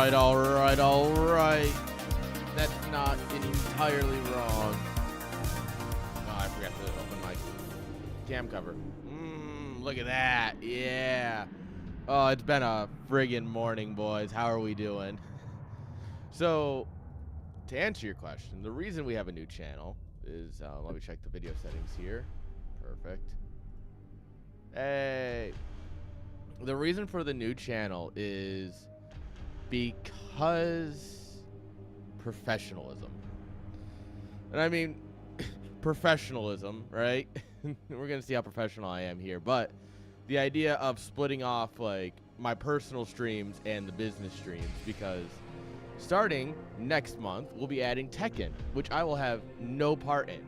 right, all right, all right. That's not entirely wrong. Oh, I forgot to open my cam cover. Look at that. Yeah. Oh, it's been a friggin' morning, boys. How are we doing? So, to answer your question, the reason we have a new channel is, let me check the video settings here. Perfect. Hey. The reason for the new channel is because professionalism. And I mean, professionalism, right? We're going to see how professional I am here. But the idea of splitting off, like, my personal streams and the business streams, because starting next month, we'll be adding Tekken, which I will have no part in.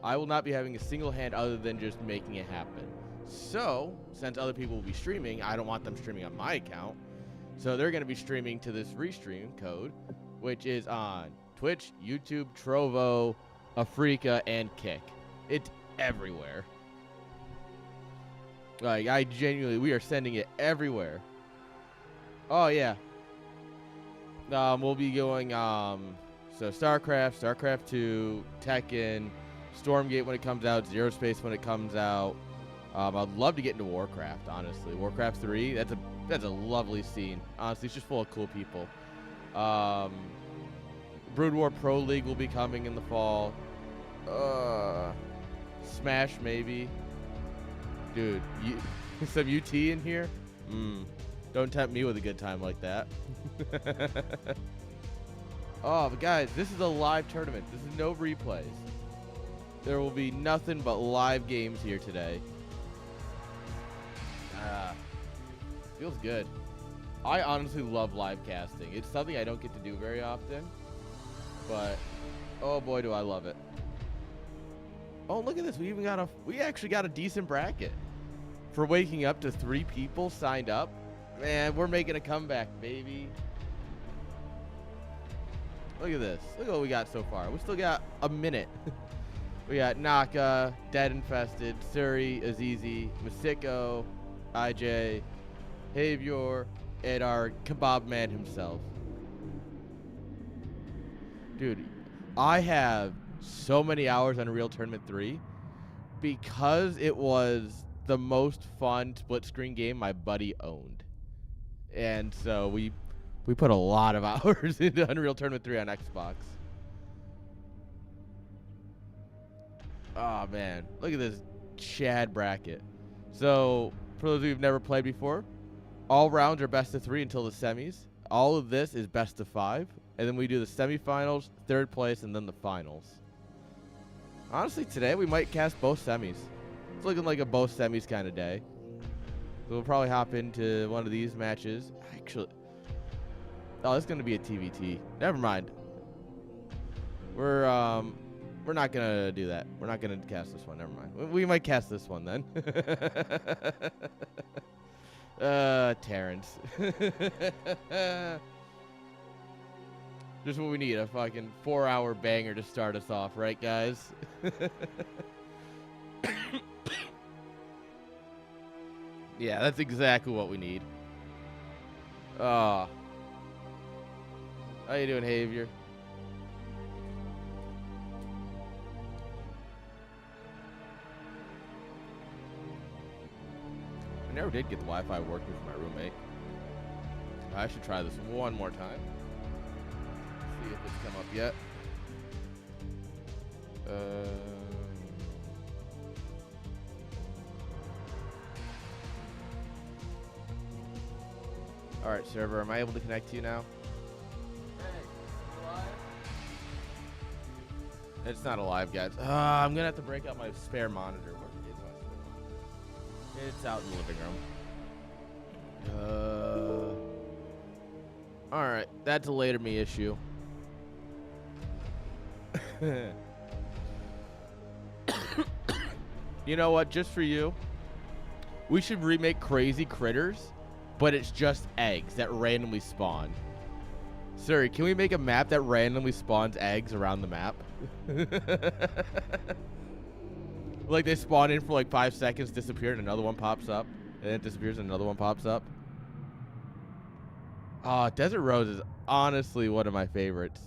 I will not be having a single hand other than just making it happen. So, since other people will be streaming, I don't want them streaming on my account. So they're going to be streaming to this restream code, which is on Twitch, YouTube, Trovo, Africa, and Kick. It's everywhere. Like, we are sending it everywhere. Oh, yeah. We'll be going, so StarCraft, StarCraft 2, Tekken, Stormgate when it comes out, Zero Space when it comes out. I'd love to get into Warcraft, honestly. Warcraft 3, that's a lovely scene. Honestly, it's just full of cool people. Brood War Pro League will be coming in the fall. Smash, maybe. Dude, some UT in here? Don't tempt me with a good time like that. Oh, but guys, this is a live tournament. This is no replays. There will be nothing but live games here today. Feels good. I honestly love live casting. It's something I don't get to do very often, but oh boy, do I love it. Oh, look at this. We actually got a decent bracket for waking up to 3 people signed up. Man, we're making a comeback, baby. Look at this. Look at what we got so far. We still got a minute. We got Naka, Dead Infested, Suri, Azizi, Masiko, IJ, Havior, and our kebab man himself. Dude, I have so many hours on Unreal Tournament 3 because it was the most fun split screen game my buddy owned. And so we put a lot of hours into Unreal Tournament 3 on Xbox. Oh, man. Look at this Chad bracket. So, for those of you who've never played before, all rounds are best of 3 until the semis. All of this is best of 5. And then we do the semifinals, third place, and then the finals. Honestly, today we might cast both semis. It's looking like a both semis kind of day. So we'll probably hop into one of these matches. Actually, oh, it's going to be a TVT. Never mind. We're not going to do that. We're not going to cast this one. Never mind. We might cast this one then. Terrence. Just what we need, a fucking 4-hour banger to start us off, right, guys? Yeah, that's exactly what we need. How you doing, Havior? I never did get the Wi-Fi working for my roommate. I should try this one more time. See if it's come up yet. Alright, server, am I able to connect to you now? Hey, you alive? It's not alive, guys. I'm gonna have to break out my spare monitor. Where is my spare monitor? It's out in the living room. Alright, that's a later me issue. You know what? Just for you, we should remake Crazy Critters, but it's just eggs that randomly spawn. Siri, can we make a map that randomly spawns eggs around the map? Like they spawn in for like 5 seconds, disappear, and another one pops up, and then it disappears, and another one pops up. Oh, Desert Rose is honestly one of my favorites.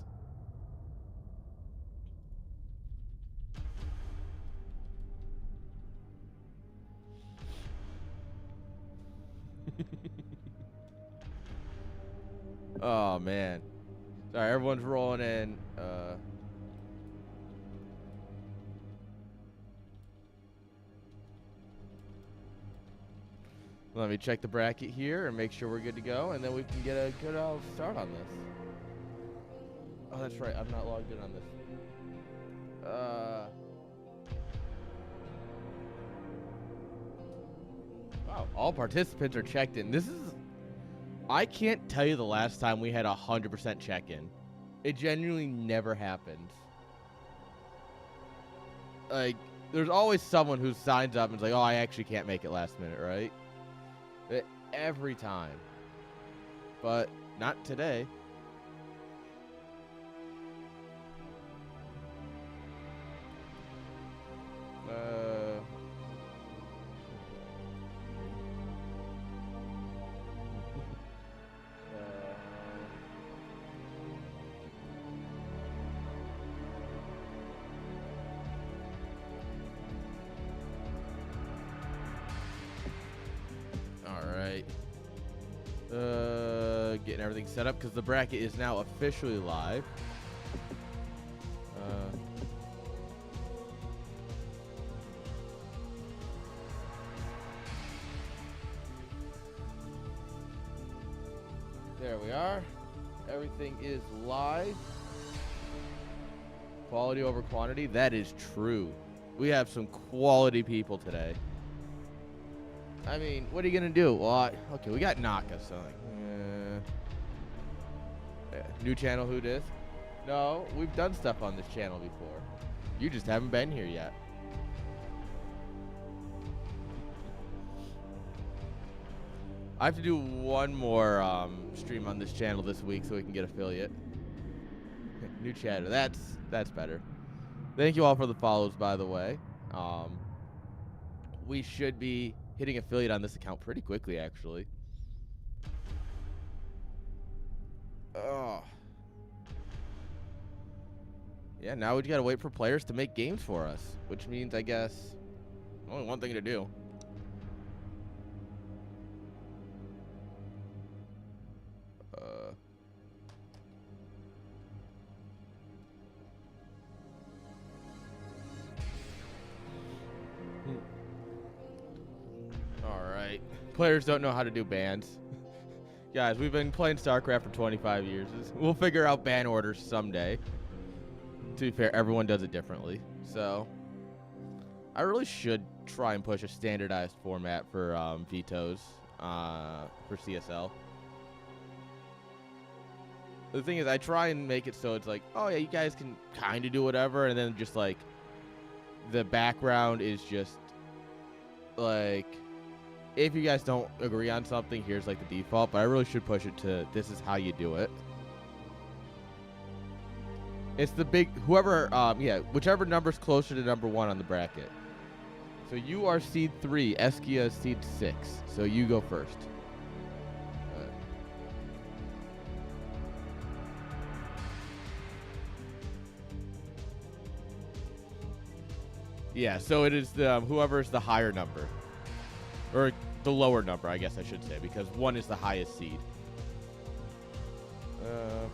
Oh, man. Sorry, everyone's rolling in. Let me check the bracket here and make sure we're good to go, and then we can get a good start on this. Oh, that's right. I'm not logged in on this. Wow, all participants are checked in. This is... I can't tell you the last time we had 100% check-in. It genuinely never happens. Like, there's always someone who signs up and is like, oh, I actually can't make it last minute, right? Every time. But not today. Getting everything set up because the bracket is now officially live. There we are. Everything is live. Quality over quantity. That is true. We have some quality people today. I mean, what are you going to do? Well, okay, we got Naka, so like, new channel, who dis? No, we've done stuff on this channel before. You just haven't been here yet. I have to do one more stream on this channel this week so we can get affiliate. New chatter. That's better. Thank you all for the follows, by the way. We should be hitting affiliate on this account pretty quickly, actually. Oh. Yeah, now we just gotta wait for players to make games for us, which means, I guess, only one thing to do. Alright. Players don't know how to do bans. Guys, we've been playing StarCraft for 25 years. We'll figure out ban orders someday. To be fair, everyone does it differently. So, I really should try and push a standardized format for vetoes for CSL. The thing is, I try and make it so it's like, oh yeah, you guys can kind of do whatever, and then just like, the background is just like, if you guys don't agree on something, here's like the default, but I really should push it to this is how you do it. It's the big, whoever, whichever number's closer to number 1 on the bracket. So you are seed 3, Eskia is seed 6, so you go first. Yeah, so it is the whoever is the higher number. Or the lower number, I guess I should say, because 1 is the highest seed.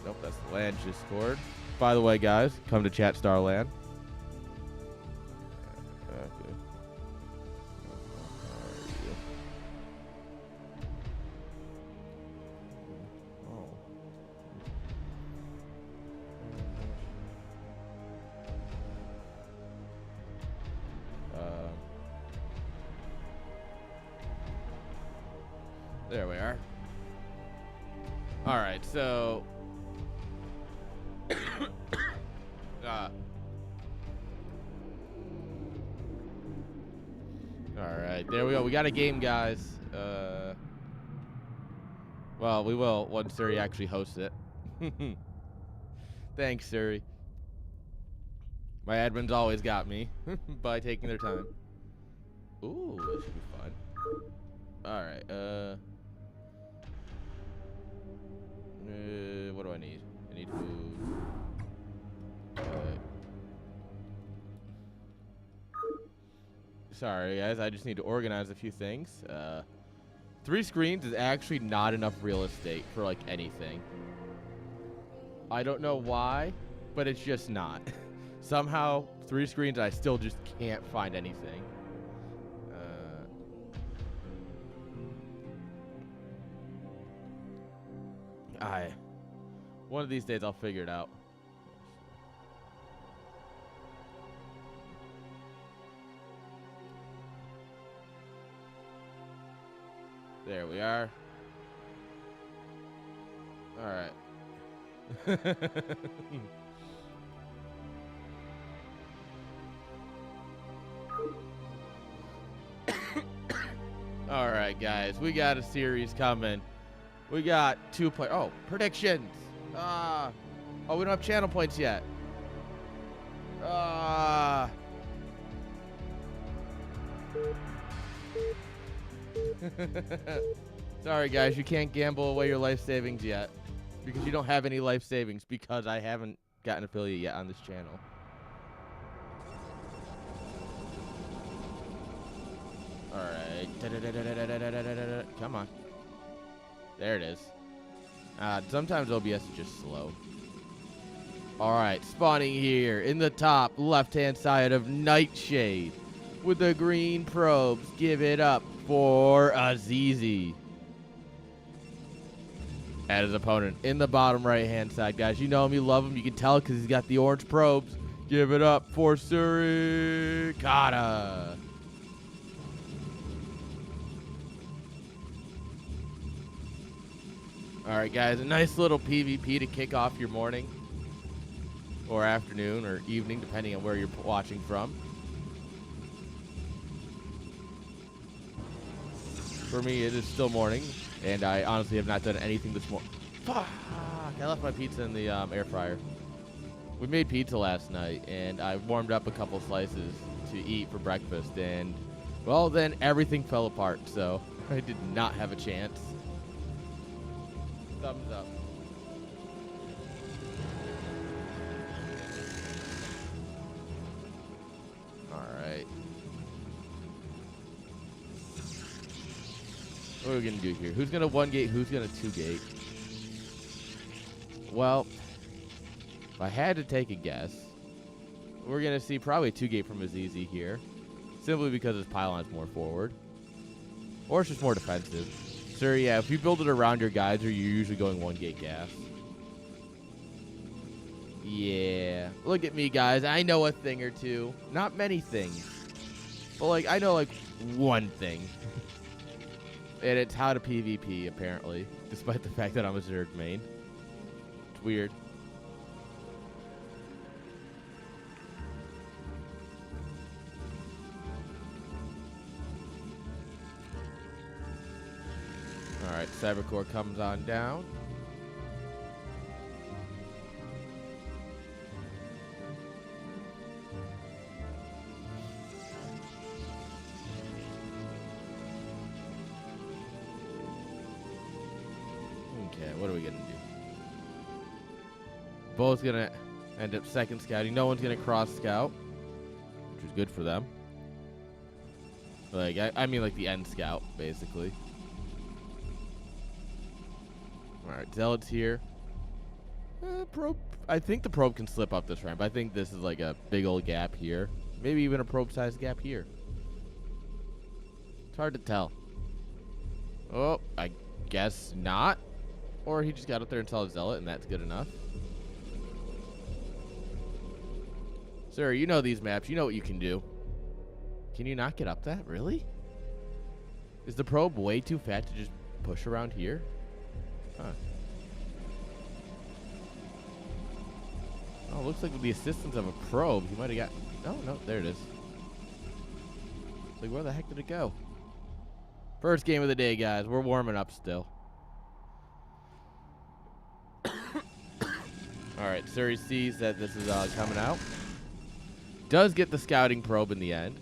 Nope, that's the land just scored. By the way, guys, come to chat Starland. Okay. There we are. All right, so all right, there we go. We got a game, guys. Well, we will once Suri actually hosts it. Thanks, Suri. My admins always got me by taking their time. Ooh, this should be fun. All right, What do I need? I need food. Sorry, guys. I just need to organize a few things. 3 screens is actually not enough real estate for, like, anything. I don't know why, but it's just not. Somehow, 3 screens, I still just can't find anything. One of these days, I'll figure it out. There we are. All right. All right, guys. We got a series coming. We got 2 play. Oh, predictions. Oh, we don't have channel points yet. Sorry, guys. You can't gamble away your life savings yet. Because you don't have any life savings. Because I haven't got an affiliate yet on this channel. Alright. Come on. There it is. Sometimes OBS is just slow. Alright, spawning here in the top left-hand side of Nightshade with the green probes. Give it up for Azizi. And his opponent in the bottom right-hand side, guys. You know him, you love him. You can tell because he's got the orange probes. Give it up for Surikata. Alright, guys. A nice little PvP to kick off your morning. Or afternoon or evening, depending on where you're watching from. For me, it is still morning, and I honestly have not done anything this morning. Fuck! I left my pizza in the air fryer. We made pizza last night, and I warmed up a couple slices to eat for breakfast, and, well, then everything fell apart, so I did not have a chance. Thumbs up. Alright. What are we going to do here? Who's going to 1-gate? Who's going to 2-gate? Well, if I had to take a guess, we're going to see probably a 2-gate from Azizi here. Simply because his pylon's more forward. Or it's just more defensive. So, yeah, if you build it around your guys, you're usually going 1-gate gas. Yeah. Look at me, guys. I know a thing or two. Not many things. But, like, I know, like, one thing. And it's how to PvP, apparently. Despite the fact that I'm a Zerg main. It's weird. Alright, Cybercore comes on down. Okay, what are we gonna do? Both gonna end up second scouting. No one's gonna cross scout, which is good for them. Like, I mean, like the end scout, basically. Alright, Zealot's here. Probe. I think the probe can slip up this ramp. I think this is like a big old gap here. Maybe even a probe-sized gap here. It's hard to tell. Oh, I guess not. Or he just got up there and saw a Zealot, and that's good enough. Sir, you know these maps. You know what you can do. Can you not get up that? Really? Is the probe way too fat to just push around here? Huh. Oh, looks like with the assistance of a probe, he might have got... Oh, no, there it is. It's like, where the heck did it go? First game of the day, guys. We're warming up still. Alright, Suri sees that this is coming out. Does get the scouting probe in the end.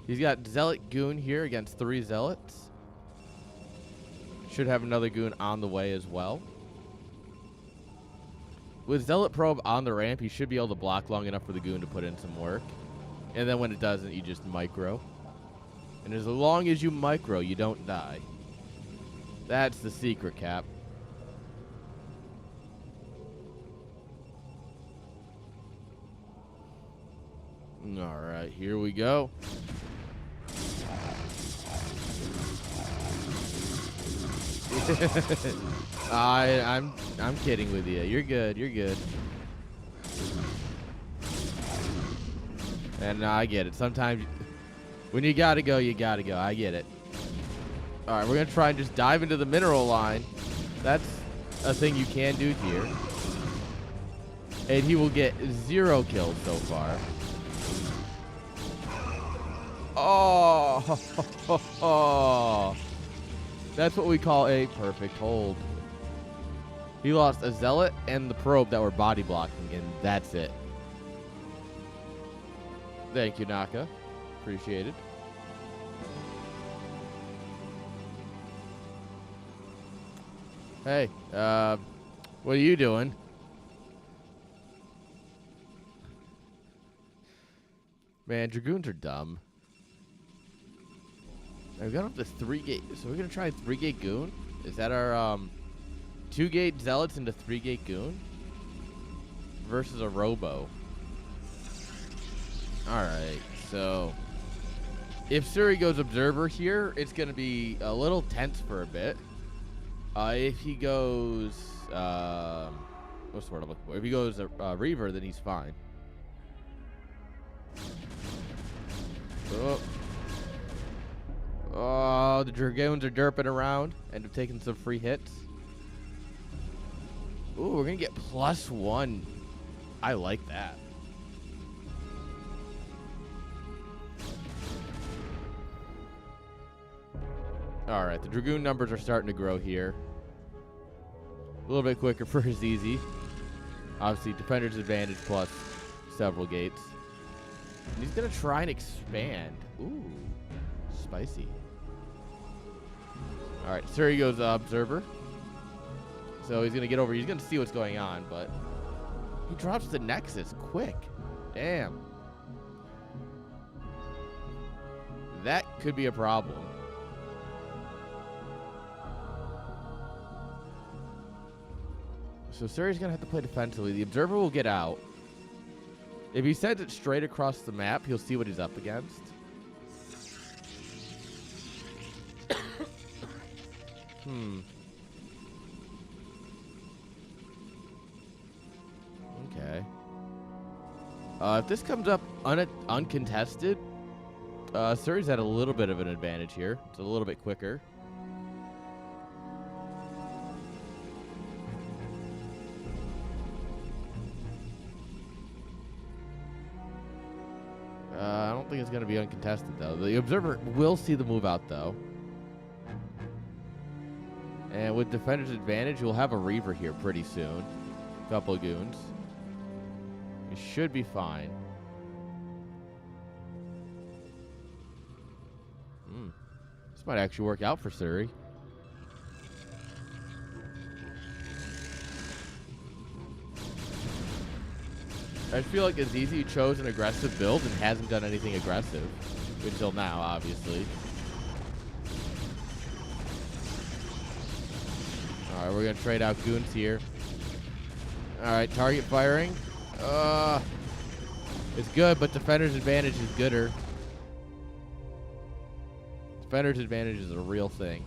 He's got Zealot Goon here against 3 Zealots. Should have another Goon on the way as well. with Zealot Probe on the ramp, you should be able to block long enough for the goon to put in some work. And then when it doesn't, you just micro. And as long as you micro, you don't die. That's the secret, Cap. All right, here we go. I'm kidding with you. You're good. You're good. And I get it. Sometimes when you gotta go, you gotta go. I get it. All right, we're gonna try and just dive into the mineral line. That's a thing you can do here. And he will get 0 kills so far. Oh, that's what we call a perfect hold. He lost a Zealot and the Probe that were body blocking, and that's it. Thank you, Naka. Appreciate it. Hey, what are you doing? Man, Dragoons are dumb. We've got up to 3-gate, so we're gonna try a 3-gate goon. Is that our 2-gate zealots into 3-gate goon versus a robo? All right, so if Suri goes observer here, it's gonna be a little tense for a bit. If he goes, what's the word I'm looking for? If he goes Reaver, then he's fine. Oh, the Dragoons are derping around and have taken some free hits. Ooh, we're going to get +1. I like that. All right, the Dragoon numbers are starting to grow here. A little bit quicker for Azizi. Obviously, Defender's Advantage plus several gates. And he's going to try and expand. Ooh, spicy. All right, Suri goes Observer. So he's going to get over. He's going to see what's going on, but he drops the Nexus quick. Damn. That could be a problem. So Suri's going to have to play defensively. The Observer will get out. If he sends it straight across the map, he'll see what he's up against. Okay. If this comes up uncontested, Suri's at a little bit of an advantage here. It's a little bit quicker. I don't think it's going to be uncontested, though. The Observer will see the move out, though. And with Defender's Advantage, we'll have a Reaver here pretty soon. A couple of goons. It should be fine. This might actually work out for Suri. I feel like Azizi chose an aggressive build and hasn't done anything aggressive until now, obviously. All right, we're going to trade out goons here. All right, target firing. It's good, but Defender's Advantage is gooder. Defender's Advantage is a real thing.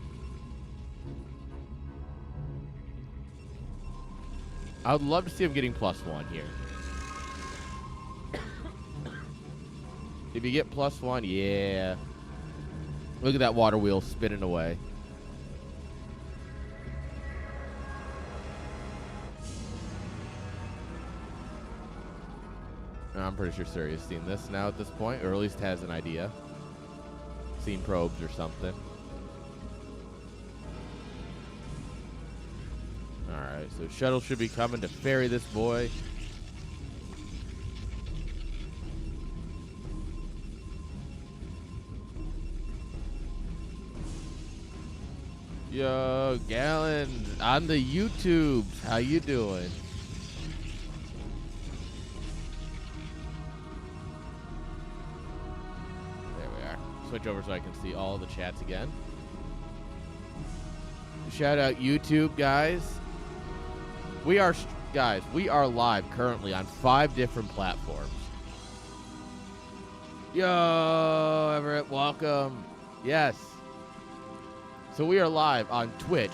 I would love to see him getting +1 here. If you get +1, yeah. Look at that water wheel spinning away. I'm pretty sure Suri has seen this now at this point, or at least has an idea. Seen probes or something. Alright, so shuttle should be coming to ferry this boy. Yo, Gallon on the YouTubes. How you doing? switch over so I can see all the chats again. Shout out YouTube, guys. We are live currently on 5 different platforms. Yo, Everett, welcome. Yes. So we are live on Twitch,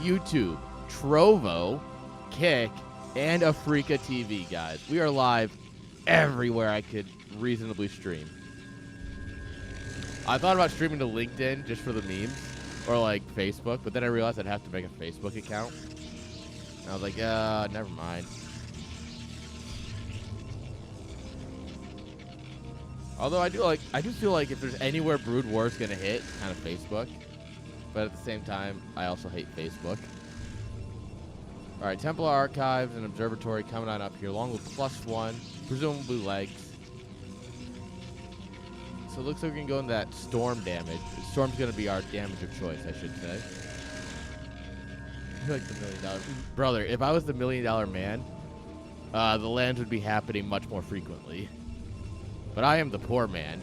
YouTube, Trovo, Kick, and Africa TV, guys. We are live everywhere I could reasonably stream. I thought about streaming to LinkedIn just for the memes, or like Facebook, but then I realized I'd have to make a Facebook account. And I was like, never mind. Although I do feel like if there's anywhere Brood War is gonna hit, it's kind of Facebook. But at the same time, I also hate Facebook. All right, Templar Archives and Observatory coming on up here, along with +1, presumably legs. So it looks like we can go in that storm damage. Storm's gonna be our damage of choice, I should say. You're like the $1 million brother. If I was the $1 million man, the lands would be happening much more frequently. But I am the poor man.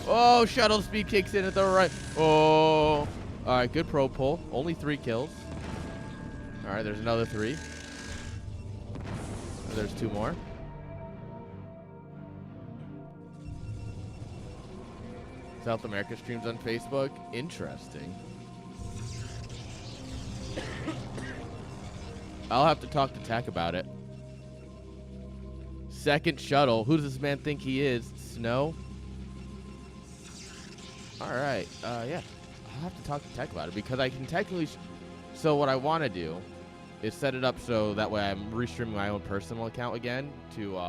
Oh, shuttle speed kicks in at the right. Oh, all right, good pro pull. Only 3 kills. All right, there's another 3. Oh, there's 2 more. South America streams on Facebook. Interesting. I'll have to talk to Tech about it. Second shuttle. Who does this man think he is? Snow? Alright. Yeah. I'll have to talk to Tech about it because I can technically... So what I want to do is set it up so that way I'm restreaming my own personal account again to...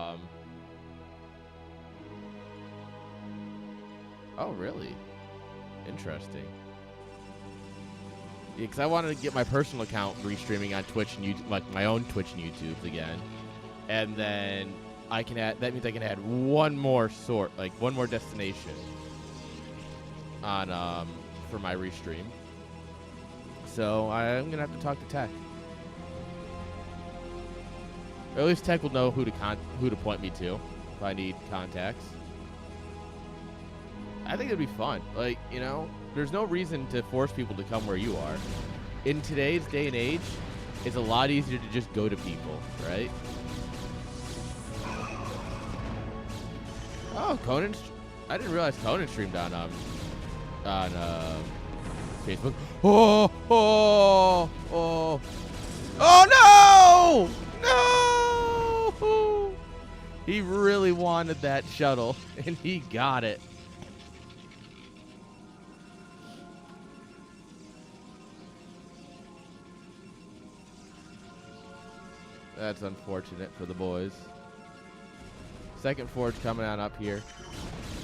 Oh, really? Interesting. Yeah, because I wanted to get my personal account restreaming on Twitch and YouTube, like my own Twitch and YouTube again. And then I can add, that means I can add one more one more destination on, for my restream. So I'm going to have to talk to Tech. Or at least Tech will know who to point me to if I need contacts. I think it'd be fun. Like, you know, there's no reason to force people to come where you are. In today's day and age, it's a lot easier to just go to people, right? Oh, Conan! I didn't realize Conan streamed on Facebook. Oh! Oh no! He really wanted that shuttle, and he got it. That's unfortunate for the boys. Second forge coming on up here.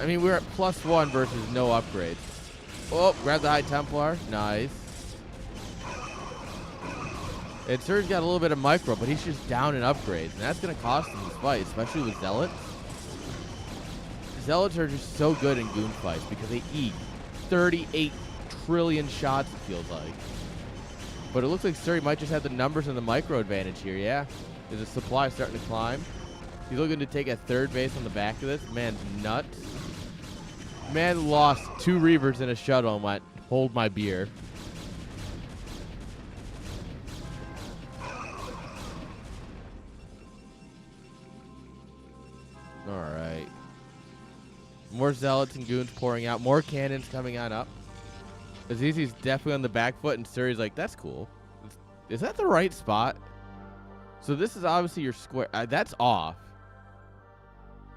I mean, we're at +1 versus no upgrades. Oh, grab the High Templar. Nice. And Surge got a little bit of micro, but he's just down in upgrades. And that's going to cost him this fight, especially with Zealots. Zealots are just so good in goon fights because they eat 38 trillion shots, it feels like. But it looks like Surrey might just have the numbers and the micro advantage here, yeah. There's a supply starting to climb. He's looking to take a 3rd base on the back of this. Man's nuts. Man lost 2 Reavers in a shuttle and went, hold my beer. Alright. More Zealots and Goons pouring out. More cannons coming on up. Azizi's definitely on the back foot, and Surrey's like, that's cool. Is that the right spot? So this is obviously your square. That's off.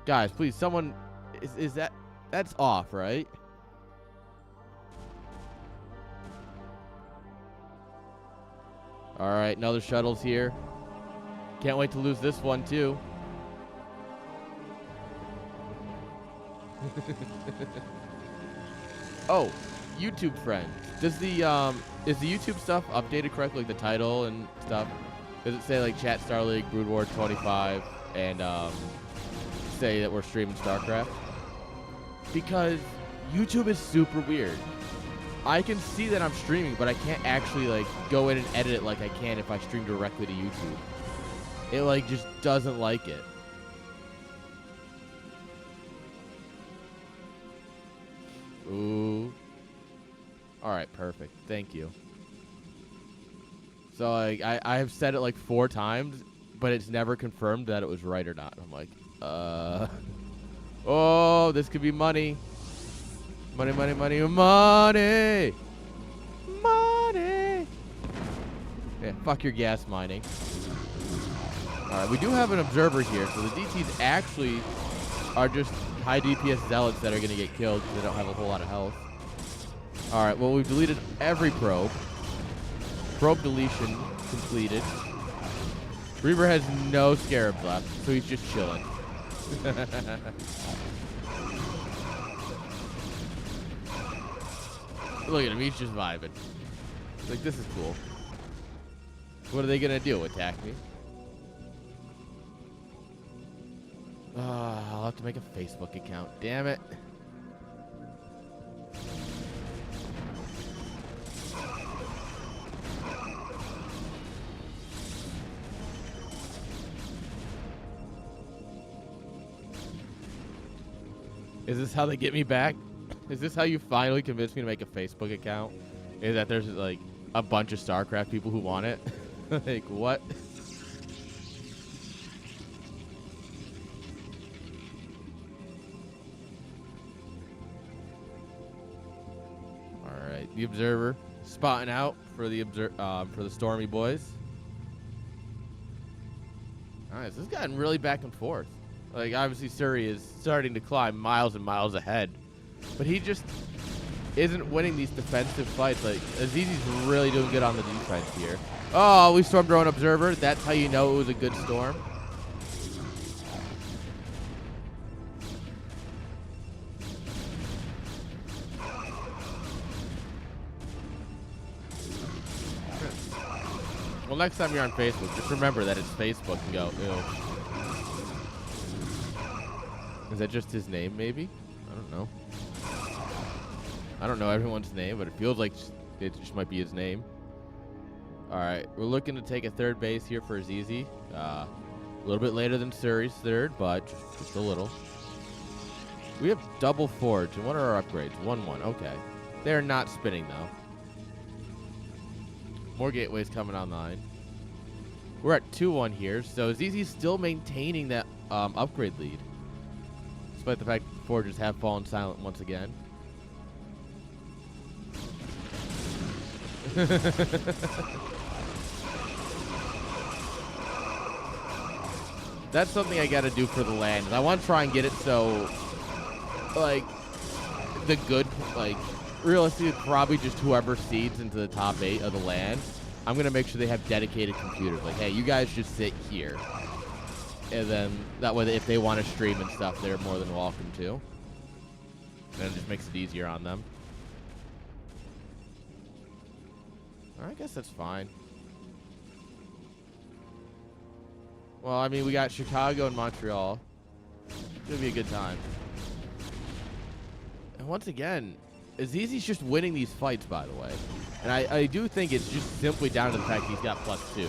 Guys, please, someone... Is that... That's off, right? All right, another shuttle's here. Can't wait to lose this one, too. Oh, YouTube friend. Does the is the YouTube stuff updated correctly, like the title and stuff? Does it say like chat StarLeague Brood War 25 and say that we're streaming StarCraft? Because YouTube is super weird. I can see that I'm streaming, but I can't actually like go in and edit it like I can if I stream directly to YouTube. It like just doesn't like it. Ooh. right, perfect. Thank you. So like, I have said it like 4 times, but it's never confirmed that it was right or not. I'm like, oh, this could be money. Money, money, money, money. Money. Yeah, fuck your gas mining. Alright, we do have an observer here, so the DTs actually are just high DPS zealots that are going to get killed because they don't have a whole lot of health. Alright, well, we've deleted every probe. Probe deletion completed. Reaver has no scarabs left, so he's just chilling. Look at him, he's just vibing. Like, this is cool. What are they going to do, attack me? I'll have to make a Facebook account. Damn it. Is this how they get me back? Is this how you finally convince me to make a Facebook account? Is that there's like a bunch of StarCraft people who want it? Like, what? Alright, the Observer spotting out for the for the Stormy boys. Alright, so this has gotten really back and forth. Like, obviously, Surrey is starting to climb miles and miles ahead. But he just isn't winning these defensive fights. Like, Azizi's really doing good on the defense here. Oh, we stormed our own Observer. That's how you know it was a good storm. Well, next time you're on Facebook, just remember that it's Facebook and go, ew. Is that just his name, maybe? I don't know. I don't know everyone's name, but it feels like it just might be his name. All right, we're looking to take a 3rd base here for Azizi. A little bit later than Surrey's 3rd, but just a little. We have double forge, and what are our upgrades? 1-1, okay. They're not spinning, though. More gateways coming online. We're at 2-1 here, so Azizi's still maintaining that upgrade lead. Despite the fact that forges have fallen silent once again. That's something I gotta do for the land. I want to try and get it so, like, the good, like, realistically, probably just whoever seeds into the top 8 of the land, I'm gonna make sure they have dedicated computers. Like, hey, you guys just sit here. And then that way, if they want to stream and stuff, they're more than welcome to. And it just makes it easier on them. I guess that's fine. Well, I mean, we got Chicago and Montreal. It's gonna be a good time. And once again, Azizi's just winning these fights, by the way. And I do think it's just simply down to the fact he's got +2.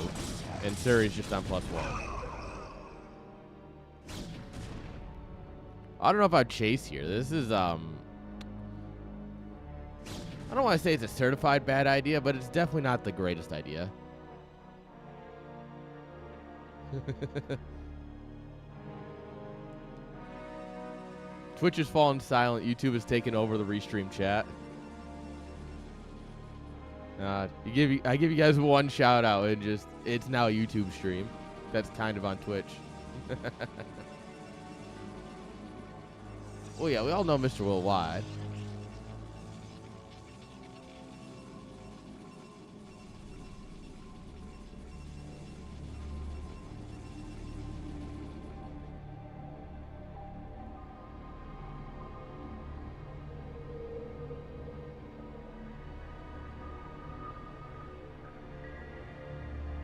And Surrey's just on +1. I don't know if I'd chase here. This is, I don't want to say it's a certified bad idea, but it's definitely not the greatest idea. Twitch has fallen silent. YouTube has taken over the restream chat. I give you guys one shout out and just it's now a YouTube stream. That's kind of on Twitch. Well, yeah, we all know Mr. Worldwide.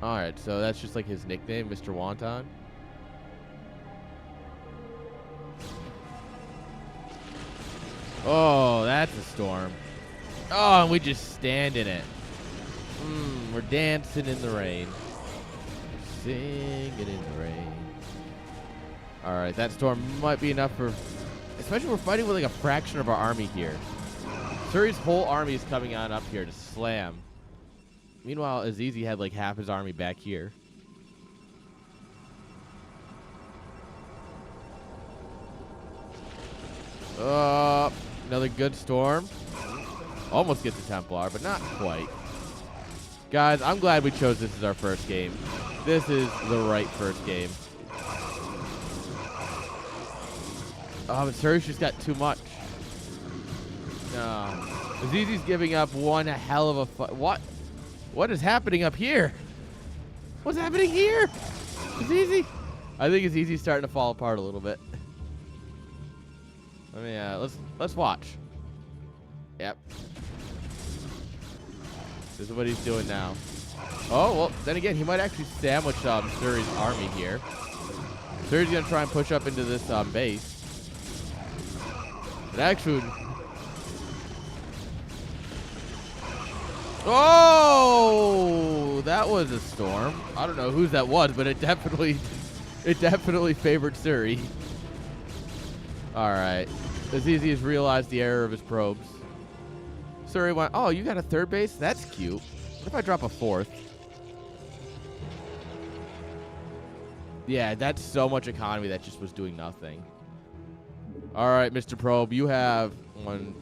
Alright, so that's just like his nickname, Mr. Wonton. Oh, that's a storm. Oh, and we just stand in it. We're dancing in the rain. Singing in the rain. Alright, that storm might be enough for... Especially we're fighting with like a fraction of our army here. Suri's whole army is coming on up here to slam. Meanwhile, Azizi had like half his army back here. Another good storm. Almost gets the Templar, but not quite. Guys, I'm glad we chose this as our first game. This is the right first game. Oh, but Suri's just got too much. No. Azizi's giving up one hell of a fight. What is happening up here? What's happening here? Azizi? I think Azizi's starting to fall apart a little bit. I mean, let's watch. Yep. This is what he's doing now. Oh, well, then again, he might actually sandwich Suri's army here. Suri's going to try and push up into this base. But actually... Oh, that was a storm. I don't know whose that was, but it definitely favored Suri. All right. Azizi has realized the error of his probes. Suri went, oh, you got a third base? That's cute. What if I drop a fourth? Yeah, that's so much economy that just was doing nothing. All right, Mr. Probe, you have one.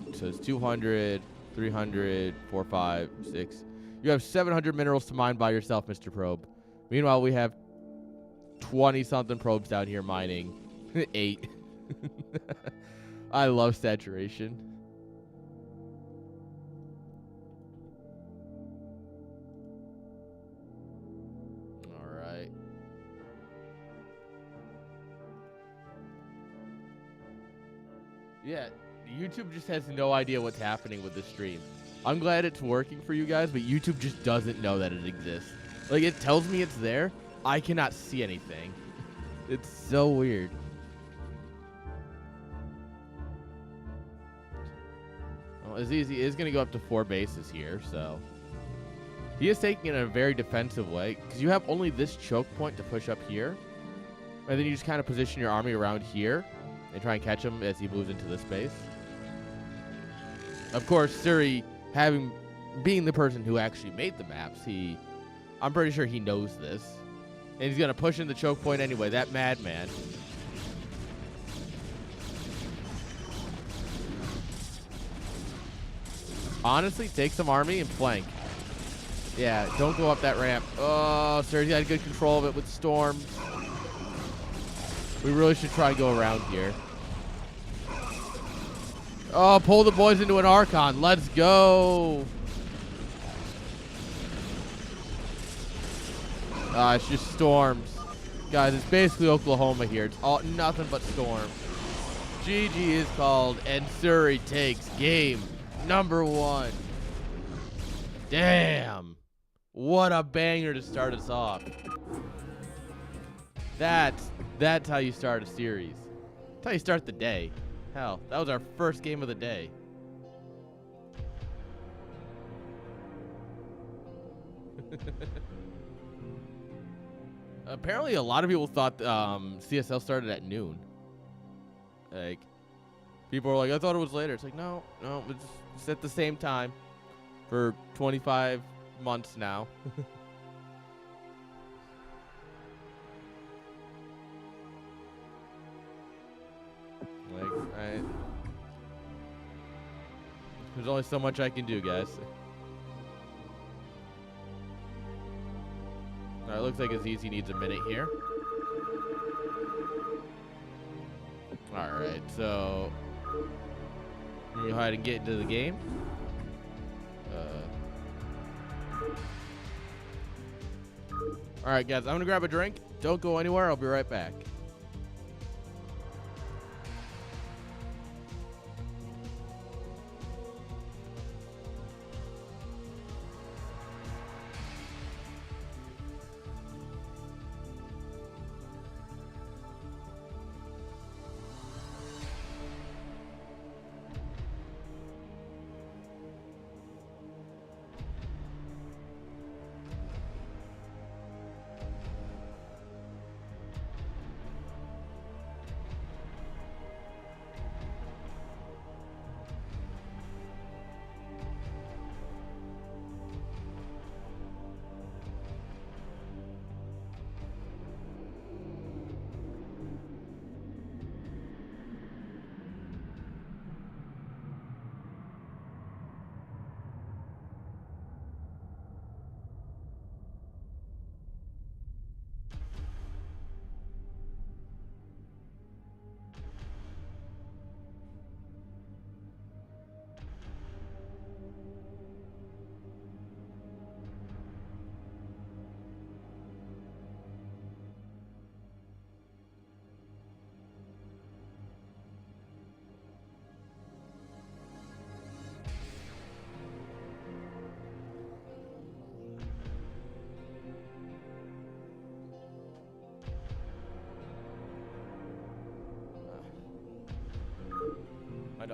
It says 200, 300, 4, 5, 6. You have 700 minerals to mine by yourself, Mr. Probe. Meanwhile, we have 20-something probes down here mining. 8. I love saturation. All right. Yeah, YouTube just has no idea what's happening with this stream. I'm glad it's working for you guys, but YouTube just doesn't know that it exists. Like, it tells me it's there. I cannot see anything. It's so weird. Well, Azizi is going to go up to 4 bases here, so... He is taking it in a very defensive way, because you have only this choke point to push up here. And then you just kind of position your army around here and try and catch him as he moves into this space. Of course, Suri, being the person who actually made the maps, I'm pretty sure he knows this. And he's going to push in the choke point anyway, that madman. Honestly, take some army and flank. Yeah, don't go up that ramp. Oh, Suri's got good control of it with storms. We really should try and go around here. Oh, pull the boys into an Archon. Let's go. It's just storms. Guys, it's basically Oklahoma here. It's all nothing but storm. GG is called, and Suri takes game number 1. Damn. What a banger to start us off. That's how you start a series. That's how you start the day. Hell, that was our first game of the day. Apparently, a lot of people thought CSL started at noon. Like, people were like, I thought it was later. It's like, no, it's at the same time for 25 months now. There's only so much I can do, guys. Alright, looks like Azizi needs a minute here. Alright, so we go ahead and get into the game. Alright, guys, I'm gonna grab a drink. Don't go anywhere, I'll be right back.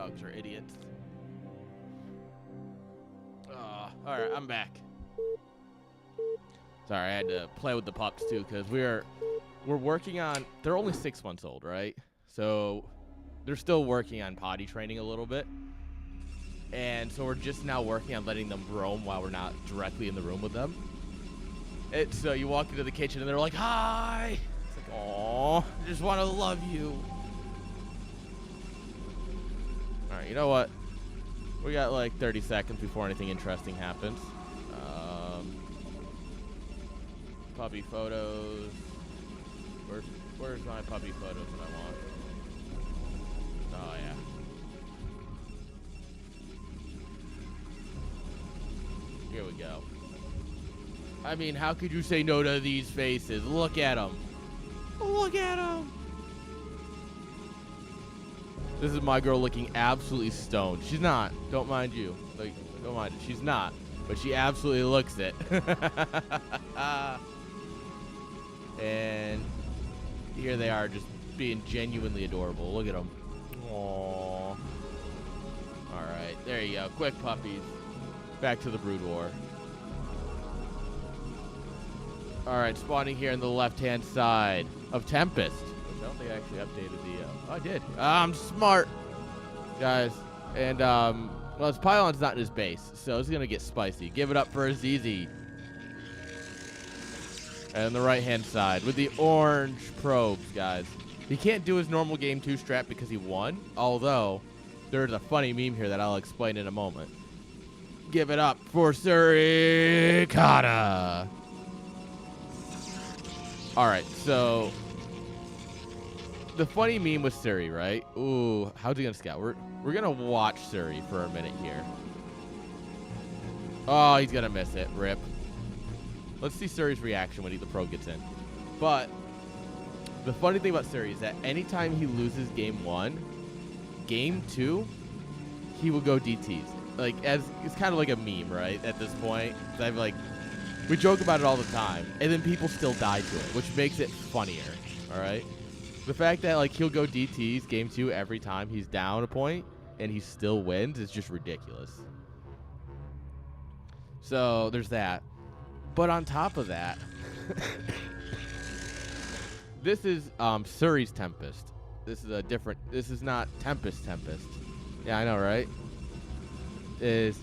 Dogs are idiots. Alright, I'm back. Sorry, I had to play with the pups too, because we're working on, they're only 6 months old, right? So they're still working on potty training a little bit. And so we're just now working on letting them roam while we're not directly in the room with them. So you walk into the kitchen and they're like, hi! It's like, aw, I just want to love you. Alright, you know what? We got like 30 seconds before anything interesting happens. Puppy photos. Where's my puppy photos that I want? Oh, yeah. Here we go. I mean, how could you say no to these faces? Look at them. Look at them. This is my girl looking absolutely stoned. She's not. Don't mind you. Like, don't mind it. She's not. But she absolutely looks it. And here they are just being genuinely adorable. Look at them. Aww. All right. There you go. Quick puppies. Back to the brood war. All right. Spawning here on the left-hand side of Tempest. Which I don't think I actually updated the... oh, I did. I'm smart. Guys. And, well, his pylon's not in his base, so it's going to get spicy. Give it up for Azizi. And on the right-hand side with the orange probes, guys. He can't do his normal game 2 strat because he won, although there's a funny meme here that I'll explain in a moment. Give it up for Surikata. All right, so the funny meme with Suri, right? Ooh, how's he gonna scout? We're gonna watch Suri for a minute here. Oh, he's gonna miss it. Rip. Let's see Suri's reaction when the pro gets in. But the funny thing about Suri is that anytime he loses game 1, game 2, he will go DTs. Like, as it's kind of like a meme, right? At this point, I've like, we joke about it all the time, and then people still die to it, which makes it funnier. All right. The fact that like he'll go DTs game 2 every time he's down a point and he still wins is just ridiculous. So there's that. But on top of that, this is Suri's Tempest. This is a different. This is not Tempest. Yeah, I know, right? Is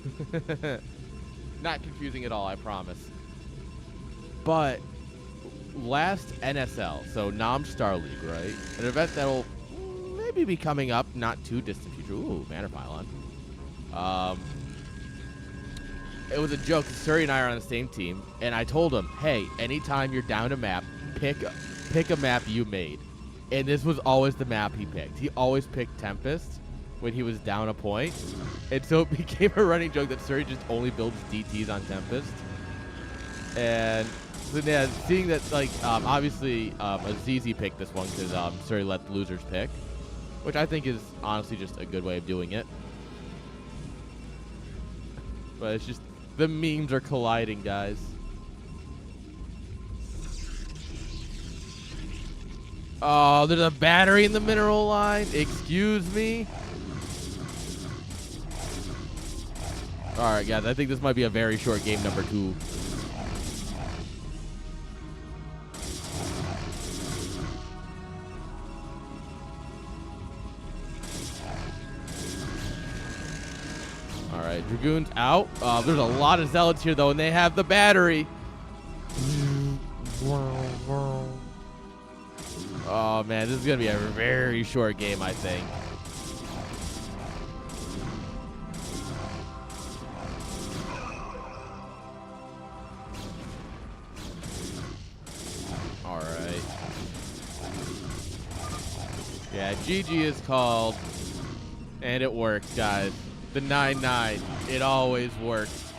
not confusing at all, I promise. But last NSL, so Nam StarLeague, right? An event that will maybe be coming up not too distant future. Ooh, Manor Pylon. It was a joke. Suri and I are on the same team, and I told him, "Hey, anytime you're down a map, pick a map you made." And this was always the map he picked. He always picked Tempest when he was down a point, and so it became a running joke that Suri just only builds DTs on Tempest. And so yeah, seeing that, like, obviously Azizi picked this one because Suri let the losers pick, which I think is honestly just a good way of doing it. But it's just. The memes are colliding, guys. Oh, there's a battery in the mineral line. Excuse me. All right, guys. I think this might be a very short game number 2. All right, Dragoon's out. There's a lot of Zealots here, though, and they have the battery. Oh, man, this is going to be a very short game, I think. All right. Yeah, GG is called, and it works, guys. The 9-9. It always works.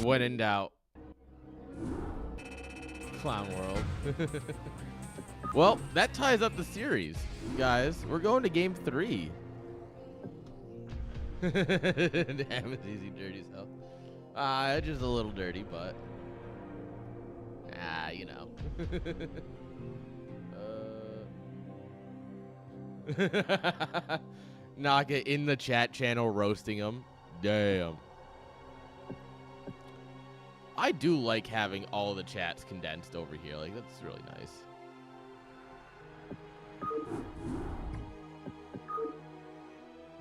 When in doubt. Clown World. Well, that ties up the series, guys. We're going to game 3. Damn, it's easy, dirty self. Just a little dirty, but you know. Naka in the chat channel roasting him. Damn. I do like having all the chats condensed over here. Like, that's really nice.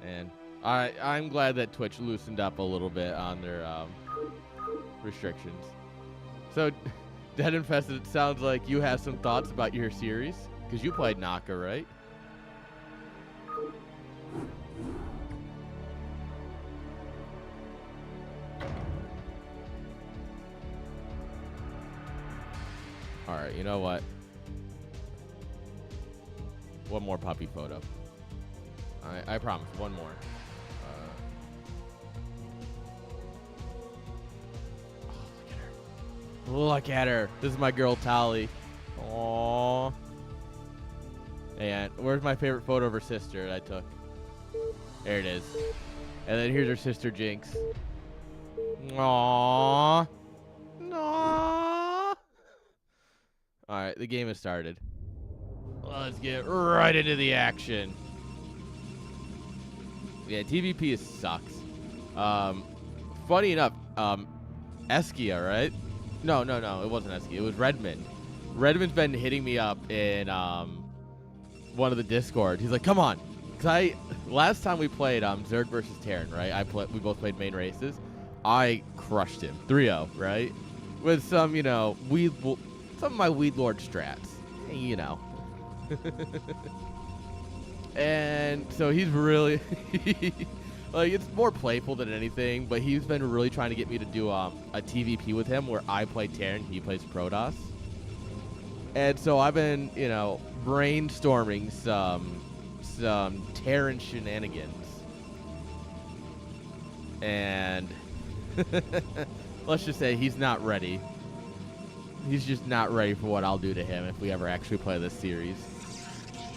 And I'm glad that Twitch loosened up a little bit on their restrictions. So, Dead Infested, it sounds like you have some thoughts about your series. Because you played Naka, right? Alright, you know what? One more puppy photo. I promise, one more. Oh, look at her. This is my girl, Tali. Aww. And where's my favorite photo of her sister that I took? There it is. And then here's her sister, Jinx. Aww. Aww. Alright, the game has started. Let's get right into the action. Yeah, TVP sucks. Funny enough, Eskia, right? No, it wasn't Eskia. It was Redmond. Redmond's been hitting me up in one of the Discord. He's like, come on. Cause last time we played Zerg versus Terran, right? We both played main races. I crushed him 3-0, right? With some, you know, some of my Weed Lord strats, you know. And so he's really like, it's more playful than anything, but he's been really trying to get me to do a TVP with him where I play Terran, he plays Protoss. And so I've been, you know, brainstorming some Terran shenanigans. And let's just say he's not ready. He's just not ready for what I'll do to him if we ever actually play this series.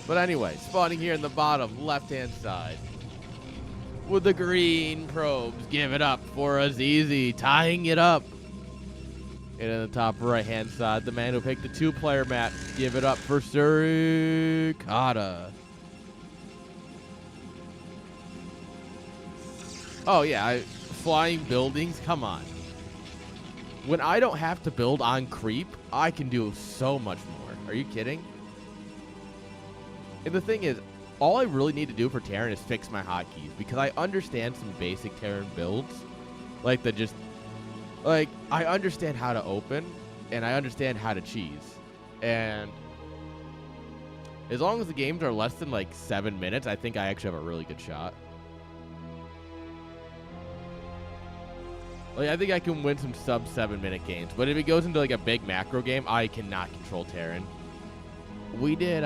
But anyway, spawning here in the bottom left-hand side with the green probes. Give it up for Azizi, tying it up. And in the top right-hand side, the man who picked the 2-player map. Give it up for Surikata. Oh, yeah, flying buildings? Come on. When I don't have to build on creep, I can do so much more. Are you kidding? And the thing is, all I really need to do for Terran is fix my hotkeys, because I understand some basic Terran builds. Like I understand how to open, and I understand how to cheese. And as long as the games are less than like 7 minutes, I think I actually have a really good shot. Like, I think I can win some sub 7-minute games. But if it goes into like a big macro game, I cannot control Terran. We did,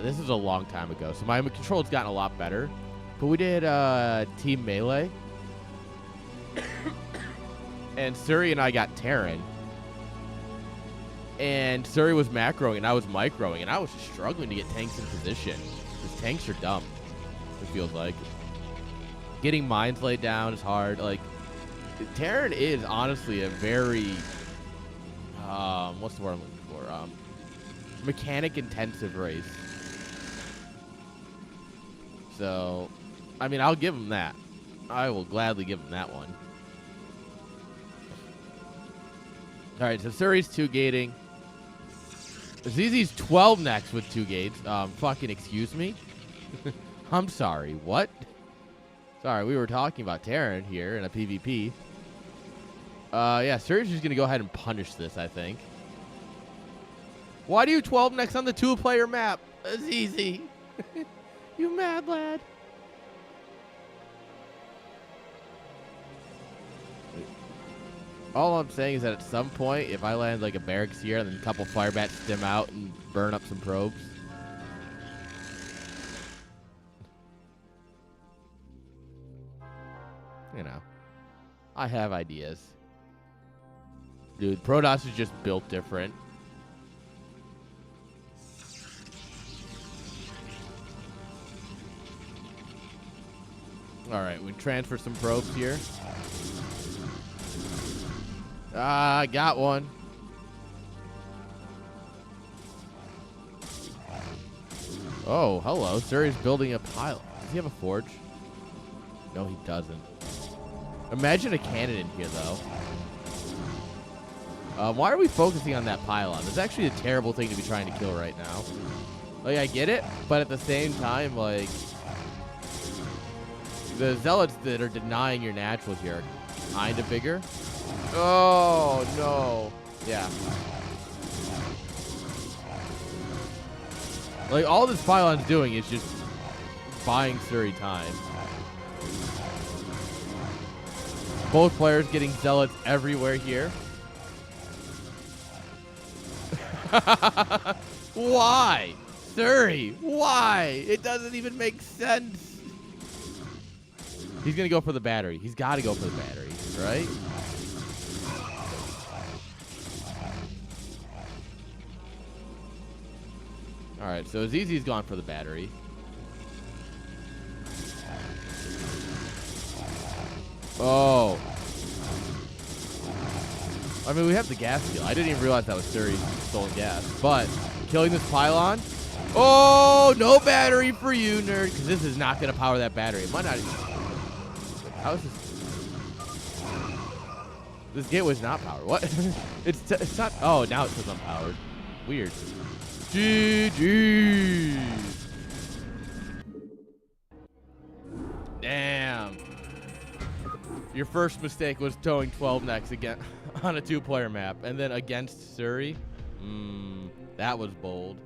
this is a long time ago, so my control has gotten a lot better. But we did Team Melee. And Suri and I got Terran. And Suri was macroing and I was microing. And I was just struggling to get tanks in position. Because tanks are dumb, it feels like. Getting mines laid down is hard. Like, Terran is honestly a very, what's the word I'm looking for? Mechanic-intensive race. So, I mean, I'll give him that. I will gladly give him that one. All right, so Suri's 2-gating. Zizi's 12 next with 2 gates. Fucking excuse me? I'm sorry, what? Sorry, we were talking about Terran here in a PvP. Yeah, Suri's just going to go ahead and punish this, I think. Why do you 12 next on the 2-player map? It's easy. You mad lad. All I'm saying is that at some point, if I land like a barracks here and then a couple fire bats stim out and burn up some probes. You know, I have ideas. Dude, Protoss is just built different. All right, we transfer some probes here. I got one. Oh, hello. Suri's building a pile. Does he have a forge? No, he doesn't. Imagine a cannon in here, though. Why are we focusing on that pylon? It's actually a terrible thing to be trying to kill right now. Like, I get it, but at the same time, like, the zealots that are denying your naturals here are kind of bigger. Oh, no. Yeah. Like, all this pylon's doing is just buying Suri time. Both players getting zealots everywhere here. Why? Suri, why? It doesn't even make sense. He's going to go for the battery. He's got to go for the battery, right? All right, so Azizi's gone for the battery. Oh. I mean, we have the gas kill. I didn't even realize that was Suri's stolen gas. But killing this pylon. Oh, no battery for you, nerd. Because this is not going to power that battery. It might not even. How is this? This gateway's not powered. What? It's not. Oh, now it says unpowered. Weird. GG. Damn. Your first mistake was towing 12 necks again on a 2-player map, and then against Suri. That was bold.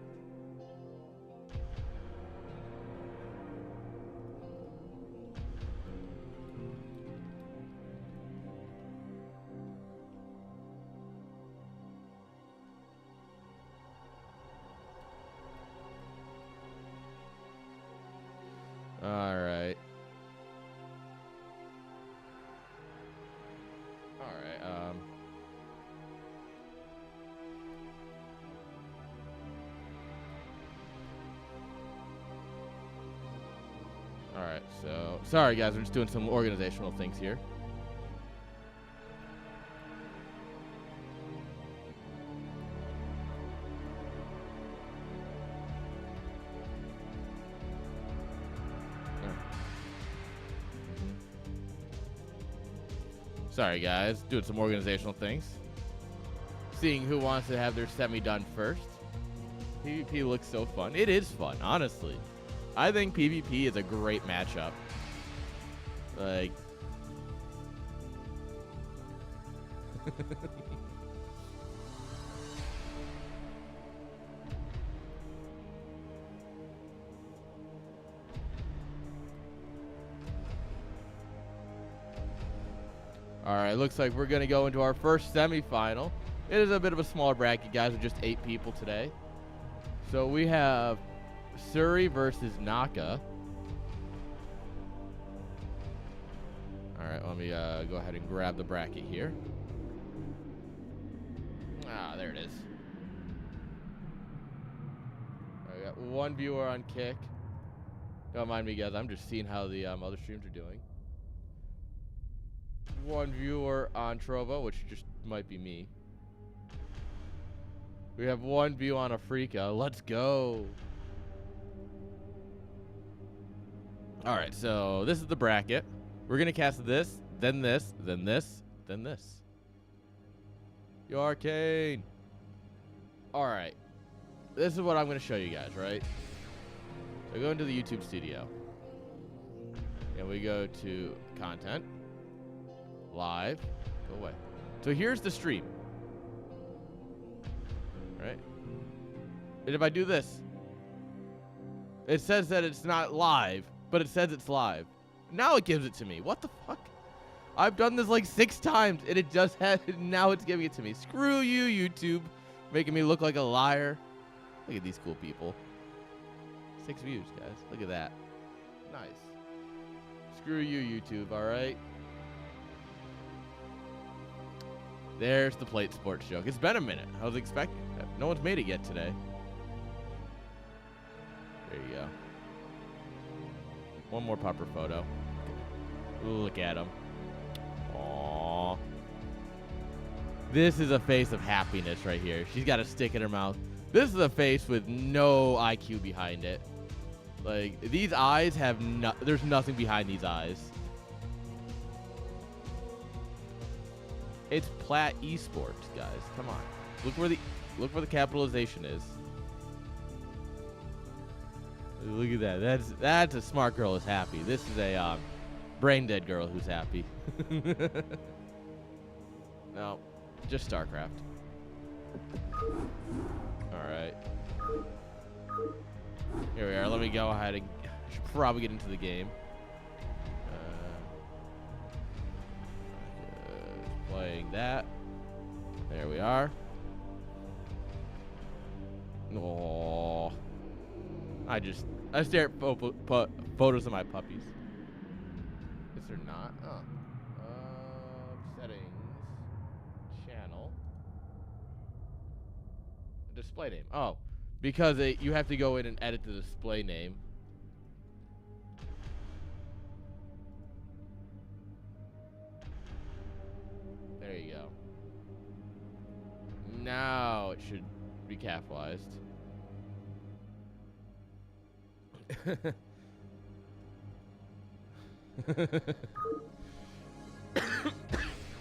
All right. All right, so sorry guys, we're just doing some organizational things here. Sorry guys, doing some organizational things. Seeing who wants to have their semi done first. PvP looks so fun. It is fun, honestly. I think PvP is a great matchup. Like, all right, looks like we're going to go into our first semifinal. It is a bit of a smaller bracket, guys, with just 8 people today. So we have Suri versus Naka. All right, let me go ahead and grab the bracket here. Ah, there it is. I got 1 viewer on Kick. Don't mind me, guys. I'm just seeing how the other streams are doing. 1 viewer on Trovo, which just might be me. We have 1 view on Afrika. Let's go. All right, so this is the bracket. We're going to cast this, then this, then this, then this. Yo, Arcane. All right. This is what I'm going to show you guys, right? So go into the YouTube studio. And we go to content. Live. Go away. So here's the stream. All right. And if I do this, it says that it's not live, but it says it's live. Now it gives it to me. What the fuck? I've done this like 6 times, and it just has. Now it's giving it to me. Screw you, YouTube, making me look like a liar. Look at these cool people. 6 views, guys. Look at that. Nice. Screw you, YouTube. All right. There's the plate sports joke. It's been a minute. I was expecting that. No one's made it yet today. There you go. One more popper photo. Look at him. Aww. This is a face of happiness right here. She's got a stick in her mouth. This is a face with no IQ behind it. Like, these eyes have there's nothing behind these eyes. It's Plat Esports, guys. Come on. Look where the capitalization is. Look at that. That's a smart girl who's happy. This is a brain dead girl who's happy. No, just StarCraft. All right. Here we are. Let me go ahead and should probably get into the game. Playing that. There we are. Oh, I stare at photos of my puppies. Is there not? Oh. Settings. Channel. Display name. Oh, because you have to go in and edit the display name. There you go. Now it should be capitalized.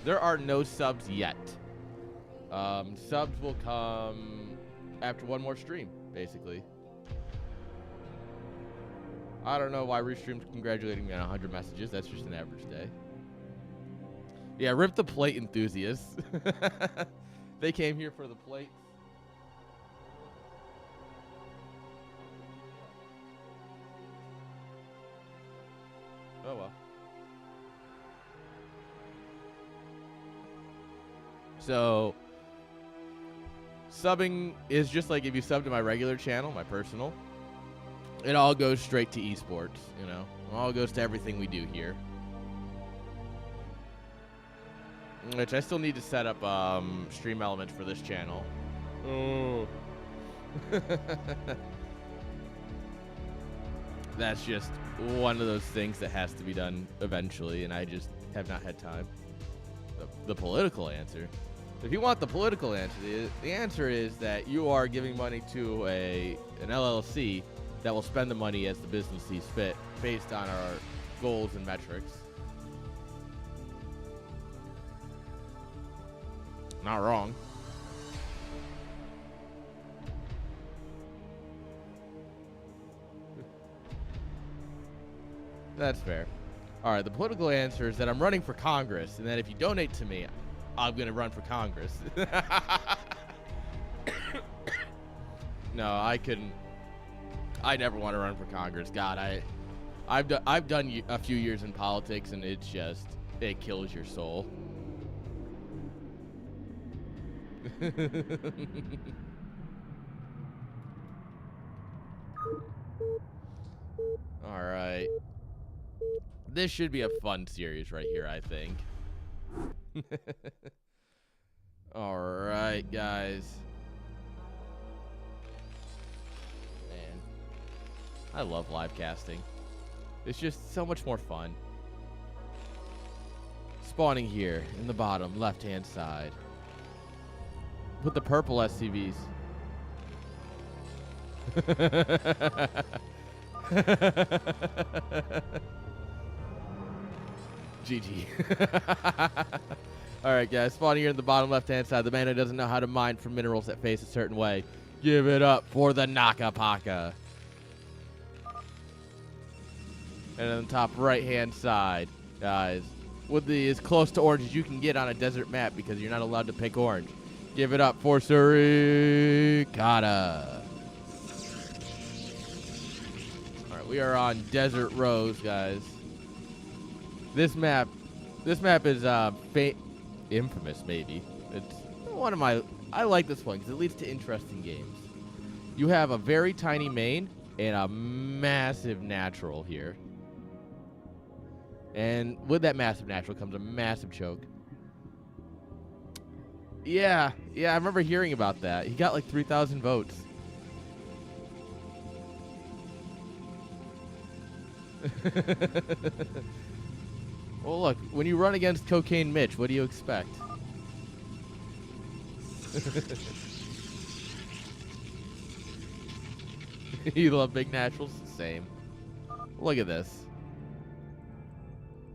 There are no subs yet. Subs will come after one more stream, basically. I don't know why Restream's congratulating me on 100 messages. That's just an average day. Yeah, rip the plate enthusiasts. They came here for the plates. Oh well. So, subbing is just like if you sub to my regular channel, my personal, it all goes straight to esports, you know? It all goes to everything we do here. Which I still need to set up stream elements for this channel. Oh. That's just one of those things that has to be done eventually, and I just have not had time. The political answer. If you want the political answer, the answer is that you are giving money to an LLC that will spend the money as the business sees fit based on our goals and metrics. Not wrong. That's fair. All right, the political answer is that I'm running for Congress, and that if you donate to me, I'm going to run for Congress. No, I couldn't. I never want to run for Congress. God, I've done a few years in politics, and it kills your soul. All right. This should be a fun series right here, I think. All right, guys. Man, I love live casting. It's just so much more fun. Spawning here in the bottom left-hand side. Put the purple SCVs. GG. All right, guys. Spawning here in the bottom left-hand side. The man who doesn't know how to mine for minerals that face a certain way. Give it up for the Naka Paka. And on the top right-hand side, guys, with the as close to orange as you can get on a desert map because you're not allowed to pick orange. Give it up for Surikata. All right, we are on Desert Rose, guys. This map is infamous, maybe. It's one of my. I like this one because it leads to interesting games. You have a very tiny main and a massive natural here, and with that massive natural comes a massive choke. Yeah, I remember hearing about that. He got like 3,000 votes. Well, look, when you run against Cocaine Mitch, what do you expect? You love big naturals? Same. Look at this.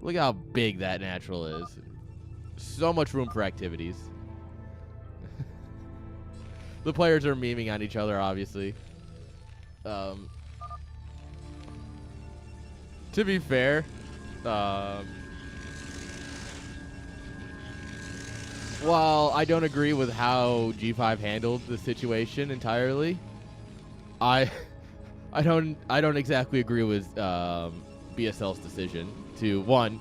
Look how big that natural is. So much room for activities. The players are memeing on each other, obviously. To be fair, while I don't agree with how G5 handled the situation entirely, I don't exactly agree with BSL's decision to, one,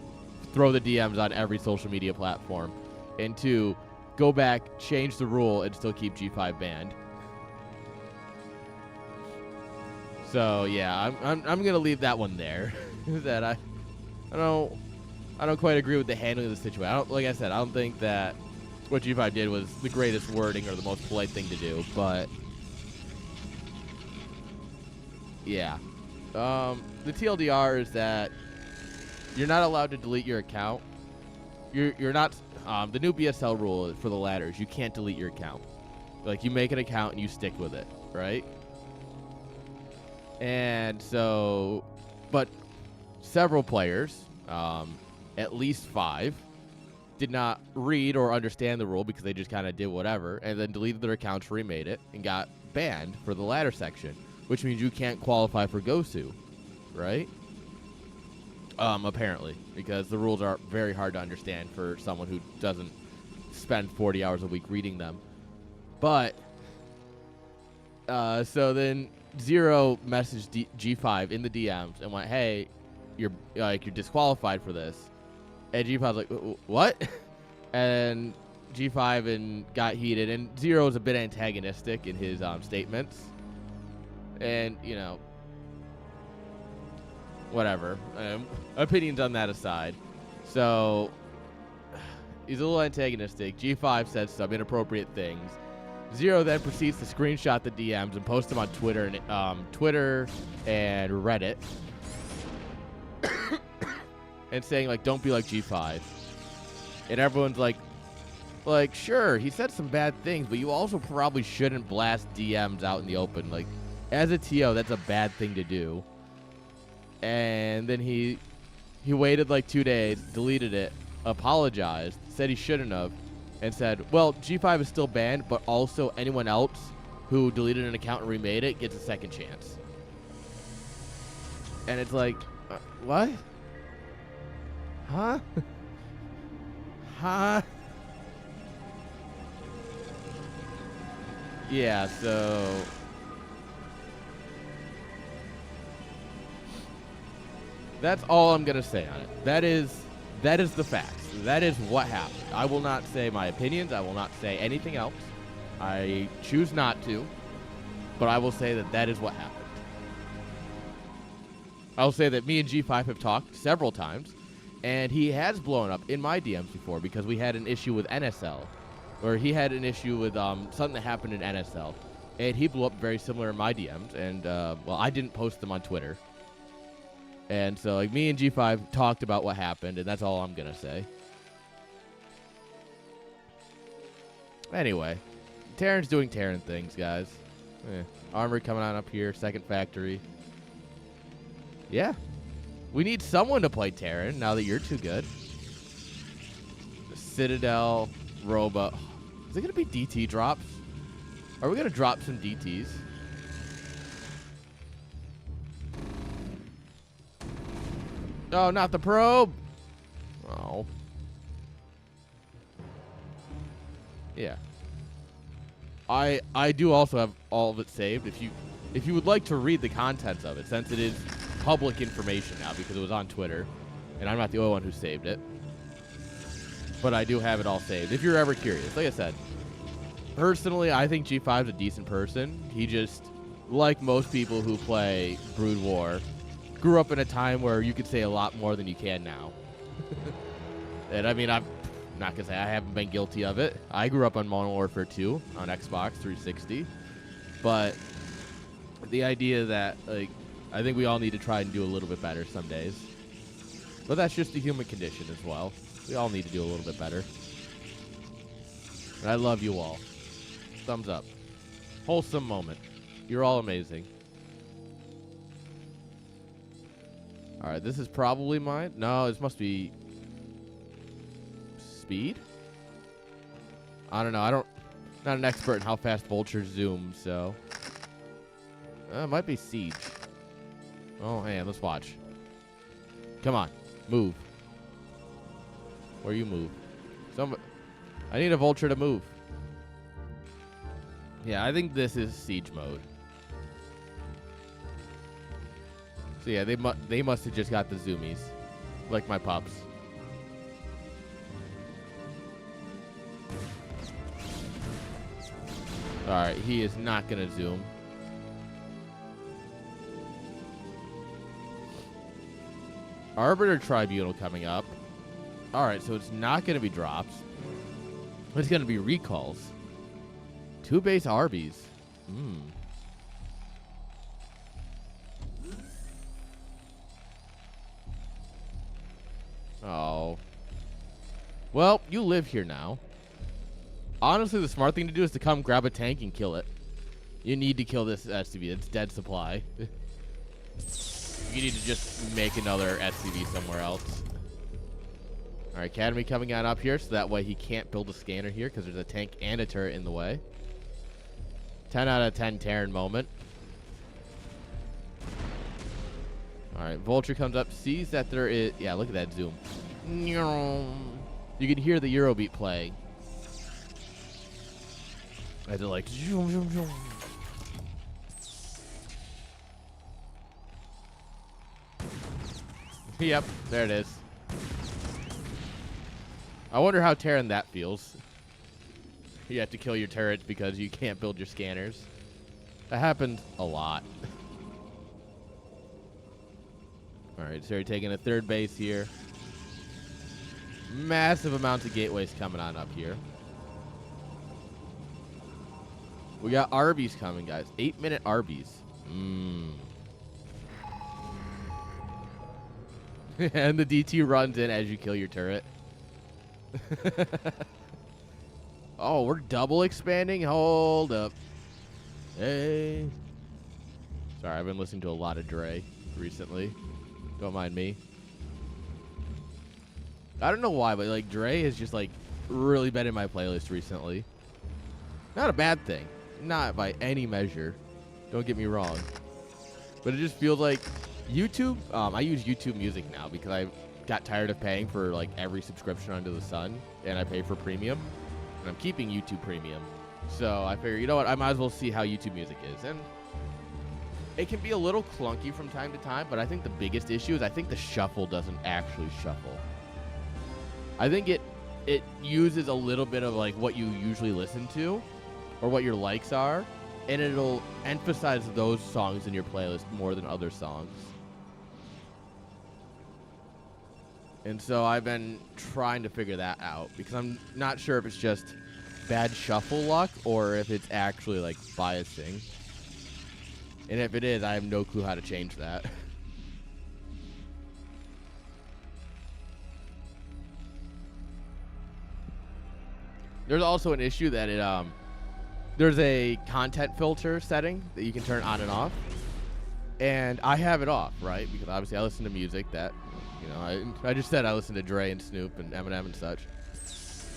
throw the DMs on every social media platform, and two, go back, change the rule, and still keep G5 banned. So yeah, I'm gonna leave that one there. That I don't quite agree with the handling of the situation. Like I said, I don't think that what G5 did was the greatest wording or the most polite thing to do, but yeah. The TLDR is that you're not allowed to delete your account. You're not. The new BSL rule for the ladders, you can't delete your account. Like, you make an account and you stick with it, right? And so, but several players, at least 5, did not read or understand the rule because they just kind of did whatever, and then deleted their accounts, remade it, and got banned for the ladder section, which means you can't qualify for GOSU, right? Apparently, because the rules are very hard to understand for someone who doesn't spend 40 hours a week reading them. But, so then Zero messaged G5 in the DMs and went, "Hey, you're disqualified for this." And G5 was like, "What?" And G5 and got heated, and Zero is a bit antagonistic in his statements. And, you know, whatever. Opinions on that aside. So, he's a little antagonistic. G5 says some inappropriate things. Zero then proceeds to screenshot the DMs and post them on Twitter and Reddit. And saying, like, don't be like G5. And everyone's like, sure, he said some bad things, but you also probably shouldn't blast DMs out in the open. Like, as a TO, that's a bad thing to do. And then he waited like 2 days, deleted it, apologized, said he shouldn't have, and said, well, G5 is still banned, but also anyone else who deleted an account and remade it gets a second chance. And it's like, what? Huh? Huh? Yeah, so that's all I'm going to say on it. That is the facts. That is what happened. I will not say my opinions. I will not say anything else. I choose not to, but I will say that is what happened. I will say that me and G5 have talked several times, and he has blown up in my DMs before because we had an issue with NSL, or he had an issue with something that happened in NSL, and he blew up very similar in my DMs, and, well, I didn't post them on Twitter. And so, like, me and G5 talked about what happened, and that's all I'm going to say. Anyway, Terran's doing Terran things, guys. Armor coming on up here, second factory. Yeah. We need someone to play Terran now that you're too good. Citadel, Roba. Is it going to be DT drops? Are we going to drop some DTs? Oh, not the probe. Oh. Yeah. I do also have all of it saved. If you would like to read the contents of it, since it is public information now because it was on Twitter, and I'm not the only one who saved it. But I do have it all saved. If you're ever curious, like I said, personally, I think G5's a decent person. He just, like most people who play Brood War, grew up in a time where you could say a lot more than you can now. And I mean, I'm not going to say I haven't been guilty of it. I grew up on Modern Warfare 2 on Xbox 360. But the idea that, like, I think we all need to try and do a little bit better some days. But that's just the human condition as well. We all need to do a little bit better. And I love you all. Thumbs up. Wholesome moment. You're all amazing. All right, this is probably mine. No, this must be speed. I don't know. Not an expert in how fast vultures zoom, so it might be siege. Oh, man, let's watch. Come on, move. Where you move? I need a vulture to move. Yeah, I think this is siege mode. So yeah, they must have just got the zoomies, like my pups. All right, he is not gonna zoom. Arbiter Tribunal coming up. All right, so it's not gonna be drops. It's gonna be recalls. 2 base Arby's. Oh. Well, you live here now. Honestly, the smart thing to do is to come grab a tank and kill it. You need to kill this SCV. It's dead supply. You need to just make another SCV somewhere else. All right, Academy coming on up here, so that way he can't build a scanner here because there's a tank and a turret in the way. 10 out of 10 Terran moment. All right, Vulture comes up, sees that there is... Yeah, look at that zoom. You can hear the Eurobeat playing. As it like... Zoom, zoom, zoom. Yep, there it is. I wonder how Terran that feels. You have to kill your turrets because you can't build your scanners. That happens a lot. Alright, so you're taking a third base here. Massive amounts of gateways coming on up here. We got Arby's coming, guys. 8-minute Arby's. And the DT runs in as you kill your turret. Oh, we're double expanding? Hold up. Hey. Sorry, I've been listening to a lot of Dre recently. Don't mind me. I don't know why, but like Dre has just like really been in my playlist recently. Not a bad thing. Not by any measure. Don't get me wrong. But it just feels like YouTube, I use YouTube Music now because I got tired of paying for like every subscription under the sun, and I pay for premium, and I'm keeping YouTube Premium. So I figure, you know what, I might as well see how YouTube Music is. And it can be a little clunky from time to time, but I think the biggest issue is I think the shuffle doesn't actually shuffle. I think it uses a little bit of like what you usually listen to or what your likes are, and it'll emphasize those songs in your playlist more than other songs. And so I've been trying to figure that out because I'm not sure if it's just bad shuffle luck or if it's actually like biasing. And if it is, I have no clue how to change that. There's also an issue that there's a content filter setting that you can turn on and off. And I have it off, right? Because obviously I listen to music that, you know, I just said I listen to Dre and Snoop and Eminem and such.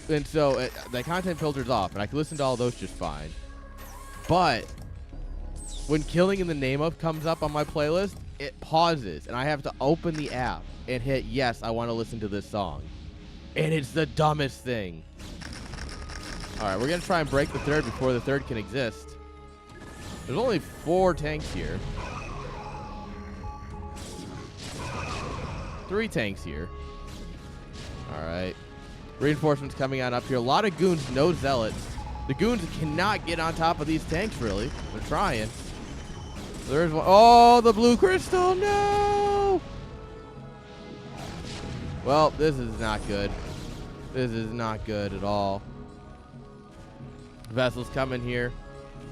And so the content filter's off, and I can listen to all those just fine. But when Killing in the Name of comes up on my playlist, it pauses, and I have to open the app and hit, yes, I want to listen to this song. And it's the dumbest thing. All right, we're going to try and break the third before the third can exist. There's only 4 tanks here. 3 tanks here. All right. Reinforcements coming on up here. A lot of goons, no zealots. The goons cannot get on top of these tanks, really. They're trying. There's one. Oh, the blue crystal. No! Well, this is not good. This is not good at all. Vessels coming here.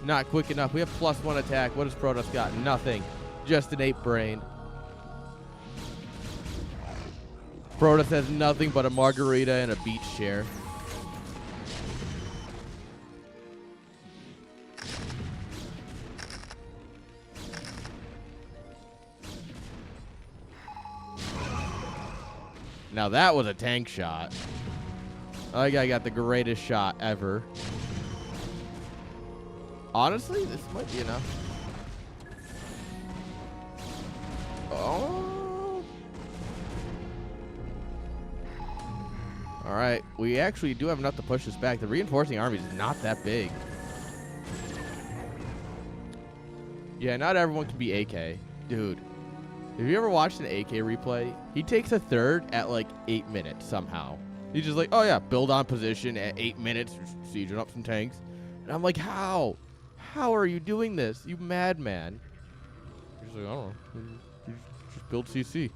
Not quick enough. We have +1 attack. What has Protoss got? Nothing. Just an 8 brain. Protoss has nothing but a margarita and a beach chair. Now that was a tank shot. That guy got the greatest shot ever. Honestly, this might be enough. Oh. All right. We actually do have enough to push this back. The reinforcing army is not that big. Yeah, not everyone can be AK. Dude, have you ever watched an AK replay? He takes a third at like 8 minutes somehow. He's just like, oh yeah, build on position at 8 minutes, sieging up some tanks. And I'm like, how? How are you doing this, you madman? He's like, I don't know. Just build CC.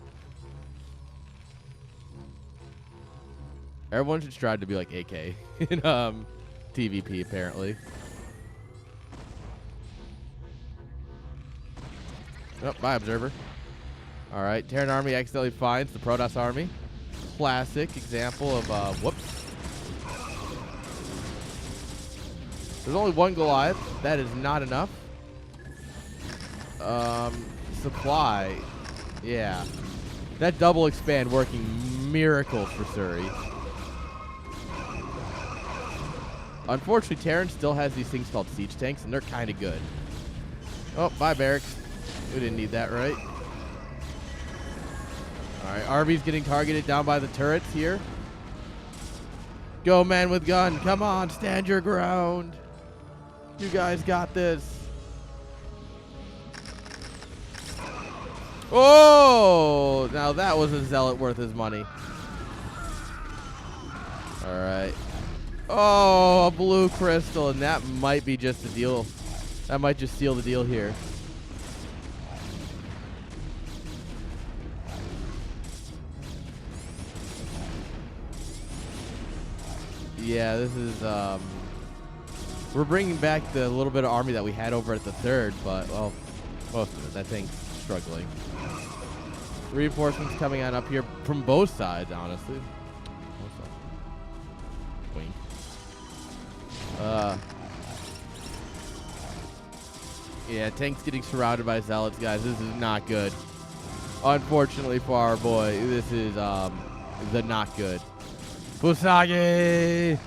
Everyone should strive to be like AK in TVP, apparently. Oh, bye, Observer. All right, Terran Army accidentally finds the Protoss Army. Classic example of, whoops. There's only one Goliath. That is not enough. Supply. Yeah. That double expand working miracles for Surrey. Unfortunately, Terran still has these things called siege tanks, and they're kind of good. Oh, bye, barracks. We didn't need that, right? All right, Arby's getting targeted down by the turrets here. Go, man with gun. Come on, stand your ground. You guys got this. Oh, now that was a zealot worth his money. All right. Oh, a blue crystal, and that might be just the deal. That might just seal the deal here. Yeah, this is, we're bringing back the little bit of army that we had over at the third, but, well, most of it, that thing's struggling. Reinforcements coming on up here from both sides, honestly. Both sides. Wink. Yeah, tanks getting surrounded by zealots, guys. This is not good. Unfortunately for our boy, this is, the not good. Busagi!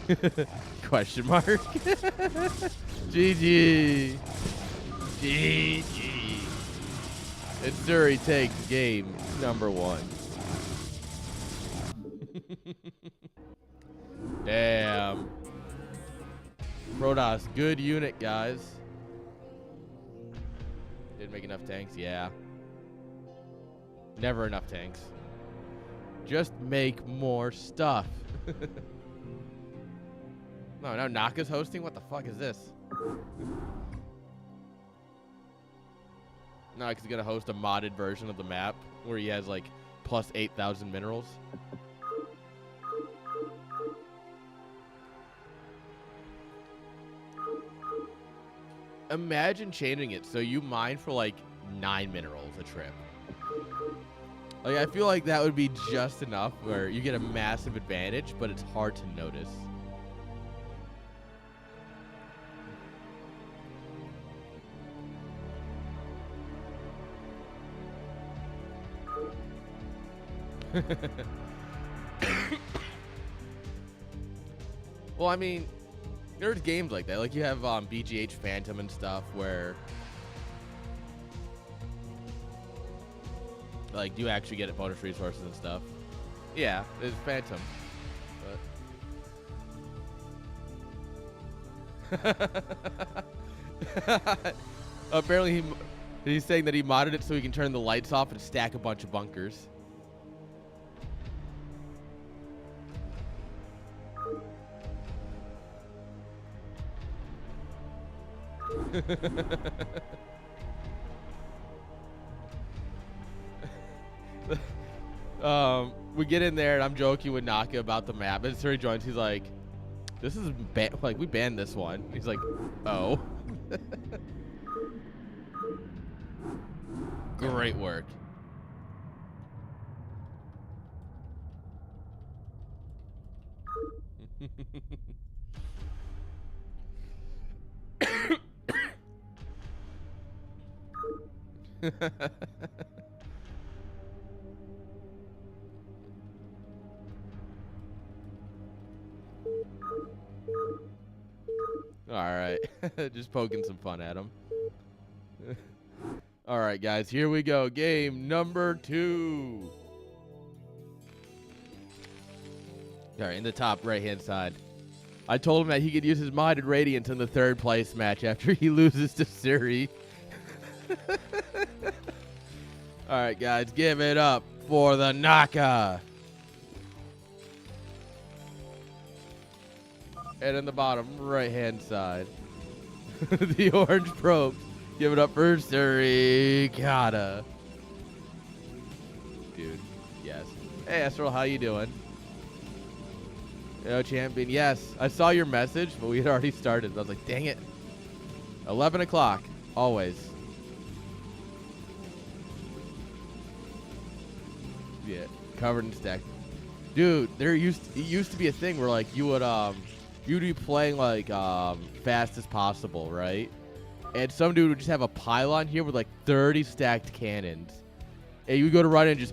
Question mark. GG. GG. And Surrey takes game number 1. Damn. Protoss, good unit, guys. Didn't make enough tanks? Yeah. Never enough tanks. Just make more stuff. No, now Naka's hosting? What the fuck is this? Naka's gonna host a modded version of the map where he has like plus 8,000 minerals. Imagine changing it so you mine for like 9 minerals a trip. Like, I feel like that would be just enough where you get a massive advantage, but it's hard to notice. Well, I mean, there's games like that. Like, you have BGH Phantom and stuff where... like, do you actually get bonus resources and stuff? Yeah, it's Phantom. But apparently he's saying that he modded it so he can turn the lights off and stack a bunch of bunkers. We get in there and I'm joking with Naka about the map, and Surrey joins. He's like, "This is like we banned this one." He's like, "Oh." Great work. All right. Just poking some fun at him. All right, guys. Here we go. Game number 2. All right, in the top right-hand side. I told him that he could use his modded Radiance in the 3rd place match after he loses to Suri. All right, guys. Give it up for the Naka. And in the bottom right-hand side, the orange probes. Give it up for Surikata. Dude, yes. Hey, Astral, how you doing? Yo, champion, yes. I saw your message, but we had already started. I was like, dang it. 11 o'clock, always. Yeah, covered in stack. Dude, it used to be a thing where, like, you'd be playing, like, fast as possible, right? And some dude would just have a pylon here with, like, 30 stacked cannons. And you would go to run and just...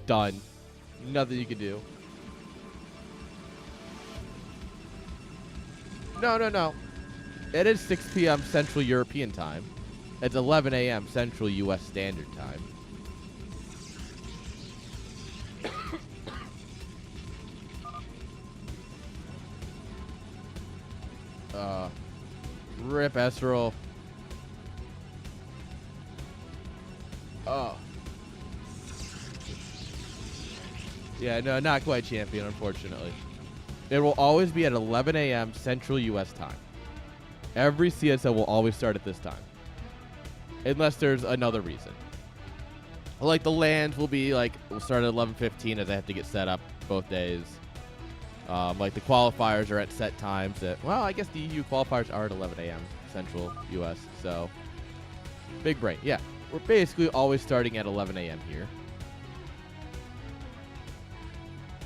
done. Nothing you can do. No. It is 6 p.m. Central European Time. It's 11 a.m. Central U.S. Standard Time. Rip Esrol. Oh. Yeah, no, not quite champion, unfortunately. It will always be at 11 a.m. Central U.S. time. Every CSO will always start at this time. Unless there's another reason. Like, the lands will start at 11:15 as I have to get set up both days. Like, the qualifiers are at set times. Well, I guess the EU qualifiers are at 11 a.m. Central U.S., so... Big brain. Yeah, we're basically always starting at 11 a.m. here.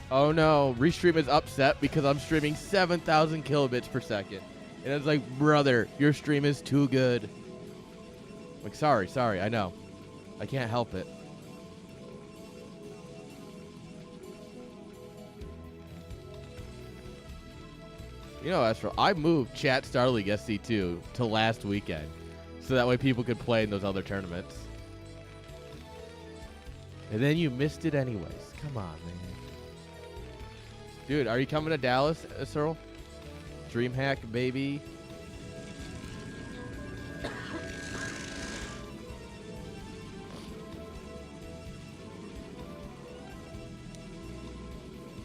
Oh, no. Restream is upset because I'm streaming 7,000 kilobits per second. And it's like, brother, your stream is too good. Like, sorry, I know. I can't help it. You know, Astro, I moved Chat StarLeague SC2 to last weekend. So that way people could play in those other tournaments. And then you missed it anyways. Come on, man. Dude, are you coming to Dallas, Cyril? DreamHack, baby.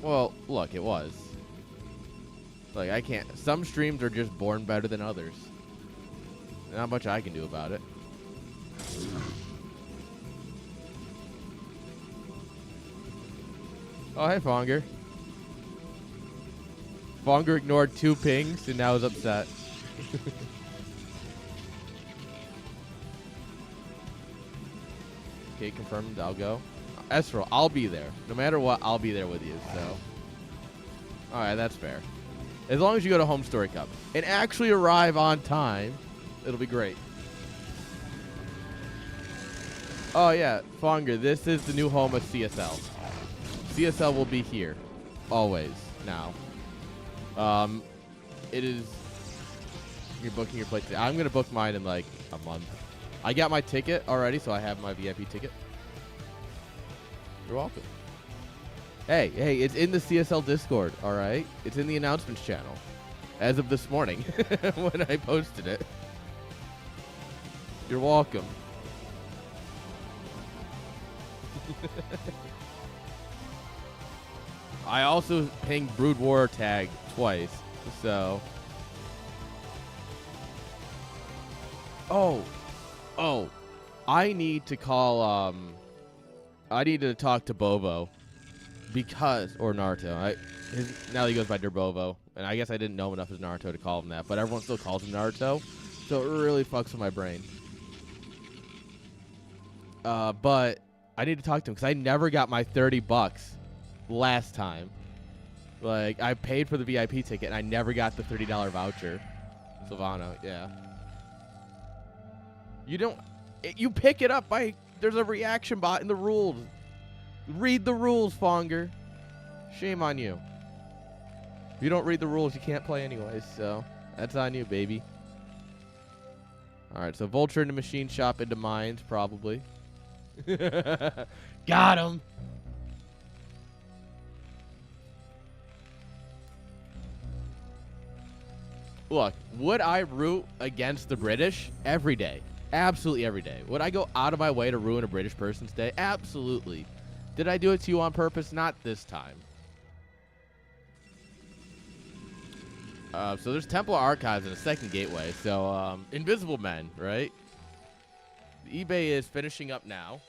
Well, look, it was. Like, I can't. Some streams are just born better than others. Not much I can do about it. Oh, hey, Fonger. Fonger ignored 2 pings and now is upset. Okay, confirmed. I'll go. Esro, I'll be there. No matter what, I'll be there with you. So, all right, that's fair. As long as you go to Home Story Cup and actually arrive on time, it'll be great. Oh yeah, Fonger, this is the new home of CSL. CSL will be here, always now. It is. You're booking your place. I'm gonna book mine in like a month. I got my ticket already, so I have my VIP ticket. You're welcome. Hey, it's in the CSL Discord, all right? It's in the announcements channel as of this morning when I posted it. You're welcome. I also pinged Brood War tag twice, so... Oh, I need to call, I need to talk to Bobo. Because, or Naruto. Now he goes by Derbovo. And I guess I didn't know enough as Naruto to call him that. But everyone still calls him Naruto. So it really fucks with my brain. But I need to talk to him because I never got my $30 last time. Like, I paid for the VIP ticket and I never got the $30 voucher. Silvano, yeah. You pick it up by, there's a reaction bot in the rules. Read the rules, Fonger. Shame on you. If you don't read the rules, you can't play anyways, so that's on you, baby. All right, so Vulture into Machine Shop into Mines, probably. Got him! Look, would I root against the British? Every day. Absolutely every day. Would I go out of my way to ruin a British person's day? Absolutely. Did I do it to you on purpose? Not this time. So there's Temple Archives and a second gateway. So, Invisible Men, right? The eBay is finishing up now.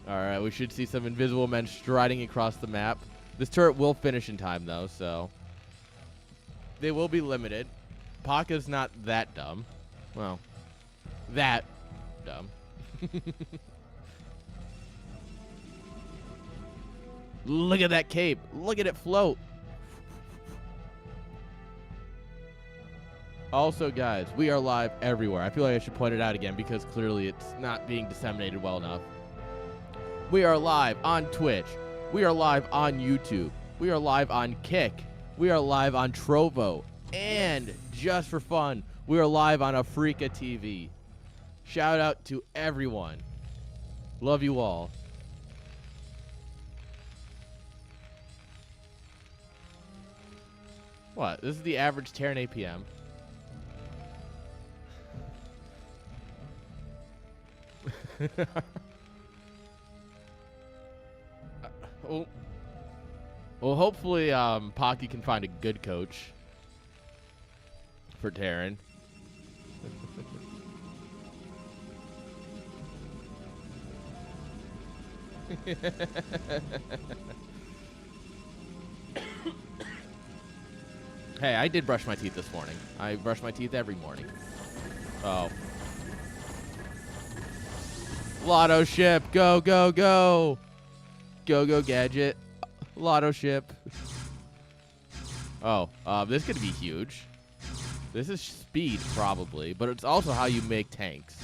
Alright, we should see some Invisible Men striding across the map. This turret will finish in time, though, so... They will be limited. Paka's not that dumb. Well, that dumb. Look at that cape. Look at it float. Also, guys, we are live everywhere. I feel like I should point it out again because clearly it's not being disseminated well enough. We are live on Twitch. We are live on YouTube. We are live on Kick. We are live on Trovo. And just for fun, we are live on Africa TV. Shout out to everyone. Love you all. What? This is the average Terran APM. Well, hopefully, Pocky can find a good coach for Terran. Hey, I did brush my teeth this morning. I brush my teeth every morning. Oh. Lotto ship. Go, go, go. Go, go, gadget. Lotto ship. Oh, this could be huge. This is speed, probably, but it's also how you make tanks.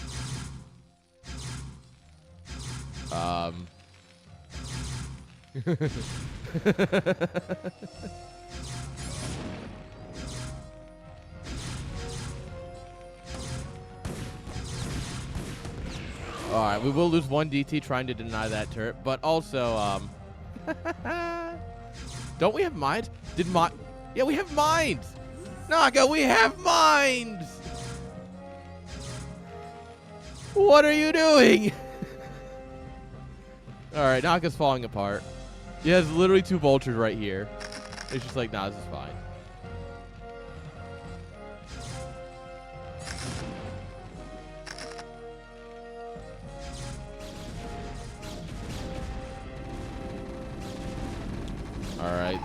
Alright, we will lose one DT trying to deny that turret, but also, don't we have mines? Yeah, we have mines! Naga, we have mines! What are you doing? Alright, Naga's falling apart. He has literally two vultures right here. It's just like, nah, this is fine. Alright.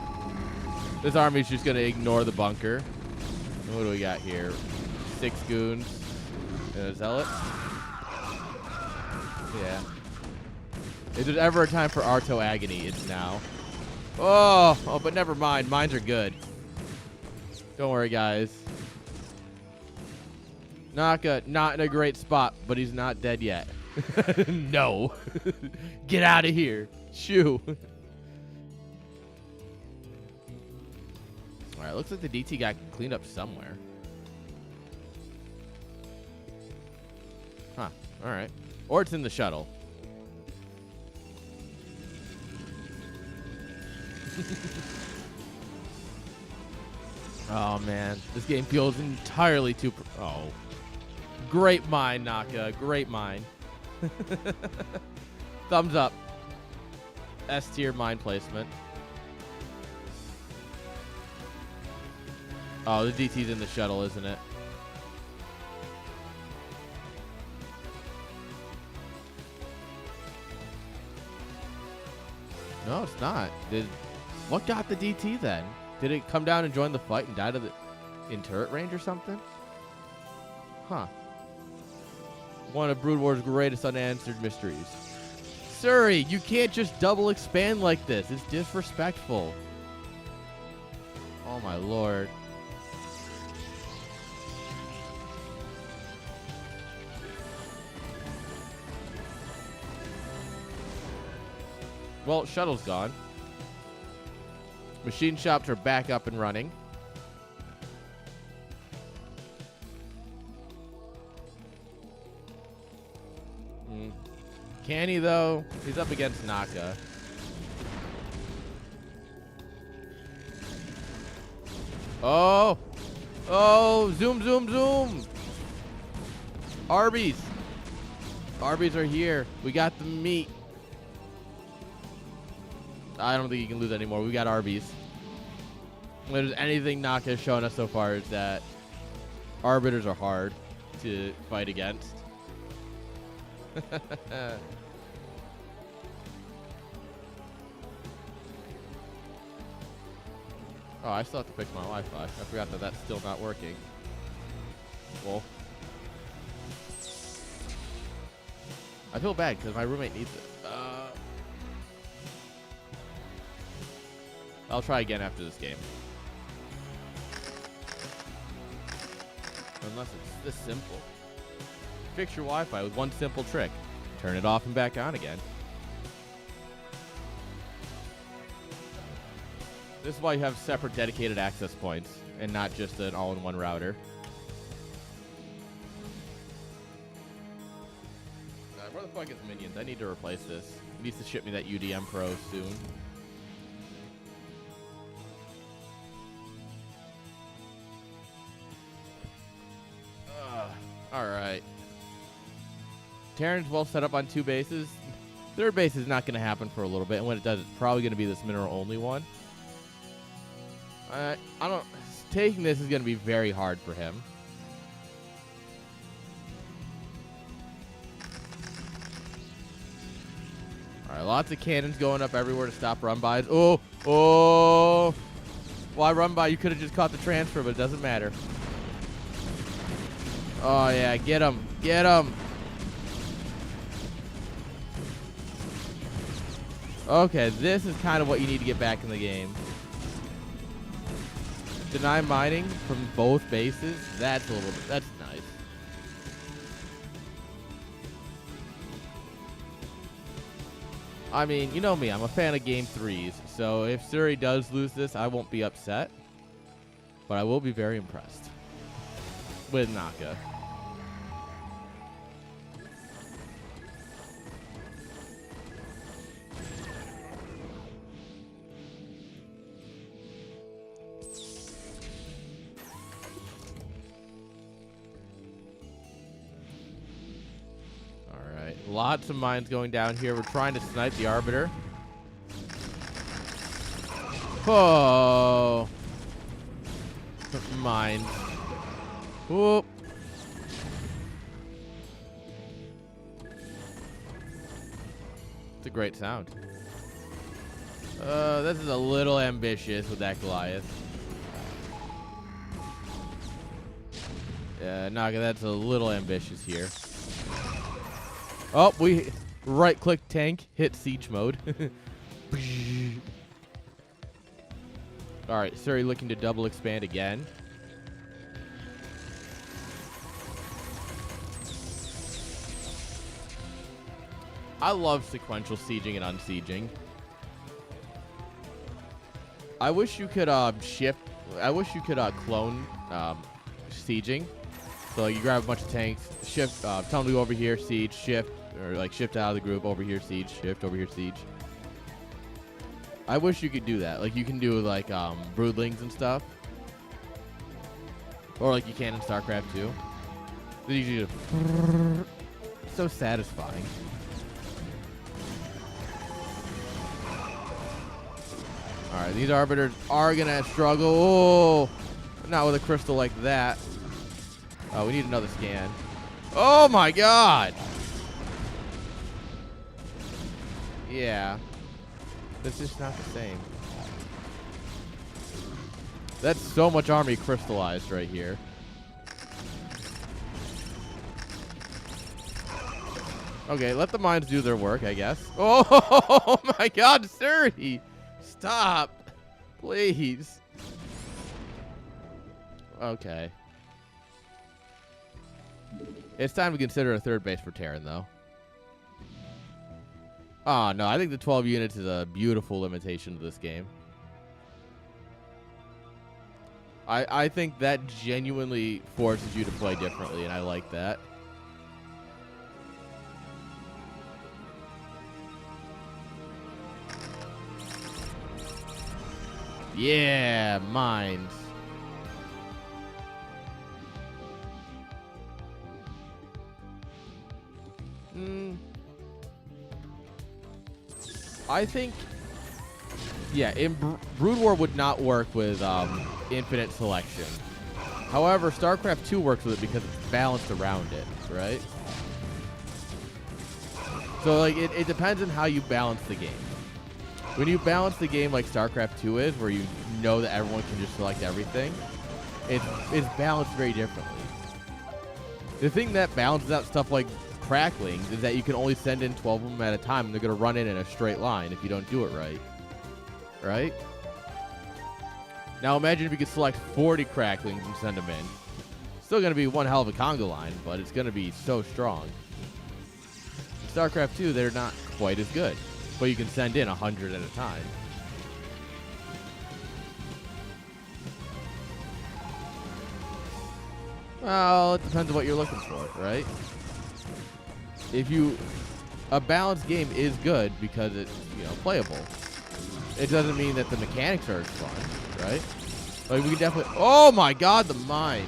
This army's just going to ignore the bunker. And what do we got here? 6 goons. And a zealot? Yeah. If there's ever a time for Arto Agony, it's now. Oh, but never mind. Mines are good. Don't worry, guys. Naka, not in a great spot, but he's not dead yet. No. Get out of here. Shoo. Alright, looks like the DT got cleaned up somewhere. Huh, alright. Or it's in the shuttle. Oh, man. This game feels entirely too... Oh. Great mine, Naka. Great mine. Thumbs up. S-tier mine placement. Oh, the DT's in the shuttle, isn't it? No, it's not. What got the DT then? Did it come down and join the fight and die in turret range or something? Huh. One of Brood War's greatest unanswered mysteries. Suri, you can't just double expand like this. It's disrespectful. Oh my lord. Well, shuttle's gone. Machine shops are back up and running. Can he, though? He's up against Naka. Oh! Oh! Zoom, zoom, zoom! Arby's! Arby's are here. We got the meat. I don't think you can lose anymore. We got Arby's. If there's anything Naka has shown us so far is that arbiters are hard to fight against. Oh, I still have to fix my Wi-Fi. I forgot that that's still not working. Well, I feel bad because my roommate needs it. I'll try again after this game. Unless it's this simple. Fix your Wi-Fi with one simple trick. Turn it off and back on again. This is why you have separate dedicated access points and not just an all-in-one router. Where the fuck is Minions? I need to replace this. It needs to ship me that UDM Pro soon. Alright. Terran's well set up on 2 bases. Third base is not going to happen for a little bit, and when it does, it's probably going to be this mineral-only one. I don't... Taking this is going to be very hard for him. Alright, lots of cannons going up everywhere to stop run-bys. Oh! Oh! Why run-by? You could have just caught the transfer, but it doesn't matter. Oh, yeah. Get him. Get him. Okay, this is kind of what you need to get back in the game. Deny mining from both bases. That's a little bit. That's nice. I mean, you know me. I'm a fan of game 3s. So if Surrey does lose this, I won't be upset. But I will be very impressed with Naka. Lots of mines going down here. We're trying to snipe the Arbiter. Oh. Mines. Whoop. It's a great sound. This is a little ambitious with that Goliath. Yeah, Naga, that's a little ambitious here. Oh, we right-click tank, hit siege mode. All right, Surrey looking to double expand again. I love sequential sieging and unsieging. I wish you could shift. I wish you could clone sieging. So like, you grab a bunch of tanks, shift, tell them to go over here, siege, shift, or like shift out of the group, over here, siege, shift, over here, siege. I wish you could do that. Like you can do like broodlings and stuff, or like you can in StarCraft 2. They usually just so satisfying. All right, these arbiters are gonna struggle. Oh, not with a crystal like that. Oh, we need another scan. Oh my god! Yeah. This is not the same. That's so much army crystallized right here. Okay, let the mines do their work, I guess. Oh my god, Surrey! Stop! Please. Okay. It's time to consider a third base for Terran, though. Oh, no, I think the 12 units is a beautiful limitation to this game. I think that genuinely forces you to play differently, and I like that. Yeah, mines. I think, yeah, Brood War would not work with infinite selection. However, StarCraft 2 works with it because it's balanced around it, right? So, like, it depends on how you balance the game. When you balance the game like StarCraft 2 is, where you know that everyone can just select everything, it's balanced very differently. The thing that balances out stuff like cracklings is that you can only send in 12 of them at a time, and they're going to run in a straight line if you don't do it right. Right? Now imagine if you could select 40 cracklings and send them in. Still going to be one hell of a conga line, but it's going to be so strong. In StarCraft 2, they're not quite as good, but you can send in 100 at a time. Well, it depends on what you're looking for, right? A balanced game is good because it's, playable. It doesn't mean that the mechanics are as fun, right? Like, we can definitely... Oh, my God, the mine.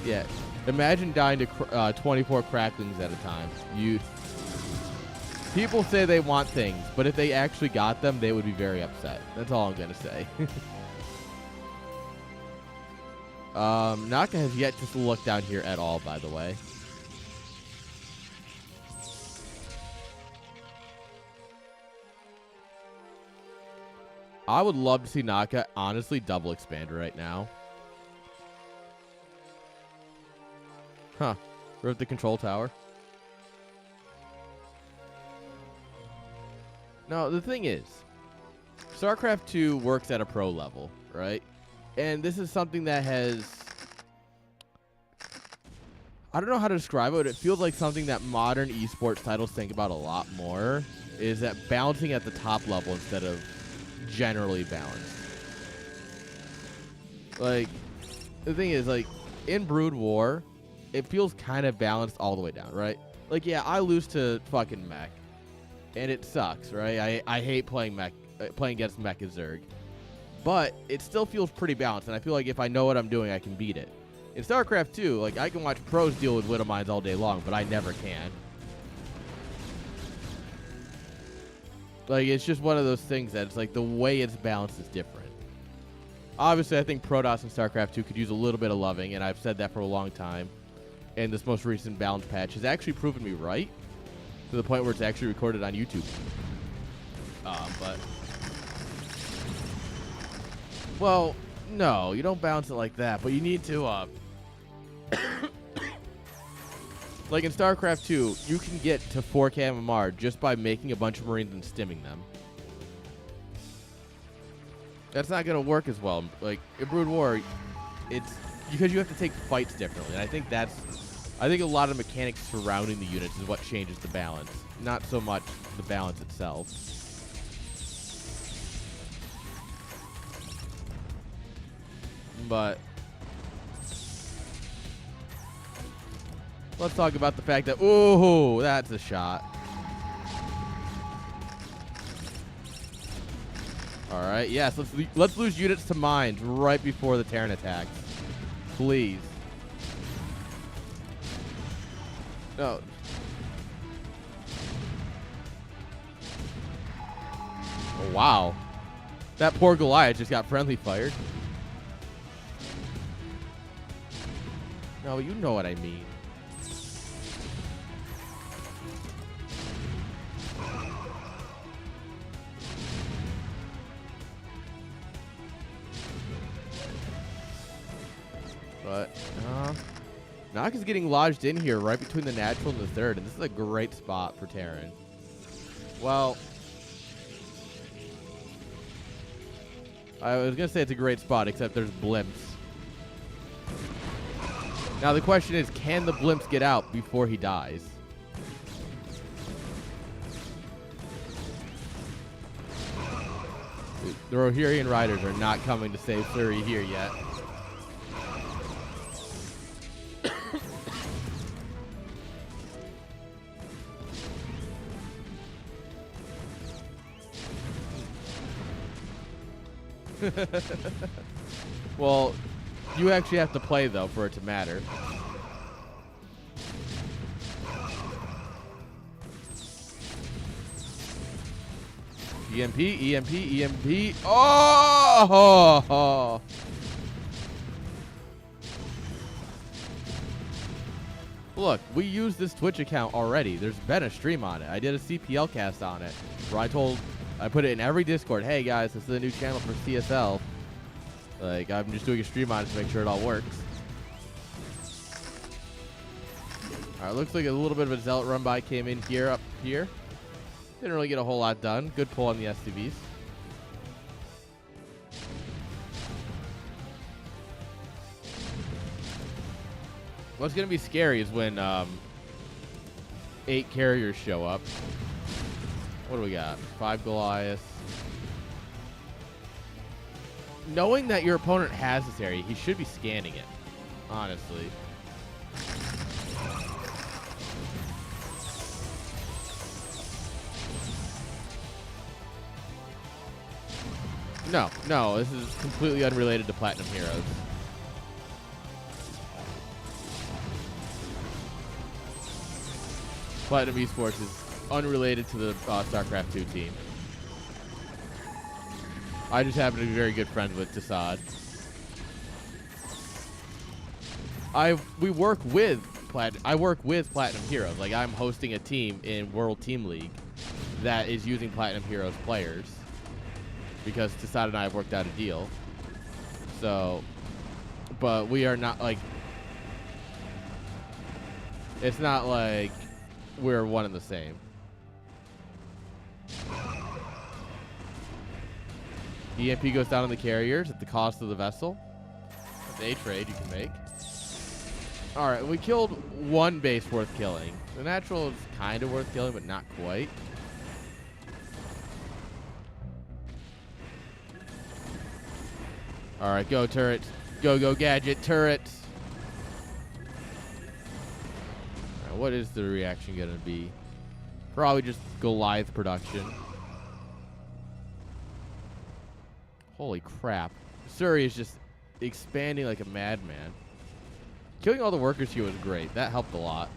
Yeah. Imagine dying to 24 cracklings at a time. People say they want things, but if they actually got them, they would be very upset. That's all I'm going to say. Naka has yet to look down here at all, by the way. I would love to see Naka honestly double expand right now. Huh. We're at the control tower. No, the thing is, StarCraft 2 works at a pro level, right? And this is something that has... I don't know how to describe it, but it feels like something that modern esports titles think about a lot more, is that balancing at the top level instead of generally balanced. Like, the thing is, like, in Brood War, it feels kind of balanced all the way down, right? Like, yeah, I lose to fucking mech, and it sucks, right? I hate playing against Mecha Zerg. But it still feels pretty balanced, and I feel like if I know what I'm doing, I can beat it. In StarCraft 2, like, I can watch pros deal with Widow Mines all day long, but I never can. Like, it's just one of those things that it's like the way it's balanced is different. Obviously, I think Protoss in StarCraft 2 could use a little bit of loving, and I've said that for a long time. And this most recent balance patch has actually proven me right, to the point where it's actually recorded on YouTube. But... Well, no, you don't balance it like that, but you need to, like in StarCraft 2, you can get to 4K MMR just by making a bunch of Marines and stimming them. That's not going to work as well. Like, in Brood War, it's because you have to take fights differently, and I think a lot of mechanics surrounding the units is what changes the balance, not so much the balance itself. But let's talk about the fact that, ooh, that's a shot. All right, yes, let's lose units to mines right before the Terran attacks, please. No. Oh, wow, that poor Goliath just got friendly fired. No, you know what I mean. But, Naka's getting lodged in here right between the natural and the third, and this is a great spot for Terran. Well, I was going to say it's a great spot, except there's blimps. Now the question is, can the blimps get out before he dies? The Rohirrian riders are not coming to save Suri here yet. Well, you actually have to play, though, for it to matter. EMP, EMP, EMP. Oh! Look, we used this Twitch account already. There's been a stream on it. I did a CPL cast on it where I put it in every Discord. Hey, guys, this is a new channel for CSL. Like, I'm just doing a stream on it to make sure it all works. All right, looks like a little bit of a Zealot run by came in here, up here. Didn't really get a whole lot done. Good pull on the SCVs. What's going to be scary is when 8 carriers show up. What do we got? 5 Goliaths. Knowing that your opponent has this area, he should be scanning it, honestly. No, this is completely unrelated to Platinum Heroes. Platinum Esports is unrelated to the StarCraft 2 team. I just happen to be very good friends with Tassad. I work with Platinum Heroes. Like, I'm hosting a team in World Team League that is using Platinum Heroes players because Tassad and I have worked out a deal. So, but we are not like, it's not like we're one and the same. EMP goes down on the carriers at the cost of the vessel. That's a trade you can make. All right, we killed one base worth killing. The natural is kind of worth killing, but not quite. All right, go turrets. Go gadget turrets. All right, what is the reaction going to be? Probably just Goliath production. Holy crap. Suri is just expanding like a madman. Killing all the workers here was great. That helped a lot.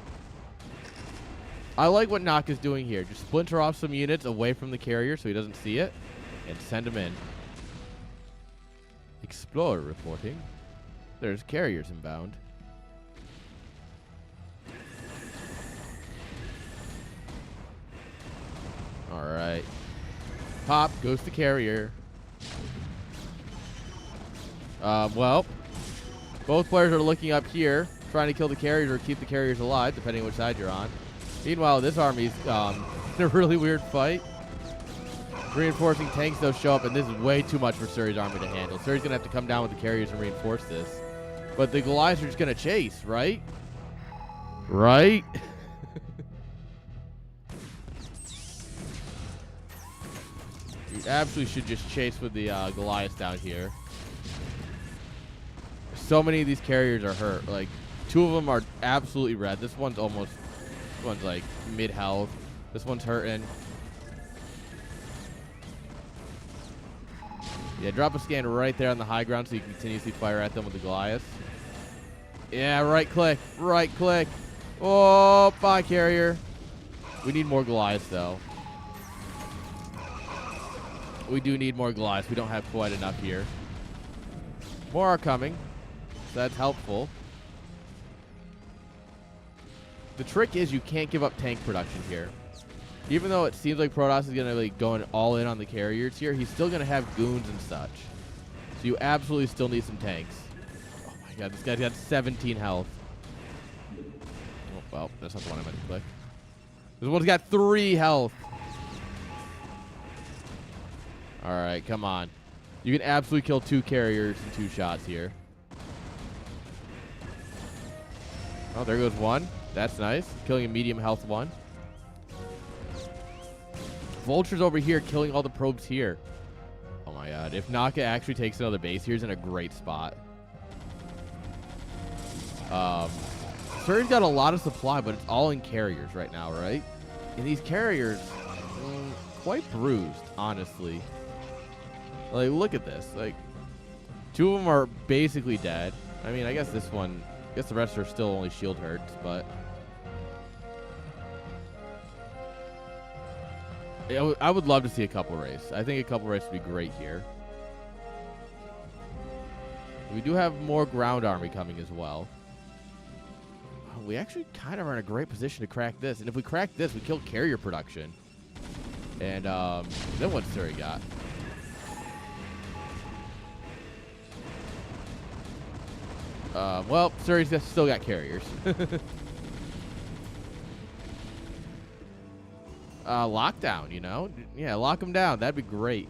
I like what Nock is doing here. Just splinter off some units away from the carrier so he doesn't see it and send him in. Explorer reporting. There's carriers inbound. All right. Pop goes to carrier. Well, both players are looking up here, trying to kill the carriers or keep the carriers alive, depending on which side you're on. Meanwhile, this army's in a really weird fight. Reinforcing tanks, though, show up, and this is way too much for Suri's army to handle. Suri's going to have to come down with the carriers and reinforce this. But the Goliaths are just going to chase, right? Right? You absolutely should just chase with the Goliaths down here. So many of these carriers are hurt. Like, 2 of them are absolutely red. This one's like mid-health. This one's hurting. Yeah, drop a scan right there on the high ground so you can continuously fire at them with the Goliath. Yeah, right click. Right click. Oh, bye, carrier. We need more Goliaths, though. We do need more Goliaths. We don't have quite enough here. More are coming. So that's helpful. The trick is you can't give up tank production here. Even though it seems like Protoss is going to be going all in on the carriers here, he's still going to have goons and such. So you absolutely still need some tanks. Oh my god, this guy's got 17 health. Oh, well, that's not the one I meant to click. This one's got 3 health. Alright, come on. You can absolutely kill 2 carriers in 2 shots here. Oh, there goes 1. That's nice. Killing a medium health 1. Vulture's over here killing all the probes here. Oh my god. If Naka actually takes another base here, he's in a great spot. Surrey's got a lot of supply, but it's all in carriers right now, right? And these carriers, quite bruised, honestly. Like, look at this. Like, 2 of them are basically dead. I mean, I guess this one, I guess the rest are still only shield hurts, but I would love to see a couple race. I think a couple race would be great here. We do have more ground army coming as well. We actually kind of are in a great position to crack this. And if we crack this, we kill carrier production. And then what's Surrey got? Well, Surrey's still got carriers. Lockdown, you know? Yeah, lock them down. That'd be great.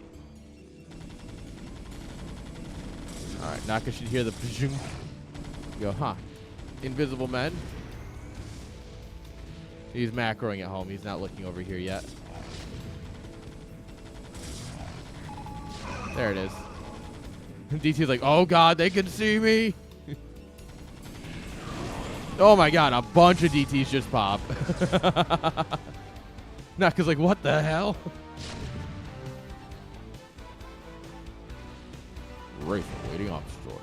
All right, Naka should hear the go, huh? Invisible men. He's macroing at home. He's not looking over here yet. There it is. DT's like, oh god, they can see me. Oh my god, a bunch of DTs just pop. Naka's like, what the hell? Wraith waiting off orders.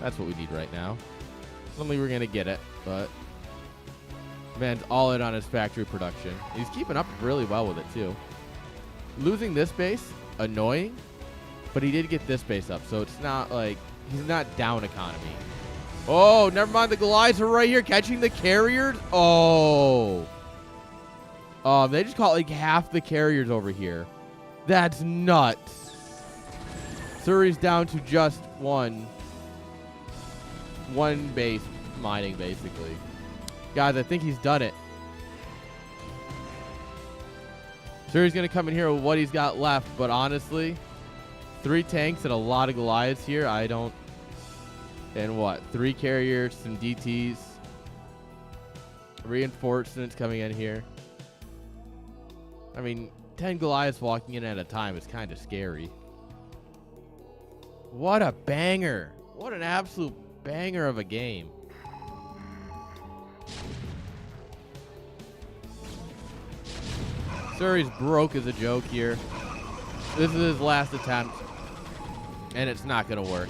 That's what we need right now. Suddenly we're gonna get it, but man's all in on his factory production. He's keeping up really well with it too. Losing this base, annoying, but he did get this base up, so it's not like he's not down economy. Oh, never mind. The Goliaths are right here catching the carriers. Oh. They just caught like half the carriers over here. That's nuts. Surrey's down to just one base mining, basically. Guys, I think he's done it. Surrey's going to come in here with what he's got left, but honestly, 3 tanks and a lot of Goliaths here. I don't... And what? 3 carriers, some DTs. Reinforcements coming in here. I mean, 10 Goliaths walking in at a time is kind of scary. What a banger. What an absolute banger of a game. Surrey's broke as a joke here. This is his last attempt, and it's not going to work.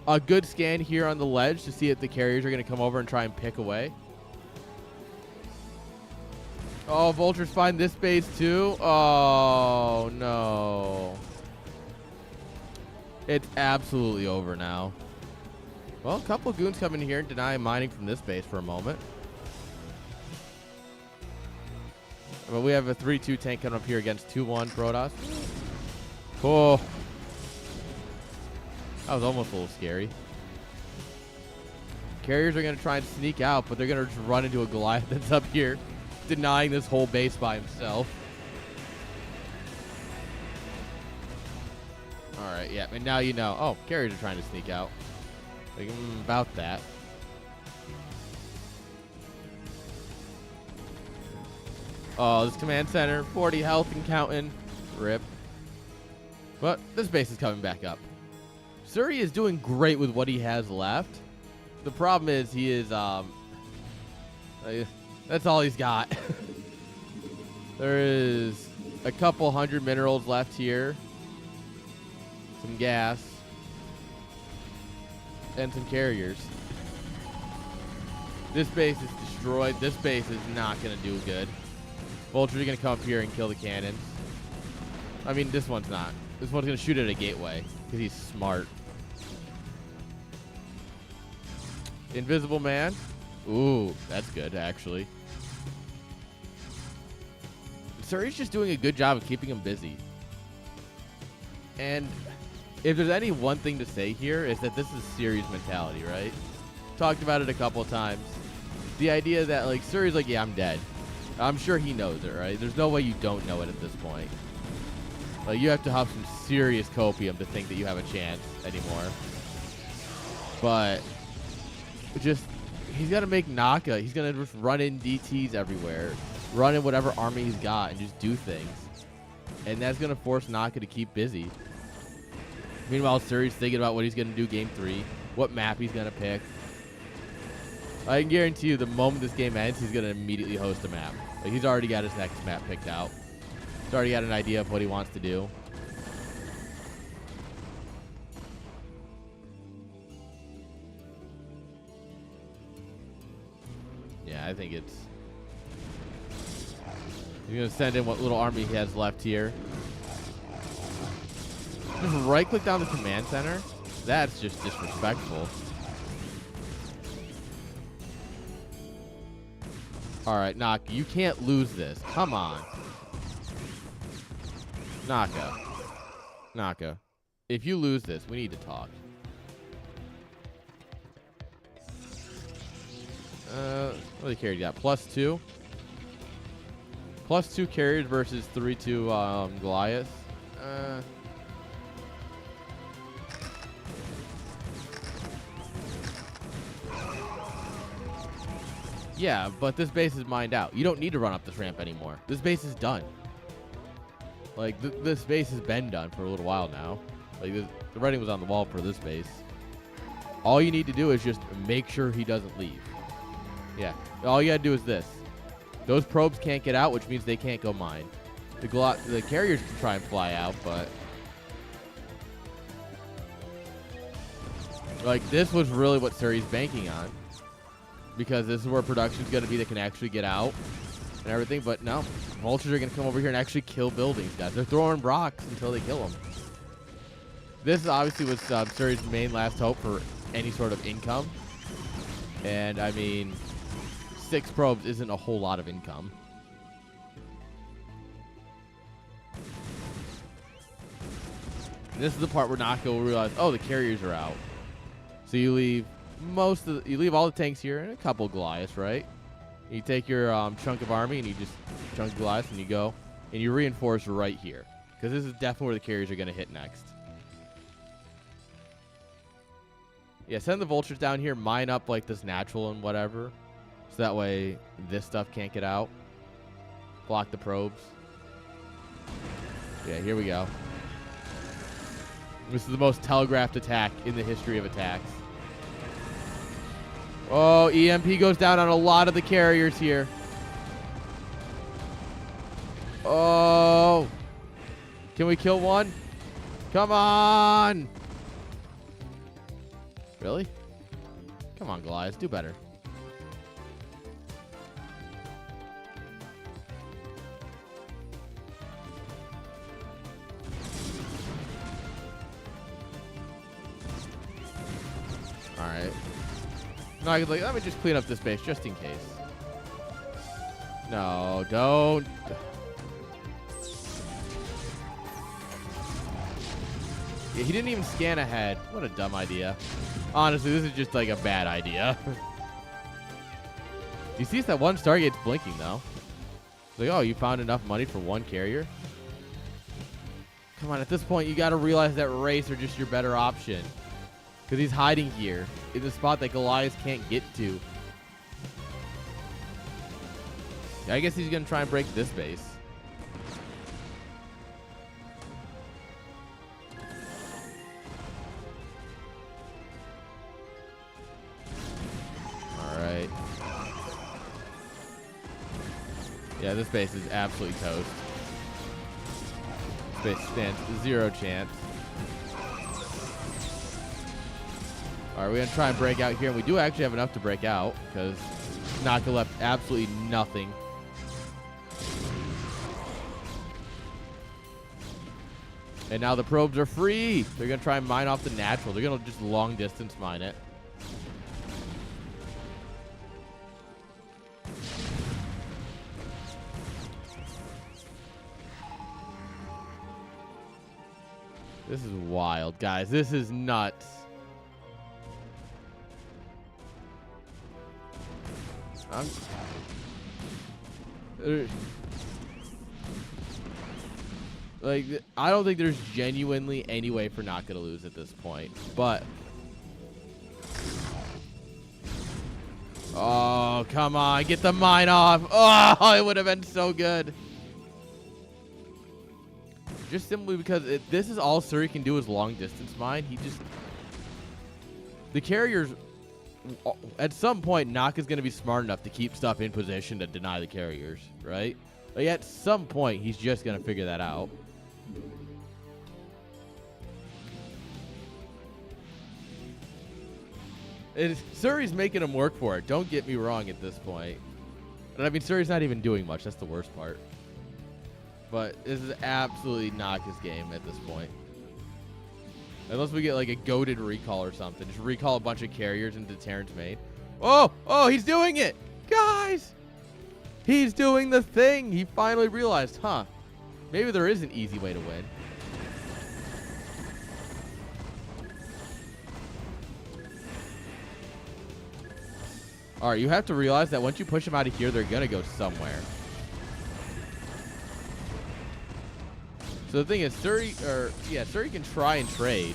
A good scan here on the ledge to see if the carriers are going to come over and try and pick away. Oh, vultures find this base too. Oh, no. It's absolutely over now. Well, a couple of goons come in here and deny mining from this base for a moment. But we have a 3-2 tank coming up here against 2-1 Protoss. Oh. That was almost a little scary. Carriers are going to try and sneak out, but they're going to just run into a Goliath that's up here, denying this whole base by himself. All right, yeah, and now you know. Oh, carriers are trying to sneak out. Like, about that. Oh, this command center, 40 health and counting. Rip. But this base is coming back up. Surrey is doing great with what he has left. The problem is he is, that's all he's got. There is a couple hundred minerals left here. Some gas. And some carriers. This base is destroyed. This base is not going to do good. Vultures are going to come up here and kill the cannons. I mean, this one's not. This one's going to shoot at a gateway because he's smart. Invisible man. Ooh, that's good, actually. Surrey's just doing a good job of keeping him busy. And if there's any one thing to say here, is that this is series mentality, right? Talked about it a couple times. The idea that, like, Surrey's like, yeah, I'm dead. I'm sure he knows it, right? There's no way you don't know it at this point. Like, you have to have some serious copium to think that you have a chance anymore. But just, he's got to make Naka. He's going to just run in DTs everywhere. Run in whatever army he's got and just do things. and that's going to force Naka to keep busy. Meanwhile, Suri's thinking about what he's going to do game 3, what map he's going to pick. I can guarantee you the moment this game ends, he's going to immediately host a map. Like, he's already got his next map picked out. He's already got an idea of what he wants to do. Yeah, I think it's... He's going to send in what little army he has left here. Just right-click down the command center? That's just disrespectful. Alright, Naka, you can't lose this. Come on. Naka. If you lose this, we need to talk. What do the carriers got? +2? +2 carriers versus 3-2 Goliath. Yeah, but this base is mined out. You don't need to run up this ramp anymore. This base is done. Like, this base has been done for a little while now. Like, the writing was on the wall for this base. All you need to do is just make sure he doesn't leave. Yeah, all you gotta do is this. Those probes can't get out, which means they can't go mine. The carriers can try and fly out, but... Like, this was really what Suri's banking on. Because this is where production's going to be that can actually get out and everything. But no, vultures are going to come over here and actually kill buildings, guys. They're throwing rocks until they kill them. This obviously was Suri's main last hope for any sort of income. And, I mean, 6 probes isn't a whole lot of income. And this is the part where Naka will realize, oh, the carriers are out. So you leave... you leave all the tanks here and a couple Goliaths, right? You take your chunk of army and you just chunk Goliaths and you go and you reinforce right here, because this is definitely where the carriers are going to hit next. Yeah, send the vultures down here, mine up like this natural and whatever, so that way this stuff can't get out. Block the probes. Yeah, here we go. This is the most telegraphed attack in the history of attacks. Oh, EMP goes down on a lot of the carriers here. Oh. Can we kill one? Come on. Really? Come on, Goliath. Do better. All right. No, I could like, let me just clean up this base just in case. No, don't. Yeah, he didn't even scan ahead. What a dumb idea. Honestly, this is just like a bad idea. You see that one Stargate's blinking though. It's like, oh, you found enough money for one carrier? Come on, at this point, you got to realize that Wraiths are just your better option. Because he's hiding here in the spot that Goliath can't get to. Yeah, I guess he's going to try and break this base. Alright. Yeah, this base is absolutely toast. This base stands 0 chance. All right, we're going to try and break out here. And we do actually have enough to break out because Naka left absolutely nothing. And now the probes are free. They're going to try and mine off the natural. They're going to just long distance mine it. This is wild, guys. This is nuts. Like, I don't think there's genuinely any way for Naka to lose at this point, but oh, come on, get the mine off. Oh, it would have been so good. Just simply because this is all Surrey can do is long distance mine. The carriers, at some point, Naka's going to be smart enough to keep stuff in position to deny the carriers, right? Like at some point, he's just going to figure that out. Surrey's making him work for it. Don't get me wrong at this point. And I mean, Surrey's not even doing much. That's the worst part. But this is absolutely Naka's game at this point. Unless we get like a goated recall or something. Just recall a bunch of carriers into Terrence Main. Oh, he's doing it. Guys, he's doing the thing. He finally realized, maybe there is an easy way to win. All right, you have to realize that once you push them out of here, they're going to go somewhere. So the thing is, Surrey can try and trade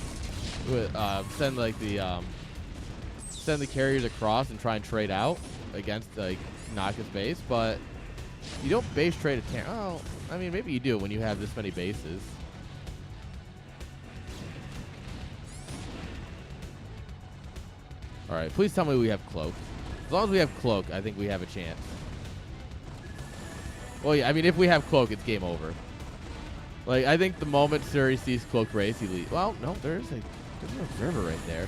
with send the carriers across and try and trade out against like Naka's base, but you don't base trade a tank. Oh, I mean maybe you do when you have this many bases. All right, please tell me we have cloak. As long as we have cloak, I think we have a chance. Well, yeah, I mean if we have cloak, it's game over. Like, I think the moment Surrey sees Cloak Race, he leaves. Well, no, there's an observer right there.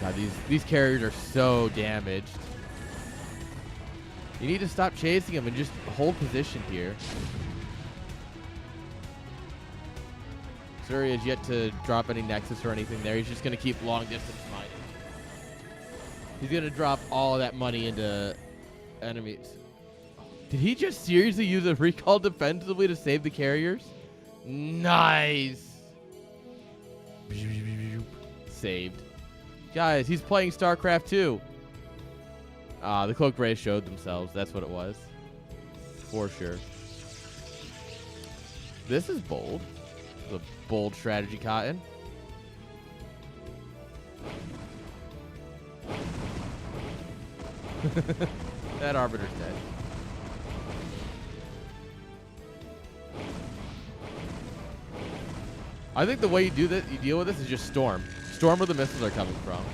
God, these carriers are so damaged. You need to stop chasing them and just hold position here. Surrey has yet to drop any Nexus or anything there. He's just going to keep long distance mining. He's going to drop all of that money into enemies. Did he just seriously use a recall defensively to save the carriers? Nice. Saved. Guys, he's playing StarCraft 2. The Cloak Rays showed themselves. That's what it was. For sure. This is bold. The bold strategy, Cotton. That Arbiter's dead. I think the way you deal with this is just storm. Storm where the missiles are coming from.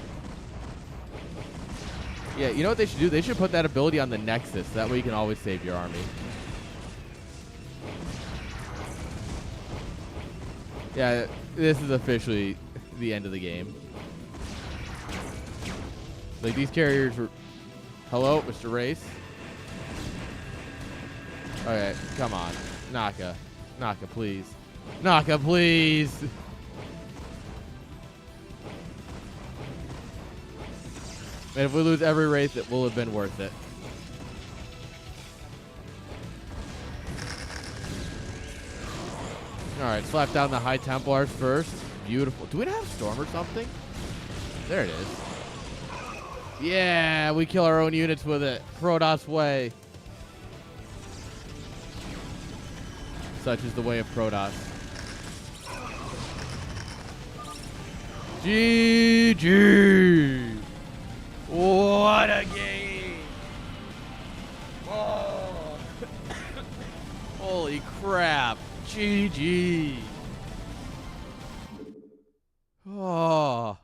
Yeah, you know what they should do? They should put that ability on the Nexus. That way you can always save your army. Yeah, this is officially the end of the game. Like, these carriers were... Hello, Mr. Race? Okay, come on. Naka. Naka, please. Naka, please! And if we lose every race, it will have been worth it. Alright, slap down the High Templars first. Beautiful. Do we have Storm or something? There it is. Yeah, we kill our own units with it. Protoss way. Such is the way of Protoss. GG! What a game! Oh. Holy crap! GG! Oh.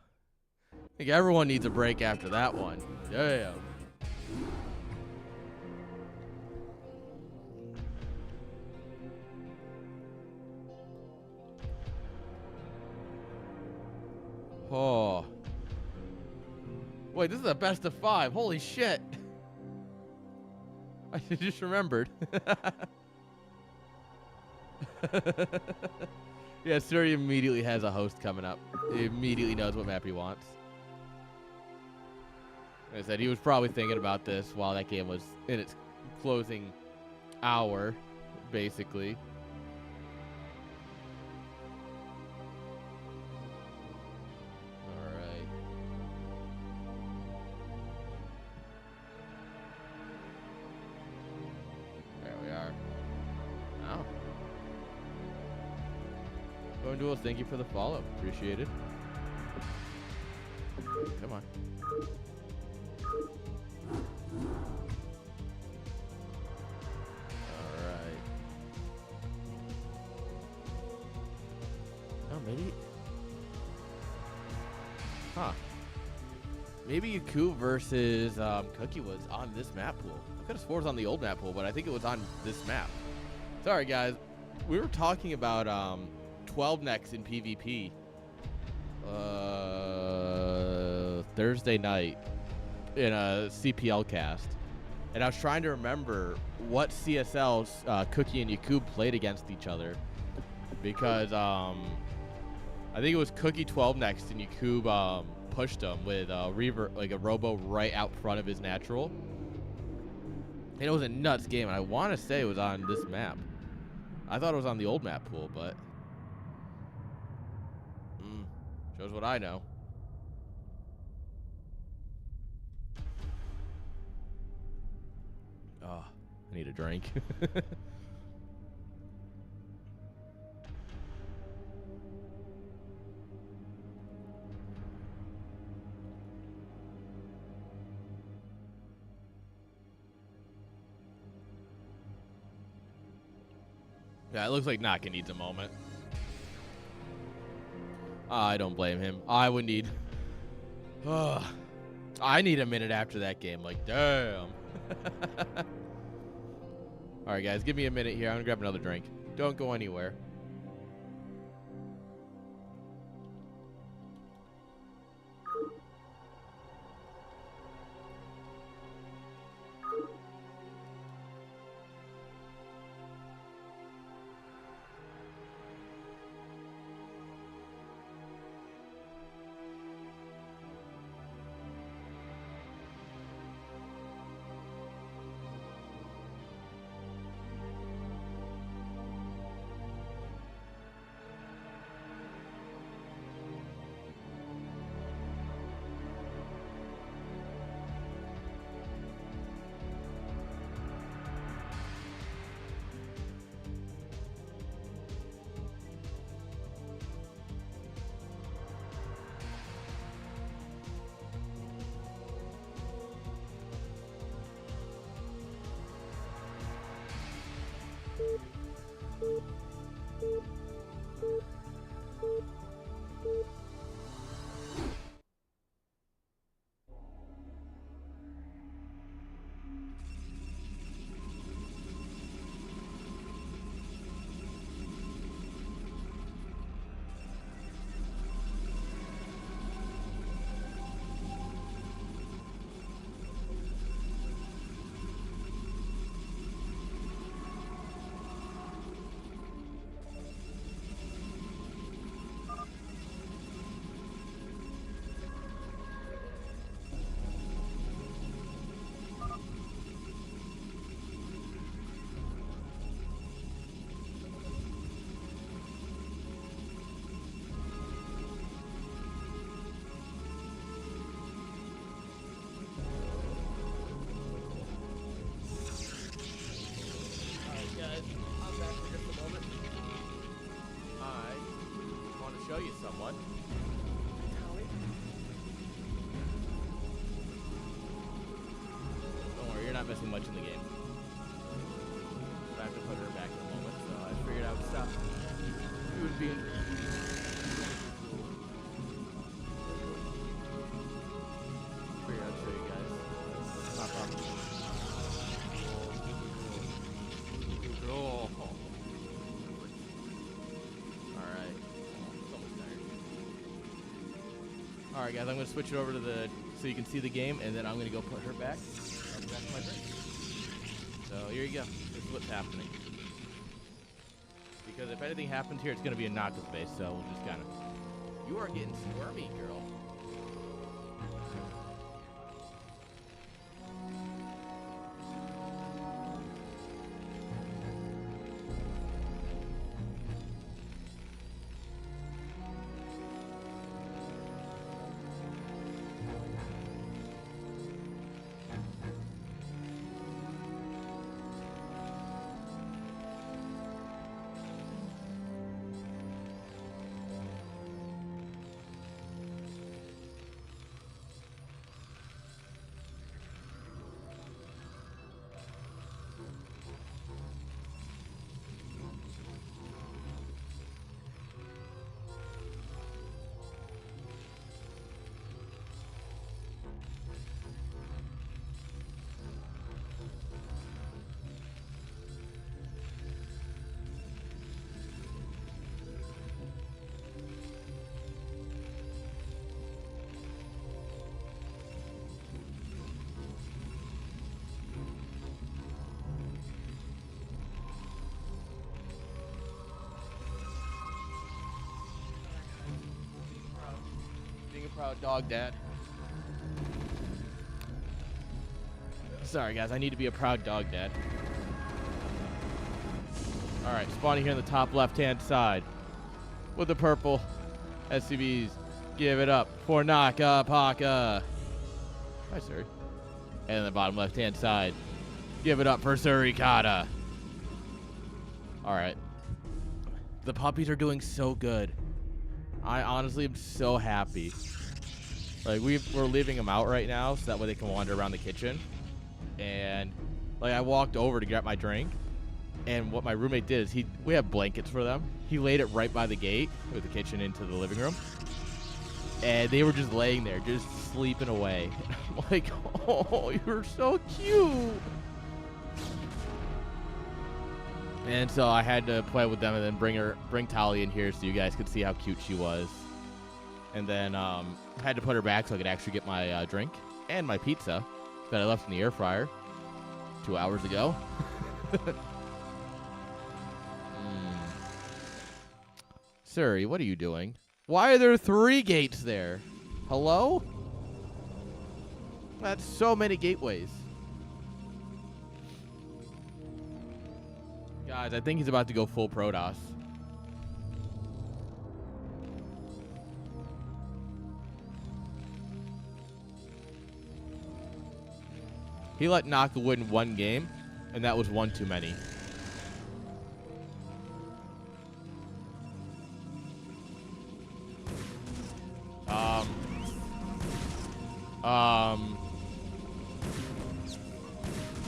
I think everyone needs a break after that one. Damn. Oh. Wait, this is a best of 5. Holy shit. I just remembered. Yeah, Surrey immediately has a host coming up. He immediately knows what map he wants. Like I said, he was probably thinking about this while that game was in its closing hour, basically. Alright. There we are. Wow. Going Duels, thank you for the follow. Appreciate it. Come on. maybe. Huh. Maybe Yaku versus Cookie was on this map pool. I could have swore it was on the old map pool, but I think it was on this map. Sorry, guys. We were talking about 12 necks in PvP Thursday night in a CPL cast. And I was trying to remember what CSLs Cookie and Yakub played against each other. Because I think it was Cookie 12 next and Yakub pushed him with like a robo right out front of his natural. And it was a nuts game. And I want to say it was on this map. I thought it was on the old map pool, but shows what I know. Oh, I need a drink. Yeah, it looks like Naka needs a moment. I don't blame him. I would need... I need a minute after that game. Like, damn. Alright, guys. Give me a minute here. I'm going to grab another drink. Don't go anywhere. Show you someone. Don't worry, you're not missing much in the game. I have to put her back in a moment, so I figured I would stop. It would be. Figured I'd show you guys. Not a problem. Oh. Alright guys, I'm going to switch it over to the, so you can see the game, and then I'm going to go put her back. I'll be back to my drink. So here you go. This is what's happening. Because if anything happens here, it's going to be a Naka space, so we'll just kind of... You are getting squirmy, girl. proud dog, Dad. Sorry, guys. I need to be a proud dog, Dad. All right, spawning here in the top left-hand side with the purple SCVs. Give it up for Naka Paka. Hi, Suri. And in the bottom left-hand side, give it up for Surikata. All right. The puppies are doing so good. I honestly am so happy. Like, we're leaving them out right now so that way they can wander around the kitchen. And, like, I walked over to grab my drink. And what my roommate did is we have blankets for them. He laid it right by the gate with the kitchen into the living room. And they were just laying there, just sleeping away. And I'm like, oh, you're so cute. And so I had to play with them and then bring Tali in here so you guys could see how cute she was. And then had to put her back so I could actually get my drink and my pizza that I left in the air fryer 2 hours ago. Suri, what are you doing? Why are there 3 gates there? Hello? That's so many gateways. Guys, I think he's about to go full Protoss. He let Naka win 1 game, and that was 1 too many.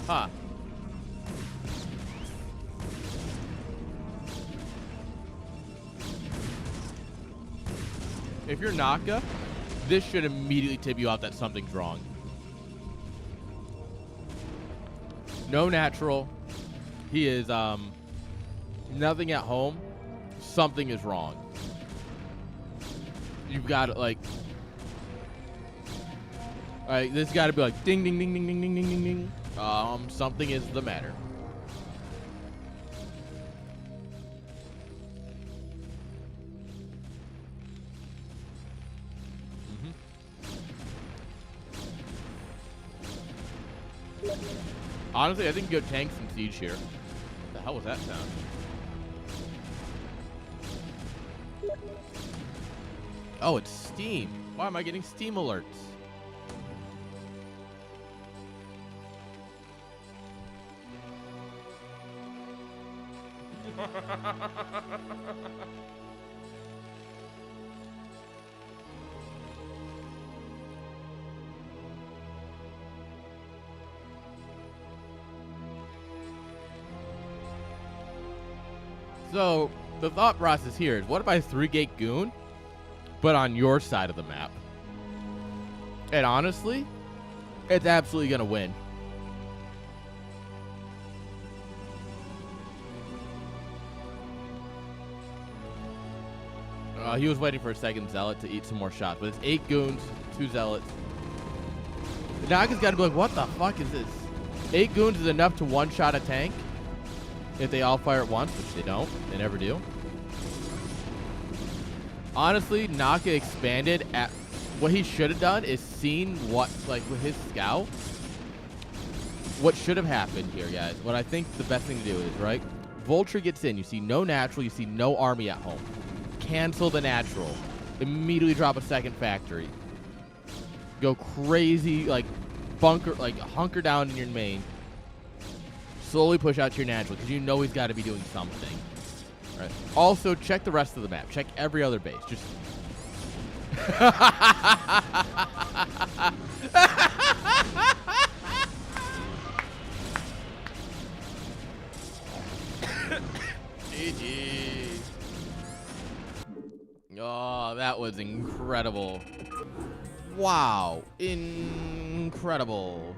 Huh. If you're Naka, this should immediately tip you off that something's wrong. No natural. He is, nothing at home. Something is wrong. You've got it, like, this got to be like ding, ding, ding, ding, ding, ding, ding, ding, ding. Something is the matter. Honestly, I think you go tanks and siege here. What the hell was that sound? Oh, it's Steam. Why am I getting Steam alerts? So, the thought process here is, what if I 3-gate goon, but on your side of the map? And honestly, it's absolutely going to win. He was waiting for a second Zealot to eat some more shots, but it's 8 goons, 2 Zealots. The Naga's got to be like, what the fuck is this? 8 goons is enough to one-shot a tank if they all fire at once, which they don't. They never do. Honestly, Naka expanded at... What he should have done is seen what, like, with his scout, what should have happened here, guys. What I think the best thing to do is, right? Vulture gets in. You see no natural. You see no army at home. Cancel the natural. Immediately drop a second factory. Go crazy, like, bunker, like, hunker down in your main. Slowly push out to your natural, because you know he's got to be doing something. All right. Also, check the rest of the map. Check every other base. Just... GG. Oh, that was incredible. Wow. Incredible.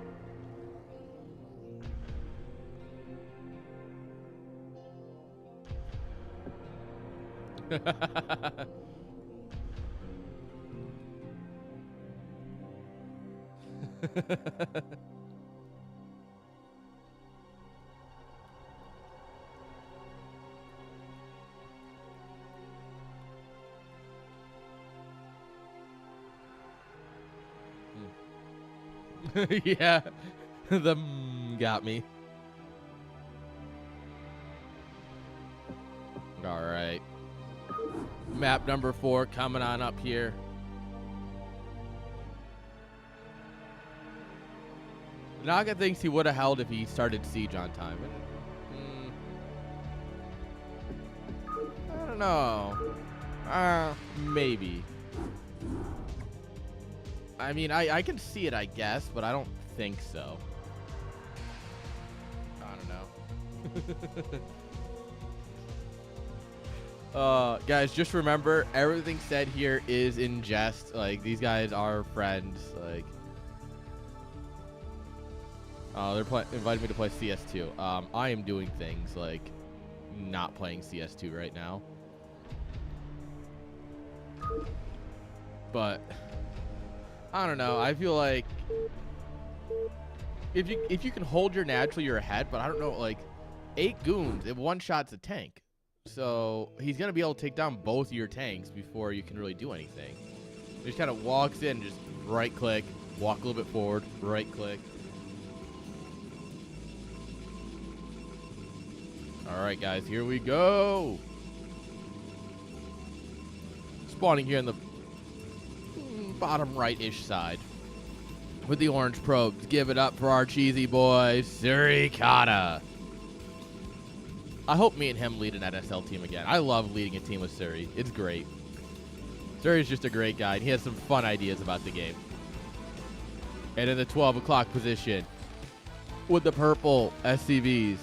Yeah, the got me. All right. Map number 4 coming on up here. Naga thinks he would have held if he started siege on time. I don't know. Maybe. I mean, I can see it, I guess, but I don't think so. I don't know. Guys, just remember, everything said here is in jest. Like, these guys are friends. Like, they're inviting me to play CS2. I am doing things like not playing CS2 right now. But I don't know. I feel like if you can hold your natural, you're ahead. But I don't know. Like 8 goons, if one shot's a tank, so he's gonna be able to take down both of your tanks before you can really do anything. He just kind of walks in, just right click, walk a little bit forward, right click. All right, guys, here we go. Spawning here in the bottom right-ish side with the orange probes. Give it up for our cheesy boy, Surikata. I hope me and him lead an NSL team again. I love leading a team with Suri. It's great. Suri's just a great guy, and he has some fun ideas about the game. And in the 12 o'clock position with the purple SCVs.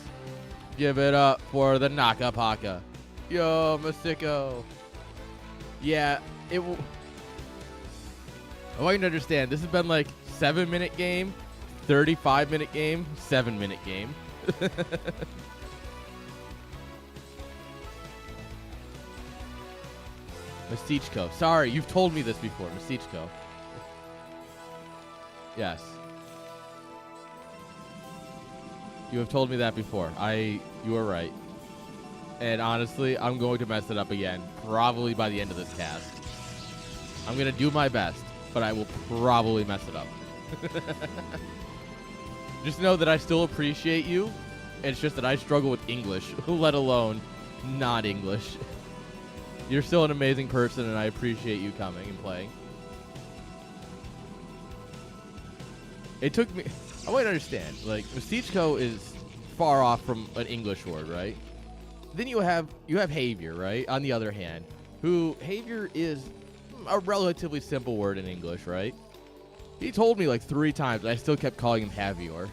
Give it up for the Nakapaka. Yo, Masiko. Yeah, it will. I want you to understand, this has been like 7-minute game, 35-minute game, 7-minute game. Masichko. Sorry, you've told me this before. Masichko. Yes. You have told me that before. You are right. And honestly, I'm going to mess it up again, probably by the end of this cast. I'm going to do my best, but I will probably mess it up. Just know that I still appreciate you. It's just that I struggle with English, let alone not English. You're still an amazing person, and I appreciate you coming and playing. It took me... I want to understand, like, Masichko is far off from an English word, right? Then you have Havior, right? On the other hand, Havior is a relatively simple word in English, right? He told me like 3 times, and I still kept calling him Havior.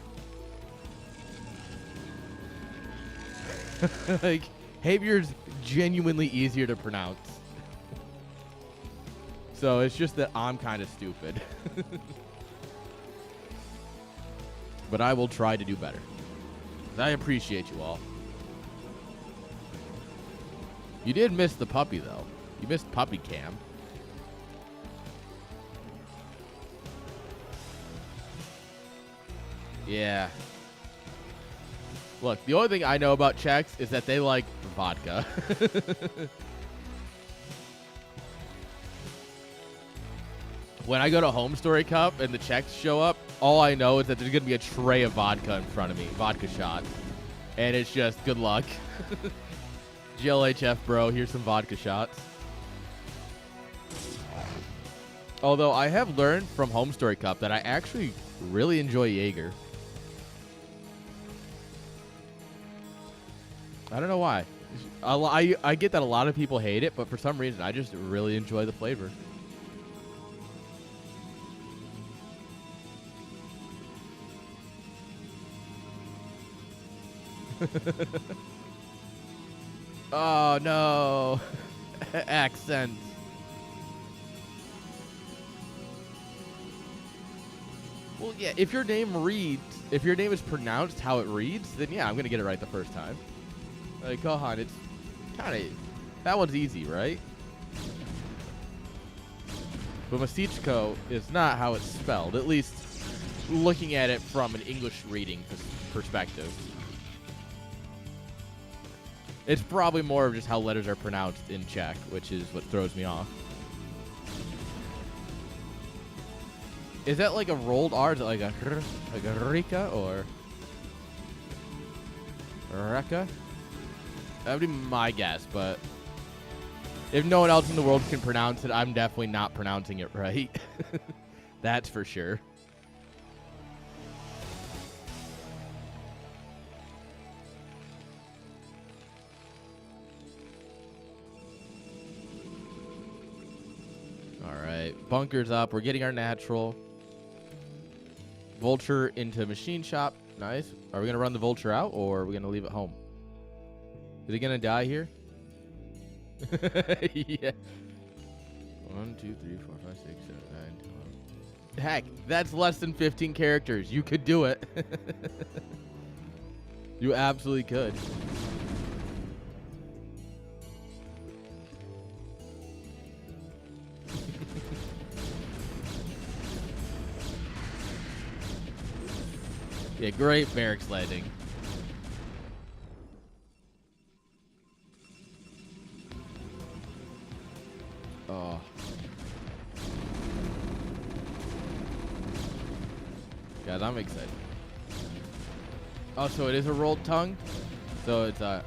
Like, Havior's genuinely easier to pronounce. So it's just that I'm kind of stupid. But I will try to do better. I appreciate you all. You did miss the puppy, though. You missed puppy cam. Yeah. Look, the only thing I know about Czechs is that they like vodka. When I go to Home Story Cup and the Czechs show up, all I know is that there's going to be a tray of vodka in front of me, vodka shots. And it's just good luck. GLHF, bro, here's some vodka shots. Although I have learned from Home Story Cup that I actually really enjoy Jaeger. I don't know why. I get that a lot of people hate it, but for some reason, I just really enjoy the flavor. Oh, no. Accent. Well, yeah, if your name is pronounced how it reads, then yeah, I'm going to get it right the first time. Like, Gohan, it's kind of, that one's easy, right? But Masichko is not how it's spelled, at least looking at it from an English reading perspective. It's probably more of just how letters are pronounced in Czech, which is what throws me off. Is that like a rolled R? Is it like a Rika or Reka? That would be my guess, but if no one else in the world can pronounce it, I'm definitely not pronouncing it right. That's for sure. All right, bunkers up. We're getting our natural. Vulture into machine shop. Nice. Are we going to run the vulture out, or are we going to leave it home? Is he going to die here? Yeah. 1, 2, 3, 4, 5, 6, 7, 9, 12. Heck, that's less than 15 characters. You could do it. You absolutely could. Yeah, great barracks landing. Oh. Guys, I'm excited. Oh, so it is a rolled tongue? So it's a...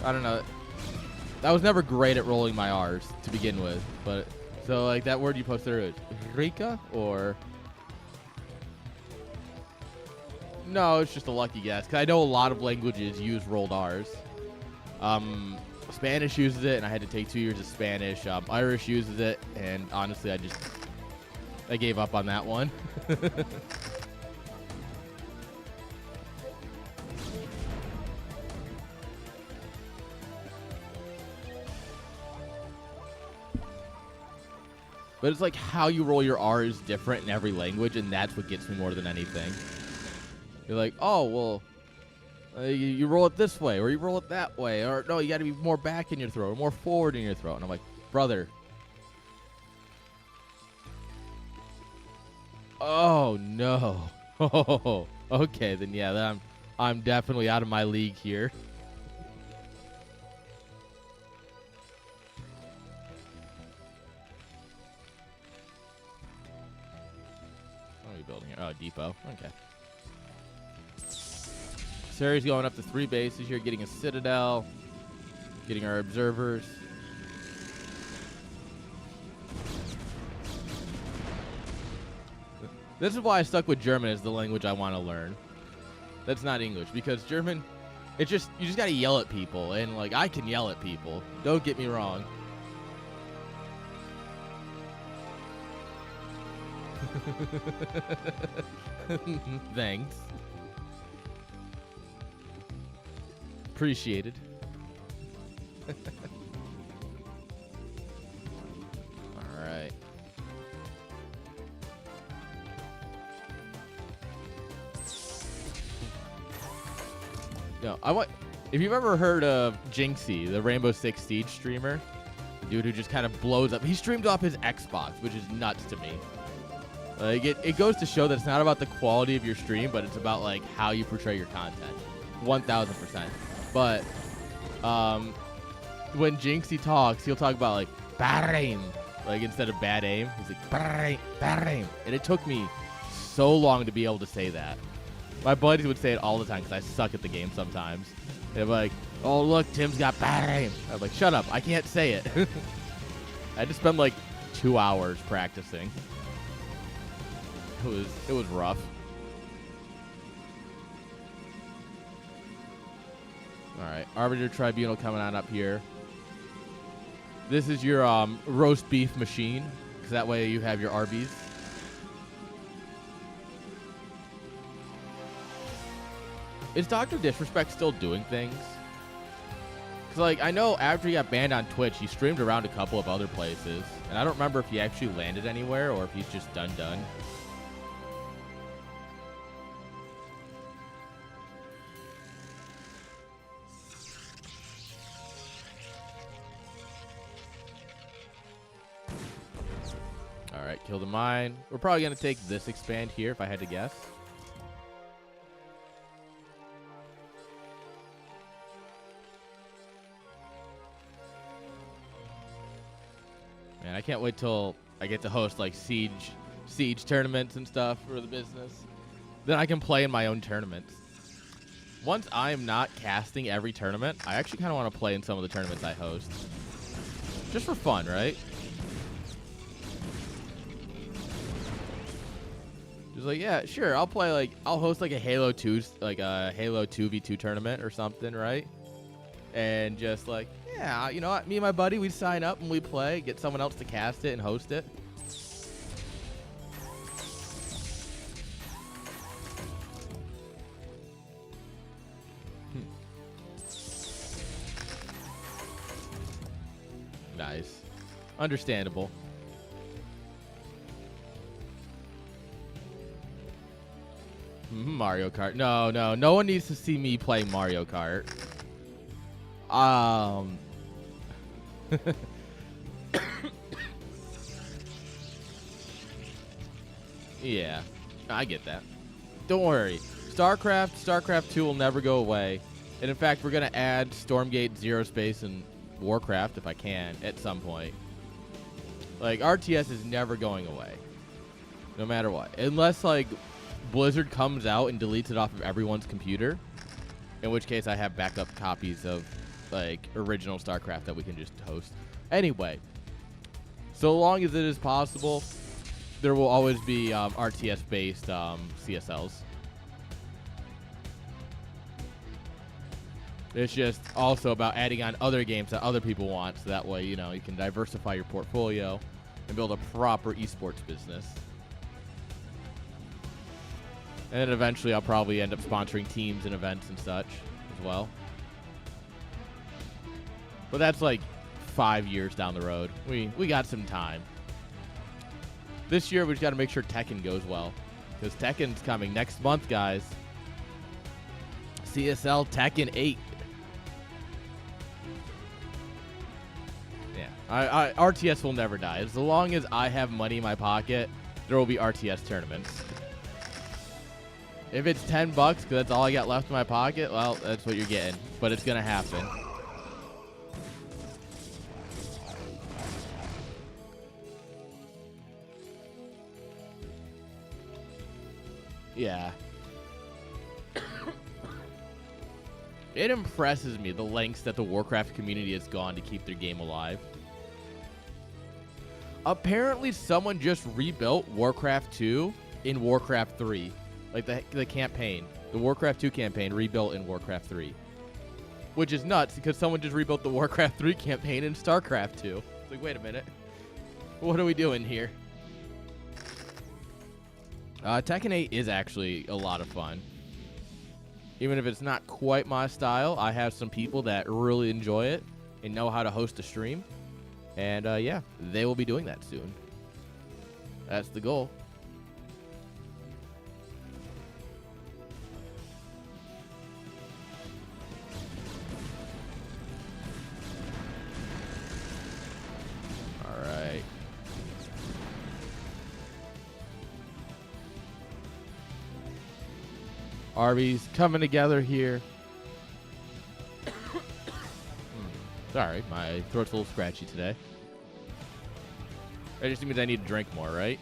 I don't know. I was never great at rolling my R's to begin with, but... So, like, that word you posted there is Rika, or... No, it's just a lucky guess, because I know a lot of languages use rolled R's. Spanish uses it, and I had to take 2 years of Spanish. Irish uses it, and honestly, I gave up on that one. But it's like how you roll your R is different in every language, and that's what gets me more than anything. You're like, oh, well, you roll it this way, or you roll it that way, or no, you got to be more back in your throat, or more forward in your throat. And I'm like, brother. Oh, no. Oh, okay, then yeah, then I'm definitely out of my league here. What are we building here? Oh, depot. Okay. Sari's going up to 3 bases here, getting a citadel, getting our observers. This is why I stuck with German as the language I want to learn. That's not English, because German, you just gotta yell at people, and like I can yell at people. Don't get me wrong. Thanks. Appreciated. All right. No, if you've ever heard of Jinxie, the Rainbow Six Siege streamer, the dude who just kind of blows up. He streamed off his Xbox, which is nuts to me. Like it goes to show that it's not about the quality of your stream, but it's about like how you portray your content. 1000%. But when Jinxie talks, he'll talk about like bad aim, like instead of bad aim, he's like bad aim, and it took me so long to be able to say that. My buddies would say it all the time because I suck at the game sometimes. They're like, "Oh look, Tim's got bad aim." I'm like, "Shut up! I can't say it." I had to spend like 2 hours practicing. It was rough. All right, Arbiter Tribunal coming on up here. This is your roast beef machine, because that way you have your Arby's. Is Dr. Disrespect still doing things? Because, like, I know after he got banned on Twitch, he streamed around a couple of other places, and I don't remember if he actually landed anywhere or if he's just done. All right, kill the mine. We're probably going to take this expand here if I had to guess. Man, I can't wait till I get to host like Siege Siege tournaments and stuff for the business. Then I can play in my own tournaments. Once I am not casting every tournament, I actually kind of want to play in some of the tournaments I host. Just for fun, right? Just like, yeah, sure, I'll play, like, I'll host, like, a Halo 2, like, a Halo 2v2 tournament or something, right? And just, like, yeah, you know what? Me and my buddy, we'd sign up and we play, get someone else to cast it and host it. Nice. Understandable. Mario Kart. No one needs to see me play Mario Kart. Yeah, I get that. Don't worry. StarCraft 2 will never go away. And in fact, we're going to add Stormgate, Zero Space, and Warcraft, if I can, at some point. Like, RTS is never going away. No matter what. Unless, like, Blizzard comes out and deletes it off of everyone's computer. In which case, I have backup copies of, like, original StarCraft that we can just host. Anyway. So long as it is possible, there will always be RTS-based CSLs. It's just also about adding on other games that other people want, so that way, you know, you can diversify your portfolio and build a proper esports business. And then eventually I'll probably end up sponsoring teams and events and such as well. But that's like 5 years down the road. We got some time. This year we just got to make sure Tekken goes well, because Tekken's coming next month, guys. CSL Tekken 8. Yeah, RTS will never die. As long as I have money in my pocket, there will be RTS tournaments. If it's $10 because that's all I got left in my pocket, well, that's what you're getting. But it's going to happen. Yeah. It impresses me the lengths that the Warcraft community has gone to keep their game alive. Apparently, someone just rebuilt Warcraft 2 in Warcraft 3. Like the campaign. The Warcraft 2 campaign rebuilt in Warcraft 3. Which is nuts, because someone just rebuilt the Warcraft 3 campaign in StarCraft 2. It's like, wait a minute. What are we doing here? Tekken 8 is actually a lot of fun. Even if it's not quite my style, I have some people that really enjoy it and know how to host a stream. And, yeah, they will be doing that soon. That's the goal. All right. Arby's coming together here. Sorry, my throat's a little scratchy today. That just means I need to drink more, right?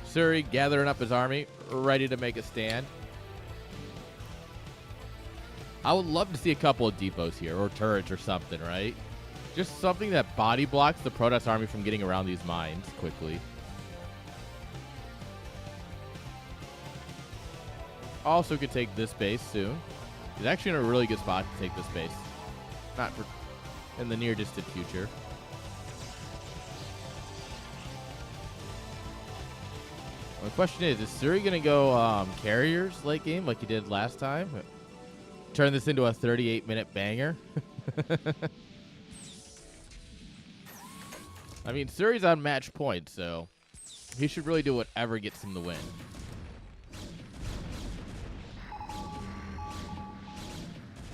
Suri gathering up his army, ready to make a stand. I would love to see a couple of depots here, or turrets or something, right? Just something that body blocks the Protoss army from getting around these mines quickly. Also could take this base soon. He's actually in a really good spot to take this base. Not for in the near distant future. The question is Suri going to go carriers late game like he did last time? Turn this into a 38-minute banger? I mean, Suri's on match point, so he should really do whatever gets him the win.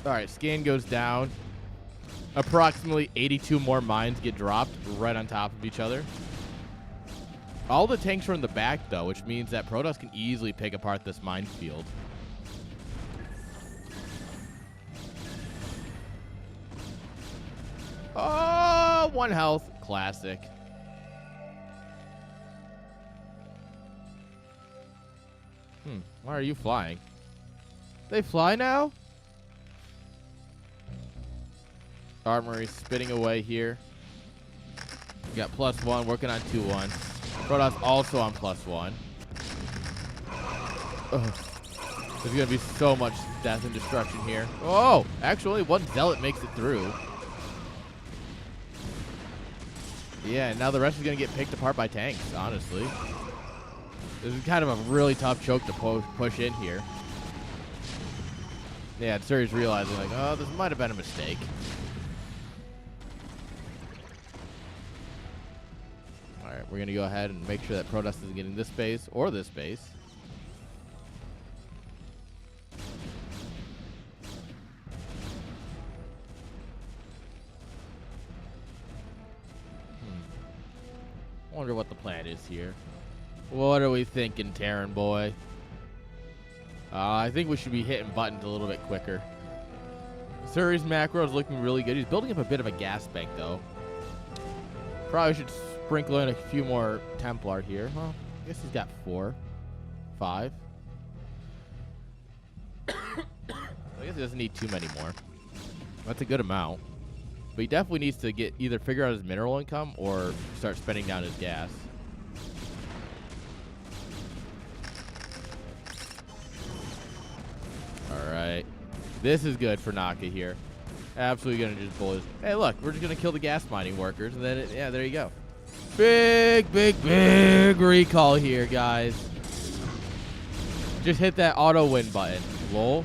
All right, scan goes down. Approximately 82 more mines get dropped right on top of each other. All the tanks are in the back, though, which means that Protoss can easily pick apart this minefield. Oh! 1 health. Classic. Why are you flying? They fly now? Armory spitting away here. We got +1, working on 2-1. Protoss also on +1. Ugh. There's going to be so much death and destruction here. Oh, actually, 1 Zealot makes it through. Yeah, now the rest is going to get picked apart by tanks, honestly. This is kind of a really tough choke to push in here. Yeah, Suri's realizing, like, oh, this might have been a mistake. All right, we're going to go ahead and make sure that Protoss isn't getting this base or this base. Wonder what the plan is here. What are we thinking, Terran boy? I think we should be hitting buttons a little bit quicker. Suri's macro is looking really good. He's building up a bit of a gas bank, though. Probably should sprinkle in a few more Templar here. Well, I guess he's got 4, 5. I guess he doesn't need too many more. That's a good amount. But he definitely needs to get either figure out his mineral income or start spending down his gas. All right. This is good for Naka here. Absolutely going to just bully. Hey, look. We're just going to kill the gas mining workers. And then, yeah, there you go. Big, big, big recall here, guys. Just hit that auto win button. Lol.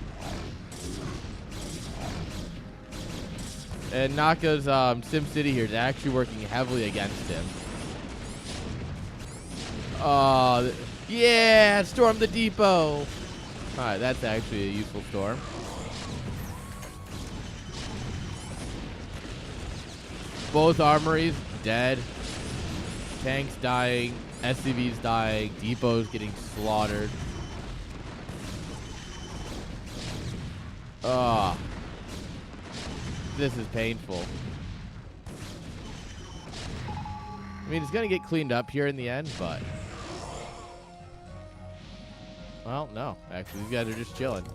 And Naka's SimCity here is actually working heavily against him. Yeah, storm the depot. All right, that's actually a useful storm. Both armories dead. Tanks dying. SCVs dying. Depots getting slaughtered. This is painful. I mean, it's going to get cleaned up here in the end, but... Well, no. Actually, these guys are just chilling.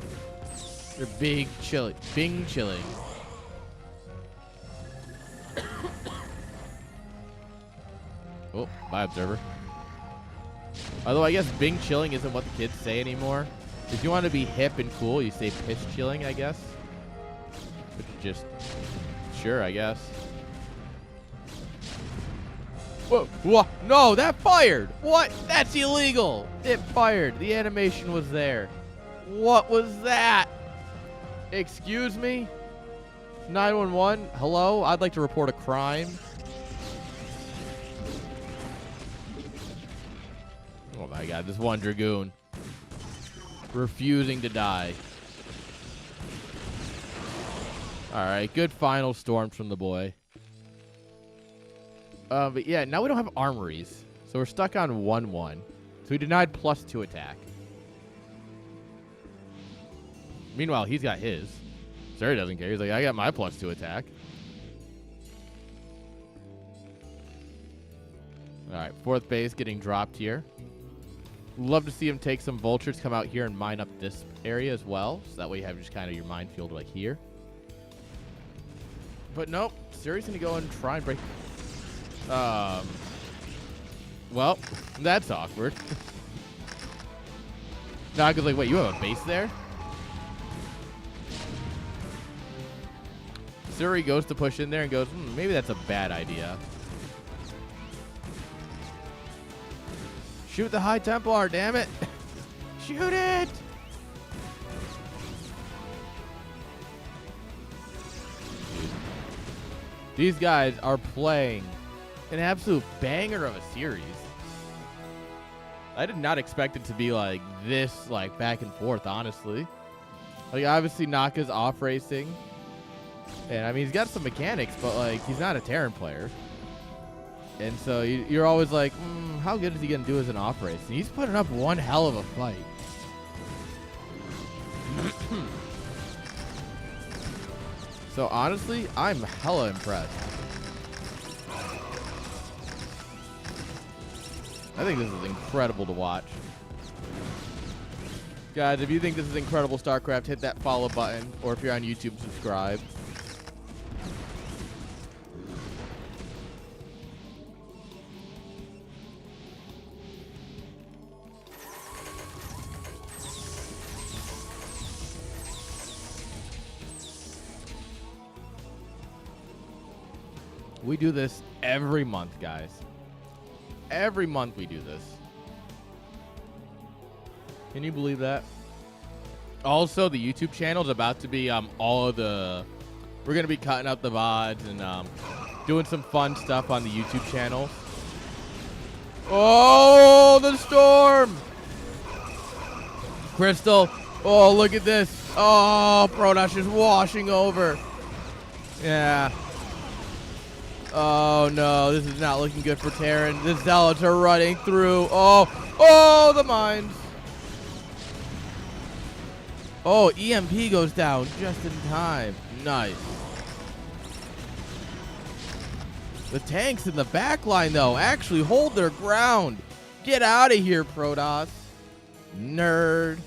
They're bing chilling. Oh, bye, observer. Although I guess bing chilling isn't what the kids say anymore. If you want to be hip and cool, you say piss chilling, I guess. Which is just... Sure, I guess. Whoa, whoa, no, that fired. What? That's illegal. It fired. The animation was there. What was that? Excuse me? 911, hello? I'd like to report a crime. Oh my god, this one Dragoon. Refusing to die. Alright, good final storm from the boy. But yeah, now we don't have armories. So we're stuck on 1-1. So we denied +2 attack. Meanwhile, he's got his. Suri doesn't care. He's like, I got my +2 attack. Alright, 4th base getting dropped here. Love to see him take some vultures, come out here and mine up this area as well. So that way you have just kind of your minefield like here. But nope, Suri's going to go and try and break... Well, that's awkward. Naga's like, wait, you have a base there? Suri goes to push in there and goes, maybe that's a bad idea. Shoot the High Templar, damn it. Shoot it! These guys are playing an absolute banger of a series. I did not expect it to be like this, like back and forth, honestly. Like, obviously, Naka's off racing. And, I mean, he's got some mechanics, but, like, he's not a Terran player. And so you're always like, how good is he going to do as an off race? And he's putting up one hell of a fight. So, honestly, I'm hella impressed. I think this is incredible to watch. Guys, if you think this is incredible StarCraft, hit that follow button. Or if you're on YouTube, subscribe. We do this every month, guys. Every month we do this. Can you believe that? Also, the YouTube channel is about to be all of the... We're going to be cutting out the VODs and doing some fun stuff on the YouTube channel. Oh, the storm! Crystal. Oh, look at this. Oh, Protoss is washing over. Yeah. Oh, no. This is not looking good for Terran. The Zealots are running through. Oh, the mines. Oh, EMP goes down just in time. Nice. The tanks in the back line, though, actually hold their ground. Get out of here, Protoss. Nerd.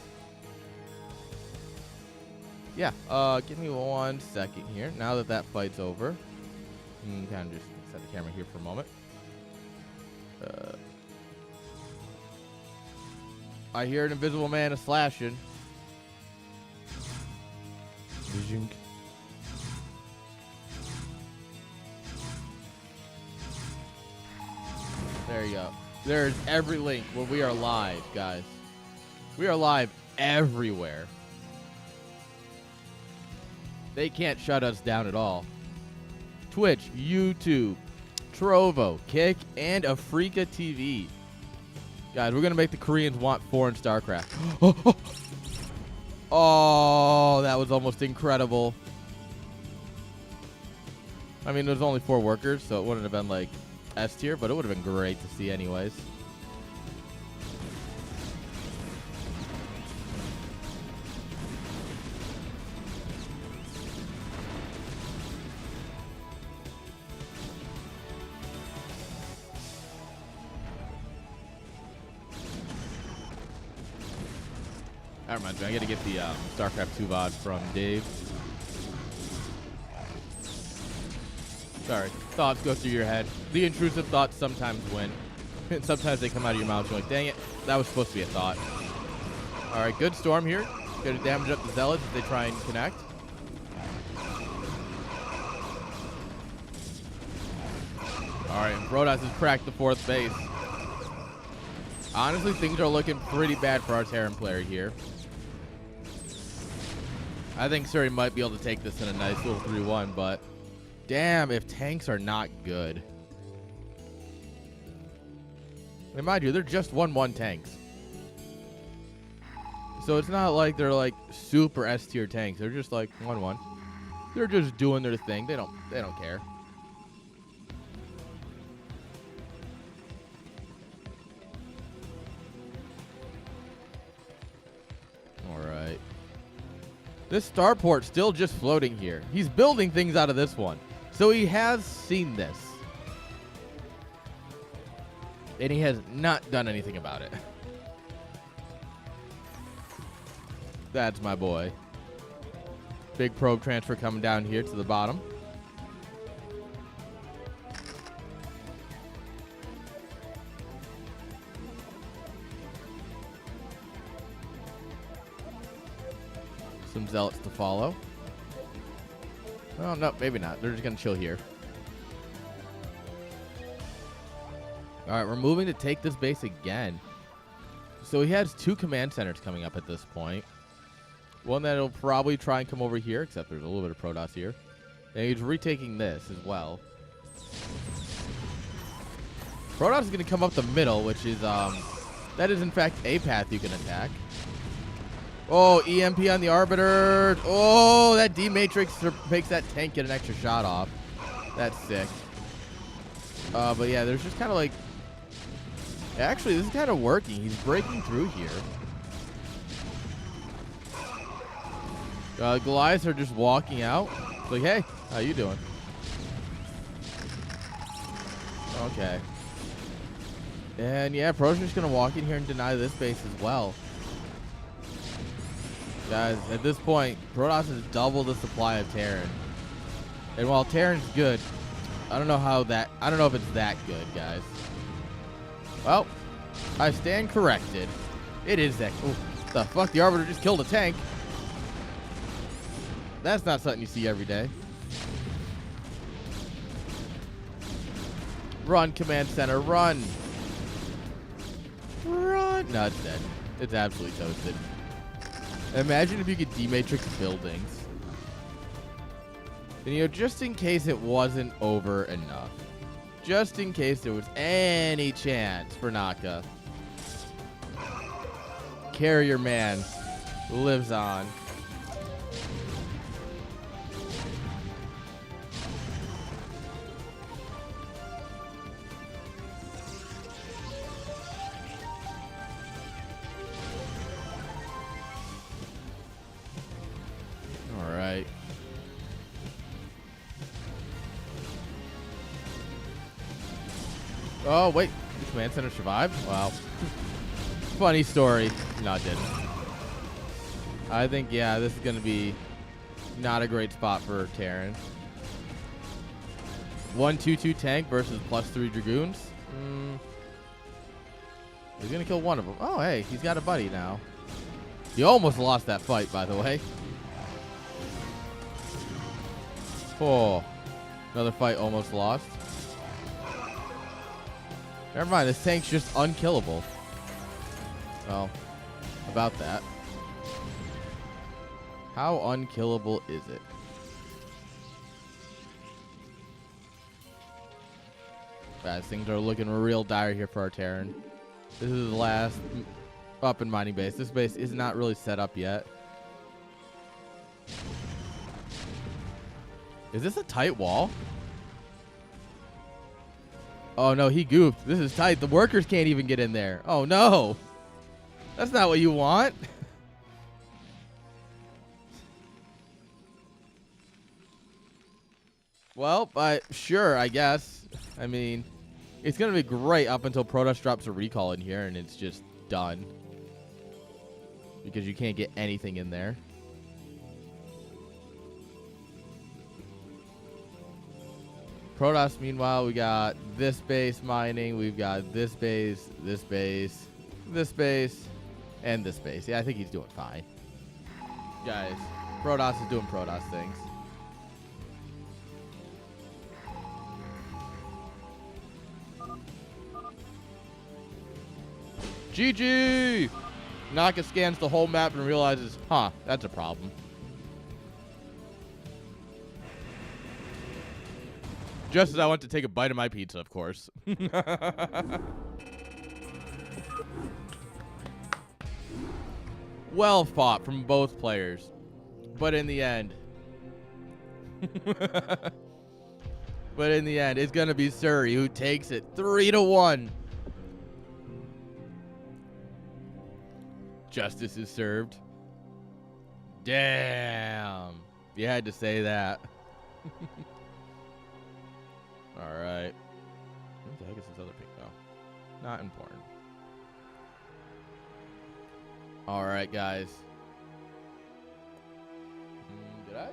Yeah, give me 1 second here. Now that that fight's over. Kind of just set the camera here for a moment. I hear an invisible man is slashing. Vision. There you go. There's every link where we are live, guys. We are live everywhere. They can't shut us down at all. Twitch, YouTube, Trovo, Kick, and Afrika TV. Guys, we're going to make the Koreans want foreign StarCraft. Oh, that was almost incredible. I mean, there's only 4 workers, so it wouldn't have been like S tier, but it would have been great to see anyways. That reminds me, I gotta get the StarCraft 2 VOD from Dave. Sorry, thoughts go through your head. The intrusive thoughts sometimes win. Sometimes they come out of your mouth, you're like, dang it, that was supposed to be a thought. Alright, good storm here. Gonna damage up the Zealots as they try and connect. Alright, and Protoss has cracked the 4th base. Honestly, things are looking pretty bad for our Terran player here. I think Surrey might be able to take this in a nice little 3-1, but damn if tanks are not good. And mind you, they're just 1-1 tanks. So it's not like they're like super S tier tanks. They're just like 1-1. They're just doing their thing. They don't care. Alright. This starport still just floating here. He's building things out of this one. So he has seen this. And he has not done anything about it. That's my boy. Big probe transfer coming down here to the bottom. Some Zealots to follow. Oh, no, maybe not. They're just going to chill here. All right, we're moving to take this base again. So he has 2 command centers coming up at this point. One that'll probably try and come over here, except there's a little bit of Protoss here. And he's retaking this as well. Protoss is going to come up the middle, which is, that is in fact a path you can attack. Oh, EMP on the Arbiter. Oh, that D-Matrix makes that tank get an extra shot off. That's sick. But yeah, there's just kind of like... Actually, this is kind of working. He's breaking through here. Goliaths are just walking out. It's like, hey, how you doing? Okay. And yeah, Pro's just going to walk in here and deny this base as well. Guys, at this point, Protoss has doubled the supply of Terran. And while Terran's good, I don't know if it's that good, guys. Well, I stand corrected. It is that. Oh, the fuck? The Arbiter just killed a tank. That's not something you see every day. Run, Command Center, run. Run. No, it's dead. It's absolutely toasted. Imagine if you could dematrix buildings. And, you know, just in case it wasn't over enough. Just in case there was any chance for Naka. Carrier man lives on. All right. Oh, wait. The command center survived? Wow. Funny story. No, it didn't. I think, yeah, this is going to be not a great spot for Terran. 1/2/2 tank versus +3 Dragoons. He's going to kill one of them. Oh, hey, he's got a buddy now. He almost lost that fight, by the way. Oh, another fight almost lost. Never mind, this tank's just unkillable. Well, about that. How unkillable is it? Guys, things are looking real dire here for our Terran. This is the last up and mining base. This base is not really set up yet. Is this a tight wall? Oh, no, he goofed. This is tight. The workers can't even get in there. Oh, no. That's not what you want. Well, sure, I guess. I mean, it's going to be great up until Protoss drops a recall in here and it's just done. Because you can't get anything in there. Protoss, meanwhile, we got this base mining. We've got this base, this base, this base, and this base. Yeah, I think he's doing fine. Guys, Protoss is doing Protoss things. GG! Naka scans the whole map and realizes, huh, that's a problem. Just as I went to take a bite of my pizza, of course. Well fought from both players. But in the end... it's going to be Surrey who takes it 3-1. Justice is served. Damn. You had to say that. All right. What the heck is this other pick, though? Not important. All right, guys. Did I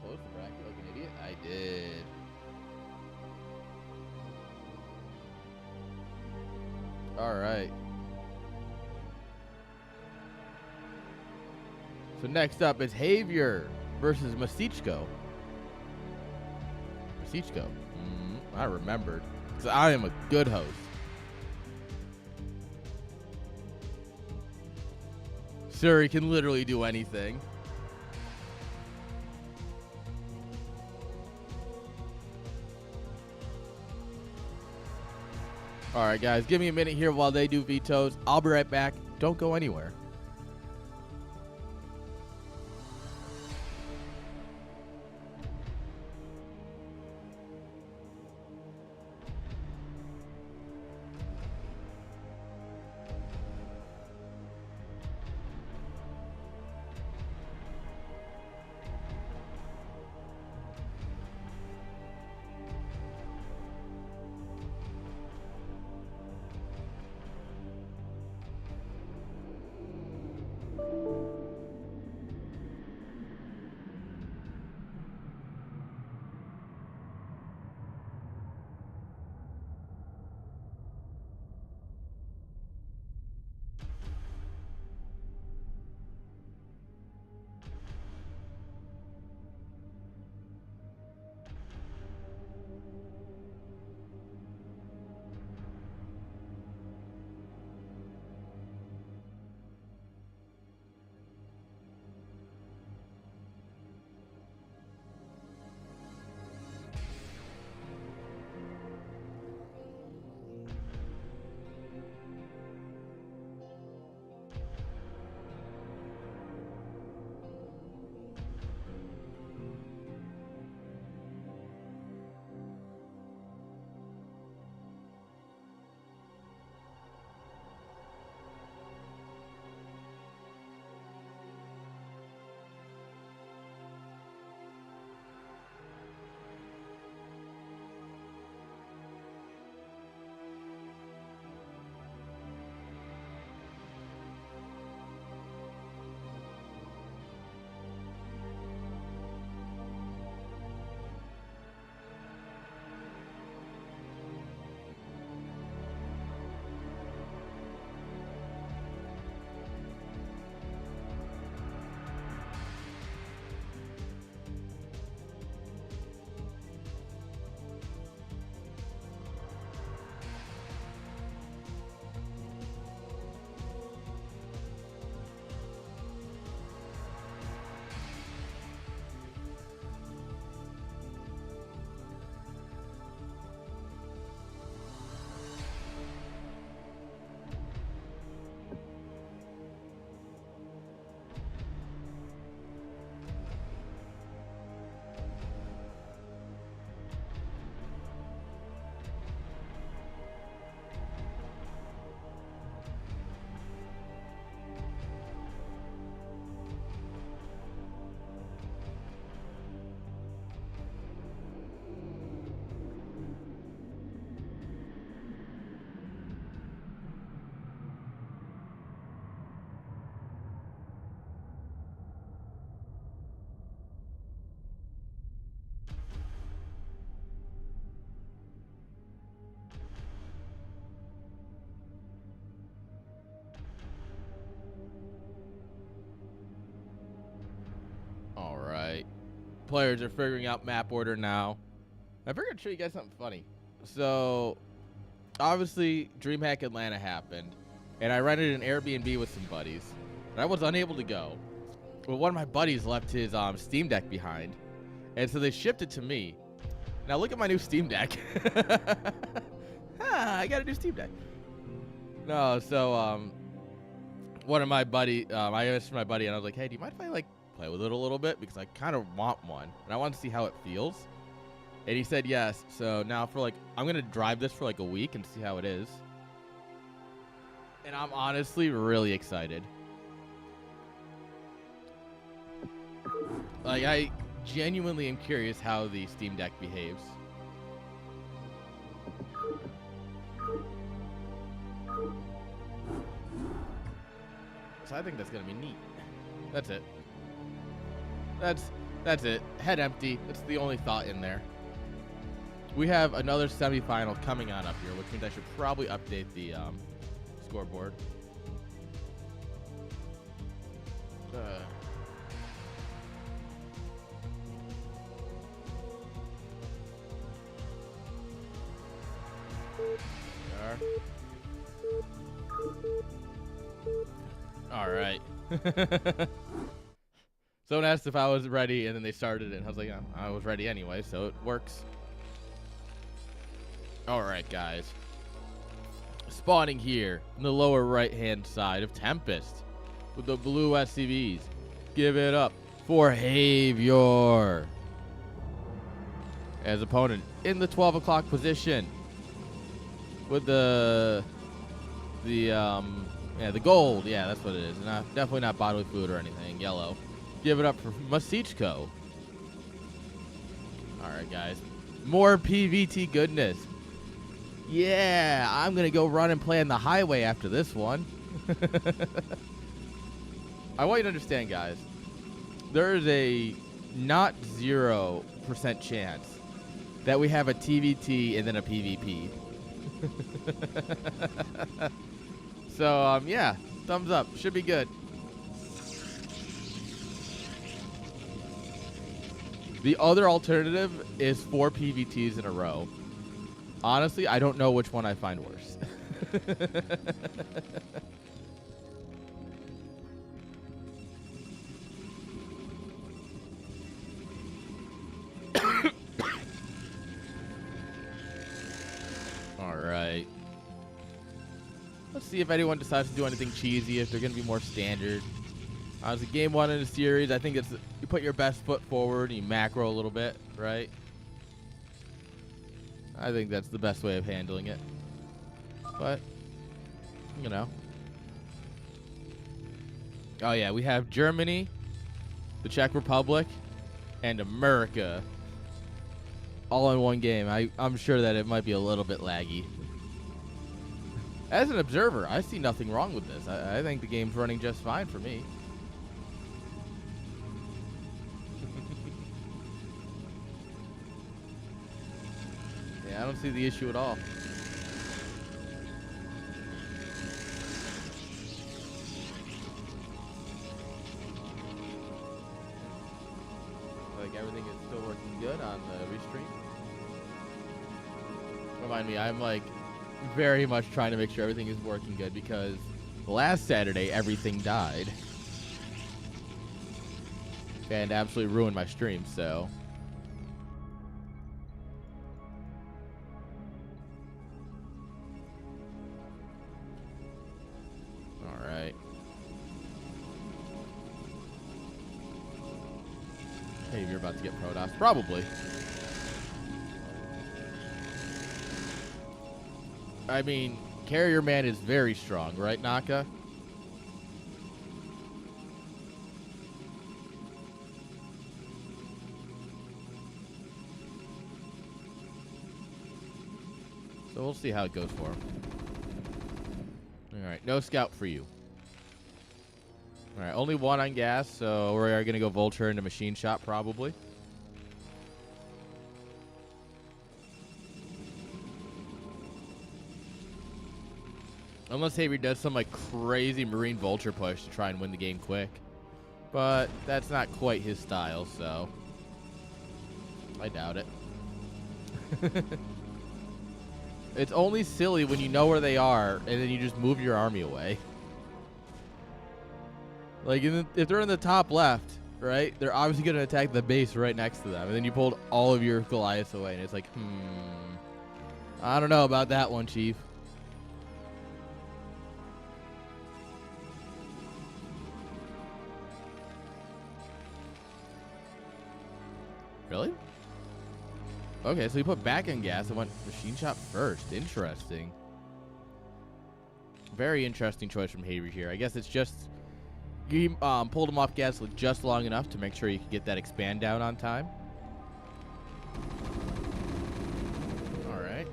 close the bracket like an idiot? I did. All right. So next up is Javier versus Masichko. Masichko. I remembered. Because I am a good host. Surrey can literally do anything. Alright, guys. Give me a minute here while they do vetoes. I'll be right back. Don't go anywhere. Players are figuring out map order now. I figured I'd show you guys something funny. So, obviously, DreamHack Atlanta happened, and I rented an Airbnb with some buddies, and I was unable to go. But one of my buddies left his Steam Deck behind, and so they shipped it to me. Now look at my new Steam Deck. I got a new Steam Deck. No, so one of my buddy, I asked my buddy, and I was like, hey, do you mind if I like play with it a little bit, because I kind of want one, and I want to see how it feels. And he said yes. So now for like, I'm gonna drive this for like a week and see how it is. And I'm honestly really excited. Like, I genuinely am curious how the Steam Deck behaves. So I think that's gonna be neat. That's it. That's it. Head empty. That's the only thought in there. We have another semifinal coming on up here, which means I should probably update the scoreboard. All right. Someone asked if I was ready, and then they started it, and I was like, yeah, I was ready anyway, so it works. All right, guys. Spawning here in the lower right-hand side of Tempest with the blue SCVs. Give it up for Havior. As opponent in the 12 o'clock position with the gold. Yeah, that's what it is. Definitely not bodily fluid or anything. Yellow. Give it up for Masichko. All right, guys. More PVT goodness. Yeah, I'm going to go run and play on the highway after this one. I want you to understand, guys. There is a not 0% chance that we have a TVT and then a PvP. So, yeah, thumbs up. Should be good. The other alternative is 4 PVTs in a row. Honestly, I don't know which one I find worse. All right. Let's see if anyone decides to do anything cheesy, if they're going to be more standard. It's a game 1 in a series. I think it's you put your best foot forward and you macro a little bit, right? I think that's the best way of handling it. But, you know. Oh, yeah, we have Germany, the Czech Republic, and America all in one game. I'm sure that it might be a little bit laggy. As an observer, I see nothing wrong with this. I think the game's running just fine for me. Yeah, I don't see the issue at all. Like everything is still working good on the restream. Remind me, I'm like very much trying to make sure everything is working good because last Saturday everything died and absolutely ruined my stream, so all right. Hey, you're about to get Protoss, probably. I mean, Carrier Man is very strong, right, Naka? So we'll see how it goes for him. All right, no scout for you. All right, only 1 on gas, so we're going to go Vulture into Machine Shop probably. Unless Haver does some like crazy Marine Vulture push to try and win the game quick. But that's not quite his style, so. I doubt it. It's only silly when you know where they are and then you just move your army away. Like, if they're in the top left, right, they're obviously going to attack the base right next to them. And then you pulled all of your Goliaths away, and it's like, I don't know about that one, Chief. Really? Okay, so he put back in gas and went machine shop first. Interesting. Very interesting choice from Haver here. I guess it's just you pulled him off gas just long enough to make sure you could get that expand down on time. All right.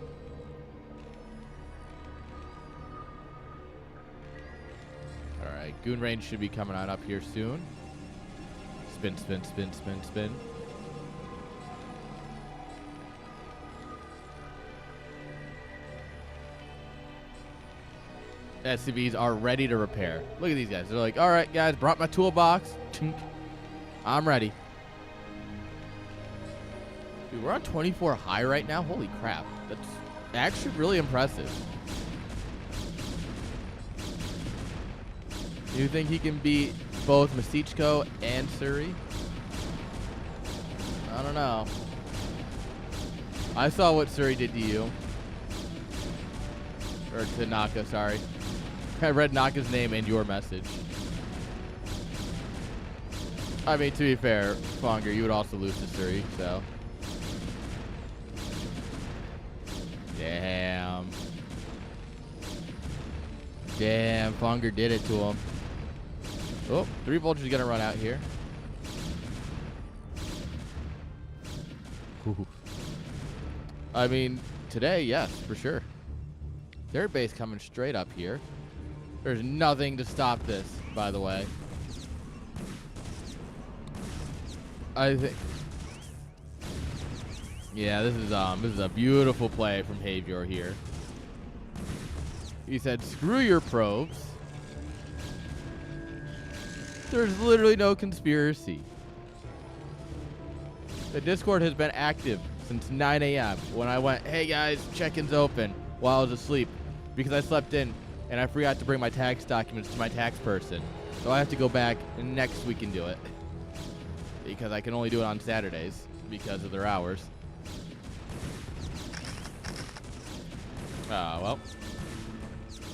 All right, goon range should be coming on up here soon. Spin, spin, spin, spin, spin. SCVs are ready to repair. Look at these guys. They're like, all right, guys, brought my toolbox. I'm ready. Dude, we're on 24 high right now. Holy crap. That's actually really impressive. You think he can beat both Masichko and Suri? I don't know. I saw what Suri did to you. Or to Naka, sorry. I read Naka's name and your message. I mean, to be fair, Fonger, you would also lose to Suri, so. Damn. Damn, Fonger did it to him. Oh, 3 vultures gonna run out here. Ooh. I mean, today, yes, for sure. Their base coming straight up here. There's nothing to stop this, by the way. I think. Yeah, this is a beautiful play from Havior here. He said, "Screw your probes. There's literally no conspiracy." The Discord has been active since 9 a.m. when I went, "Hey guys, check-in's open," while I was asleep because I slept in. And I forgot to bring my tax documents to my tax person. So I have to go back next week and do it. Because I can only do it on Saturdays because of their hours. Well.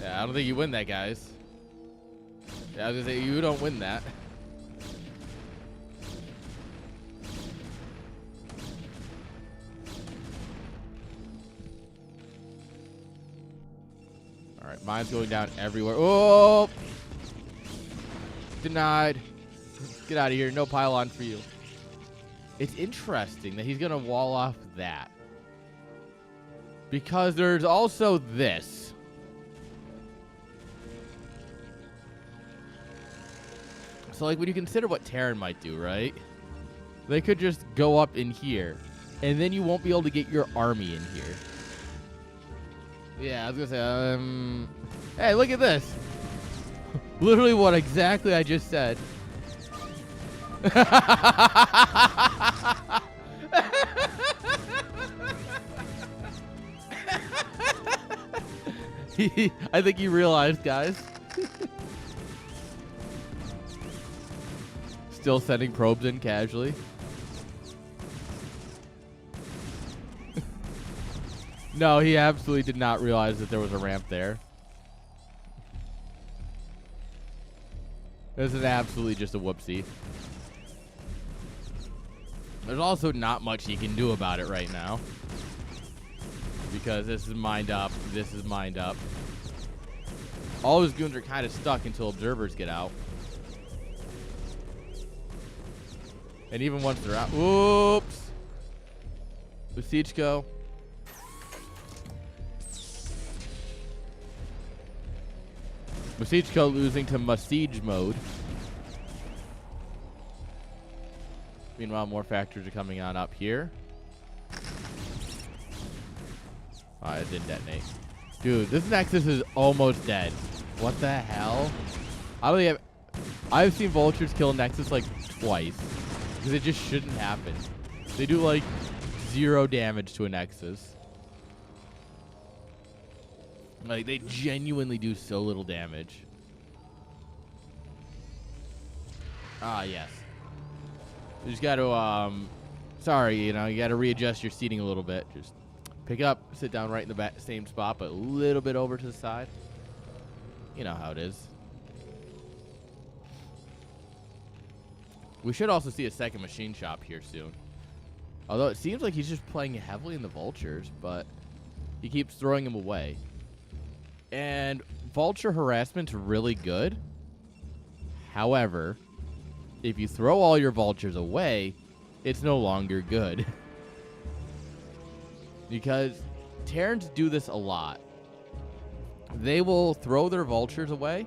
Yeah, I don't think you win that, guys. Yeah, I was going to say, you don't win that. All right, mine's going down everywhere. Oh! Denied. Get out of here. No pylon for you. It's interesting that he's going to wall off that. Because there's also this. So, like, when you consider what Terran might do, right? They could just go up in here. And then you won't be able to get your army in here. Yeah, I was gonna say, hey, look at this. Literally what exactly I just said. I think you realized, guys. Still sending probes in casually. No, he absolutely did not realize that there was a ramp there. This is absolutely just a whoopsie. There's also not much he can do about it right now. Because this is mined up. This is mined up. All his goons are kind of stuck until observers get out. And even once they're out. Whoops. Besichko. Besichko losing to Masiege mode. Meanwhile, more factors are coming on up here. Oh, it didn't detonate. Dude, this Nexus is almost dead. What the hell? I don't think I've seen vultures kill Nexus like twice. Because it just shouldn't happen. They do like 0 damage to a Nexus. Like, they genuinely do so little damage. Ah, yes. You just got to, sorry, you know, you got to readjust your seating a little bit. Just pick up, sit down right in the same spot, but a little bit over to the side. You know how it is. We should also see a second machine shop here soon. Although it seems like he's just playing heavily in the vultures, but he keeps throwing them away. And vulture harassment's really good. However, if you throw all your vultures away, it's no longer good. Because Terrans do this a lot. They will throw their vultures away,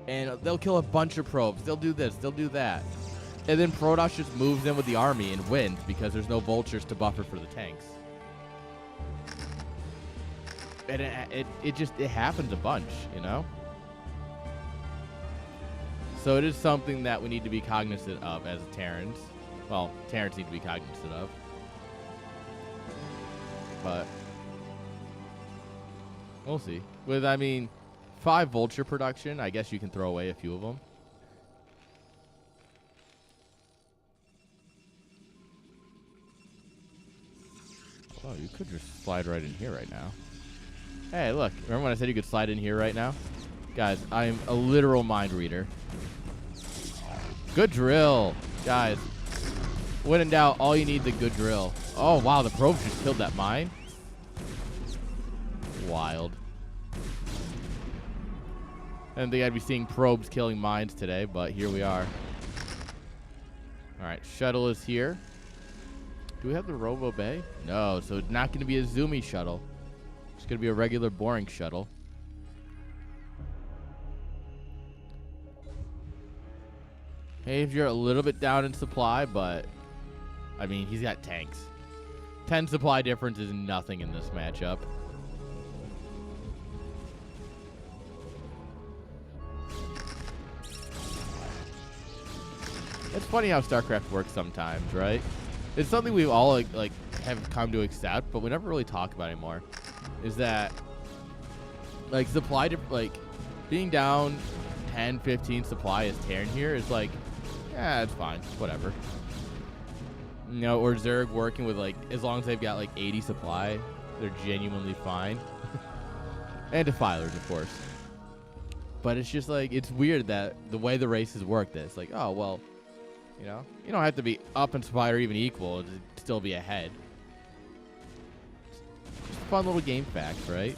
and they'll kill a bunch of probes. They'll do this, they'll do that. And then Protoss just moves in with the army and wins because there's no vultures to buffer for the tanks. And it happens a bunch, you know? So it is something that we need to be cognizant of as Terrans. Well, Terrans need to be cognizant of. But we'll see. With, I mean, 5 vulture production, I guess you can throw away a few of them. Oh, you could just slide right in here right now. Hey, look. Remember when I said you could slide in here right now? Guys, I'm a literal mind reader. Good drill. Guys, when in doubt, all you need is a good drill. Oh, wow. The probe just killed that mine. Wild. I didn't think I'd be seeing probes killing mines today, but here we are. All right, shuttle is here. Do we have the Robo Bay? No, so it's not going to be a zoomy shuttle. It's going to be a regular boring shuttle. Hey, if you're a little bit down in supply, but I mean, he's got tanks. 10 supply difference is nothing in this matchup. It's funny how StarCraft works sometimes, right? It's something we've all like have come to accept, but we never really talk about anymore. Is that like supply to like being down 10, 15 supply as Terran here is like, yeah, it's fine, whatever. You know, or Zerg working with like, as long as they've got like 80 supply, they're genuinely fine. And defilers, of course. But it's just like, it's weird that the way the races work, that it's like, oh, well, you know, you don't have to be up in supply or even equal to still be ahead. Just a fun little game fact, right?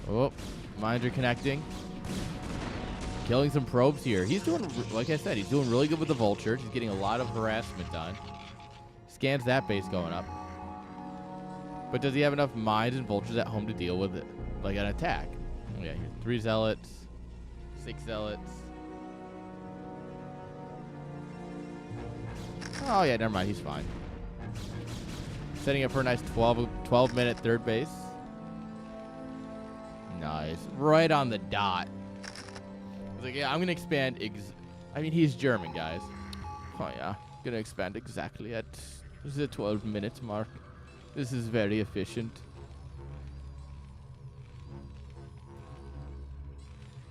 Oh, mines are connecting. Killing some probes here. He's doing, like I said, he's doing really good with the vultures. He's getting a lot of harassment done. Scans that base going up. But does he have enough mines and vultures at home to deal with it, like an attack? Oh, yeah, 3 zealots. 6 zealots. Oh, yeah, never mind. He's fine. Setting up for a nice 12-minute third base. Nice. Right on the dot. I was like, yeah, I'm going to expand. I mean, he's German, guys. Oh, yeah. Going to expand exactly at the 12-minute mark. This is very efficient.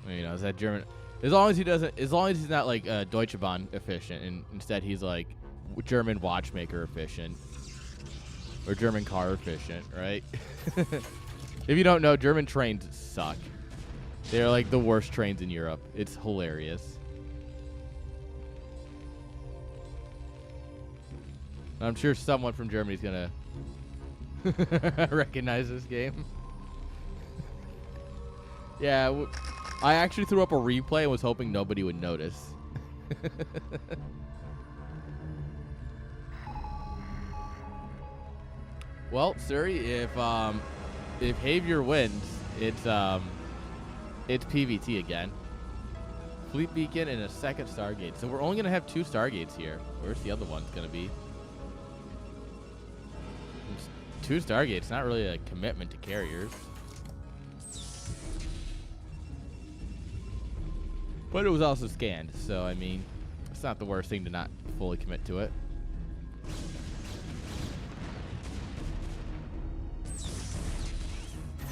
You know, is that German? As long as he doesn't, as long as he's not like Deutsche Bahn efficient, and instead he's like German watchmaker efficient or German car efficient, right? If you don't know, German trains suck. They're like the worst trains in Europe. It's hilarious. I'm sure someone from Germany is gonna recognize this game. Yeah. I actually threw up a replay and was hoping nobody would notice. Well, Suri, if Javier wins, it's PvT again. Fleet Beacon and a second Stargate. So we're only gonna have 2 Stargates here. Where's the other one's gonna be? 2 Stargates, not really a commitment to carriers. But it was also scanned, so I mean, It's not the worst thing to not fully commit to it.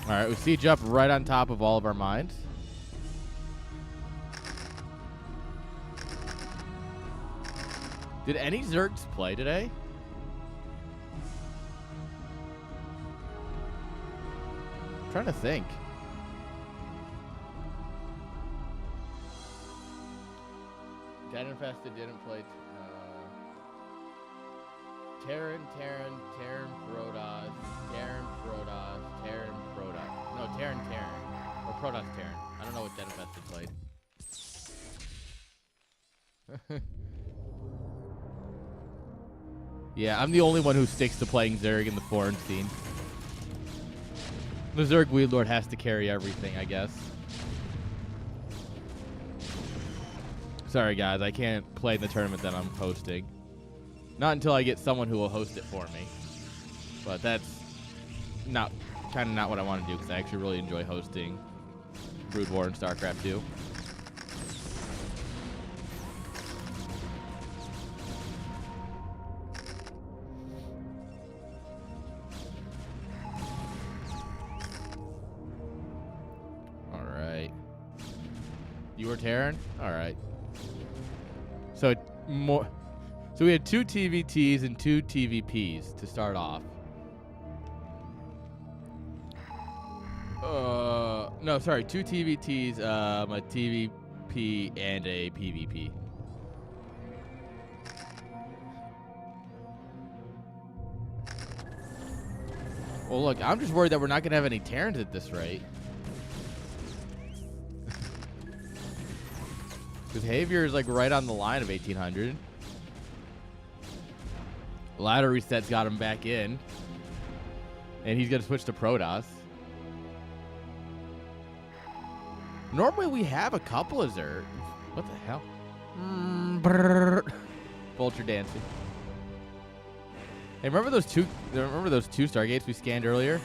All right, we siege up right on top of all of our mines. Did any Zergs play today? I'm trying to think. Dead Infested didn't play. Terran, Protoss, Terran, Protoss. No, Terran. Or Protoss, Terran. I don't know what Dead Infested played. Yeah, I'm the only one who sticks to playing Zerg in the foreign scene. The Zerg Weed Lord has to carry everything, I guess. Sorry, guys, I can't play in the tournament that I'm hosting. Not until I get someone who will host it for me. But that's kind of not what I want to do, because I actually really enjoy hosting Brood War and StarCraft 2. All right. You were Terran? All right. So we had 2 TVTs and 2 TVPs to start off. No, sorry, 2 TVTs, a TVP, and a PvP. Well, look, I'm just worried that we're not going to have any Terrans at this rate. Because Javier is like right on the line of 1800. Ladder reset's got him back in. And he's going to switch to Protoss. Normally we have a couple of Zerg. What the hell? Vulture dancing. Hey, remember those two Stargates we scanned earlier?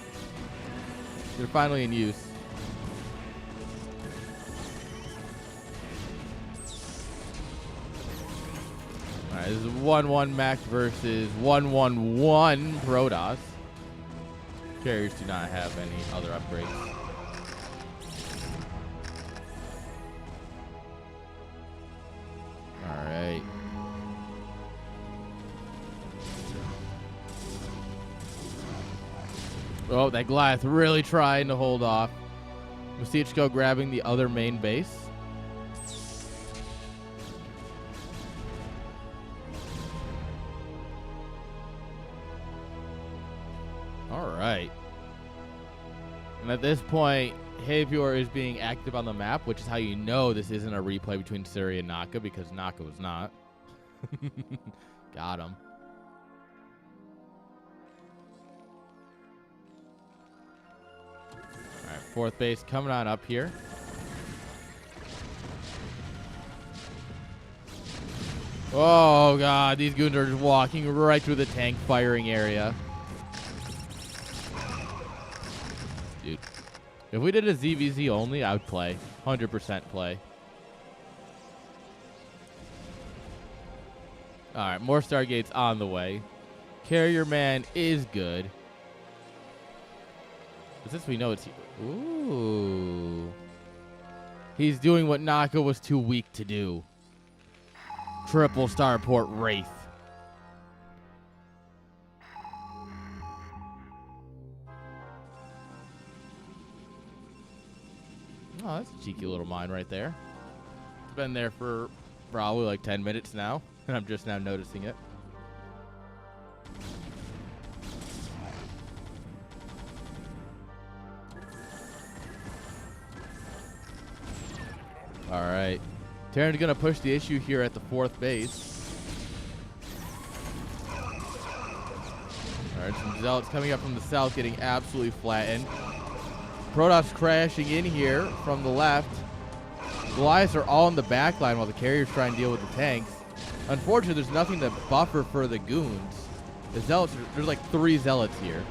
They're finally in use. Alright, this is 1-1 Mac versus 1-1-1 Protoss. Carriers do not have any other upgrades. Alright. Oh, that Goliath really trying to hold off. Masichko grabbing the other main base. Alright. And at this point, Javier is being active on the map, which is how you know this isn't a replay between Suri and Naka, because Naka was not. Got him. Alright, 4th base coming on up here. Oh, God. These goons are just walking right through the tank firing area. Dude. If we did a ZVZ only, I would play. 100% play. Alright, more Stargates on the way. Carrier Man is good. But since we know it's... Ooh. He's doing what Naka was too weak to do. Triple Starport Wraith. Oh, that's a cheeky little mine right there. It's been there for probably like 10 minutes now, and I'm just now noticing it. All right. Terran's going to push the issue here at the 4th base. All right, some Zealots coming up from the south getting absolutely flattened. Protoss crashing in here from the left. Goliaths are all in the back line while the carriers try and deal with the tanks. Unfortunately, there's nothing to buffer for the goons. The Zealots, there's like 3 Zealots here.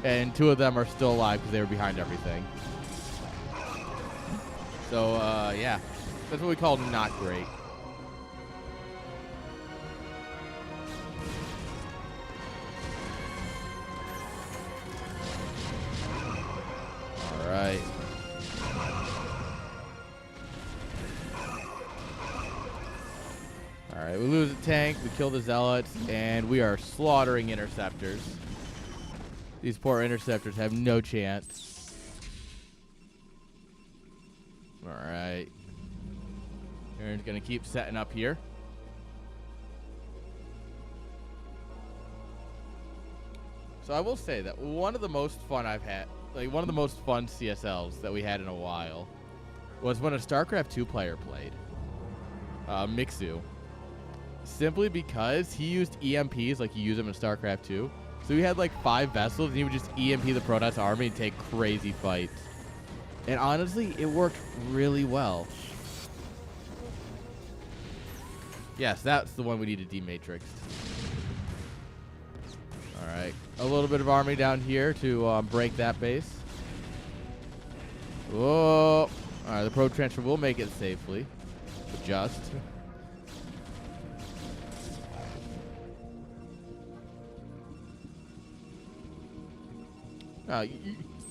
And 2 of them are still alive because they were behind everything. So, yeah. That's what we call not great. All right, we lose a tank, we kill the zealots, and we are slaughtering interceptors. These poor interceptors have no chance. All right. Aaron's going to keep setting up here. So I will say that one of the most fun I've had, like one of the most fun CSLs that we had in a while, was when a StarCraft 2 player played. Mixu. Simply because he used EMPs like you use them in StarCraft 2. So he had like 5 vessels and he would just EMP the Protoss army and take crazy fights. And honestly, it worked really well. Yes, that's the one we need to dematrix. Alright, a little bit of army down here to break that base. Whoa. Alright, the probe transfer will make it safely. Just.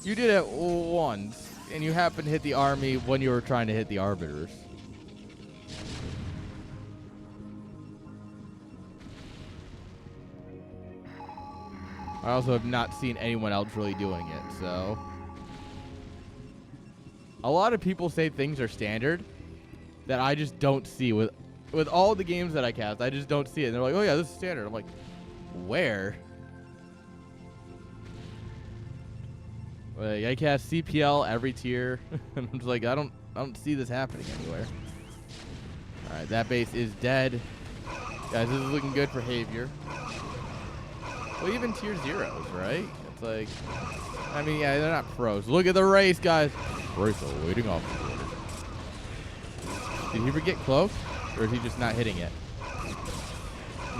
You did it once, and you happened to hit the army when you were trying to hit the arbiters. I also have not seen anyone else really doing it, so. A lot of people say things are standard that I just don't see. With all the games that I cast, I just don't see it. And they're like, oh yeah, this is standard. I'm like, where? Like, I cast CPL every tier. And I'm just like, I don't see this happening anywhere. Alright, that base is dead. Guys, this is looking good for Javier. Well, even tier 0s, right? It's like, I mean, yeah, they're not pros. Look at the race, guys. Race waiting off the border. Did he forget cloak? Or is he just not hitting it?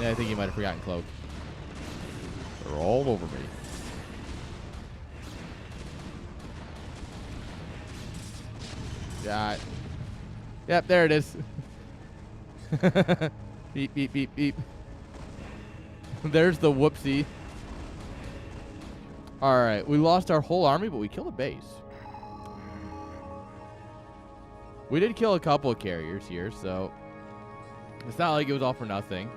Yeah, I think he might have forgotten cloak. They're all over me. Got. Yep, there it is. Beep, beep, beep, beep. There's the whoopsie. Alright, we lost our whole army, but we killed a base. We did kill a couple of carriers here, so it's not like it was all for nothing.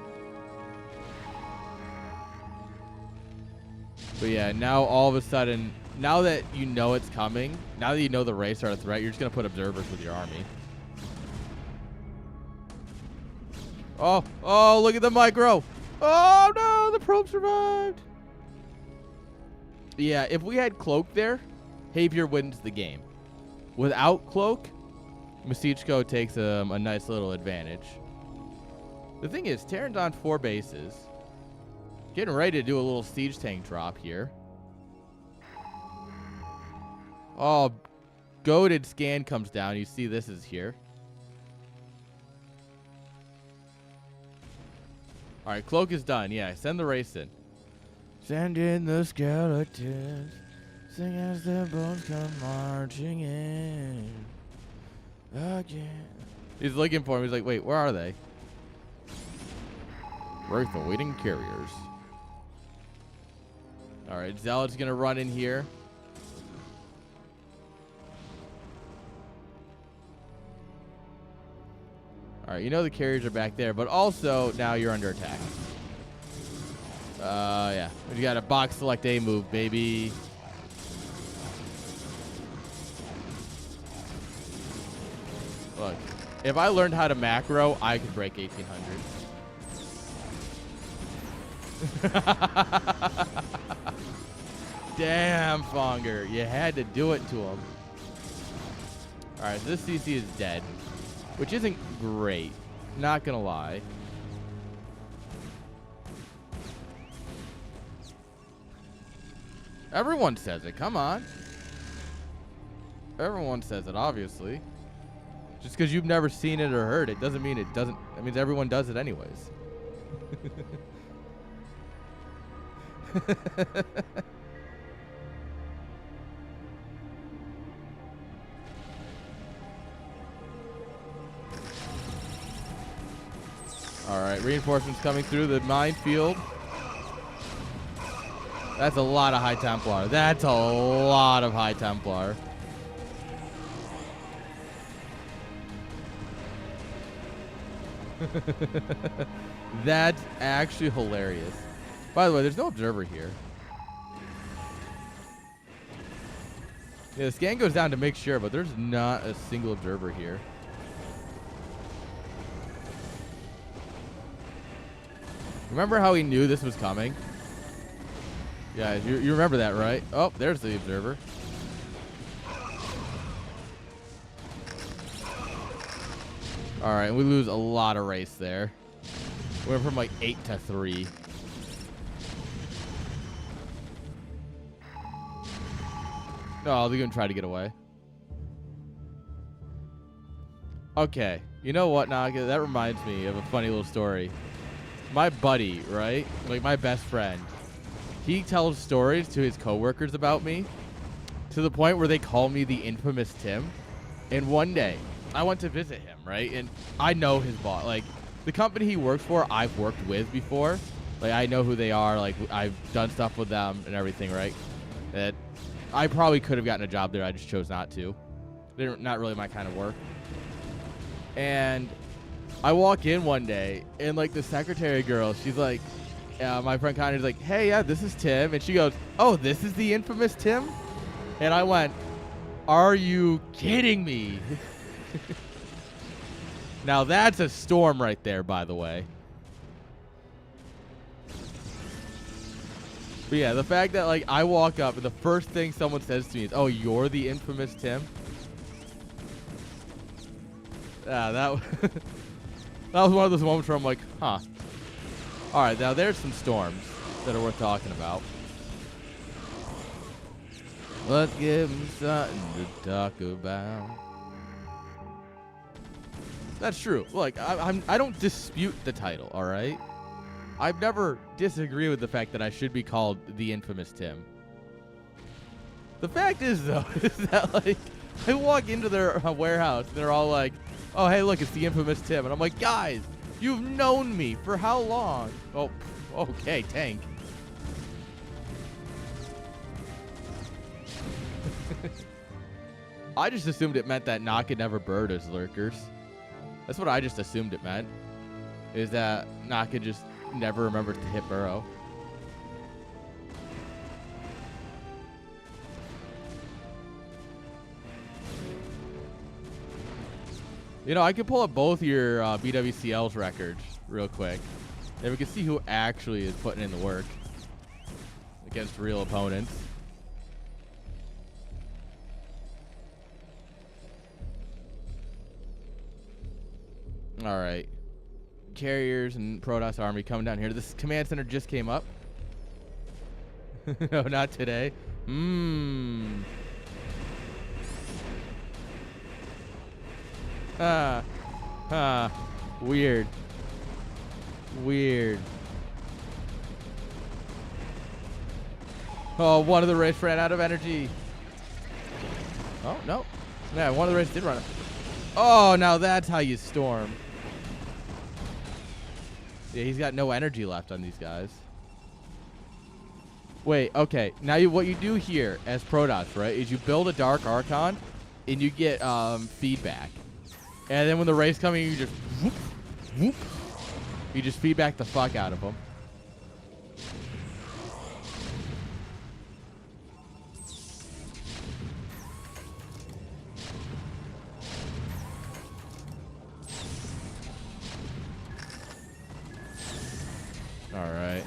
But yeah, now all of a sudden, now that you know it's coming, now that you know the race are a threat, you're just going to put observers with your army. Oh, look at the micro. Oh, no, the probe survived. Yeah, if we had cloak there, Javier wins the game. Without cloak, Masichko takes a nice little advantage. The thing is, Terran's on 4 bases. Getting ready to do a little siege tank drop here. Oh, goated scan comes down. You see this is here. All right, cloak is done. Yeah, send the race in. Send in the skeletons. Sing as the bones come marching in. Again. He's looking for him. He's like, wait, where are they? Wraith awaiting carriers. All right, Zealot's going to run in here. All right, you know the carriers are back there, but also now you're under attack. Yeah. We got a box select A move, baby. Look, if I learned how to macro, I could break 1800. Damn, Fonger. You had to do it to him. All right, so this CC is dead, which isn't great. Not going to lie. Everyone says it. Come on. Everyone says it, obviously. Just because you've never seen it or heard it doesn't mean it doesn't. That means everyone does it anyways. All right, reinforcements coming through the minefield. That's a lot of High Templar. That's a lot of High Templar. That's actually hilarious. By the way, there's no observer here. Yeah, the scan goes down to make sure, but there's not a single observer here. Remember how he knew this was coming? Yeah, you remember that, right? Oh, there's the observer. All right, we lose a lot of race there. We went from like 8 to 3. Oh, they're gonna try to get away. Okay, you know what, Naga? That reminds me of a funny little story. My buddy, right? Like my best friend. He tells stories to his coworkers about me to the point where they call me the infamous Tim. And one day, I went to visit him, right? And I know his boss. Like, the company he works for, I've worked with before. Like, I know who they are. Like, I've done stuff with them and everything, right? That I probably could have gotten a job there. I just chose not to. They're not really my kind of work. And I walk in one day, and, like, the secretary girl, she's like, my friend Connor's like, hey, yeah, this is Tim. And she goes, oh, this is the infamous Tim? And I went, are you kidding me? Now that's a storm right there, by the way. But yeah, the fact that like I walk up and the first thing someone says to me is, oh, you're the infamous Tim? Yeah, that was one of those moments where I'm like, huh. All right, now there's some storms that are worth talking about. Let's give them something to talk about. That's true. Look, I don't dispute the title, all right? I've never disagreed with the fact that I should be called the infamous Tim. The fact is, though, is that, like, I walk into their warehouse, and they're all like, oh, hey, look, it's the infamous Tim. And I'm like, guys, you've known me for how long? Oh, okay, tank. I just assumed it meant that Naka never bird as lurkers. That's what I just assumed it meant. Is that Naka just never remembered to hit burrow. You know, I could pull up both your BWCL's records real quick. And we can see who actually is putting in the work against real opponents. All right. Carriers and Protoss Army coming down here. This command center just came up. No, not today. Weird. Weird. Oh, one of the race ran out of energy. Oh, no. Yeah, one of the race did run out. Oh, now that's how you storm. Yeah, he's got no energy left on these guys. Wait, okay. Now what you do here as Protoss, right, is you build a Dark Archon, and you get feedback. And then when the race coming, you just whoop, whoop. You just feedback the fuck out of them. All right.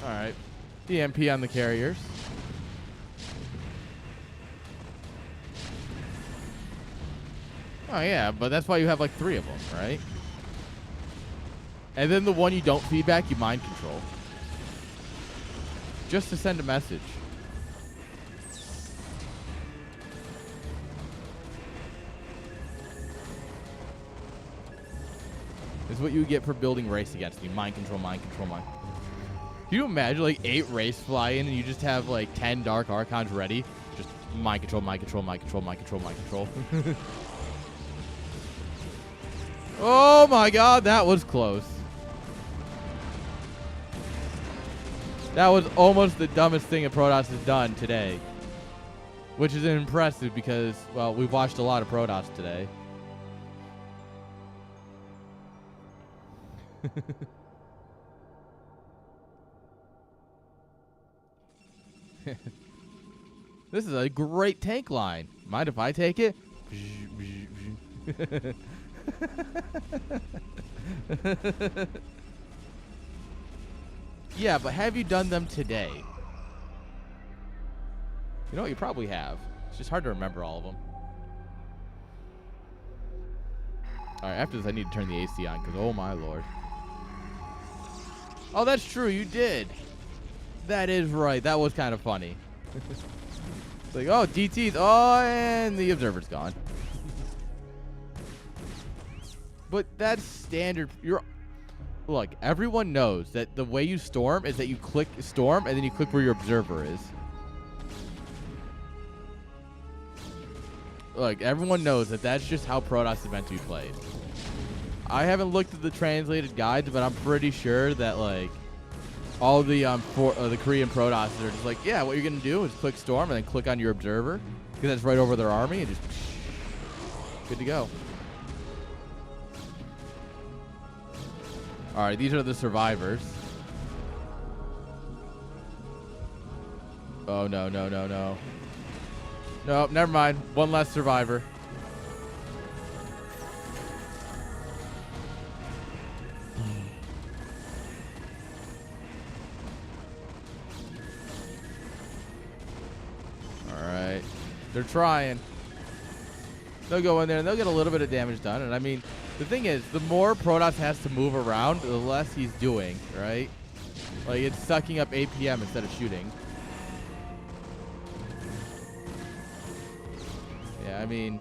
All right. DMP on the carriers. Oh, yeah, but that's why you have like 3 of them, right? And then the one you don't feedback, you mind control. Just to send a message. This is what you get for building race against me. Mind control, mind control, mind control. Can you imagine like 8 race fly in and you just have like 10 Dark Archons ready? Just mind control, mind control, mind control, mind control, mind control. Oh my god, that was close. That was almost the dumbest thing that Protoss has done today. which is impressive because, well, we've watched a lot of Protoss today. This is a great tank line. Mind if I take it? Yeah, but have you done them today? You know what? You probably have. It's just hard to remember all of them. All right, after this, I need to turn the AC on because, oh, my Lord. Oh, that's true. You did. That is right. That was kind of funny. It's like, oh, DT's. Oh, and the observer's gone. But that's standard. Look, everyone knows that the way you storm is that you click storm and then you click where your observer is. Look, everyone knows that that's just how Protoss is meant to be played. I haven't looked at the translated guides, but I'm pretty sure that like all the the Korean Protoss are just like, yeah, what you're gonna do is click storm and then click on your observer because that's right over their army and just good to go. All right, these are the survivors. Oh no no no no. Nope, never mind. One less survivor. Alright. They're trying. They'll go in there and they'll get a little bit of damage done. And I mean, the thing is, the more Protoss has to move around, the less he's doing, right? Like, it's sucking up APM instead of shooting. Yeah, I mean,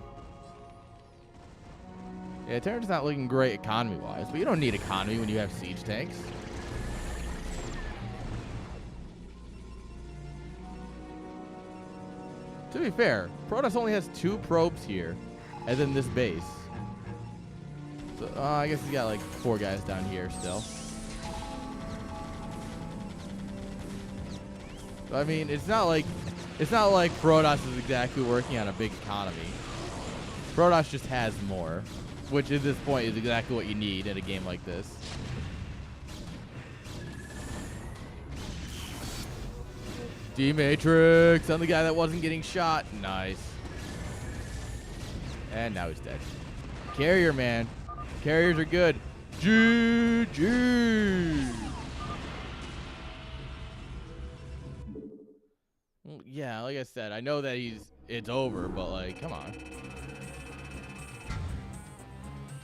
yeah, Terran's not looking great economy-wise, but you don't need economy when you have siege tanks. To be fair, Protoss only has 2 probes here, and then this base. So, I guess he's got like 4 guys down here still. So, I mean, it's not like Protoss is exactly working on a big economy. Protoss just has more, which at this point is exactly what you need in a game like this. D-Matrix on the guy that wasn't getting shot. Nice. And now he's dead. Carrier, man. Carriers are good. GG. Well, yeah, like I said, I know that it's over, but like, come on.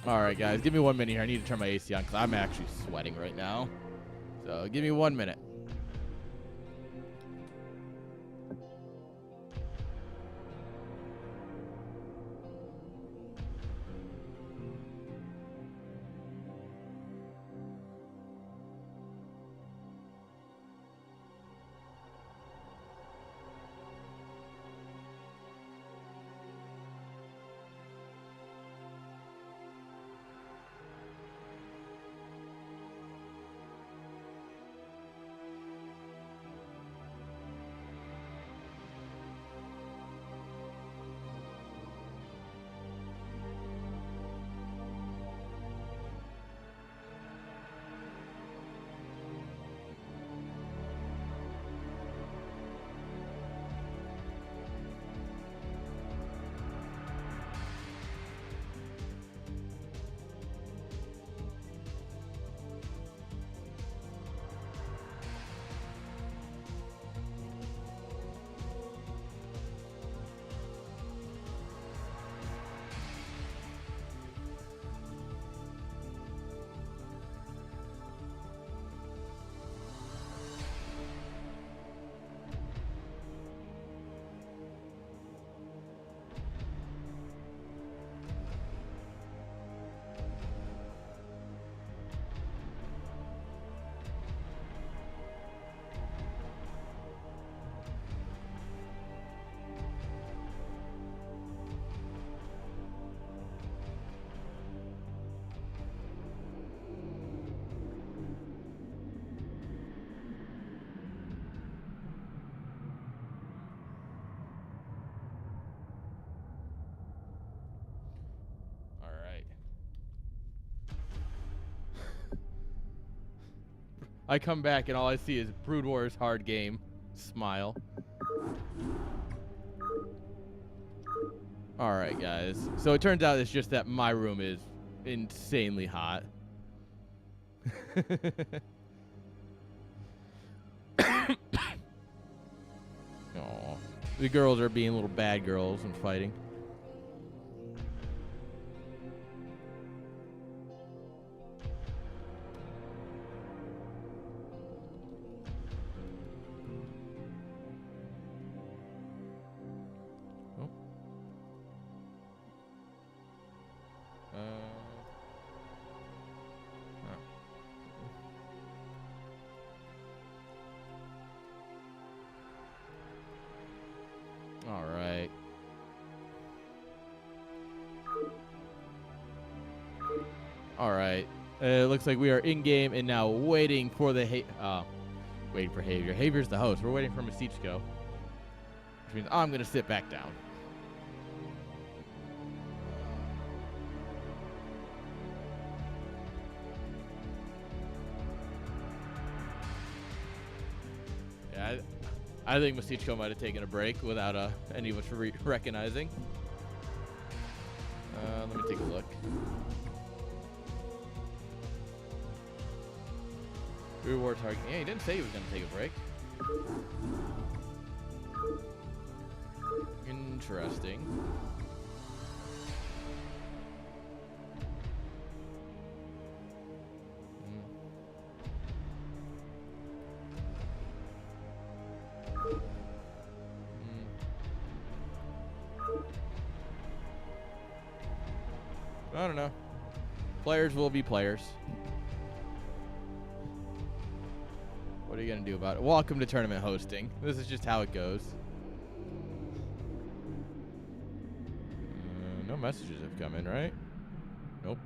All right, guys, give me 1 minute here. I need to turn my AC on because I'm actually sweating right now. So give me 1 minute. I come back and all I see is Brood Wars hard game. Smile. Alright, guys. So it turns out it's just that my room is insanely hot. Aw. The girls are being little bad girls and fighting. Oh. All right. All right. It looks like we are in game and now waiting for the waiting for Havior. Havier's the host. We're waiting for Masichko, which means I'm gonna sit back down. Yeah, I think Masichko might have taken a break without any of us recognizing. Let me take a look. Reward target. Yeah, he didn't say he was going to take a break. Interesting. I don't know. Players will be players. What are you going to do about it? Welcome to tournament hosting. This is just how it goes. No messages have come in, right? Nope.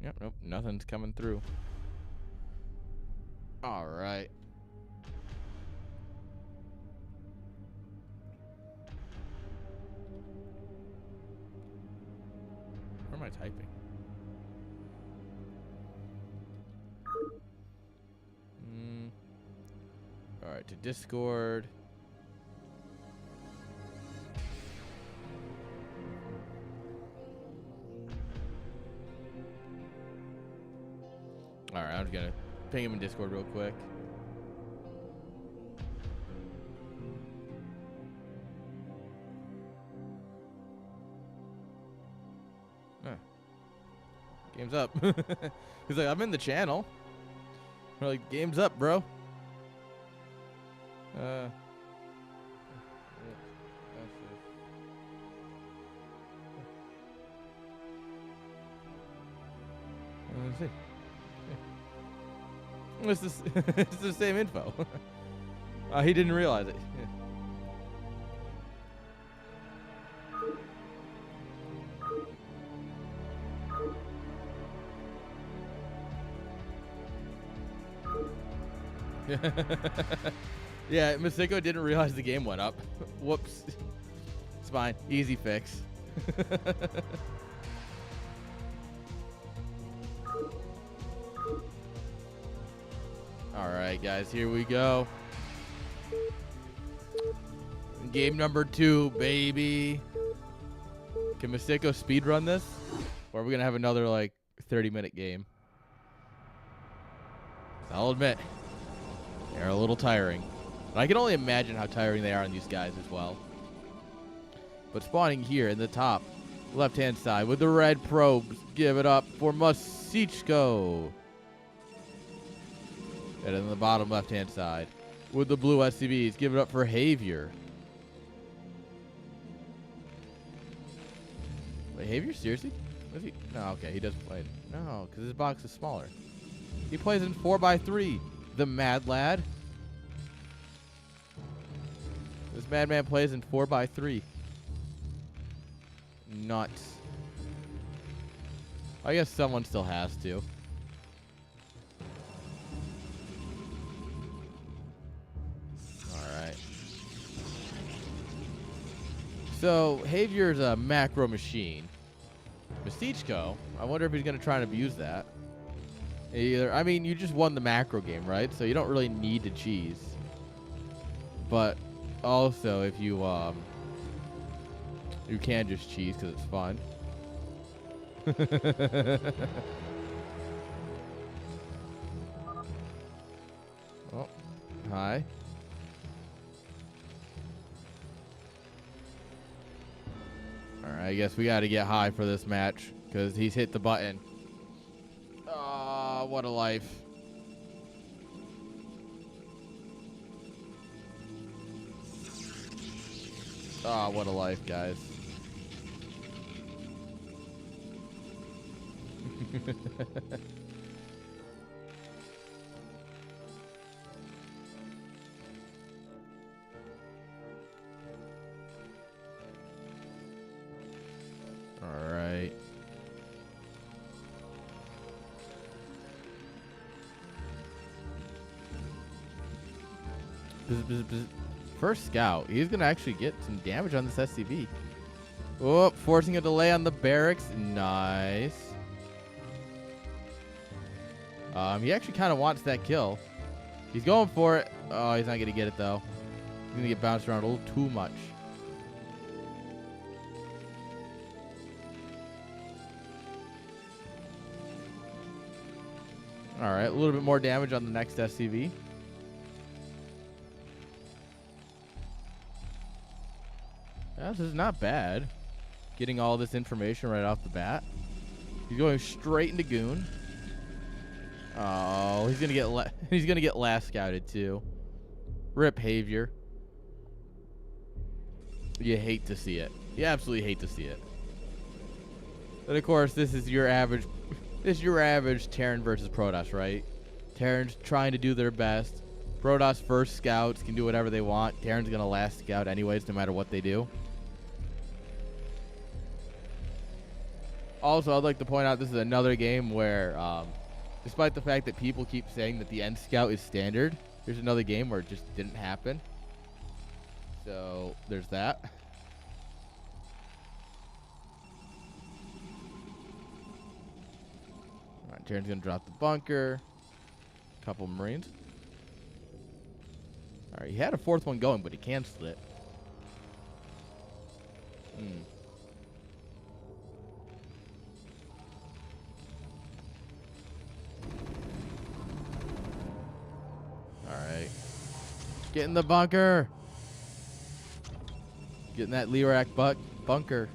Yep, nope. Nothing's coming through. All right. Where am I typing? All right, to Discord. All right, I'm just gonna ping him in Discord real quick. Game's up. He's like, I'm in the channel. We're like, game's up, bro. Let's see. It's the same info. He didn't realize it. Yeah, Masiko didn't realize the game went up. Whoops. It's fine. Easy fix. Alright, guys. Here we go. Game number 2, baby. Can Masiko speedrun this? Or are we going to have another, like, 30-minute game? I'll admit, they're a little tiring. But I can only imagine how tiring they are on these guys as well. But spawning here in the top left-hand side with the red probes, give it up for Masichko. And in the bottom left-hand side with the blue SCVs, give it up for Havior. Wait, Havior? Seriously? Is he? No, okay, he doesn't play. No, because his box is smaller. He plays in 4x3. The mad lad. This madman plays in 4x3. Nuts. I guess someone still has to. Alright. So, Havier's a macro machine. Besichko. I wonder if he's going to try and abuse that. Either, I mean, you just won the macro game, right? So you don't really need to cheese. But also, if you can just cheese because it's fun. Oh, hi. All right, I guess we got to get high for this match because he's hit the button. Ah, what a life. Ah, what a life, guys. All right. First scout. He's going to actually get some damage on this SCV. Oh, forcing a delay on the barracks. Nice. He actually kind of wants that kill. He's going for it. Oh, he's not going to get it, though. He's going to get bounced around a little too much. All right, a little bit more damage on the next SCV. Yeah, this is not bad. Getting all this information right off the bat. He's going straight into Goon. Oh, he's gonna get last scouted too. Rip Havier. You hate to see it. You absolutely hate to see it. But of course, this is your average. This is your average Terran versus Protoss, right? Terrans trying to do their best. Protoss first scouts can do whatever they want. Terran's gonna last scout anyways, no matter what they do. Also, I'd like to point out this is another game where, despite the fact that people keep saying that the end scout is standard, here's another game where it just didn't happen. So, there's that. Alright, Terran's gonna drop the bunker. Couple Marines. Alright, he had a fourth one going, but he canceled it. Alright. Get in the bunker. Get in that Lirak bunker.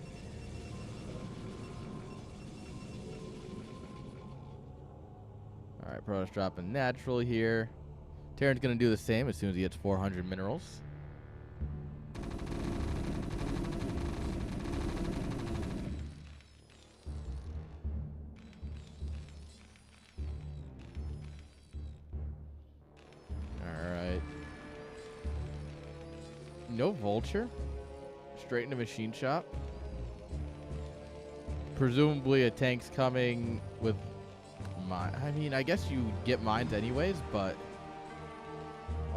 Alright, Protoss dropping naturally here. Terran's going to do the same as soon as he gets 400 minerals. Alright. No vulture. Straight into machine shop. Presumably a tank's coming with mine. I mean, I guess you get mines anyways, but...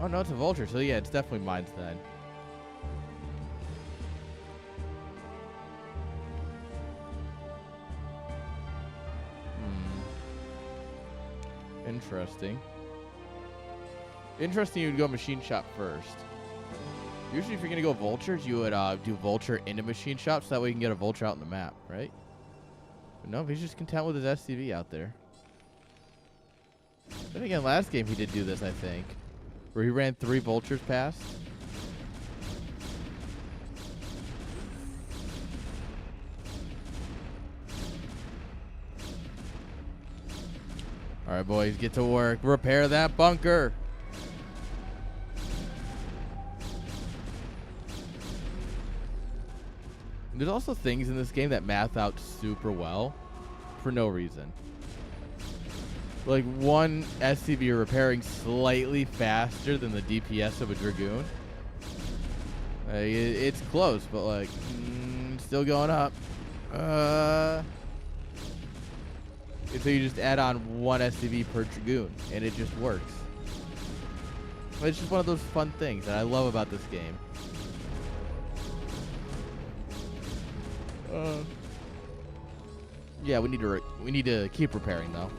Oh, no, it's a vulture. So, yeah, it's definitely mines then. Interesting. Interesting you'd go machine shop first. Usually if you're going to go vultures, you would do vulture into machine shop so that way you can get a vulture out on the map, right? But no, he's just content with his SCV out there. Then again, last game he did do this, I think. Where he ran 3 vultures past. Alright, boys, get to work. Repair that bunker. There's also things in this game that math out super well for no reason. Like one SCV repairing slightly faster than the DPS of a Dragoon. It's close, but like still going up. And so you just add on 1 SCV per Dragoon, and it just works. It's just one of those fun things that I love about this game. Yeah, we need to keep repairing though.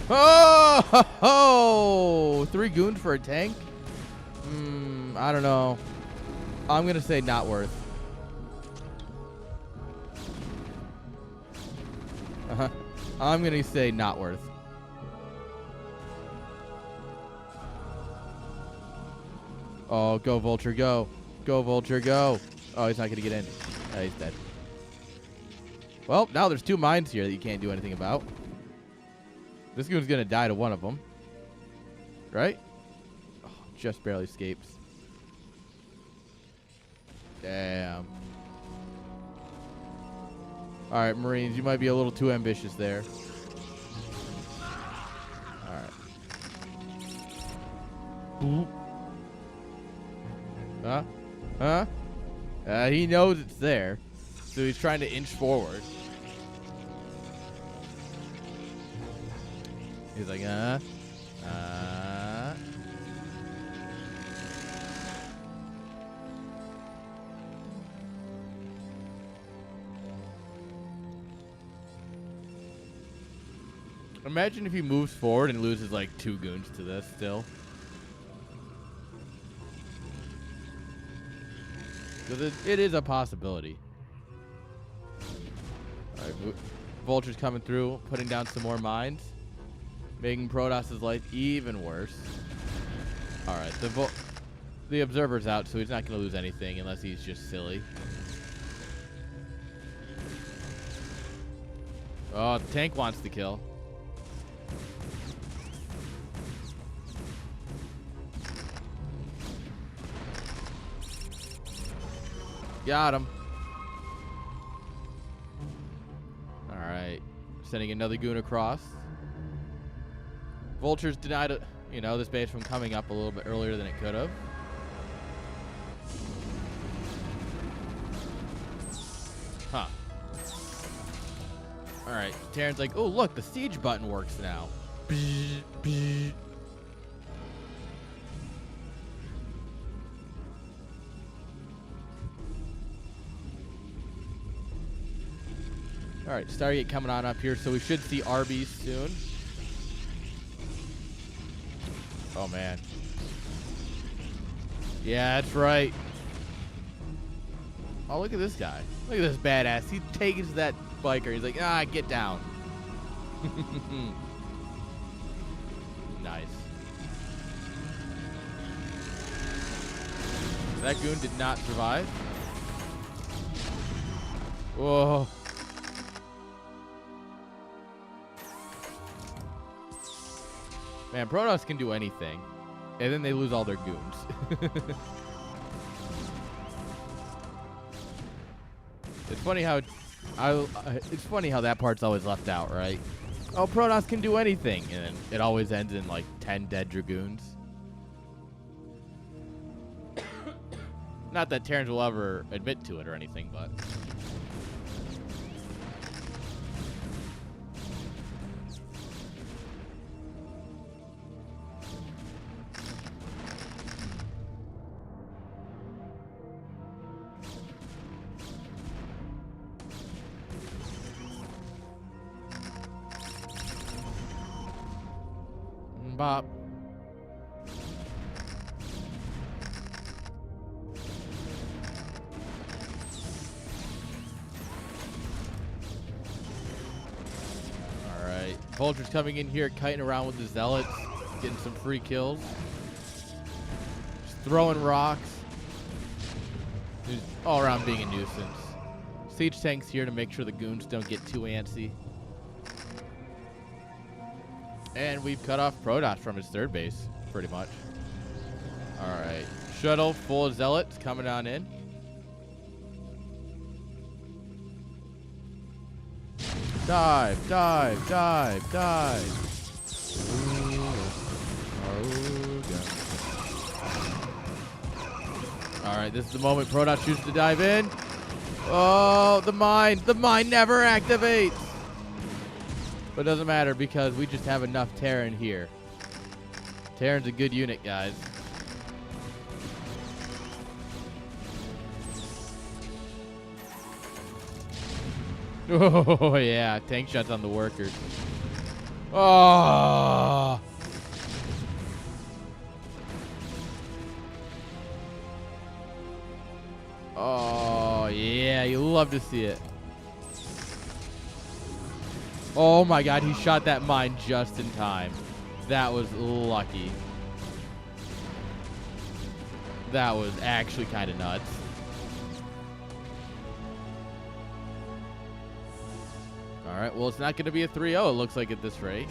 Oh, ho, ho! 3 goons for a tank? I don't know. I'm gonna say not worth. I'm gonna say not worth. Oh, go Vulture, go. Go Vulture, go. Oh, he's not gonna get in. Oh, he's dead. Well, now there's 2 mines here that you can't do anything about. This goon's gonna die to one of them. Right? Oh, just barely escapes. Damn. Alright, Marines, you might be a little too ambitious there. Alright. Huh? Huh? He knows it's there. So he's trying to inch forward. He's like, Imagine if he moves forward and loses like 2 goons to this still. Because it is a possibility. Alright, Vulture's coming through, putting down some more mines. Making Protoss's life even worse. Alright, the Observer's out, so he's not going to lose anything unless he's just silly. Oh, the tank wants to kill. Got him. Alright. Sending another goon across. Vulture's denied, this base from coming up a little bit earlier than it could have. Huh. Alright. Terran's like, oh, look, the siege button works now. Alright, Stargate coming on up here, so we should see Arby's soon. Oh, man. Yeah, that's right. Oh, look at this guy. Look at this badass. He takes that biker. He's like, get down. Nice. That goon did not survive. Whoa. Man, Protoss can do anything, and then they lose all their goons. It's funny how that part's always left out, right? Oh, Protoss can do anything, and then it always ends in like 10 dead dragoons. Not that Terrans will ever admit to it or anything, but. Bop. Alright. Vulture's coming in here, kiting around with the Zealots, getting some free kills. Just throwing rocks. Just all around being a nuisance. Siege tank's here to make sure the goons don't get too antsy. And we've cut off Protoss from his third base, pretty much. Alright. Shuttle full of Zealots coming on in. Dive, dive, dive, dive. Alright, this is the moment Protoss chooses to dive in. Oh, the mine. The mine never activates. But it doesn't matter because we just have enough Terran here. Terran's a good unit, guys. Oh, yeah. Tank shots on the workers. Oh. Oh, yeah. You love to see it. Oh, my God. He shot that mine just in time. That was lucky. That was actually kind of nuts. All right, well, it's not going to be a 3-0, it looks like, at this rate.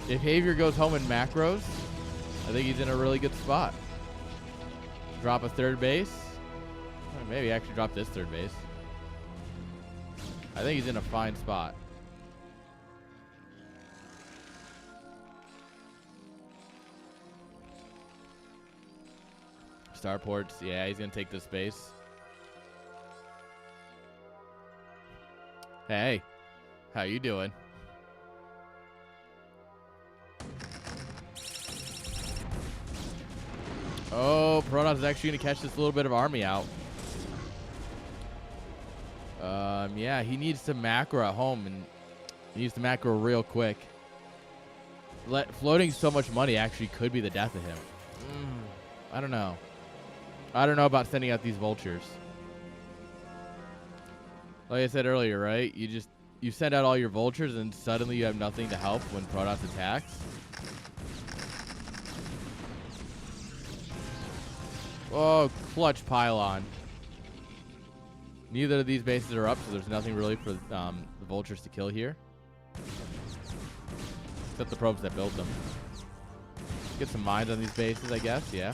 If Xavier goes home in macros, I think he's in a really good spot. Drop a third base. Or maybe actually drop this third base. I think he's in a fine spot. Starports, yeah, he's going to take this base. Hey, how you doing? Oh, Protoss is actually going to catch this little bit of army out. Yeah, he needs to macro at home, and he needs to macro real quick. Floating so much money actually could be the death of him. I don't know. I don't know about sending out these vultures. Like I said earlier, right? You send out all your vultures, and suddenly you have nothing to help when Protoss attacks. Oh, clutch pylon. Neither of these bases are up, so there's nothing really for the vultures to kill here. Except the probes that built them. Get some mines on these bases, I guess, yeah.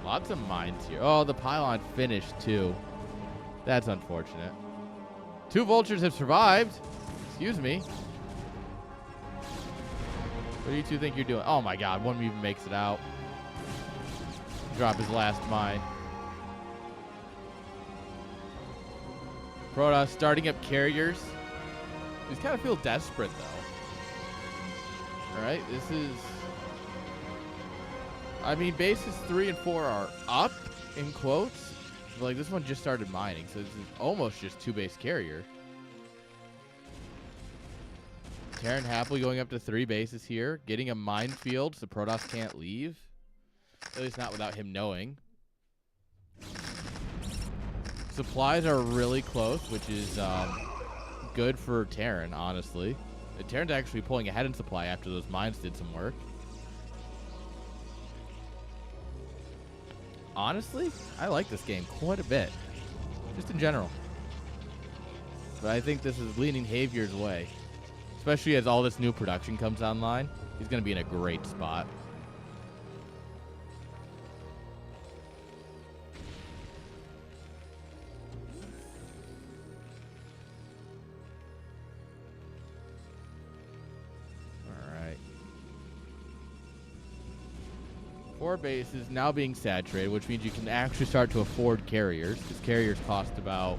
Lots of mines here. Oh, the pylon finished too. That's unfortunate. 2 vultures have survived. Excuse me. What do you two think you're doing? Oh my God, one even makes it out. Drop his last mine. Protoss starting up carriers. These kind of feel desperate though. Alright, this is... I mean, bases 3 and 4 are up, in quotes. But, like, this one just started mining, so this is almost just 2-base carrier. Terran happily going up to 3 bases here, getting a minefield so Protoss can't leave. At least not without him knowing. Supplies are really close, which is good for Terran, honestly. Terran's actually pulling ahead in supply after those mines did some work. Honestly, I like this game quite a bit. Just in general. But I think this is leaning Xavier's way. Especially as all this new production comes online. He's going to be in a great spot. Alright. 4 bases now being saturated, which means you can actually start to afford carriers. Because carriers cost about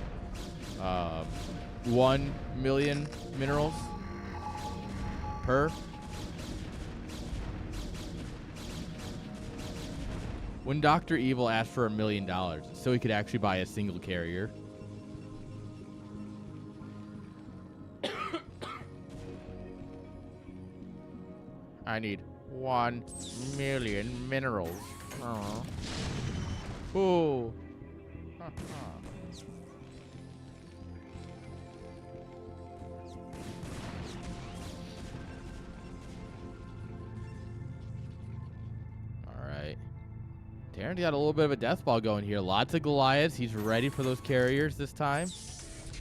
1 million minerals per. When Dr. Evil asked for $1 million, so he could actually buy a single carrier. I need 1 million minerals. Ooh. Alright. Terran's got a little bit of a death ball going here. Lots of Goliaths. He's ready for those carriers this time.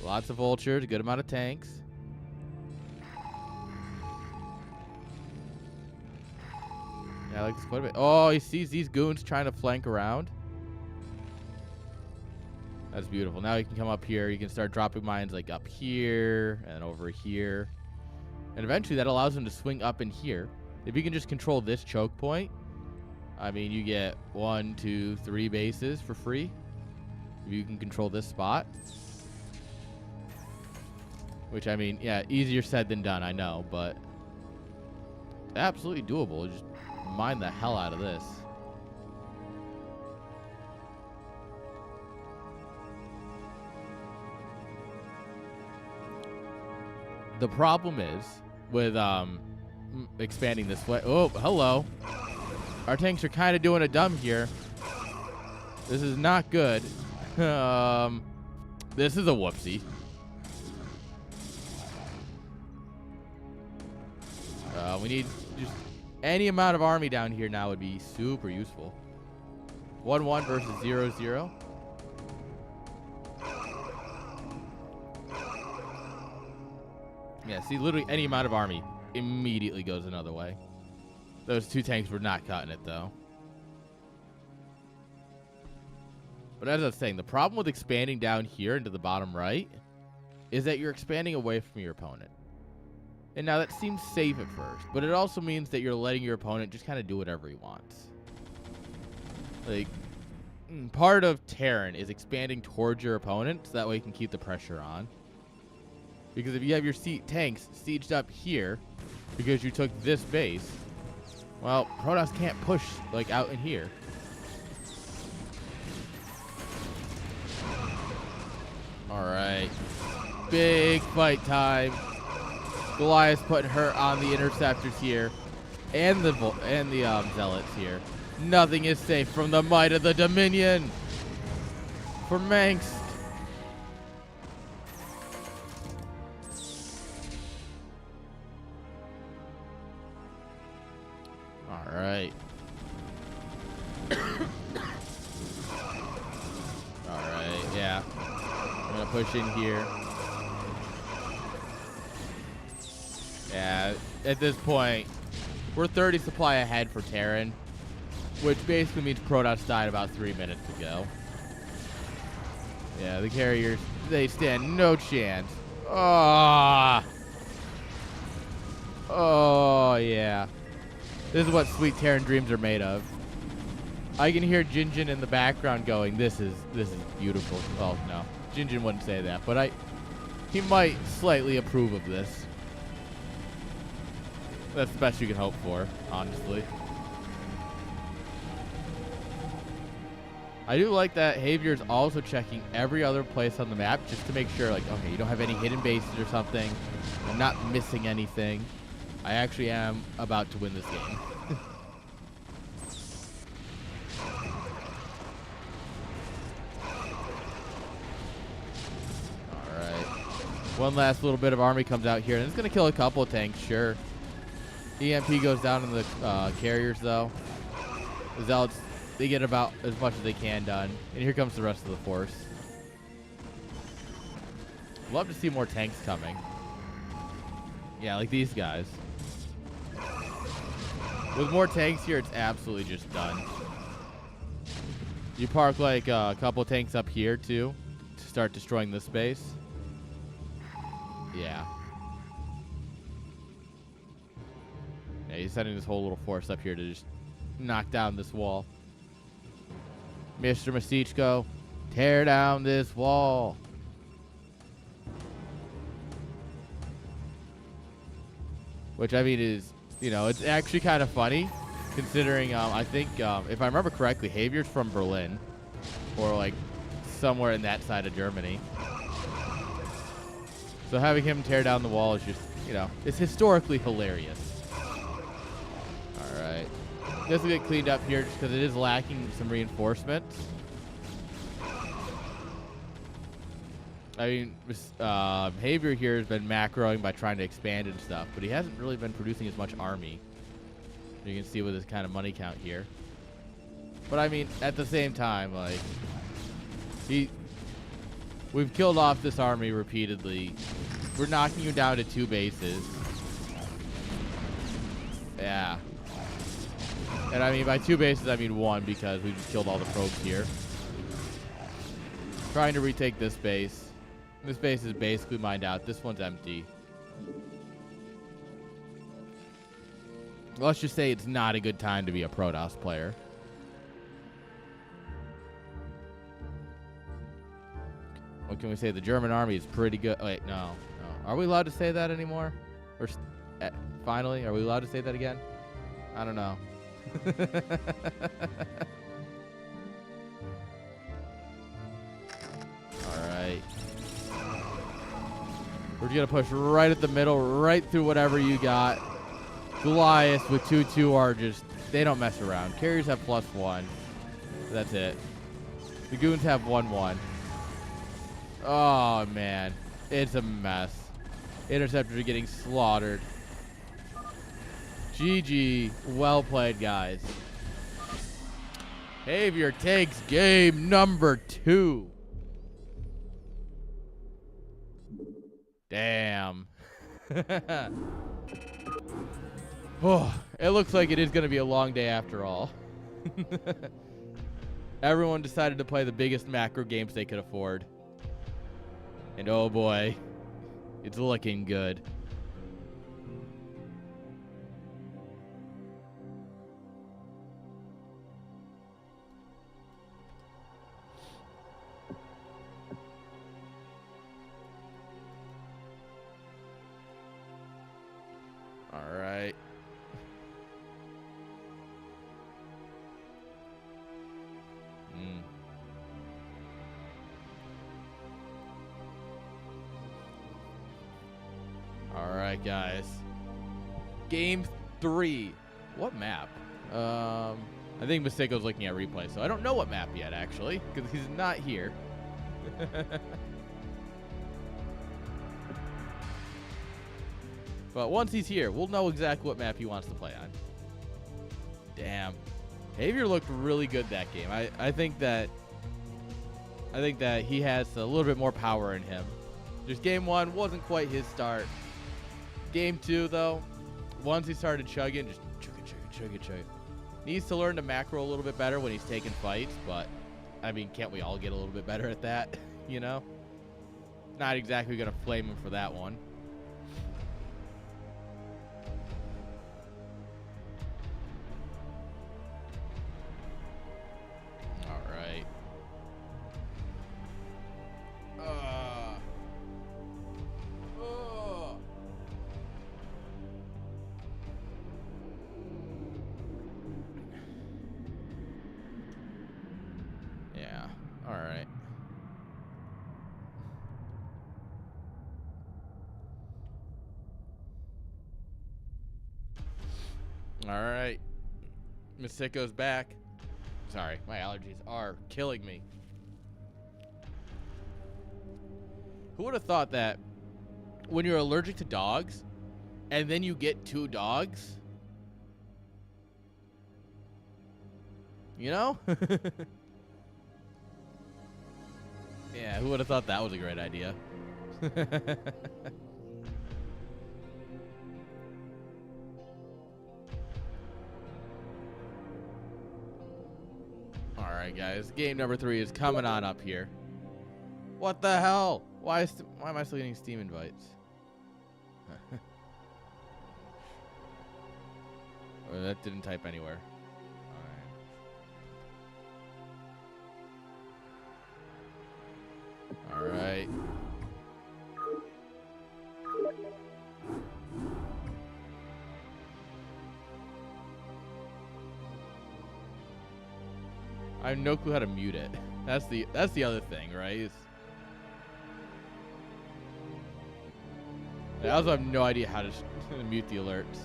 Lots of vultures. A good amount of tanks. Yeah, I like this quite a bit. Oh, he sees these goons trying to flank around. That's beautiful. Now he can come up here. You can start dropping mines like up here and over here. And eventually that allows him to swing up in here. If you can just control this choke point, I mean, you get 1, 2, 3 bases for free. If you can control this spot. Which, I mean, yeah, easier said than done, I know, but absolutely doable. Just mine the hell out of this. The problem is with expanding this way. Oh, hello. Our tanks are kind of doing a dumb here. This is not good. This is a whoopsie. We need just any amount of army down here now would be super useful. 1-1 versus 0-0. Yeah, see, literally any amount of army immediately goes another way. Those two tanks were not cutting it, though. But as I was saying, the problem with expanding down here into the bottom right is that you're expanding away from your opponent. And now that seems safe at first, but it also means that you're letting your opponent just kind of do whatever he wants. Like, part of Terran is expanding towards your opponent so that way you can keep the pressure on. Because if you have your tanks sieged up here because you took this base, well, Protoss can't push, like, out in here. All right. Big fight time. Goliath's putting her on the interceptors here, and the zealots here. Nothing is safe from the might of the Dominion. For Manx. All right. All right. Yeah. I'm gonna push in here. Yeah, at this point, we're 30 supply ahead for Terran, which basically means Protoss died about 3 minutes ago. Yeah, the carriers, they stand no chance. Oh, yeah. This is what sweet Terran dreams are made of. I can hear Jinjin in the background going, this is beautiful. Oh, no. Jinjin wouldn't say that, but he might slightly approve of this. That's the best you can hope for, honestly. I do like that Xavier's also checking every other place on the map just to make sure, like, okay, you don't have any hidden bases or something. I'm not missing anything. I actually am about to win this game. All right. One last little bit of army comes out here, and it's going to kill a couple of tanks, sure. EMP goes down in the carriers, though. The Zealots, they get about as much as they can done. And here comes the rest of the force. Love to see more tanks coming. Yeah, like these guys. With more tanks here, it's absolutely just done. You park like a couple tanks up here, too, to start destroying this base. Yeah. Yeah, he's sending this whole little force up here to just knock down this wall. Mr. Masichko, tear down this wall. Which, I mean, is, you know, it's actually kind of funny, considering, I think, if I remember correctly, Xavier's from Berlin, or, like, somewhere in that side of Germany. So having him tear down the wall is just, you know, it's historically hilarious. Alright. This will get cleaned up here just because it is lacking some reinforcements. I mean, Xavier here has been macroing by trying to expand and stuff, but he hasn't really been producing as much army. You can see with his kind of money count here. But I mean, at the same time, like, we've killed off this army repeatedly. We're knocking you down to 2 bases. Yeah. And I mean, by 2 bases, I mean 1 because we just killed all the probes here. Trying to retake this base. This base is basically mined out. This one's empty. Let's just say it's not a good time to be a Protoss player. can we say the German army is pretty good? Wait, no. Are we allowed to say that anymore? Or finally, are we allowed to say that again? I don't know. All right. We're going to push right at the middle, right through whatever you got. Goliath with 2-2 are just, they don't mess around. Carriers have +1. That's it. The goons have 1-1. Oh, man. It's a mess. Interceptors are getting slaughtered. GG. Well played, guys. Xavier takes game number 2. Damn. Oh, it looks like it is going to be a long day after all. Everyone decided to play the biggest macro games they could afford. And oh boy, it's looking good. All right. All right, guys. Game 3. What map? I think Miseko's looking at replay, so I don't know what map yet, actually, because he's not here. But once he's here, we'll know exactly what map he wants to play on. Damn. Xavier looked really good that game. I think that he has a little bit more power in him. Just game 1 wasn't quite his start. Game 2, though, once he started chugging, just chug it. Needs to learn to macro a little bit better when he's taking fights, but, I mean, can't we all get a little bit better at that, you know? Not exactly going to flame him for that one. All right. Yeah, all right. All right. Miseko's back. Sorry, my allergies are killing me. Who would have thought that when you're allergic to dogs and then you get 2 dogs? You know? Yeah, who would have thought that was a great idea? Alright, guys. Game number 3 is coming on up here. What the hell? Why am I still getting Steam invites? Oh, that didn't type anywhere. Alright. I have no clue how to mute it. That's the other thing, right? I also have no idea how to mute the alerts.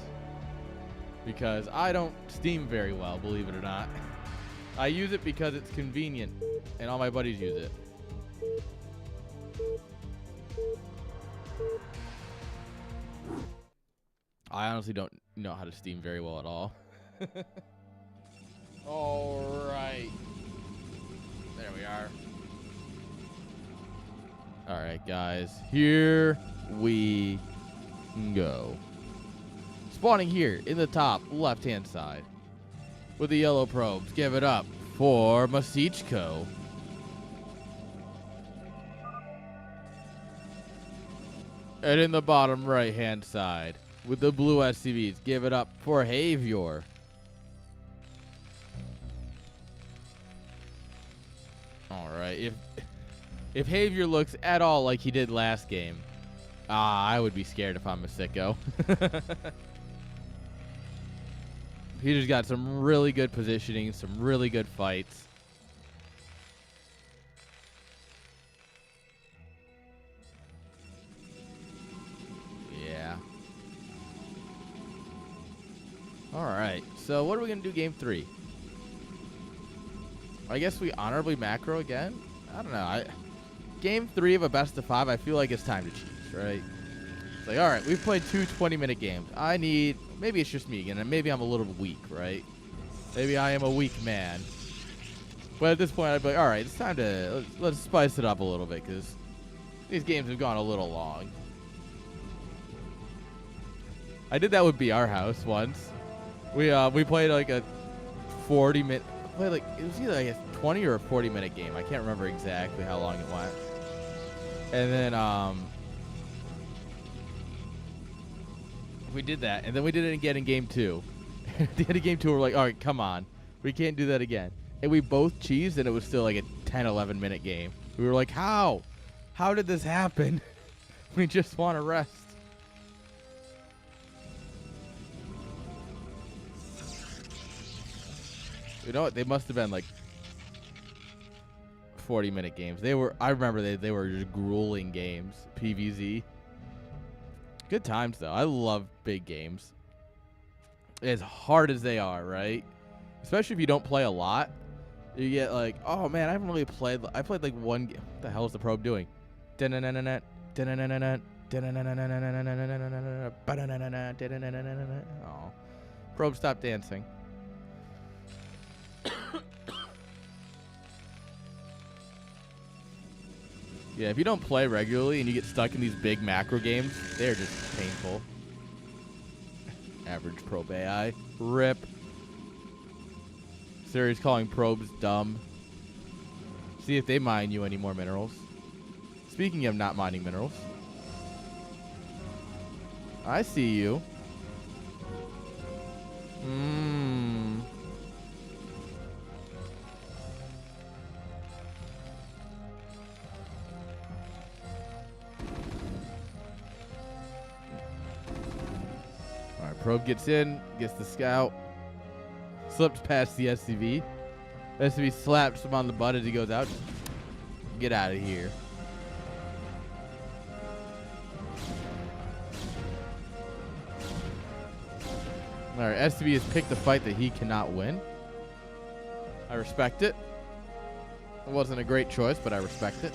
Because I don't Steam very well, believe it or not. I use it because it's convenient, and all my buddies use it. I honestly don't know how to Steam very well at all. All right. There we are. All right, guys. Here we go. Spawning here in the top left-hand side with the yellow probes. Give it up for Masichko. And in the bottom right-hand side with the blue SCVs. Give it up for Xavier. All right. If Javier looks at all like he did last game, I would be scared if I'm a sicko. He just got some really good positioning, some really good fights. Yeah. All right. So what are we going to do game 3? I guess we honorably macro again? I don't know. Game 3 of a best of 5, I feel like it's time to cheese, right? It's like, all right, we've played 2 20-minute games. Maybe it's just me again, and maybe I'm a little weak, right? Maybe I am a weak man. But at this point, I'd be like, all right, it's time to, let's spice it up a little bit, because these games have gone a little long. I did that with BR House once. We played like a 40-minute, it was either like a 20 or a 40-minute game. I can't remember exactly how long it went. And then we did that, and then we did it again in game 2. At the end of game 2, we're like, all right, come on. We can't do that again. And we both cheesed, and it was still like a 10, 11-minute game. We were like, how? How did this happen? We just want to rest. You know what? They must have been like 40-minute games. I remember they were just grueling games. PVZ. Good times, though. I love big games. As hard as they are, right? Especially if you don't play a lot. You get like, oh, man, I haven't really played. I played like one game. What the hell is the probe doing? Oh. Probe, stop dancing. Yeah, if you don't play regularly and you get stuck in these big macro games, they're just painful. Average probe AI. RIP. Siri's calling probes dumb. See if they mine you any more minerals. Speaking of not mining minerals. I see you. Probe gets in, gets the scout, slips past the SCV. SCV slaps him on the butt as he goes out. Get out of here. All right, SCV has picked a fight that he cannot win. I respect it. It wasn't a great choice, but I respect it.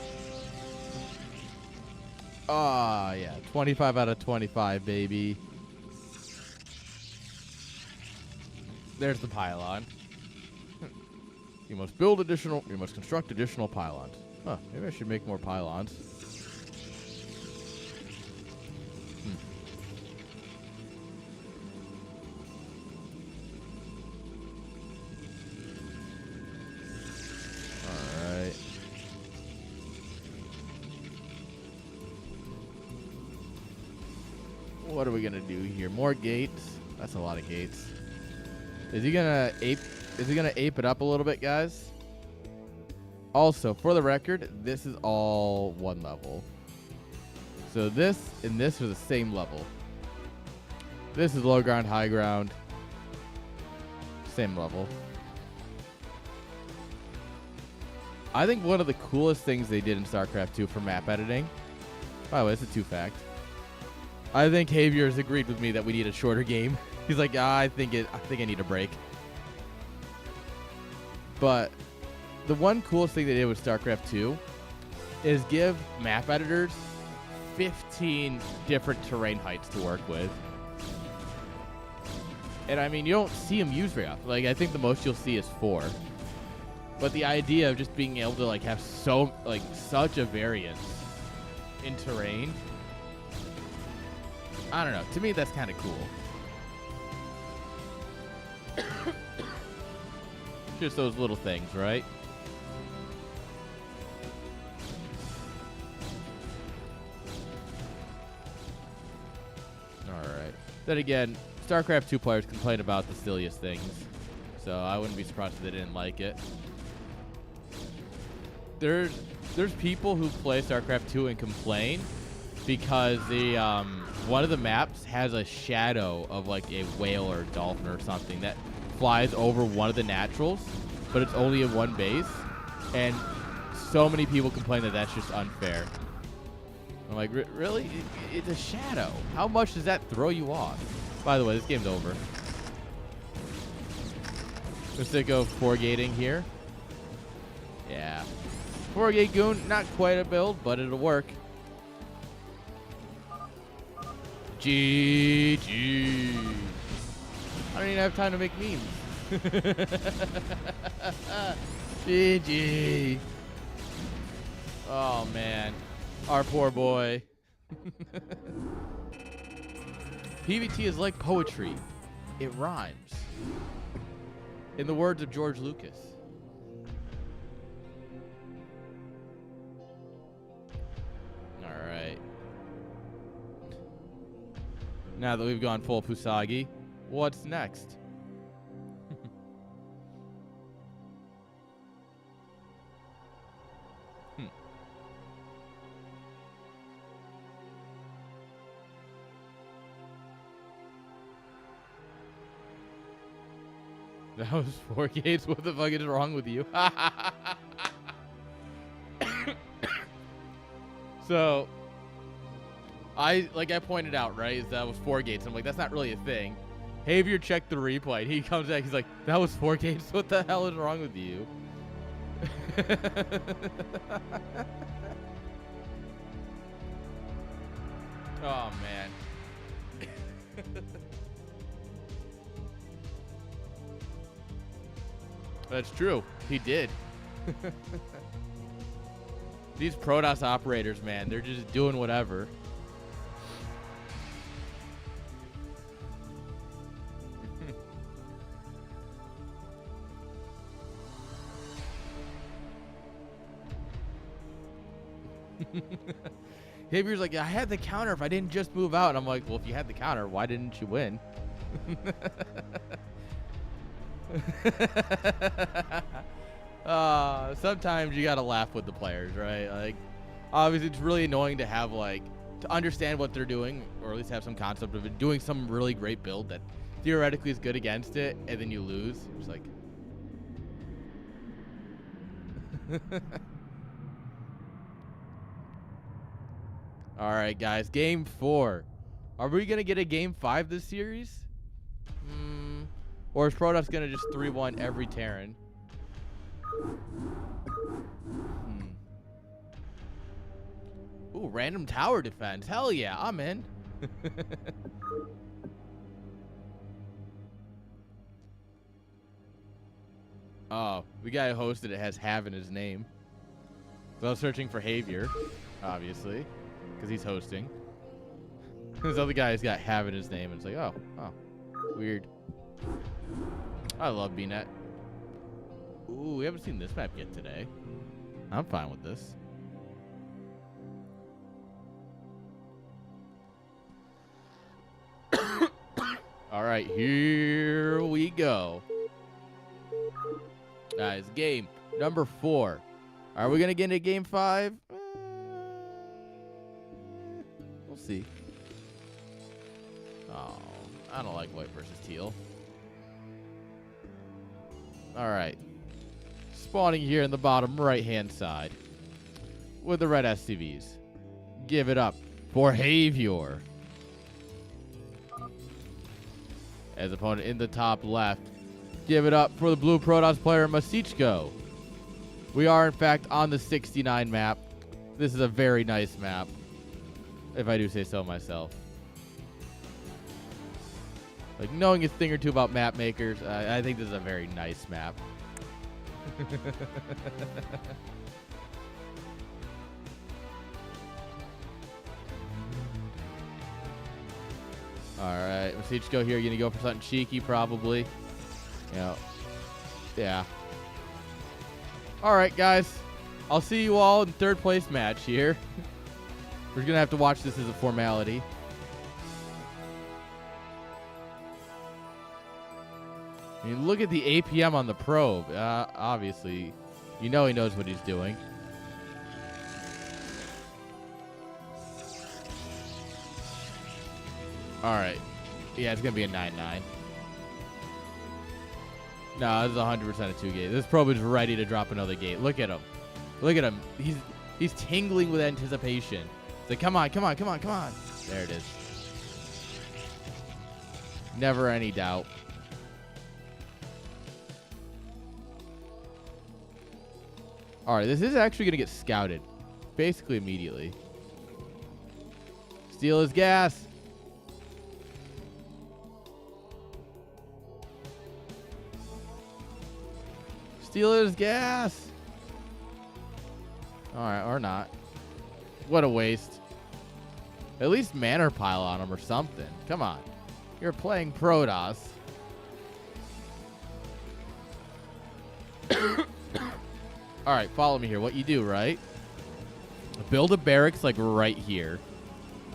Ah, yeah, 25 out of 25, baby. There's the pylon. You must construct additional pylons. Huh, maybe I should make more pylons. Alright. What are we gonna do here? More gates? That's a lot of gates. Is he gonna ape it up a little bit, guys? Also, for the record, this is all one level. So this and this are the same level. This is low ground, high ground. Same level. I think one of the coolest things they did in StarCraft 2 for map editing. By the way, it's a 2 fact. I think Javier has agreed with me that we need a shorter game. He's like, I think I need a break. But the one coolest thing they did with StarCraft 2 is give map editors 15 different terrain heights to work with. And I mean, you don't see them used very often. Like, I think the most you'll see is 4. But the idea of just being able to like have such a variance in terrain, I don't know. To me, that's kind of cool. Just those little things, right? Alright. Then again, StarCraft 2 players complain about the silliest things. So I wouldn't be surprised if they didn't like it. there's people who play StarCraft 2 and complain because the one of the maps has a shadow of like a whale or a dolphin or something that flies over one of the naturals, but it's only in one base, and so many people complain that that's just unfair. I'm like, really? It's a shadow. How much does that throw you off? By the way, this game's over. Let's go 4-gating here. Yeah. 4-gate Goon, not quite a build, but it'll work. GG. I don't even have time to make memes. GG. Oh, man. Our poor boy. PvT is like poetry. It rhymes. In the words of George Lucas. All right. Now that we've gone full Pusagi, what's next? That was 4 gates. What the fuck is wrong with you? So, I pointed out, right, is that was 4 gates. I'm like, that's not really a thing. Javier checked the replay. He comes back. He's like, that was 4 gates. What the hell is wrong with you? Oh, man. That's true. He did. These Protoss operators, man, they're just doing whatever. Javier's like, I had the counter if I didn't just move out. And I'm like, well, if you had the counter, why didn't you win? Sometimes you gotta laugh with the players, right? Like, obviously it's really annoying to have to understand what they're doing, or at least have some concept of it, doing some really great build that theoretically is good against it, and then you lose. It's like all right, guys, game 4. Are we gonna get a game 5 this series? Or is Protoss gonna just 3-1 every Terran? Ooh, random tower defense. Hell yeah, I'm in. Oh, we got a host that has Have in his name. So I was searching for Javier, obviously, because he's hosting. This other guy's got Have in his name, and it's like, oh, weird. I love BNet. Ooh, we haven't seen this map yet today. I'm fine with this. All right, here we go. Guys, game number 4. Are we going to get into game 5? We'll see. Oh, I don't like white versus teal. All right. Spawning here in the bottom right-hand side with the red SCVs. Give it up for Javier. As opponent in the top left. Give it up for the blue Protoss player, Masichko. We are, in fact, on the 69 map. This is a very nice map, if I do say so myself. Like, knowing a thing or two about map makers, I think this is a very nice map. Alright, Masichko here, gonna go for something cheeky, probably. Yeah. Alright, guys. I'll see you all in 3rd place match here. We're gonna have to watch this as a formality. I mean, look at the APM on the probe. Obviously, you know he knows what he's doing. All right. Yeah, it's going to be a 9-9. No, this is 100% a 2-gate. This probe is ready to drop another gate. Look at him. Look at him. He's tingling with anticipation. It's like, come on, come on, come on, come on. There it is. Never any doubt. All right, this is actually going to get scouted. Basically immediately. Steal his gas. Steal his gas. All right, or not. What a waste. At least manor pile on him or something. Come on. You're playing Protoss. All right, follow me here. What you do, right? Build a barracks like right here.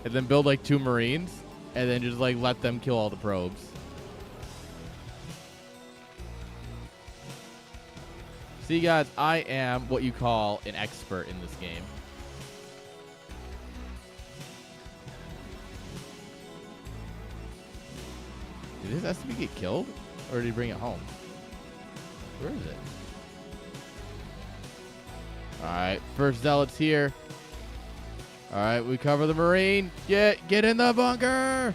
And then build like 2 Marines. And then just like let them kill all the probes. See, guys, I am what you call an expert in this game. Did his SCP get killed? Or did he bring it home? Where is it? Alright, first zealot's here. Alright, we cover the Marine. Get in the bunker!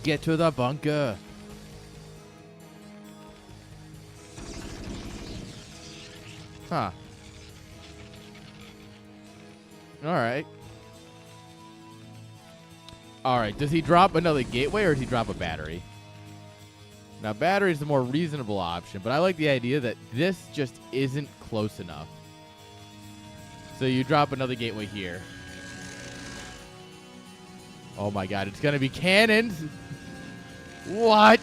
Get to the bunker. Huh. Alright. Alright, does he drop another gateway or does he drop a battery? Now, battery is the more reasonable option, but I like the idea that this just isn't close enough. So you drop another gateway here. Oh my god, it's going to be cannons! What?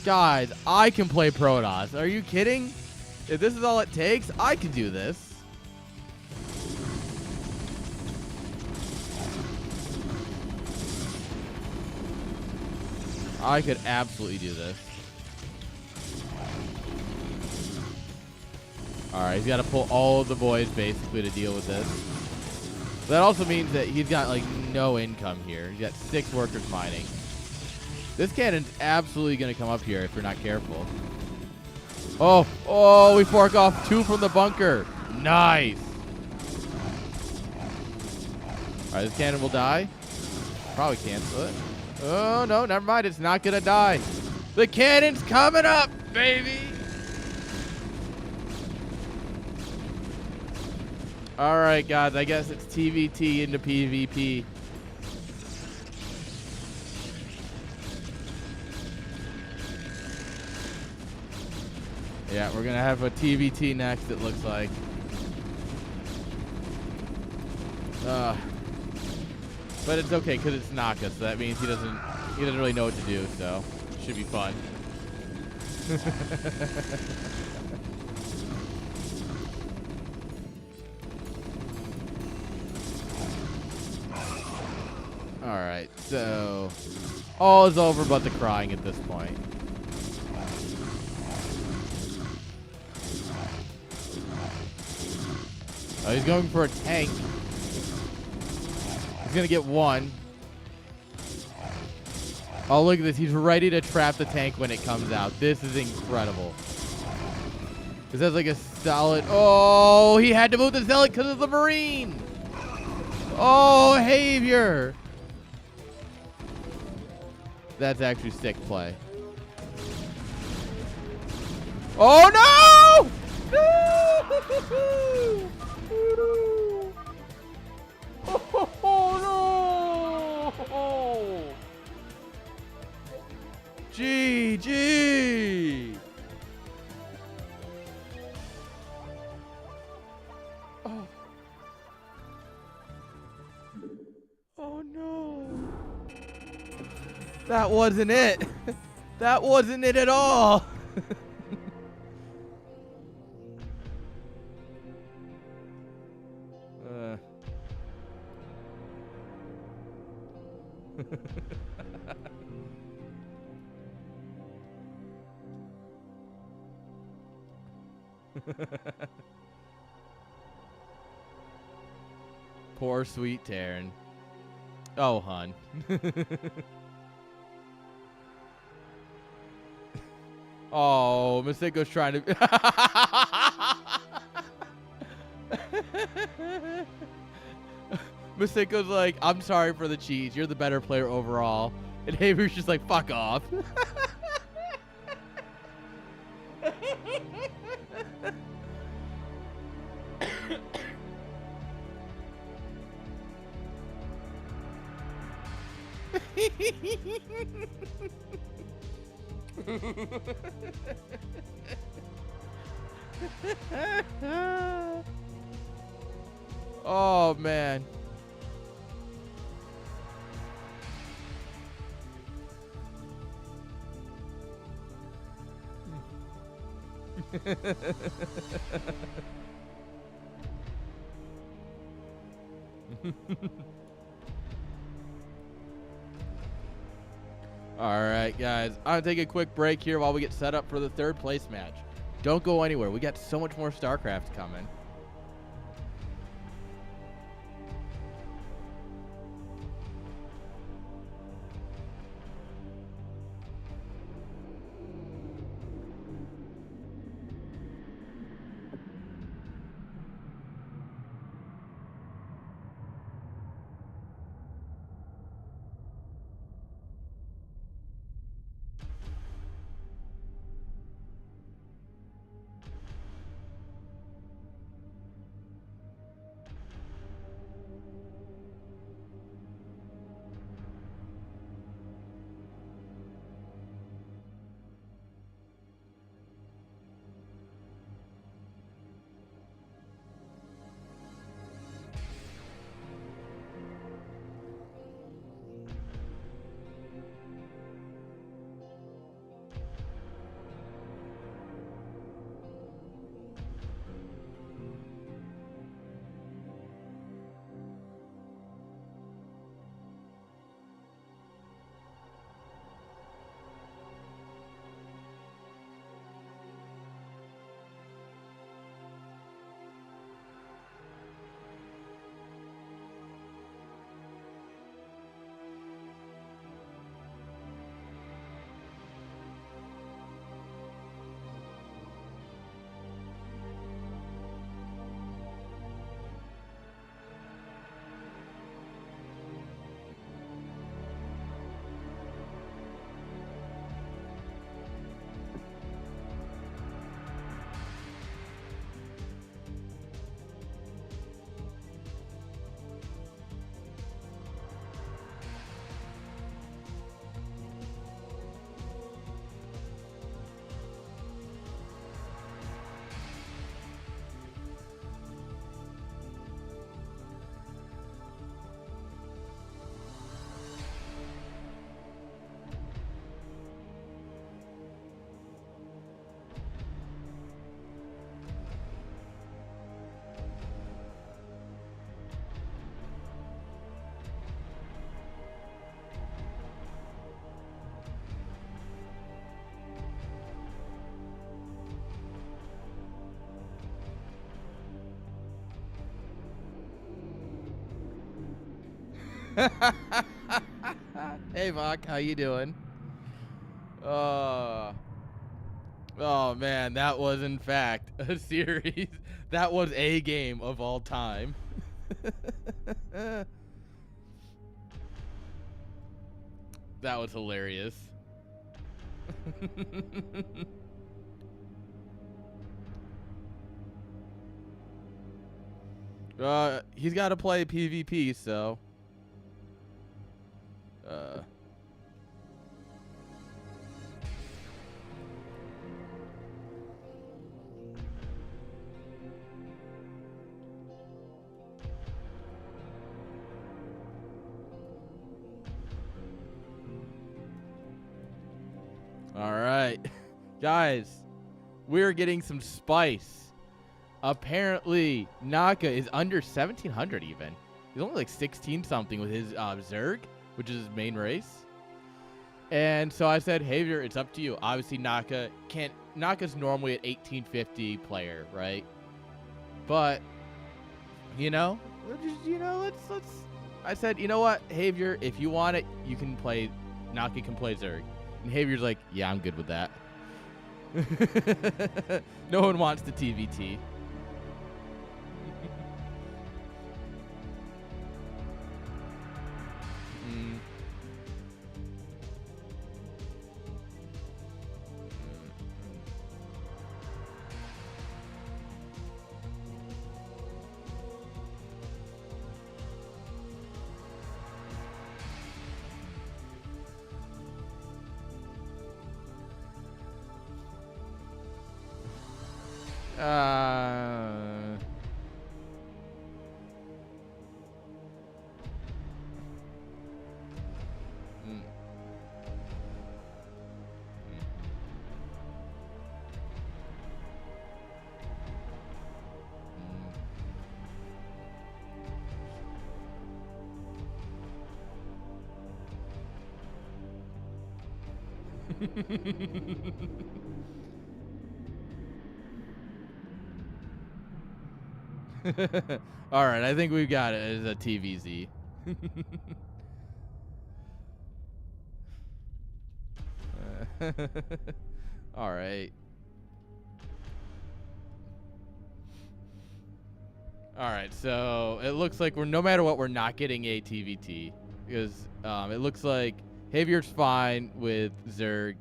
Guys, I can play Protoss. Are you kidding? If this is all it takes, I can do this. I could absolutely do this. Alright, he's got to pull all of the boys basically to deal with this. That also means that he's got like no income here. He's got 6 workers mining. This cannon's absolutely going to come up here if you're not careful. Oh, we fork off 2 from the bunker. Nice. Alright, this cannon will die. Probably cancel it. Oh, no, never mind. It's not going to die. The cannon's coming up, baby. All right, guys. I guess it's TVT into PvP. Yeah, we're going to have a TVT next, it looks like. But it's okay because it's Naka, so that means he doesn't really know what to do, so it should be fun. Alright, so all is over but the crying at this point. Oh, he's going for a tank. He's going to get 1. Oh, look at this. He's ready to trap the tank when it comes out. This is incredible. This has like a solid... Oh, he had to move the zealot because of the Marine. Oh, behavior. That's actually sick play. Oh, no! No! Oh, no! GG! Oh. Oh, no. That wasn't it. That wasn't it at all. Poor sweet Taryn. Oh, hun. Oh, Maseko's trying to... Maseko's like, I'm sorry for the cheese. You're the better player overall. And Haver's just like, fuck off. Oh, man. All right, guys. I'm going to take a quick break here while we get set up for the third place match. Don't go anywhere. We got so much more StarCraft coming. Hey, Vok, how you doing? Oh, man, that was, in fact, a series. That was a game of all time. That was hilarious. He's got to play PvP, so... All right, guys, we're getting some spice. Apparently, Naka is under 1,700 even. He's only like 16 something with his Zerg, which is his main race. And so I said, hey, it's up to you. Obviously, Naka's normally an 1850 player, right? But, you know, Just, you know, let's. I said, you know what, Javier, if you want it, you can play. Naka can play Zerg. And Javier's like, yeah, I'm good with that. No one wants the TVT. All right, I think we've got it as a TVZ. All right. All right, so it looks like we're no matter what, we're not getting a TVT because it looks like Javier's fine with Zerg,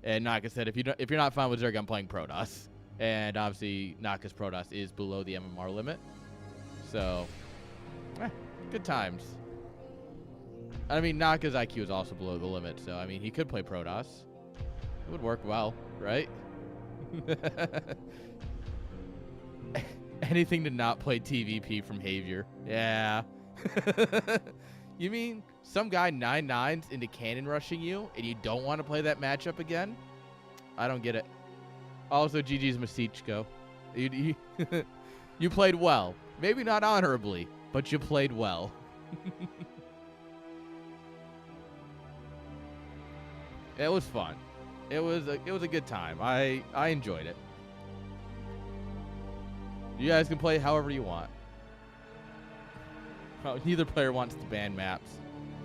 and Naka said if you're not fine with Zerg, I'm playing Protoss, and obviously Naka's Protoss is below the MMR limit, so good times. I mean, Naka's IQ is also below the limit, so I mean he could play Protoss. It would work well, right? Anything to not play TVP from Javier. Yeah. You mean some guy 9-9s into cannon rushing you and you don't want to play that matchup again? I don't get it. Also, GG's Masichko. You played well. Maybe not honorably, but you played well. It was fun. It was a good time. I enjoyed it. You guys can play however you want. Oh, neither player wants to ban maps.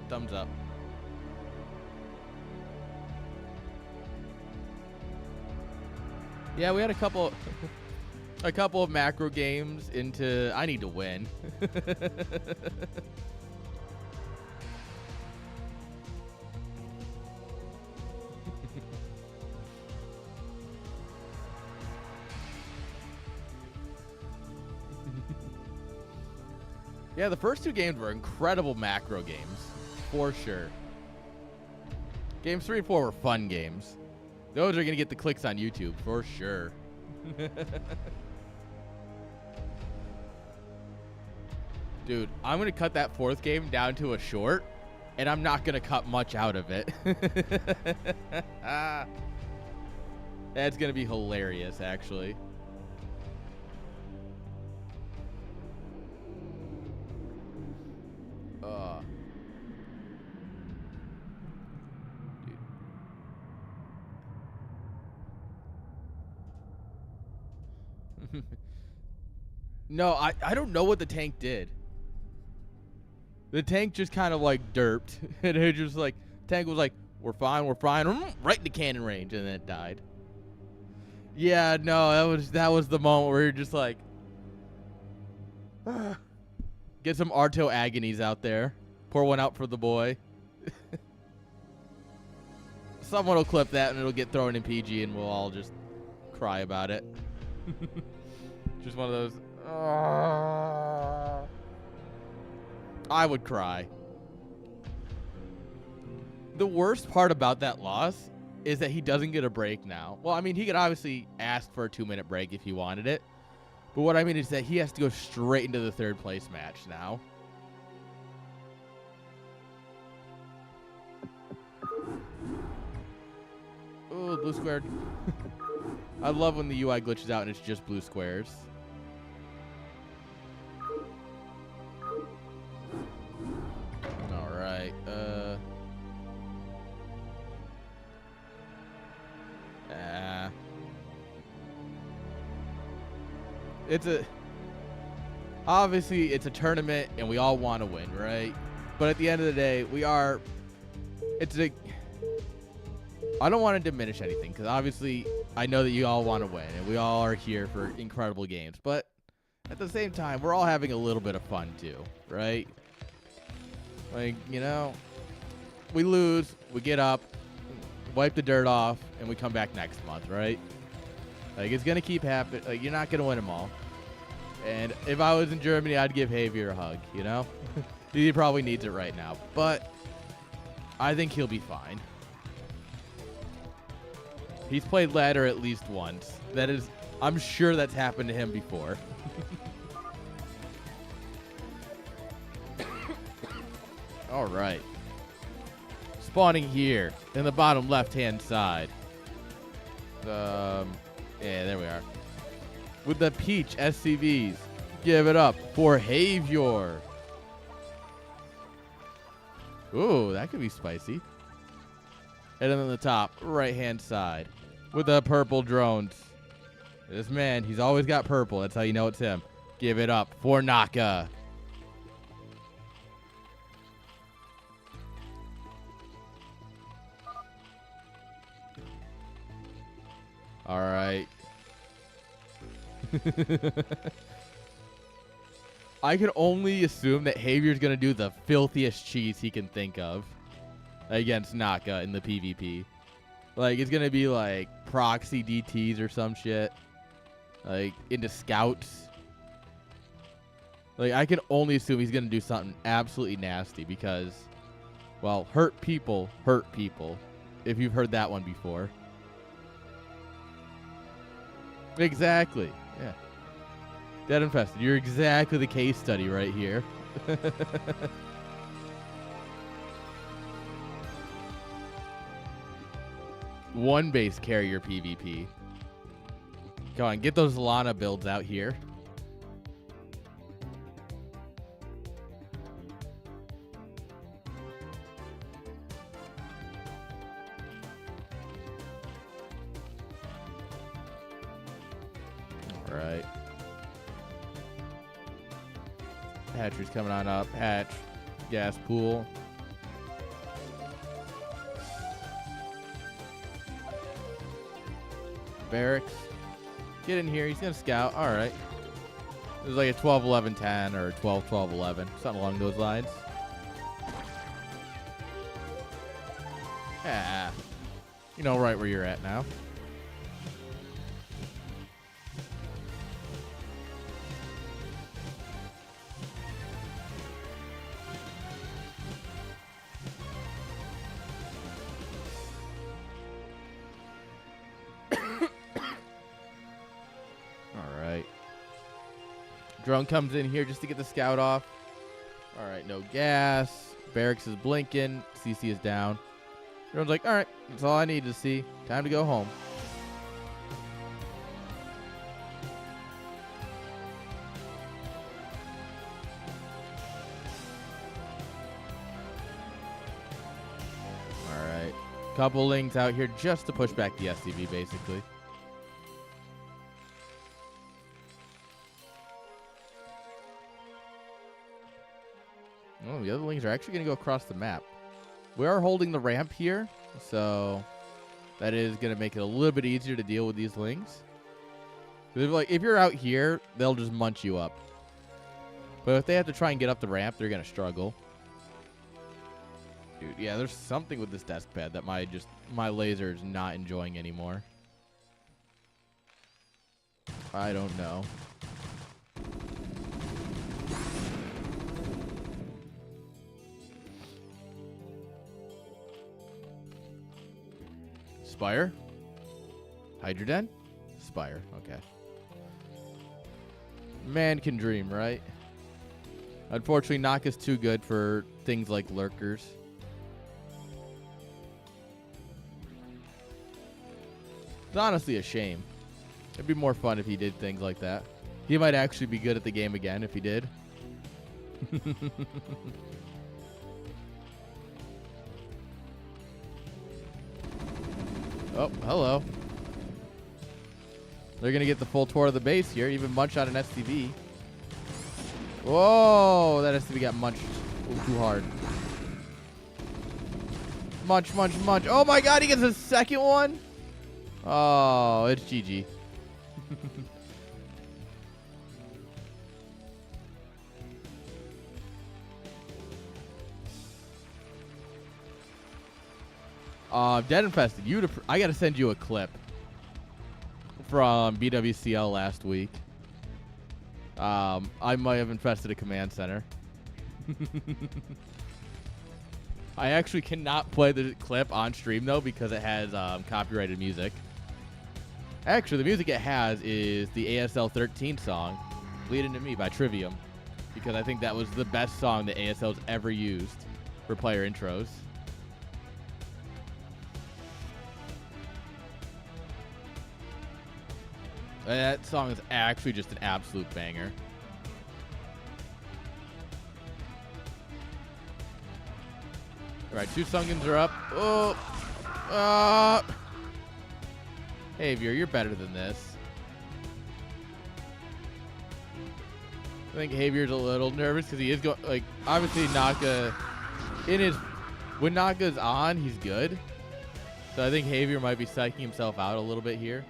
Thumbs up. Yeah, we had a couple of macro games into I need to win. Yeah, the first two games were incredible macro games, for sure. Games 3 and 4 were fun games. Those are going to get the clicks on YouTube, for sure. Dude, I'm going to cut that fourth game down to a short, and I'm not going to cut much out of it. That's going to be hilarious, actually. No, I don't know what the tank did. The tank just kind of like derped. And it just like, tank was like, we're fine, right in the cannon range, and then it died. Yeah, no, that was the moment where you're just like, get some Arto agonies out there. Pour one out for the boy. Someone will clip that and it'll get thrown in PG and we'll all just cry about it. Just one of those. I would cry. The worst part about that loss is that he doesn't get a break now. Well, I mean, he could obviously ask for a 2-minute break if he wanted it. But what I mean is that he has to go straight into the third place match now. Oh, blue squared. I love when the UI glitches out and it's just blue squares. All right. Obviously, it's a tournament, and we all want to win, right? But at the end of the day, I don't want to diminish anything, because obviously, I know that you all want to win, and we all are here for incredible games. But at the same time, we're all having a little bit of fun, too, right? Like, we lose, we get up, wipe the dirt off, and we come back next month, right? Like, it's going to keep happening. Like, you're not going to win them all. And if I was in Germany, I'd give Javier a hug, He probably needs it right now. But I think he'll be fine. He's played ladder at least once. I'm sure that's happened to him before. All right. Spawning here in the bottom left-hand side. Yeah, there we are. With the Peach SCVs. Give it up for Javier. Ooh, that could be spicy. And then on the top right-hand side with the purple drones. This man, he's always got purple. That's how you know it's him. Give it up for Naka. All right. I can only assume that Javier's going to do the filthiest cheese he can think of against Naka in the PvP. Like, it's going to be like proxy DTs or some shit. Like, into scouts. Like, I can only assume he's going to do something absolutely nasty because, well, hurt people, if you've heard that one before. Exactly. Yeah. Dead Infested. You're exactly the case study right here. One base carrier PvP. Go on, get those Lana builds out here. All right. Hatchery's coming on up. Hatch. Gas pool. Barracks. Get in here. He's going to scout. All right. It was like a 12-11-10 or 12-12-11. Something along those lines. Yeah. You know right where you're at now. Drone comes in here just to get the scout off. All right, no gas. Barracks is blinking. CC is down. Drone's like, all right, that's all I need to see. Time to go home. All right. Couple lings out here just to push back the SCV, basically. Oh, the other lings are actually going to go across the map. We are holding the ramp here, so that is going to make it a little bit easier to deal with these lings. If you're out here, they'll just munch you up. But if they have to try and get up the ramp, they're going to struggle. Dude, yeah, there's something with this desk pad that my laser is not enjoying anymore. I don't know. Spire? Hydroden? Spire, okay. Man can dream, right? Unfortunately, Naka's too good for things like lurkers. It's honestly a shame. It'd be more fun if he did things like that. He might actually be good at the game again if he did. Oh, hello. They're going to get the full tour of the base here, even munch out an SCV. Whoa, that has to be got munched too hard. Munch, munch, munch. Oh my god, he gets a second one? Oh, it's GG. Dead Infested, I gotta send you a clip from BWCL last week. I might have infested a command center. I actually cannot play the clip on stream, though, because it has copyrighted music. Actually, the music it has is the ASL 13 song, Bleed Into Me by Trivium, because I think that was the best song that ASL's ever used for player intros. That song is actually just an absolute banger. All right, 2 Sungans are up. Oh, Javier, you're better than this. I think Javier's a little nervous because he is going, like, obviously Naka, when Naka's on, he's good. So I think Javier might be psyching himself out a little bit here.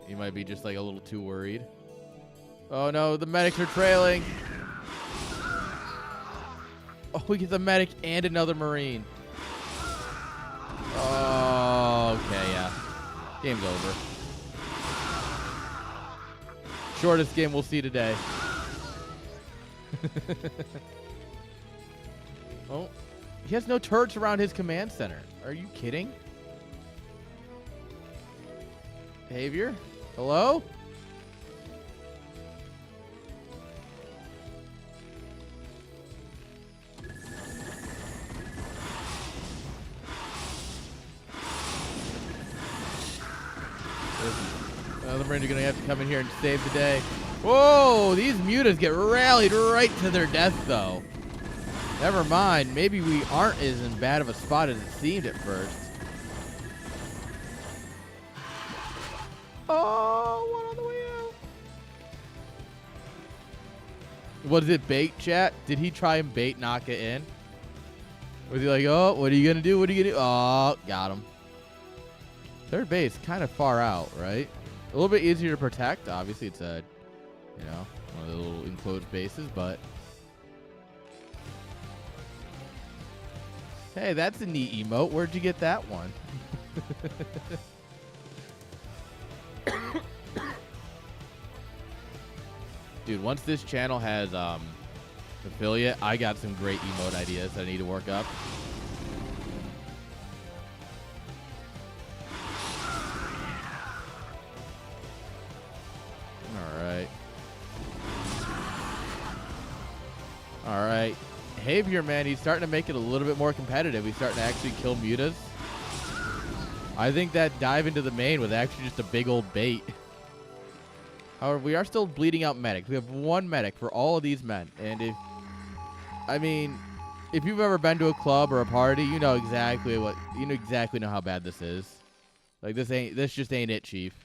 He might be just like a little too worried. Oh no, the medics are trailing. Oh, we get the medic and another Marine. Oh, okay, yeah. Game's over. Shortest game we'll see today. Oh, he has no turrets around his command center. Are you kidding? Javier? Hello? The Marines are going to have to come in here and save the day. Whoa, these mutas get rallied right to their death, though. Never mind. Maybe we aren't as in bad of a spot as it seemed at first. Oh, one on the way out. Was it bait, chat? Did he try and bait Naka in? Was he like, oh, what are you going to do? What are you going to do? Oh, got him. Third base, kind of far out, right? A little bit easier to protect. Obviously, it's a, you know, one of the little enclosed bases, but. Hey, that's a neat emote. Where'd you get that one? Dude, once this channel has affiliate, I got some great emote ideas that I need to work up. All right. Javier, man, he's starting to make it a little bit more competitive. He's starting to actually kill mutas. I think that dive into the main was actually just a big old bait. However, we are still bleeding out medics. We have one medic for all of these men. And if you've ever been to a club or a party, you know exactly how bad this is. Like this just ain't it, Chief.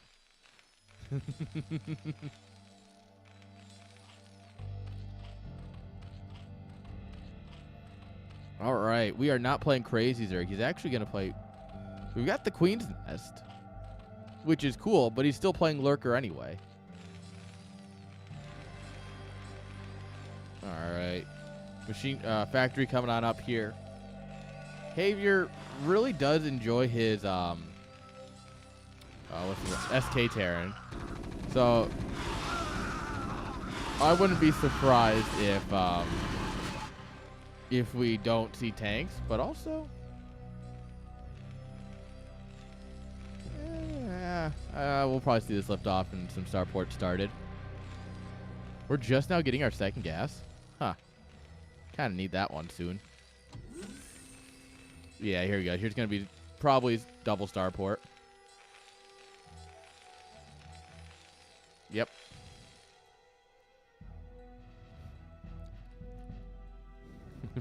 All right, we are not playing Crazy Zerg. He's actually going to play. We've got the Queen's Nest, which is cool, but he's still playing Lurker anyway. All right, machine factory coming on up here. Javier really does enjoy his SK Terran, so I wouldn't be surprised if we don't see tanks, but also, we'll probably see this lift off and some starports started. We're just now getting our second gas. Huh. Kind of need that one soon. Yeah, here we go. Here's going to be probably double starport. Yep.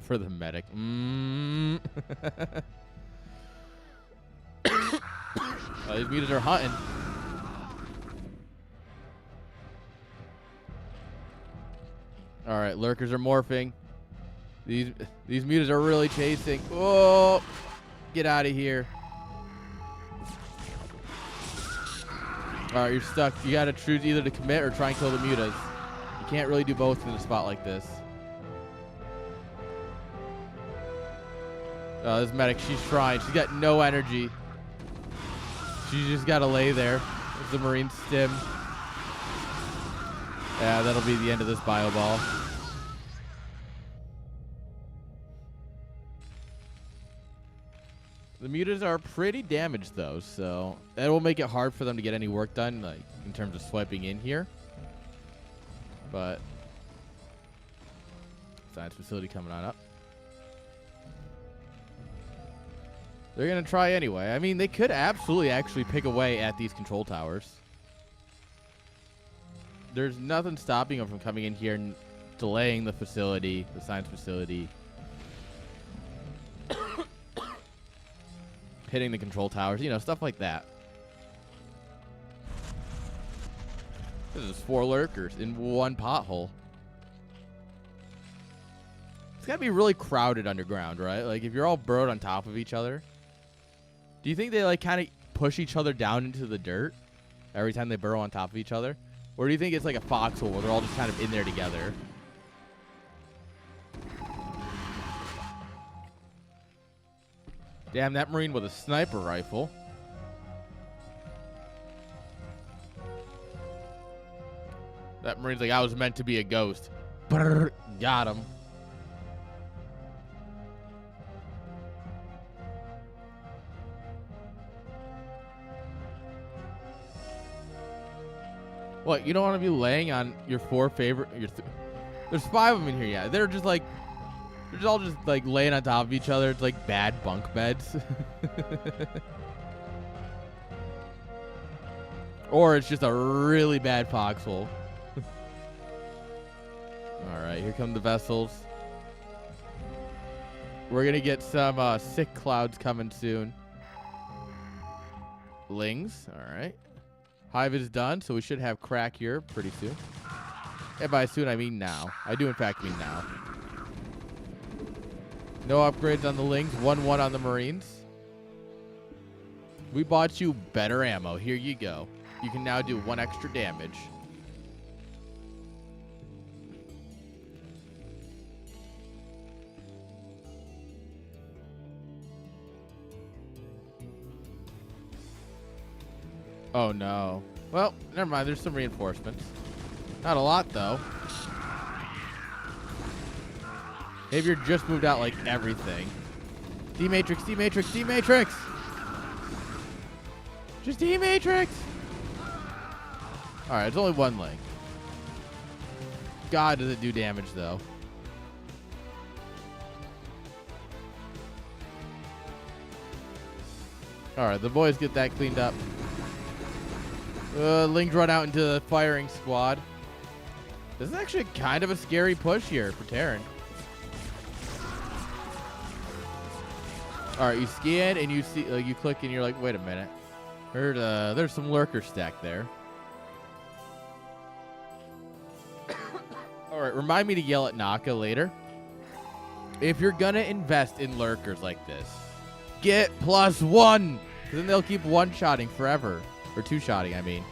For the medic. These mutas are hunting. All right, lurkers are morphing. These mutas are really chasing. Oh, get out of here. All right, you're stuck. You got to choose either to commit or try and kill the mutas. You can't really do both in a spot like this. Oh, this medic, she's trying. She's got no energy. She's just got to lay there. There's the Marine stim. Yeah, that'll be the end of this bio ball. The mutas are pretty damaged, though, so that will make it hard for them to get any work done, like in terms of swiping in here. But science facility coming on up. They're gonna try anyway. I mean, they could absolutely actually pick away at these control towers. There's nothing stopping them from coming in here and delaying the facility, the science facility. Hitting the control towers, you know, stuff like that. This is 4 lurkers in one pothole. It's got to be really crowded underground, right? Like, if you're all burrowed on top of each other, do you think they, like, kind of push each other down into the dirt every time they burrow on top of each other? Or do you think it's like a foxhole where they're all just kind of in there together? Damn, that Marine with a sniper rifle. That Marine's like, I was meant to be a ghost. Brrr, got him. What, you don't want to be laying on your 4 favorite... There's 5 of them in here, yeah. They're just like... They're just all just like laying on top of each other. It's like bad bunk beds. Or it's just a really bad foxhole. Alright, here come the vessels. We're going to get some sick clouds coming soon. Lings, alright. Hive is done, so we should have crack here pretty soon. And by soon, I mean now. I do, in fact, mean now. No upgrades on the Lings. 1-1 on the Marines. We bought you better ammo. Here you go. You can now do 1 extra damage. Oh, no. Well, never mind. There's some reinforcements. Not a lot, though. Maybe you're just moved out like everything. D-Matrix, D-Matrix, D-Matrix! Just D-Matrix! Alright, it's only 1 leg. God, does it do damage, though. Alright, the boys get that cleaned up. Lings run out into the firing squad. This is actually kind of a scary push here for Terran. All right, you scan and you see, you click and you're like, wait a minute. There's some lurker stacked there. All right, remind me to yell at Naka later. If you're gonna invest in lurkers like this, get +1, because then they'll keep one-shotting forever, or two-shotting, I mean.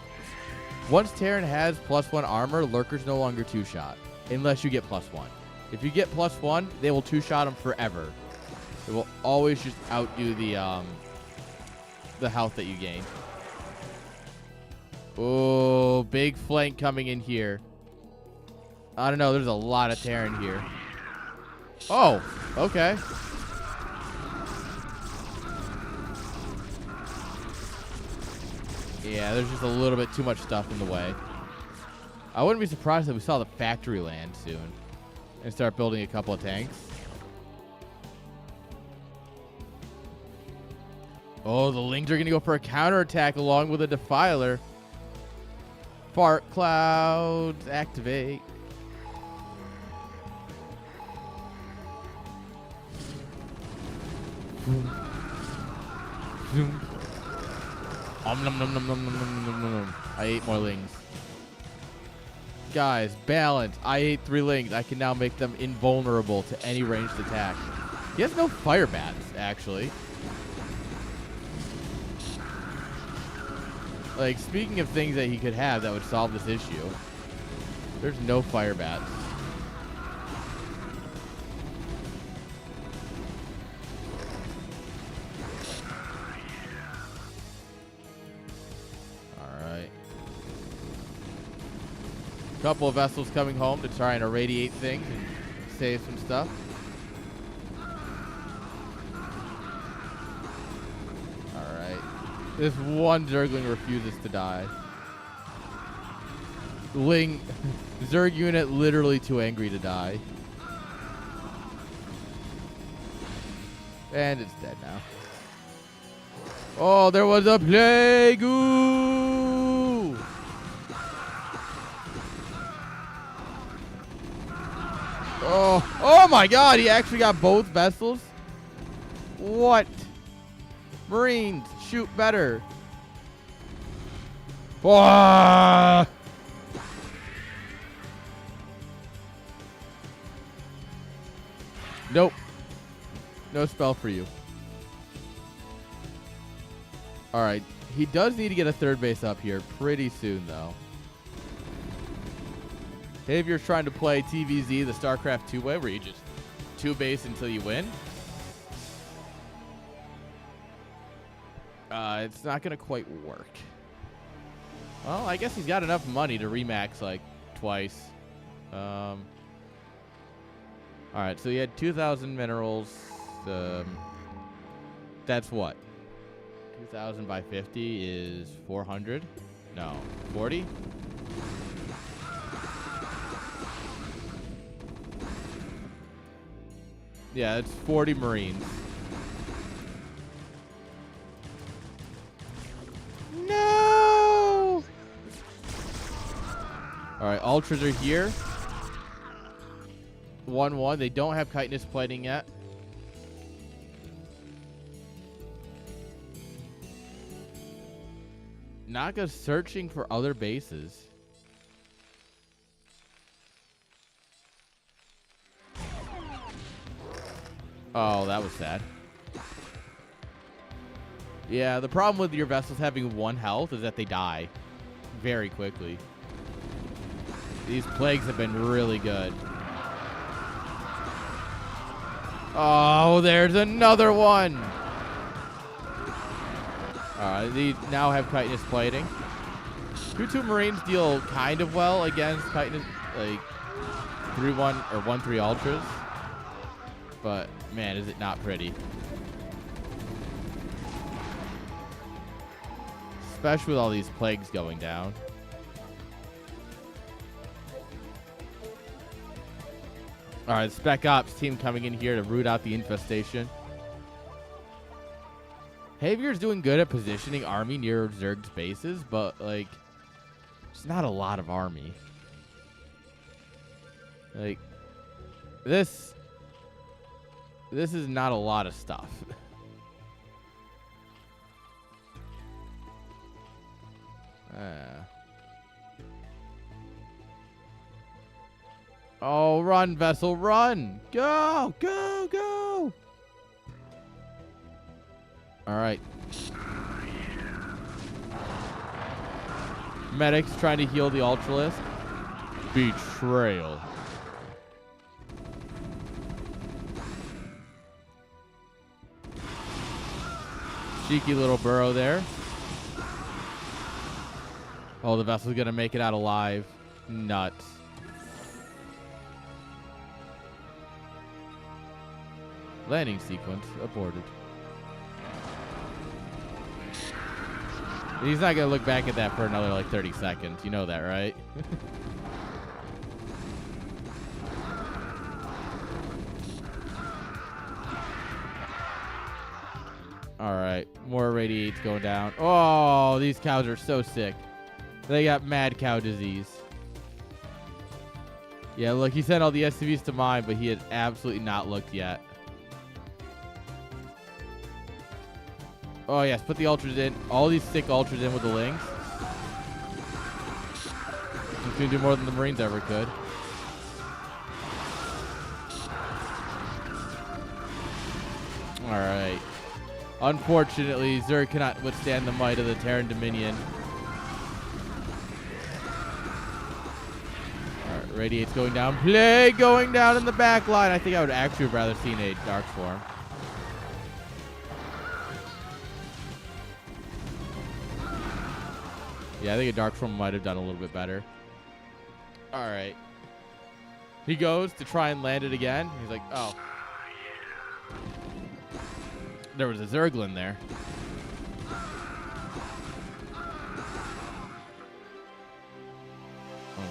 Once Terran has +1 armor, lurkers no longer two-shot, unless you get +1. If you get +1, they will two-shot them forever. It will always just outdo the health that you gain. Oh, big flank coming in here. I don't know. There's a lot of Terran here. Oh, okay. Yeah, there's just a little bit too much stuff in the way. I wouldn't be surprised if we saw the factory land soon and start building a couple of tanks. Oh, the Lings are going to go for a counterattack along with a Defiler. Fart clouds, activate. Zoom. Zoom. Nom, nom, nom, nom, nom, nom, nom, nom, nom. I ate more Lings. Guys, balance. I ate 3 lings. I can now make them invulnerable to any ranged attack. He has no fire bats, actually. Like, speaking of things that he could have that would solve this issue, there's no fire bats. Alright. Couple of vessels coming home to try and irradiate things and save some stuff. Alright. This one Zergling refuses to die. Zerg unit literally too angry to die. And it's dead now. Oh, there was a plague! Ooh! Oh my god, he actually got both vessels? What? Marines, shoot better. Whoa! Nope. No spell for you. Alright. He does need to get a 3rd base up here pretty soon, though. Xavier's trying to play TVZ, the StarCraft 2 way, where you just 2 base until you win. It's not going to quite work. Well, I guess he's got enough money to remax, like, twice. Alright, so he had 2,000 minerals. That's what? 2,000 by 50 is 400? No, 40? Yeah, it's 40 Marines. No! Alright, Ultras are here. 1-1. They don't have chitinous plating yet. Naga's searching for other bases. Oh, that was sad. Yeah, the problem with your vessels having 1 health is that they die very quickly. These plagues have been really good. Oh, there's another one. They now have chitinous plating. 2-2 Marines deal kind of well against chitinous, like 3-1 or 1-3 Ultras. But man, is it not pretty. Especially with all these plagues going down. Alright, Spec Ops team coming in here to root out the infestation. Xavier's doing good at positioning army near Zerg's bases, but, like, there's not a lot of army. Like, this is not a lot of stuff. Oh, run, vessel, run! Go, go, go! All right. Medics trying to heal the Ultralisk. Betrayal. Cheeky little burrow there. Oh, the vessel's gonna make it out alive. Nuts. Landing sequence aborted. He's not gonna look back at that for another like 30 seconds. You know that, right? All right, more radiates going down. Oh, these cows are so sick. They got mad cow disease. Yeah, look, he sent all the SCVs to mine, but he had absolutely not looked yet. Oh, yes, put the Ultras in. All these sick Ultras in with the Lings. gonna do more than the Marines ever could. All right. Unfortunately, Zerg cannot withstand the might of the Terran Dominion. All right, Radiate's going down. Plague going down in the back line. I think I would actually have rather seen a Dark Swarm. Yeah, I think a Dark Swarm might have done a little bit better. All right. He goes to try and land it again. He's like, oh. There was a Zerglin there.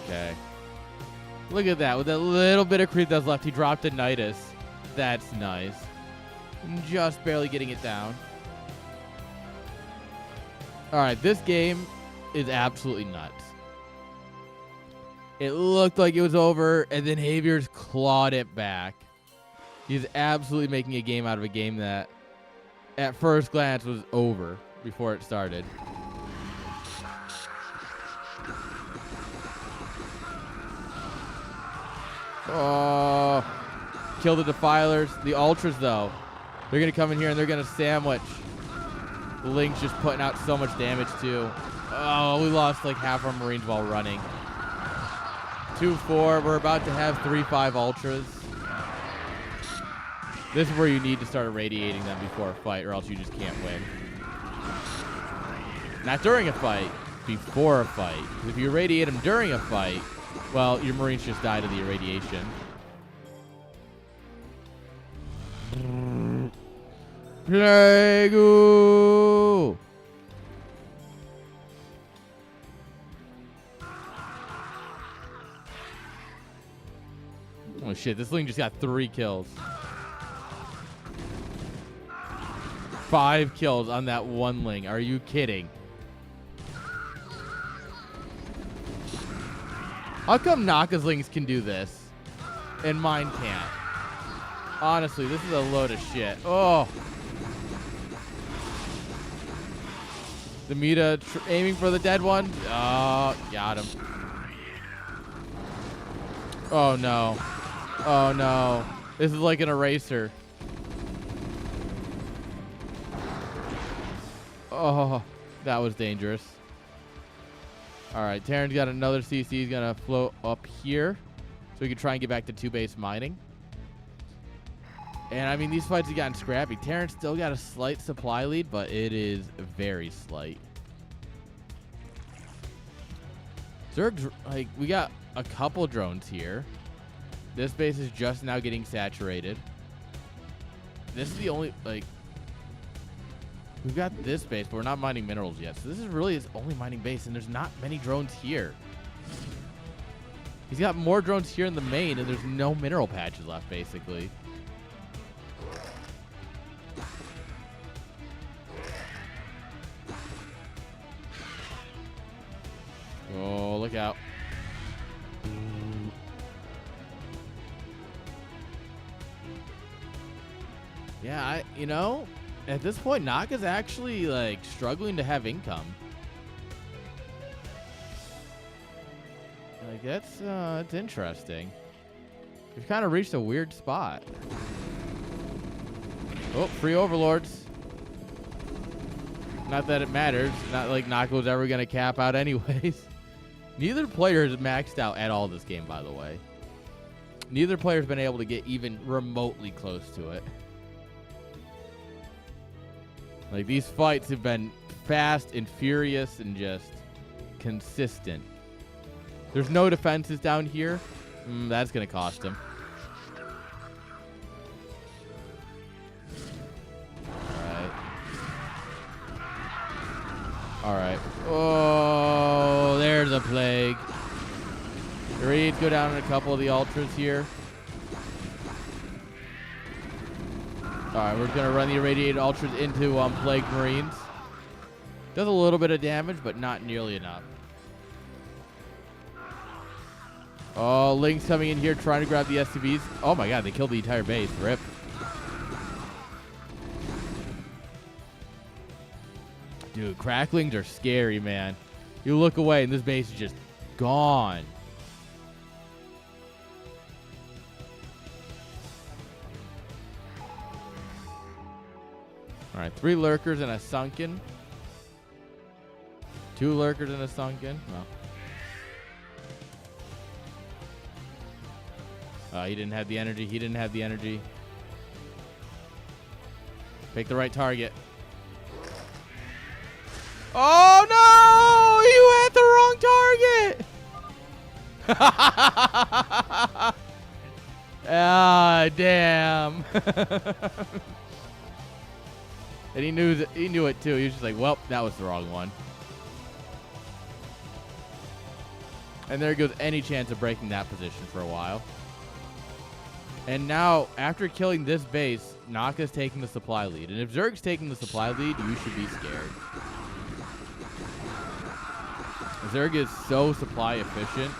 Okay. Look at that. With that little bit of creep that's left, he dropped a Nidus. That's nice. Just barely getting it down. All right, this game is absolutely nuts. It looked like it was over, and then Javiers clawed it back. He's absolutely making a game out of a game that, at first glance, was over before it started. Oh, kill the Defilers. The Ultras, though, they're going to come in here and they're going to sandwich. The Link's just putting out so much damage, too. Oh, we lost like half our Marines while running. 2-4. We're about to have 3-5 Ultras. This is where you need to start irradiating them before a fight, or else you just can't win. Not during a fight, before a fight. If you irradiate them during a fight, well, your Marines just die to the irradiation. Plague-oo! Oh shit, this Ling just got 3 kills. 5 kills on that one Ling. Are you kidding? How come Naka's Lings can do this and mine can't? Honestly, this is a load of shit. Oh. The Meta aiming for the dead one. Oh, got him. Oh, no. Oh, no. This is like an eraser. Oh, that was dangerous. All right, Terran's got another CC. He's going to float up here so we can try and get back to 2-base mining. And, I mean, these fights have gotten scrappy. Terran's still got a slight supply lead, but it is very slight. Zerg's, like, we got a couple drones here. This base is just now getting saturated. This is the only, like, we've got this base, but we're not mining minerals yet. So this is really his only mining base, and there's not many drones here. He's got more drones here in the main, and there's no mineral patches left, basically. Oh, look out. Yeah, you know, at this point, Naka's actually, like, struggling to have income. Like, that's interesting. We've kind of reached a weird spot. Oh, free overlords. Not that it matters. Not like Naka was ever going to cap out anyways. Neither player has maxed out at all this game, by the way. Neither player has been able to get even remotely close to it. Like, these fights have been fast and furious and just consistent. There's no defenses down here. That's going to cost him. All right. Oh, there's a plague. The raids go down in a couple of the ultras here. All right, we're going to run the irradiated ultras into plague marines. Does a little bit of damage, but not nearly enough. Oh, Link's coming in here trying to grab the SCVs. Oh my god, they killed the entire base. Rip. Dude, cracklings are scary, man. You look away and this base is just gone. All right, 3 lurkers and a sunken. 2 lurkers and a sunken. Well. He didn't have the energy. He didn't have the energy. Pick the right target. Oh, no! You had the wrong target! Ah, damn. And he knew it, too. He was just like, well, that was the wrong one. And there goes any chance of breaking that position for a while. And now, after killing this base, Naka's taking the supply lead. And if Zerg's taking the supply lead, you should be scared. Zerg is so supply efficient.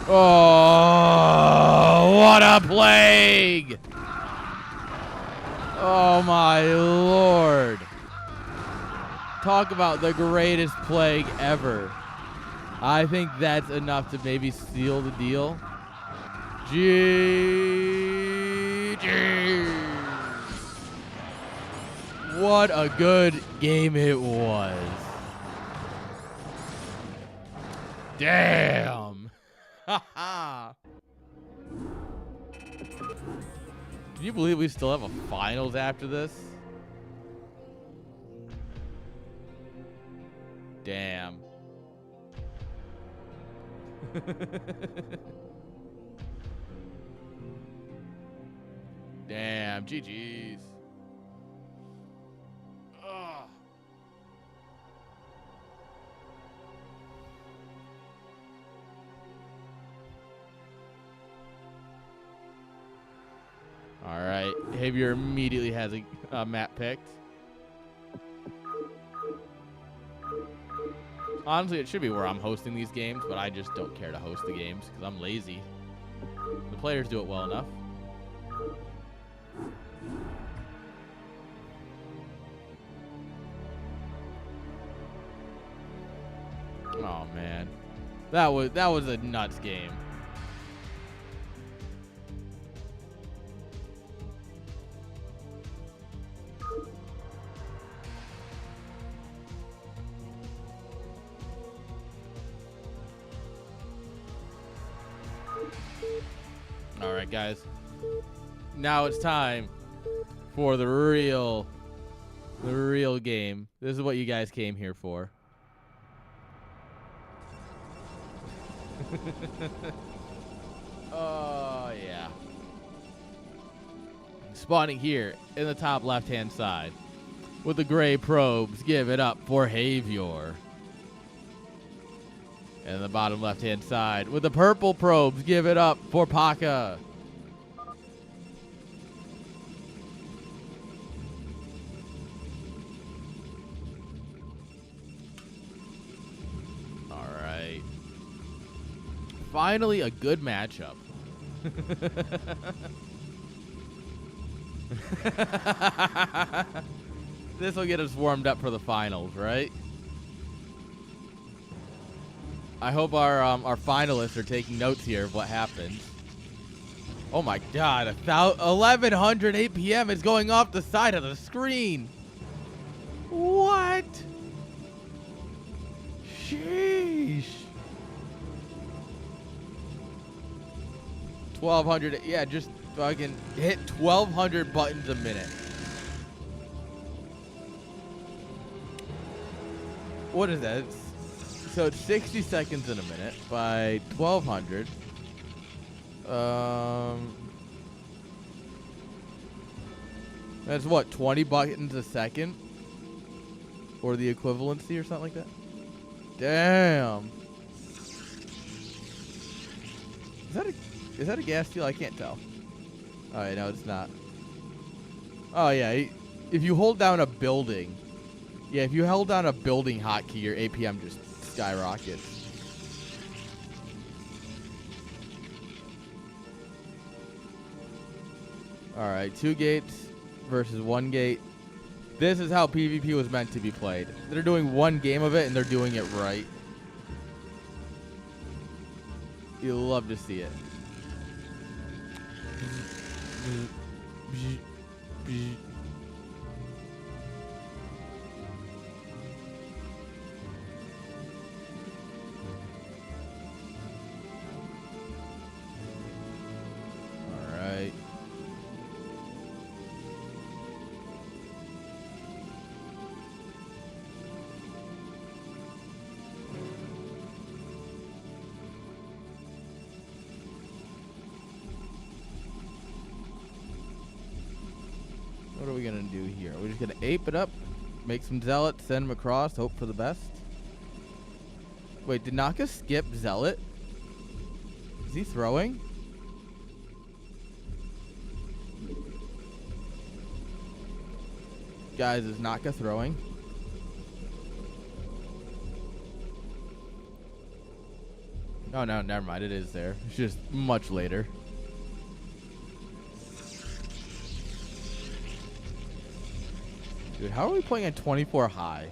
Oh, what a plague! Oh, my Lord. Talk about the greatest plague ever. I think that's enough to maybe seal the deal. GG. What a good game it was. Damn. Can you believe we still have a finals after this? Damn. Damn, GG's. Ugh. All right, Javier immediately has a map picked. Honestly, it should be where I'm hosting these games, but I just don't care to host the games because I'm lazy. The players do it well enough. Oh man, that was a nuts game. All right, guys. Now it's time for the real game. This is what you guys came here for. Oh, yeah. Spawning here in the top left-hand side with the gray probes. Give it up for Javier. And the bottom left-hand side with the purple probes. Give it up for Paka. All right. Finally, a good matchup. This will get us warmed up for the finals, right? I hope our finalists are taking notes here of what happened. Oh my God, 1100 APM is going off the side of the screen. What? Sheesh. 1200, yeah, just fucking hit 1200 buttons a minute. What is that? So it's 60 seconds in a minute by 1200. That's what, 20 buttons a second? Or the equivalency or something like that? Damn. Is that a gas steal? I can't tell. Oh, yeah, no, it's not. Oh, yeah. If you hold down a building. Yeah, if you held down a building hotkey, your APM just skyrockets. All right, 2 gates versus 1 gate. This is how PvP was meant to be played. They're doing 1 game of it, and they're doing it right. You'll love to see it. do here? We're just going to ape it up, make some zealots, send them across, hope for the best. Wait, did Naka skip zealot? Is he throwing? Guys, is Naka throwing? Oh, no, never mind. It is there. It's just much later. Dude, how are we playing at 24 high?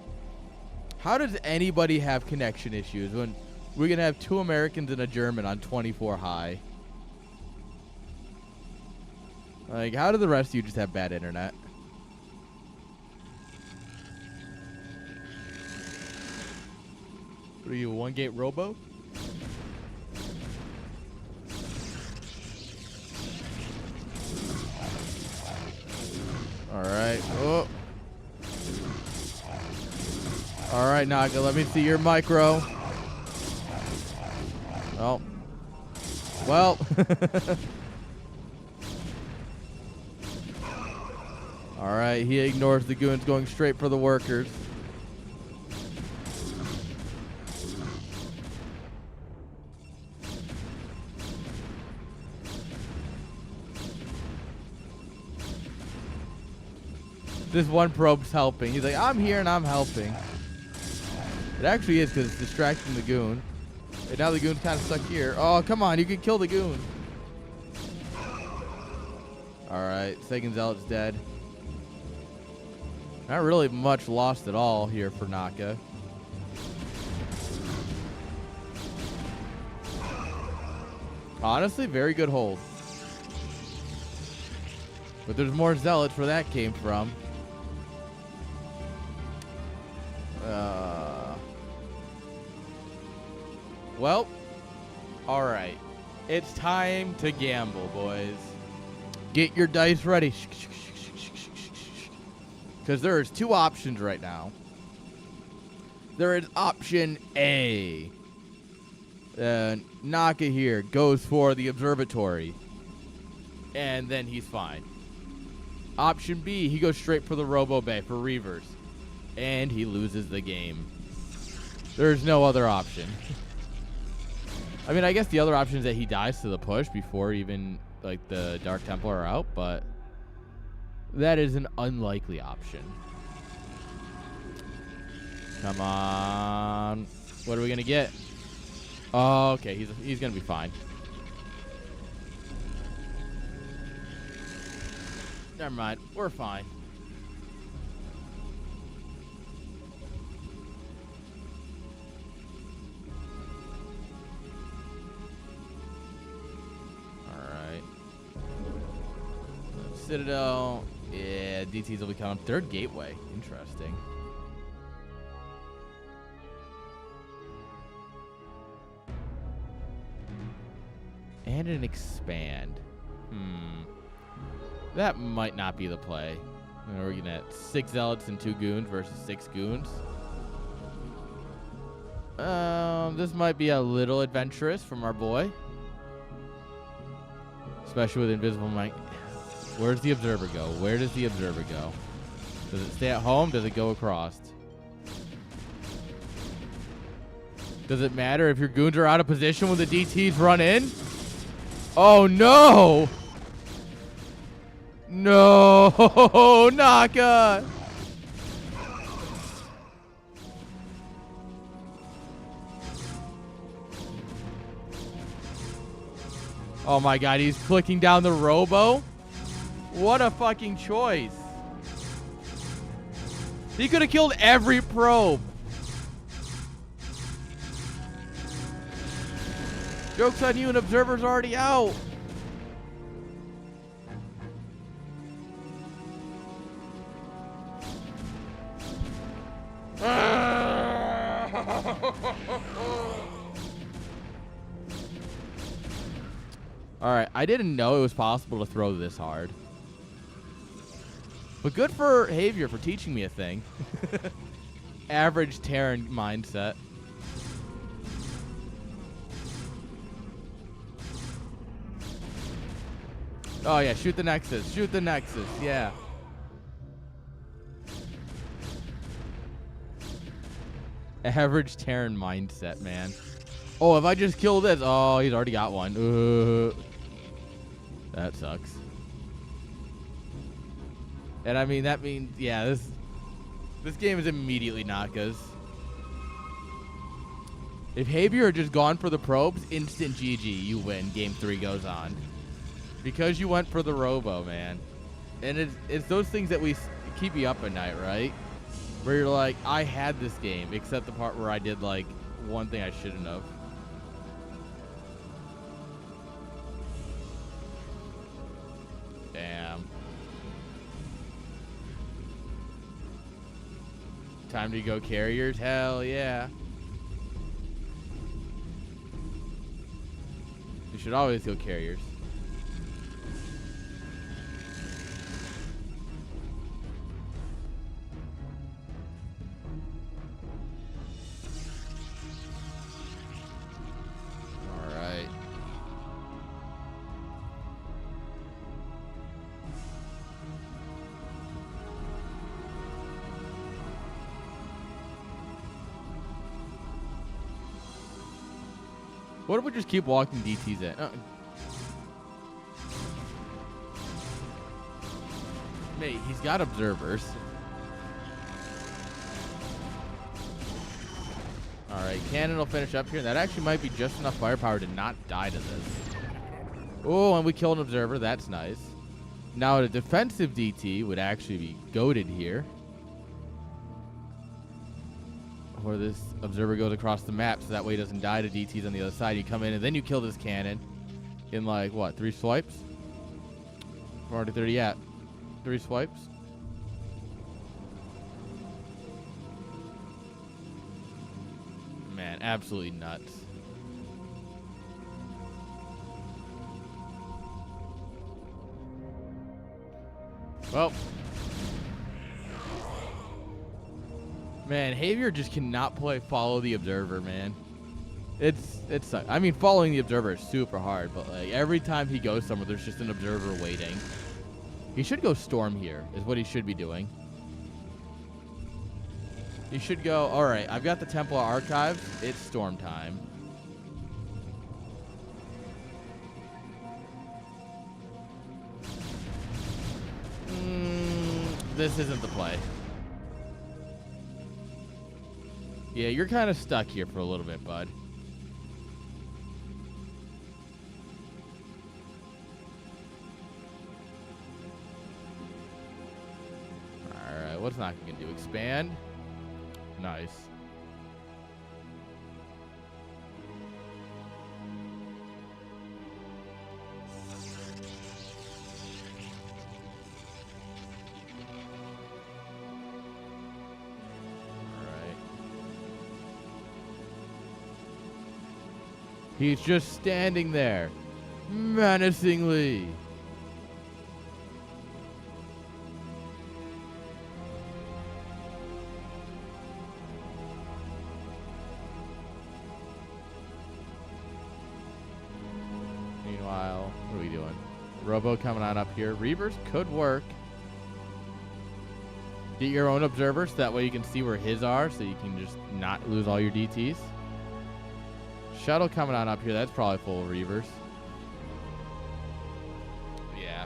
How does anybody have connection issues when we're going to have 2 Americans and a German on 24 high? Like, how do the rest of you just have bad internet? What are you, a 1-gate robo? Alright. Oh. Alright, Naga, let me see your micro. Oh. Well. Alright, he ignores the goons going straight for the workers. This one probe's helping. He's like, I'm here and I'm helping. It actually is because it's distracting the goon. And now the goon's kind of stuck here. Oh, come on. You can kill the goon. Alright. Second zealot's dead. Not really much lost at all here for Naka. Honestly, very good hold. But there's more zealots where that came from. Well, alright. It's time to gamble, boys. Get your dice ready. Because there is 2 options right now. There is option A. Naka here goes for the observatory. And then he's fine. Option B, he goes straight for the Robo Bay for Reavers. And he loses the game. There's no other option. I mean, I guess the other option is that he dies to the push before even, like, the Dark Templar are out, but that is an unlikely option. Come on. What are we going to get? Oh, okay. He's going to be fine. Never mind. We're fine. Alright. Citadel. Yeah, DTs will be coming. 3rd gateway. Interesting. And an expand. That might not be the play. We're looking at 6 zealots and 2 goons versus 6 goons. This might be a little adventurous from our boy. Especially with Invisible Mike. Where's the observer go? Where does the observer go? Does it stay at home? Does it go across? Does it matter if your goons are out of position when the DTs run in? Oh, no! No, Naka! Oh my god, he's clicking down the Robo? What a fucking choice. He could have killed every probe. Joke's on you, an observer's already out. Alright, I didn't know it was possible to throw this hard. But good for Javier for teaching me a thing. Average Terran mindset. Oh yeah, shoot the Nexus. Shoot the Nexus, yeah. Average Terran mindset, man. Oh, if I just kill this. Oh, he's already got one. That sucks. And I mean, that means, yeah, this game is immediately Naka's. If Javier had just gone for the probes, instant GG, you win. Game 3 goes on. Because you went for the robo, man. And it's those things that keep you up at night, right? Where you're like, I had this game, except the part where I did, like, one thing I shouldn't have. Damn. Time to go carriers? Hell yeah. You should always go carriers. What if we just keep walking DTs in? Mate, he's got observers. Alright, cannon will finish up here. That actually might be just enough firepower to not die to this. Oh, and we kill an observer. That's nice. Now, a defensive DT would actually be goated here. Or this observer goes across the map so that way he doesn't die to DTs on the other side. You come in and then you kill this cannon in like, what, 3 swipes? 40, 30, yeah. 3 swipes. Man, absolutely nuts. Well. Man, Javier just cannot play follow the observer, man. It's I mean, following the observer is super hard, but like every time he goes somewhere, there's just an observer waiting. He should go storm here, is what he should be doing. He should go, all right, I've got the Temple Archives. It's storm time. This isn't the play. Yeah, you're kind of stuck here for a little bit, bud. Alright, what's Naka gonna do? Expand? Nice. He's just standing there, menacingly. Meanwhile, what are we doing? Robo coming on up here. Reavers could work. Get your own observers, so that way you can see where his are, so you can just not lose all your DTs. Shuttle coming on up here. That's probably full of Reavers. Yeah.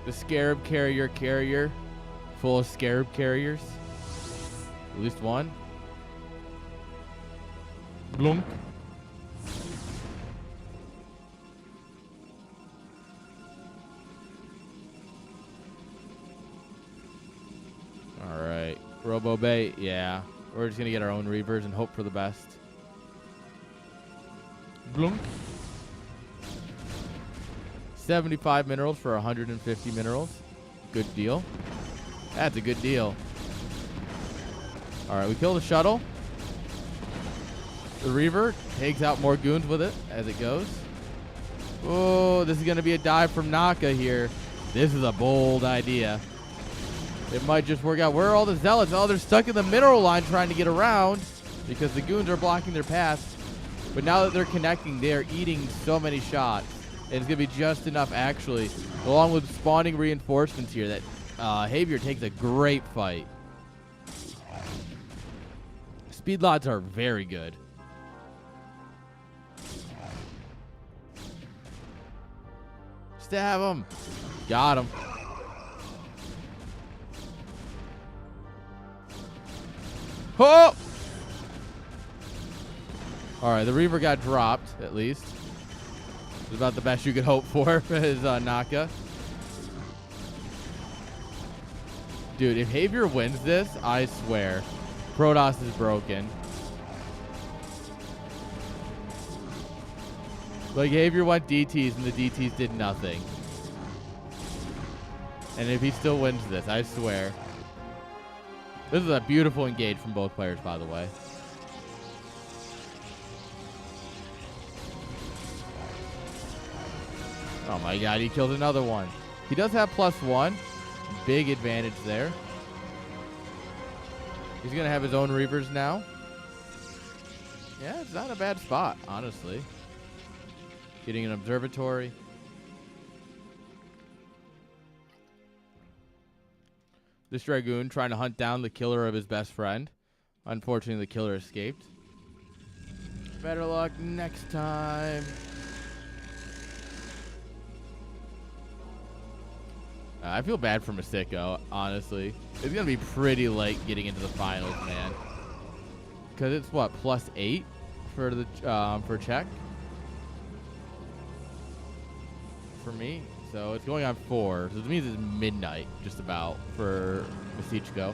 The Scarab carrier. Full of Scarab carriers. At least one. Blunk. Alright. Robo Bay. Yeah. We're just going to get our own Reavers and hope for the best. Blunk. 75 minerals for 150 minerals. Good deal. That's a good deal. Alright, we kill the shuttle. The Reaver takes out more goons with it as it goes. Oh, this is going to be a dive from Naka here. This is a bold idea. It might just work out. Where are all the zealots? Oh, they're stuck in the mineral line trying to get around because the goons are blocking their paths. But now that they're connecting, they're eating so many shots. And it's going to be just enough, actually, along with spawning reinforcements here, that Javier takes a great fight. Speed lots are very good. Stab him. Got him. Oh! Alright, the Reaver got dropped, at least. It's about the best you could hope for as Naka. Dude, if Xavier wins this, I swear, Protoss is broken. Like, Xavier went DTs and the DTs did nothing. And if he still wins this, I swear. This is a beautiful engage from both players, by the way. Oh my god, he killed another one. He does have +1. Big advantage there. He's going to have his own Reavers now. Yeah, it's not a bad spot, honestly. Getting an observatory. This Dragoon trying to hunt down the killer of his best friend. Unfortunately, the killer escaped. Better luck next time. I feel bad for Masiko, honestly. It's going to be pretty late getting into the finals, man. Because it's, what, +8 for the for Czech? For me. So it's going on 4. So it means it's midnight, just about, for Masichko.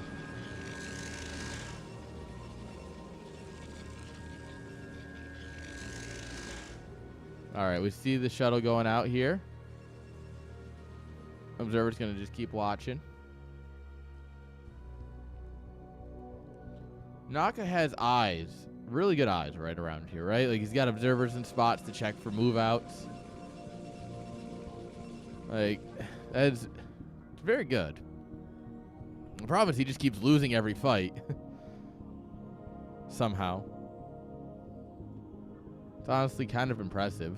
All right, we see the shuttle going out here. Observer's going to just keep watching. Naka has eyes. Really good eyes right around here, right? Like, he's got observers and spots to check for move-outs. Like, it's very good. The problem is he just keeps losing every fight. Somehow. It's honestly kind of impressive.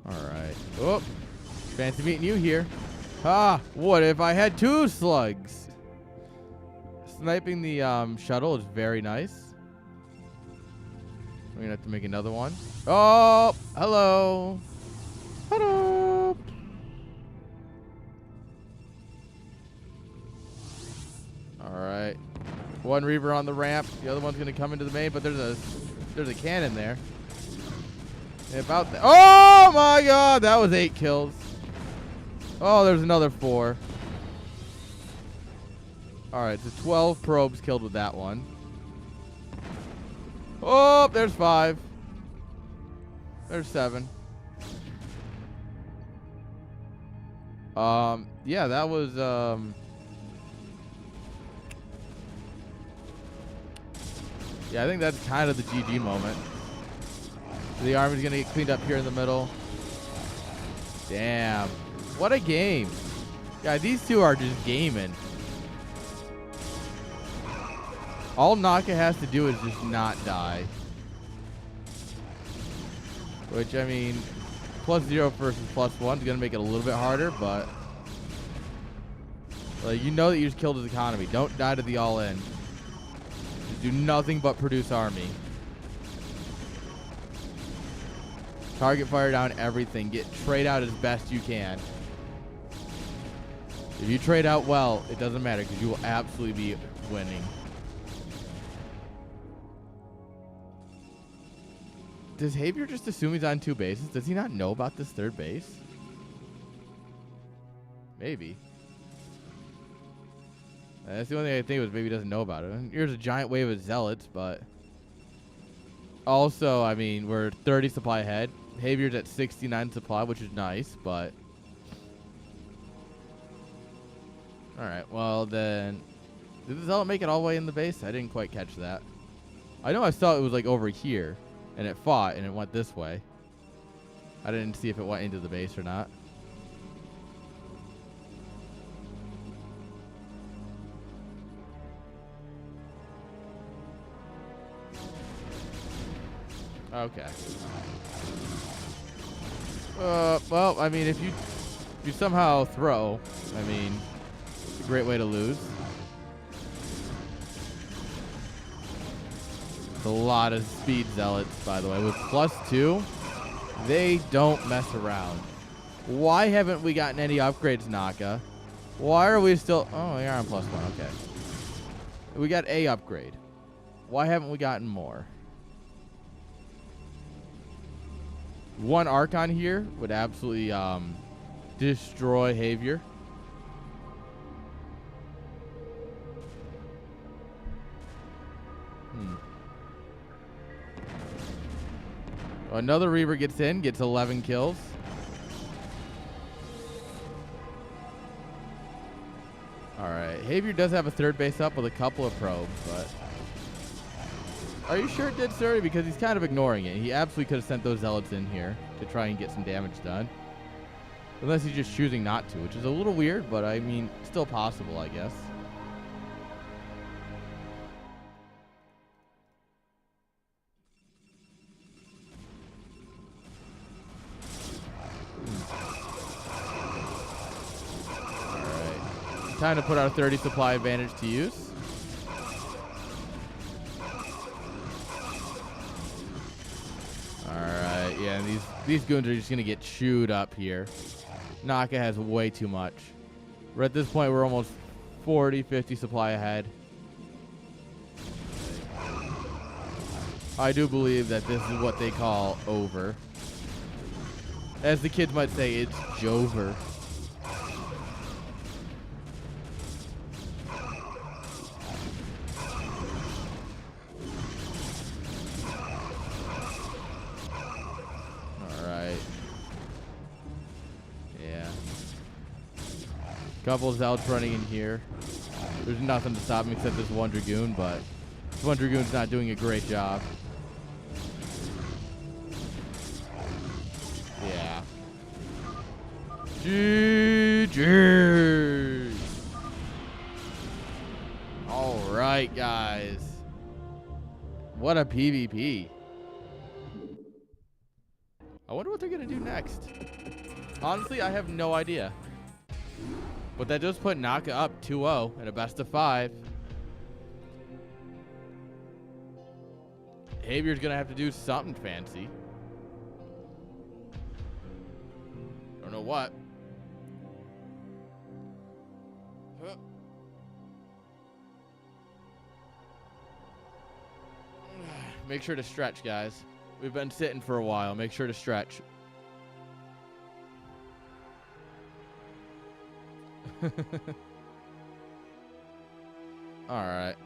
Alright. Oh! Fancy meeting you here. Ah! What if I had 2 slugs? Sniping the shuttle is very nice. We're gonna have to make another one. Oh! Hello! Hello! Alright. One Reaver on the ramp. The other one's gonna come into the main, but there's a cannon there. About oh my god, that was 8 kills. Oh, there's another 4. Alright, so 12 probes killed with that one. Oh, there's 5. There's 7. Yeah, that was yeah, I think that's kind of the GG moment. The army's gonna get cleaned up here in the middle. Damn. What a game. God, these two are just gaming. All Naka has to do is just not die. Which, I mean, +0 versus +1 is gonna make it a little bit harder, but like, you know that you just killed his economy. Don't die to the all-in. Just do nothing but produce army. Target fire down everything. Get trade out as best you can. If you trade out well, it doesn't matter because you will absolutely be winning. Does Xavier just assume he's on 2 bases? Does he not know about this 3rd base? Maybe. That's the only thing I think was maybe he doesn't know about it. And here's a giant wave of zealots, but also, I mean, we're 30 supply ahead. Xavier's at 69 supply, which is nice, but alright, well then, did the zealot make it all the way in the base? I didn't quite catch that. I know I saw it was like over here, and it fought, and it went this way. I didn't see if it went into the base or not. Okay. Well, I mean, if you somehow throw, I mean, it's a great way to lose. It's a lot of speed zealots, by the way. With +2, they don't mess around. Why haven't we gotten any upgrades, Naka? Why are we still... Oh, we are on +1. Okay. We got a upgrade. Why haven't we gotten more? One Archon here would absolutely destroy Javier. Another Reaver gets in, gets 11 kills. Alright, Javier does have a third base up with a couple of probes, but... Are you sure it did, sir? Because he's kind of ignoring it. He absolutely could have sent those zealots in here to try and get some damage done. Unless he's just choosing not to, which is a little weird, but I mean, still possible, I guess. Alright. Time to put our 30 supply advantage to use. Alright, yeah, and these goons are just going to get chewed up here. Naka has way too much. We're at this point, we're almost 40, 50 supply ahead. I do believe that this is what they call over. As the kids might say, it's Jover. Couple of zealots running in here. There's nothing to stop me except this one Dragoon, but this one Dragoon's not doing a great job. Yeah. GG. All right, guys. What a PvP. I wonder what they're going to do next. Honestly, I have no idea. But that does put Naka up 2-0 in a best of 5. Javier's going to have to do something fancy. Don't know what. Make sure to stretch, guys. We've been sitting for a while. Make sure to stretch. Alright.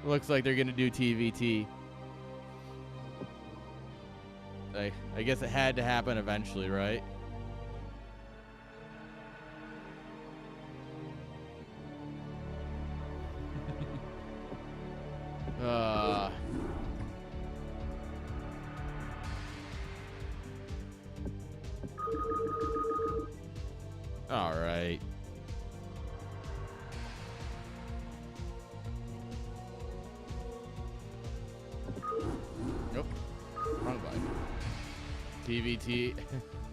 Looks like they're gonna do TVT. I guess it had to happen eventually, right? All right. Nope. Wrong button. TVT.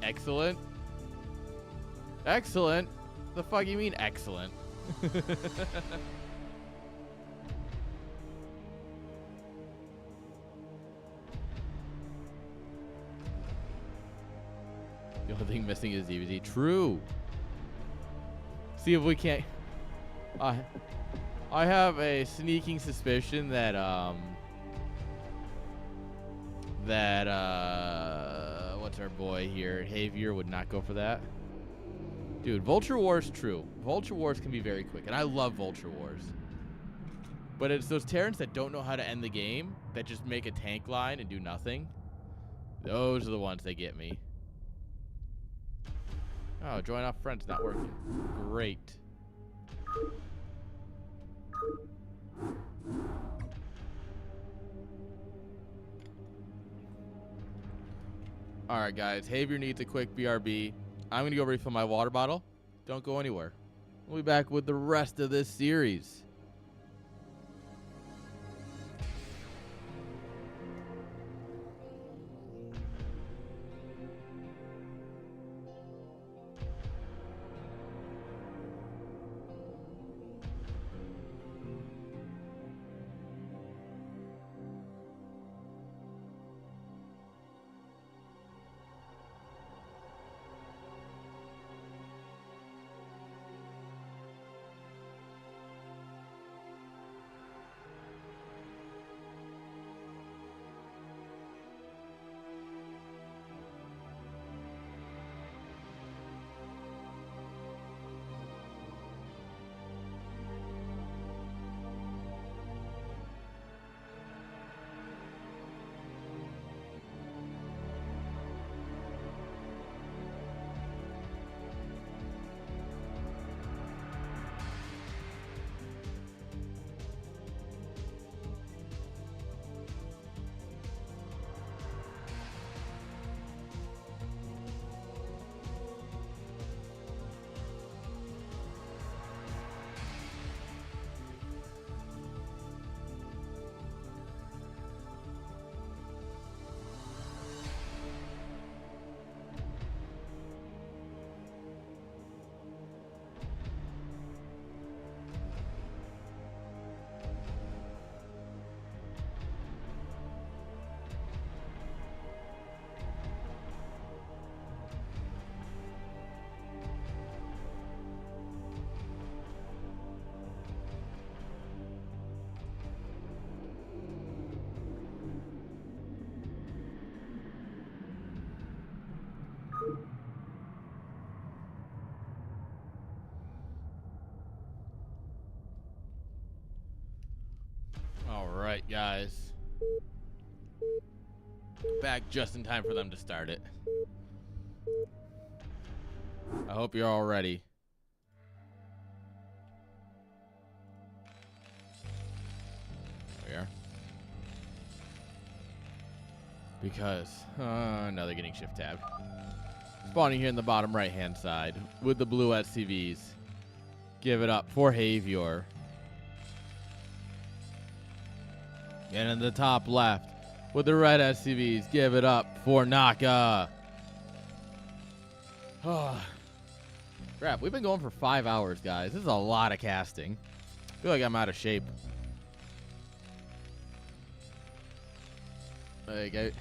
Excellent. Excellent? The fuck you mean excellent? The only thing missing is DVD. True. See if we can't. I have a sneaking suspicion that what's our boy here? Javier would not go for that. Dude, Vulture Wars, true. Vulture Wars can be very quick, and I love Vulture Wars. But it's those Terrans that don't know how to end the game, that just make a tank line and do nothing. Those are the ones that get me. Oh, join off friends not working. Great. Alright, guys. Javier needs a quick BRB. I'm going to go refill my water bottle. Don't go anywhere. We'll be back with the rest of this series. Alright, guys. Back just in time for them to start it. I hope you're all ready. There we are. Because, now they're getting shift tab. Spawning here in the bottom right-hand side with the blue SCVs. Give it up for Havior. And in the top left with the red SCVs, give it up for Naka. Crap, we've been going for 5 hours, guys. This is a lot of casting. I feel like I'm out of shape. Like, I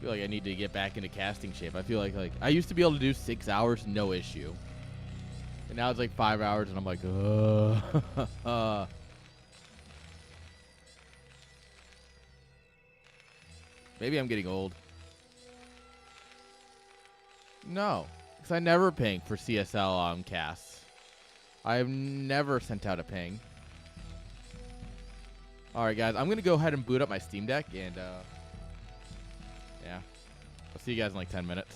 feel like I need to get back into casting shape. I feel like I used to be able to do 6 hours, no issue. And now it's like 5 hours, and I'm like, maybe I'm getting old. No, because I never ping for CSL casts. I've never sent out a ping. All right, guys, I'm going to go ahead and boot up my Steam Deck, and yeah, I'll see you guys in like 10 minutes.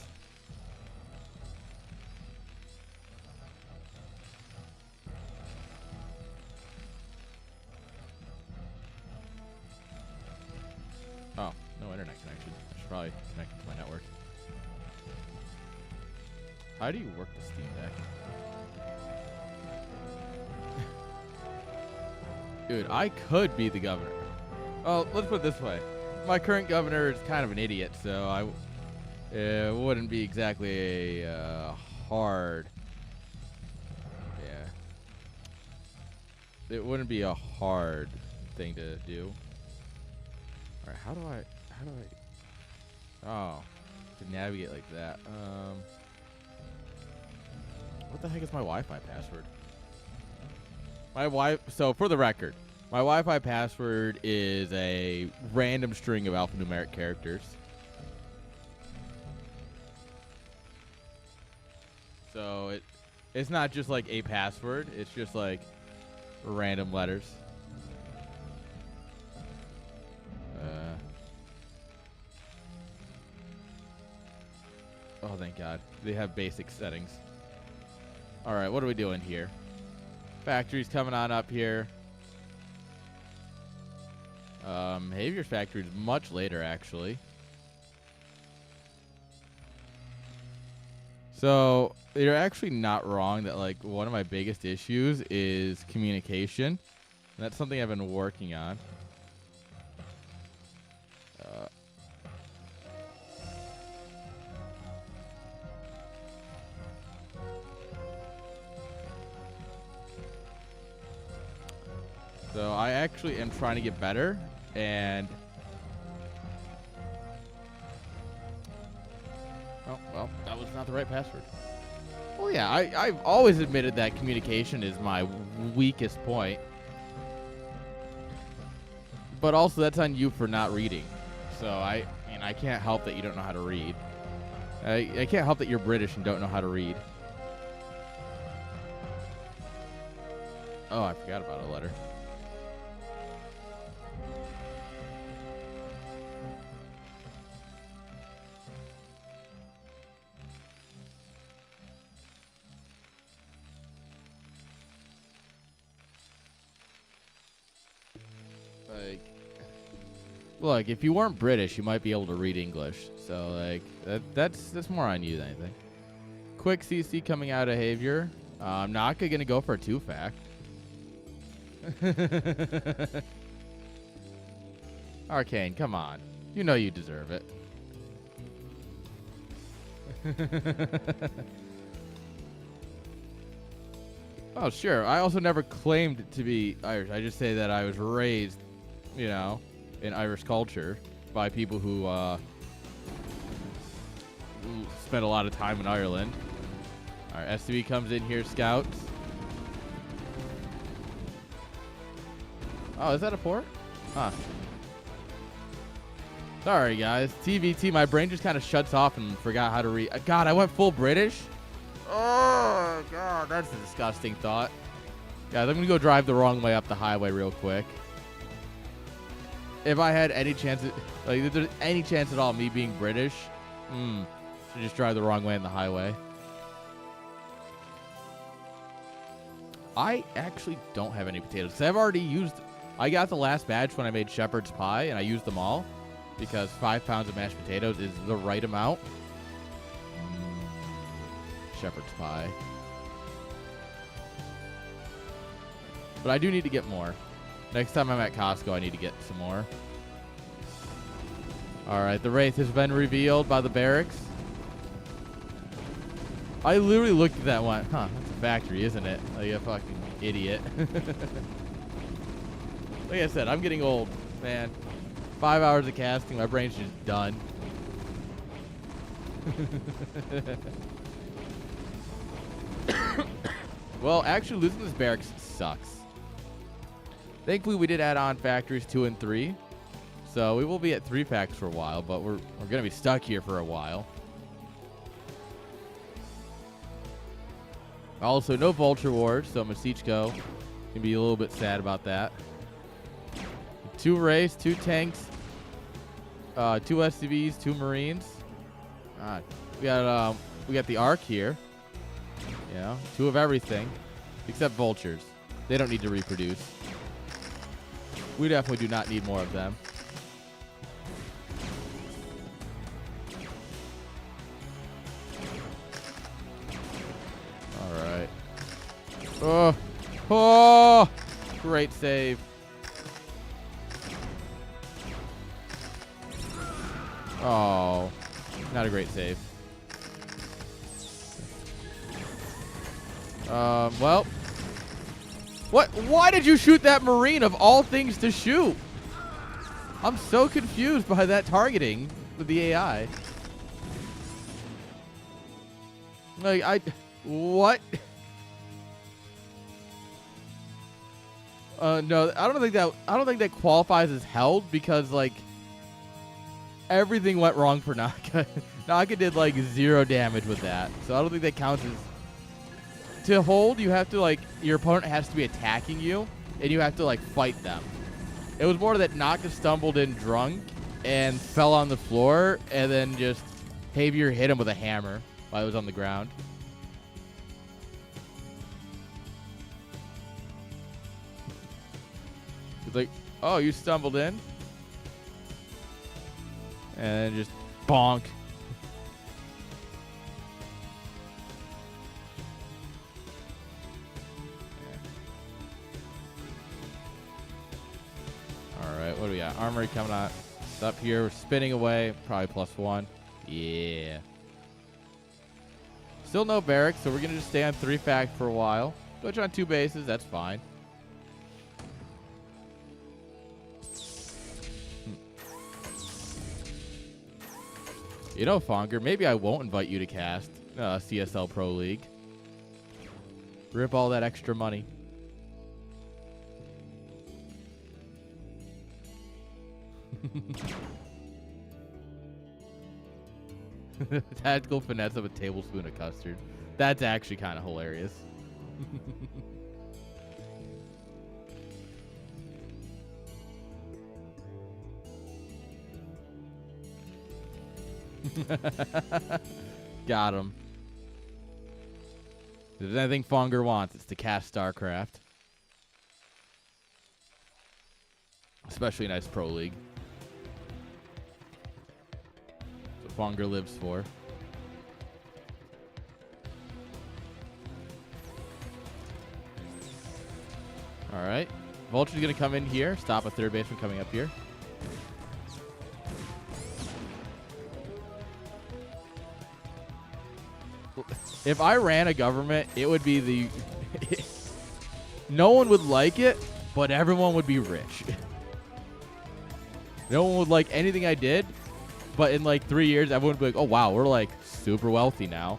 Oh, no internet connection. I should probably connect to my network. How do you work the Steam Deck? Dude, I could be the governor. Oh, let's put it this way. My current governor is kind of an idiot, so it wouldn't be exactly a hard... Yeah. It wouldn't be a hard thing to do. Alright, how do I... Oh, to navigate like that. What the heck is my Wi-Fi password? So for the record, my Wi-Fi password is a random string of alphanumeric characters. So it's not just like a password, it's just like random letters. Oh, thank God. They have basic settings. All right, what are we doing here? Factory's coming on up here. Havior's factory is much later, actually. So you're actually not wrong that like one of my biggest issues is communication. And that's something I've been working on. So I actually am trying to get better, and oh well, that was not the right password. Well, yeah, I've always admitted that communication is my weakest point, but also that's on you for not reading. So I mean, I can't help that you don't know how to read. I can't help that you're British and don't know how to read. Oh, I forgot about a letter. Look, if you weren't British, you might be able to read English. So, like, that's more on you than anything. Quick CC coming out of Havior. Naka gonna go for a 2-fact. Arcane, come on. You know you deserve it. Oh, sure. I also never claimed to be Irish. I just say that I was raised, you know, in Irish culture by people who spent a lot of time in Ireland. All right, SCV comes in here, scouts. Oh, is that a port? Huh. Sorry, guys. TVT, my brain just kind of shuts off and forgot how to read. God, I went full British? Oh, God, that's a disgusting thought. Guys, I'm going to go drive the wrong way up the highway real quick. If I had any chance, if there's any chance at all of me being British, should just drive the wrong way on the highway. I actually don't have any potatoes. 'Cause I've already used... I got the last batch when I made shepherd's pie, and I used them all. Because 5 pounds of mashed potatoes is the right amount. Shepherd's pie. But I do need to get more. Next time I'm at Costco, I need to get some more. Alright, the Wraith has been revealed by the barracks. I literally looked at that and went, huh, that's a factory, isn't it? Like a fucking idiot. Like I said, I'm getting old, man. 5 hours of casting, my brain's just done. Well, actually, losing this barracks sucks. Thankfully, we did add on factories 2 and 3. So we will be at 3 facts for a while, but we're going to be stuck here for a while. Also, no Vulture Wars, so Masichko can be a little bit sad about that. 2 Wraiths, 2 tanks, 2 SCVs, 2 Marines. We got the Ark here. Yeah, 2 of everything, except Vultures. They don't need to reproduce. We definitely do not need more of them. All right. Oh, great save. Oh, not a great save. Well. What? Why did you shoot that Marine of all things to shoot? I'm so confused by that targeting with the AI. Like, what? No, I don't think that qualifies as held because, like, everything went wrong for Naka. Naka did, like, 0 damage with that. So I don't think that counts as... To hold, you have to, like, your opponent has to be attacking you, and you have to, like, fight them. It was more that Naka stumbled in drunk and fell on the floor, and then just Javier hit him with a hammer while he was on the ground. It's like, oh, you stumbled in? And just bonk. Alright, what do we got? Armory coming out. It's up here. We're spinning away. Probably +1. Yeah. Still no barracks, so we're going to just stay on 3 fact for a while. Switch on 2 bases. That's fine. You know, Fonger, maybe I won't invite you to cast CSL Pro League. Rip all that extra money. Tactical finesse of a tablespoon of custard. That's actually kind of hilarious. Got him. If there's anything Fonger wants, it's to cast StarCraft. Especially nice Pro League. That's what Fonger lives for. Alright. Vulture's going to come in here. Stop a third baseman coming up here. If I ran a government, it would be the... No one would like it, but everyone would be rich. No one would like anything I did, but in like 3 years, everyone would be like, oh, wow, we're like super wealthy now.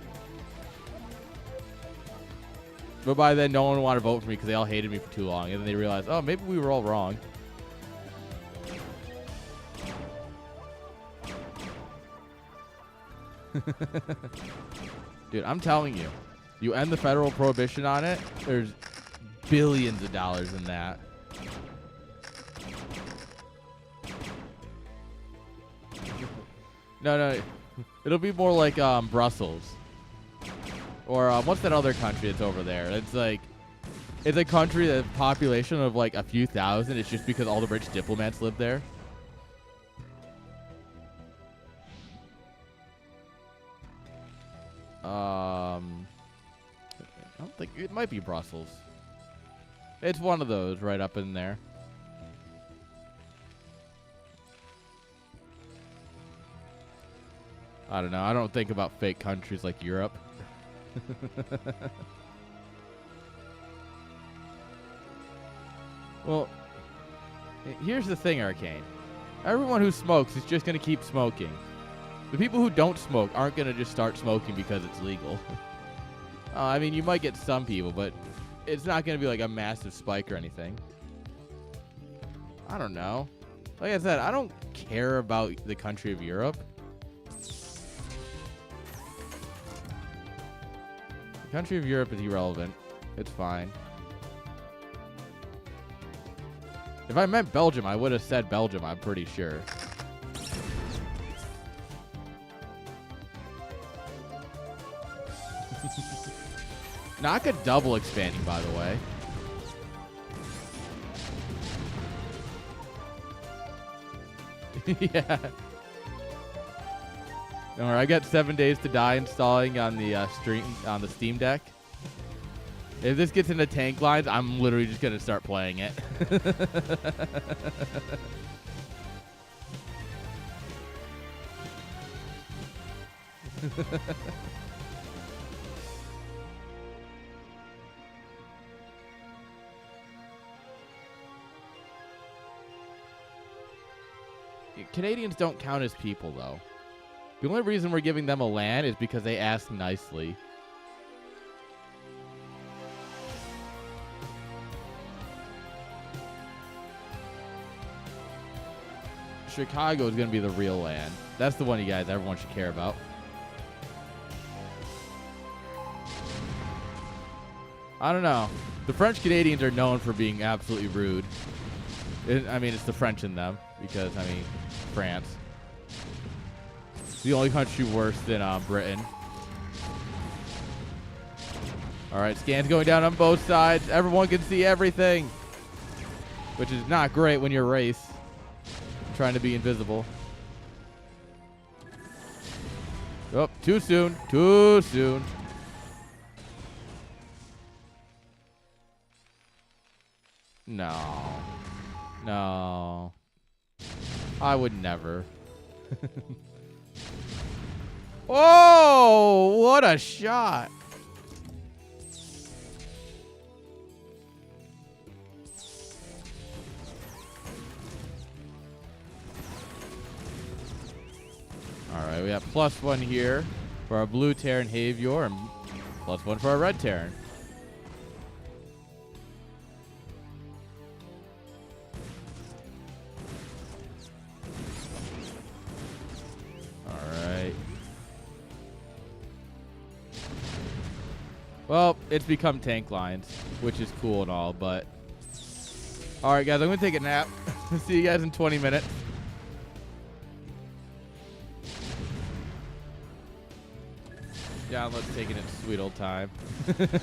But by then, no one would want to vote for me because they all hated me for too long. And then they realized, oh, maybe we were all wrong. Dude, I'm telling you, you end the federal prohibition on it, there's billions of dollars in that. No. It'll be more like Brussels. Or what's that other country that's over there? It's like, it's a country that has a population of like a few thousand. It's just because all the rich diplomats live there. I don't think it might be Brussels. It's one of those right up in there. I don't know. I don't think about fake countries like Europe. Well, here's the thing, Arcane. Everyone who smokes is just going to keep smoking. The people who don't smoke aren't going to just start smoking because it's legal. I mean, you might get some people, but it's not going to be like a massive spike or anything. I don't know. Like I said, I don't care about the country of Europe. The country of Europe is irrelevant. It's fine. If I meant Belgium, I would have said Belgium, I'm pretty sure. Naka double expanding, by the way. Yeah. Don't worry, I got 7 days to die installing on the Steam Deck. If this gets into tank lines, I'm literally just gonna start playing it. Canadians don't count as people, though. The only reason we're giving them a land is because they ask nicely. Chicago is going to be the real land. That's the one you guys, everyone should care about. I don't know. The French Canadians are known for being absolutely rude. I mean, it's the French in them because, I mean, France. It's the only country worse than Britain. All right, scans going down on both sides. Everyone can see everything, which is not great when you're race. Trying to be invisible. Oh, too soon. Too soon. No. No. I would never. Oh, what a shot. All right, we have +1 here for our blue Terran Havior and +1 for our red Terran. All right. Well, it's become tank lines, which is cool and all, but... All right, guys, I'm going to take a nap. See you guys in 20 minutes. Yeah, let's take it in sweet old time.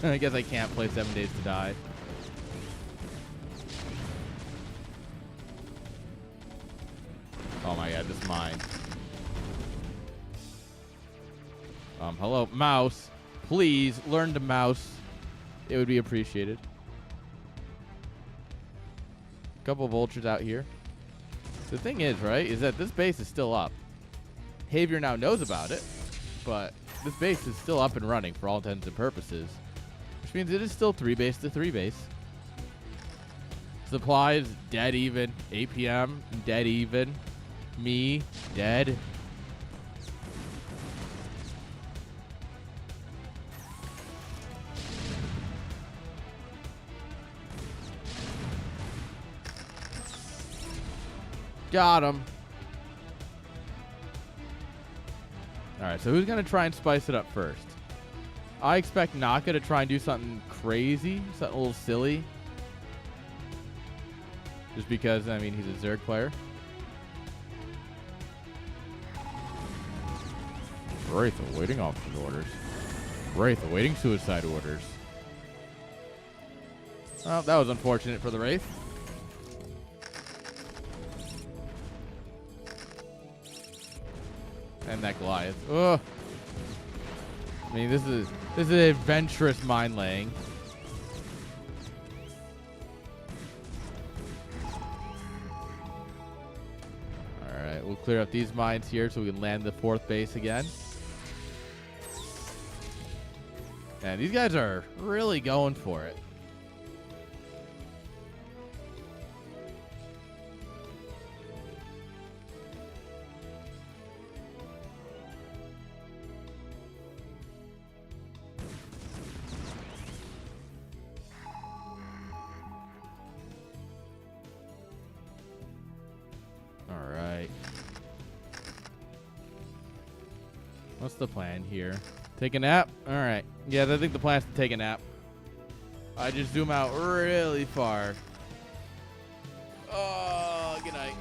I guess I can't play 7 Days to Die. Oh my god, this mine. Hello, mouse. Please learn to mouse. It would be appreciated. A couple of vultures out here. The thing is, right, is that this base is still up. Havior now knows about it, but this base is still up and running for all intents and purposes, which means it is still 3 base to 3 base. Supplies dead even. APM dead even. Me dead. Got him. All right, so who's going to try and spice it up first? I expect Naka to try and do something crazy, something a little silly. Just because, I mean, he's a Zerg player. Wraith awaiting option orders. Wraith awaiting suicide orders. Well, that was unfortunate for the Wraith. And that Goliath. Ugh. I mean, this is adventurous mine laying. All right, we'll clear up these mines here so we can land the 4th base again. And these guys are really going for it. All right. What's the plan here? Take a nap? All right. Yeah, I think the plan is to take a nap. I just zoom out really far. Oh, good night.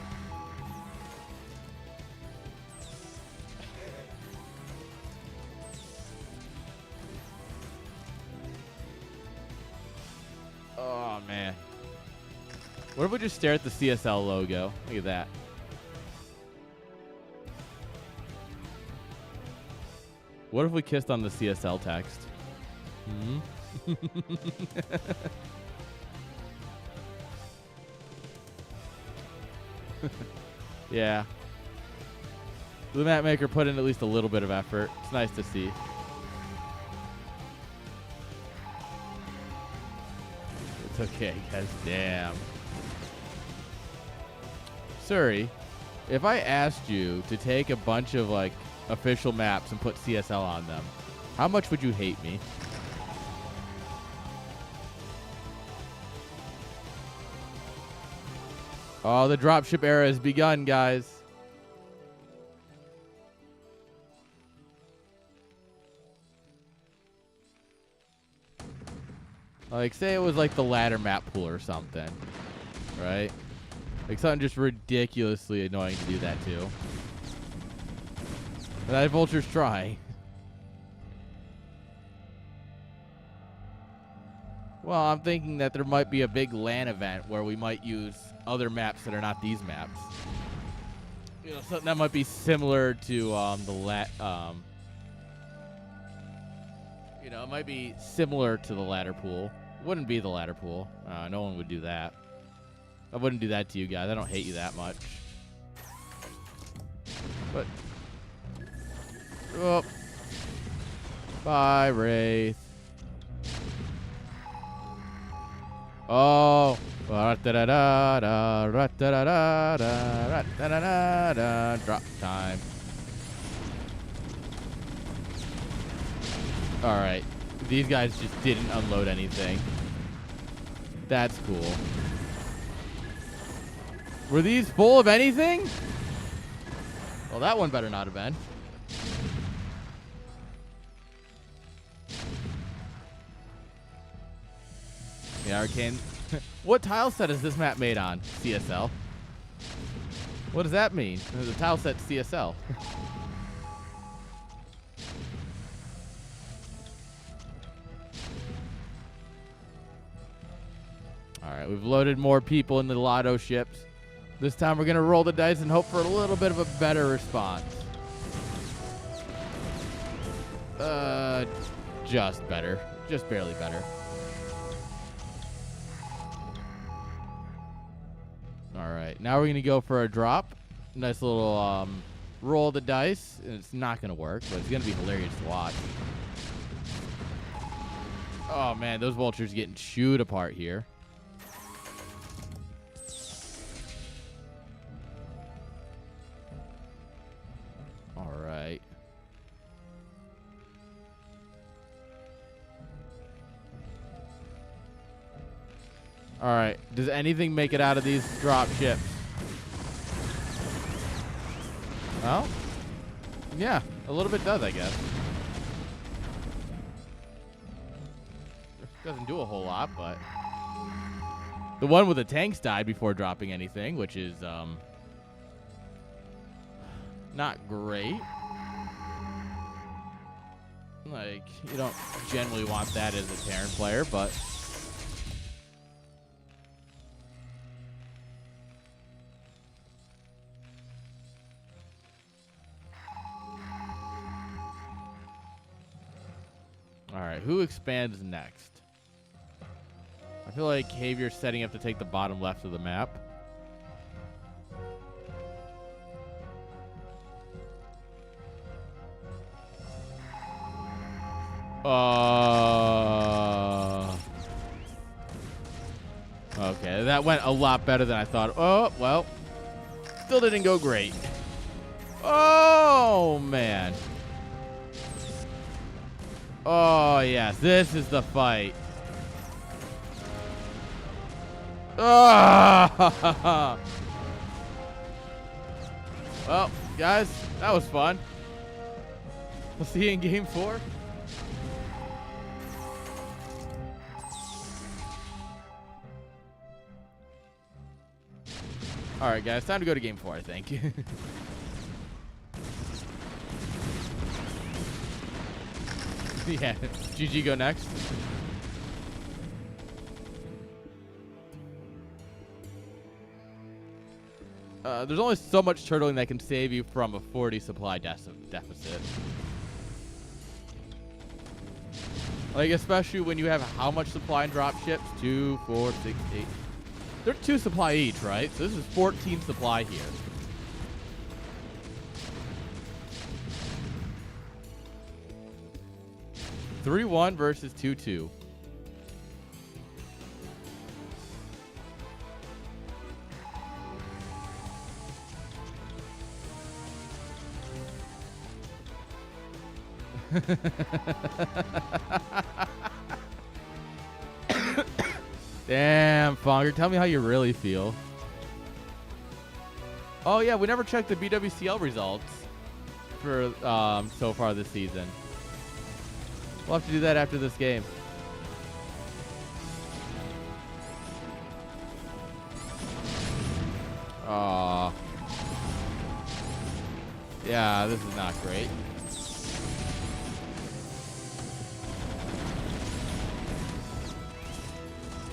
Oh, man. What if we just stare at the CSL logo? Look at that. What if we kissed on the CSL text? Hmm? Yeah. The map maker put in at least a little bit of effort. It's nice to see. It's okay, guys. Damn. Suri, if I asked you to take a bunch of, like, official maps and put CSL on them, how much would you hate me? Oh, the dropship era has begun, guys. Like, say it was like the ladder map pool or something, right? Like something just ridiculously annoying to do that to. But that vultures try. Well, I'm thinking that there might be a big LAN event where we might use other maps that are not these maps. You know, something that might be similar to you know, it might be similar to the ladder pool. Wouldn't be the ladder pool. No one would do that. I wouldn't do that to you guys. I don't hate you that much. But oh. Bye, Wraith. Oh. Drop time. Alright. These guys just didn't unload anything. That's cool. Were these full of anything? Well, that one better not have been. The Arcane. What tile set is this map made on? CSL. What does that mean? The tile set's CSL. Alright, we've loaded more people in the lotto ships. This time we're going to roll the dice and hope for a little bit of a better response. Just better. Just barely better. Alright, now we're going to go for a drop. Nice little roll the dice. And it's not going to work, but it's going to be hilarious to watch. Oh, man, those vultures getting chewed apart here. Alright. Alright. Does anything make it out of these drop ships? Well, yeah, a little bit does, I guess. Doesn't do a whole lot, but The one with the tanks died before dropping anything, which is not great. Like, you don't generally want that as a Terran player, but all right, who expands next? I feel like Xavier's setting up to take the bottom left of the map. Okay, that went a lot better than I thought. Oh, well, still didn't go great. Oh, man. Oh, yes, this is the fight. Oh. Well, guys, that was fun. We'll see you in game 4. All right, guys, time to go to game 4, I think. Yeah, GG go next. There's only so much turtling that can save you from a 40 supply deficit. Like, especially when you have how much supply in drop ships? 2, 4, 6, 8. They're 2 supply each, right? So this is 14 supply here. (3-1) versus 2-2. Damn, Fonger, tell me how you really feel. Oh yeah, we never checked the BWCL results for so far this season. We'll have to do that after this game. Aw. Yeah, this is not great.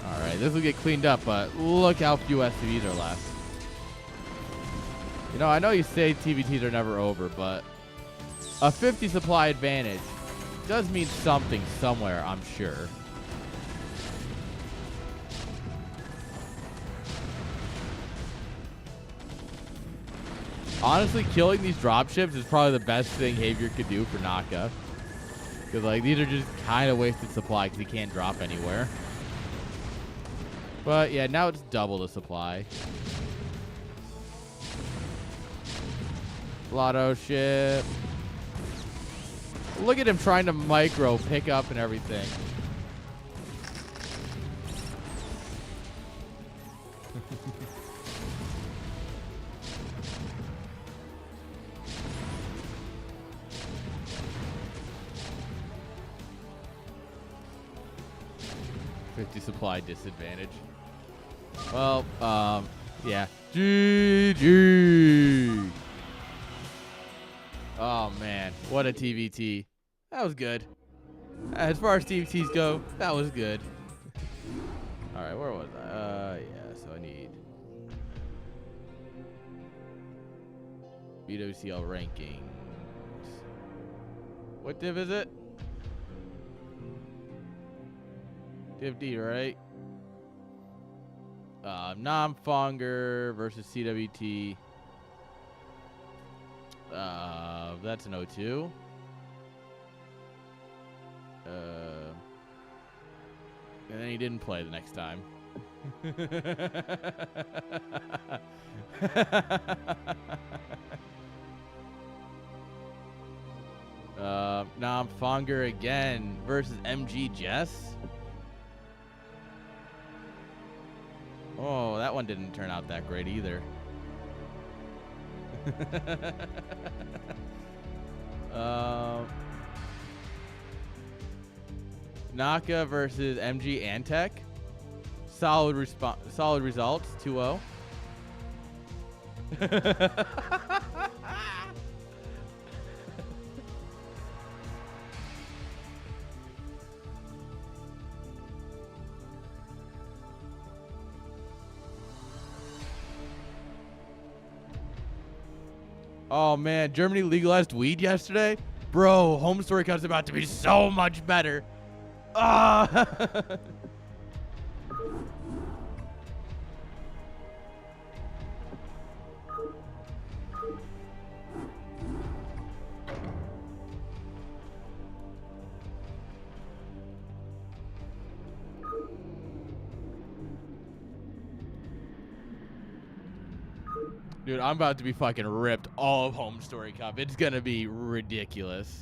Alright, this will get cleaned up, but look how few SCVs are left. You know, I know you say TVTs are never over, but a 50 supply advantage does mean something somewhere, I'm sure. Honestly, killing these dropships is probably the best thing Xavier could do for Naka. Because, like, these are just kind of wasted supply because he can't drop anywhere. But, yeah, now it's double the supply. Lotto ship. Look at him trying to micro pick up and everything. $50 supply disadvantage. Well, yeah. GG. Oh, man. What a TVT. That was good. As far as TVTs go, that was good. All right, where was I? Yeah, so I need BWCL rankings. What div is it? Div D, right? Non-Fonger versus CWT. That's an 0-2. And then he didn't play the next time. Non-Fonger again versus MG Jess. Oh, that one didn't turn out that great either. Naka versus MG Antec. Solid results. 2-0. Oh man, Germany legalized weed yesterday? Bro, home story cut's about to be so much better. Ah. Dude, I'm about to be fucking ripped all of Home Story Cup. It's gonna be ridiculous.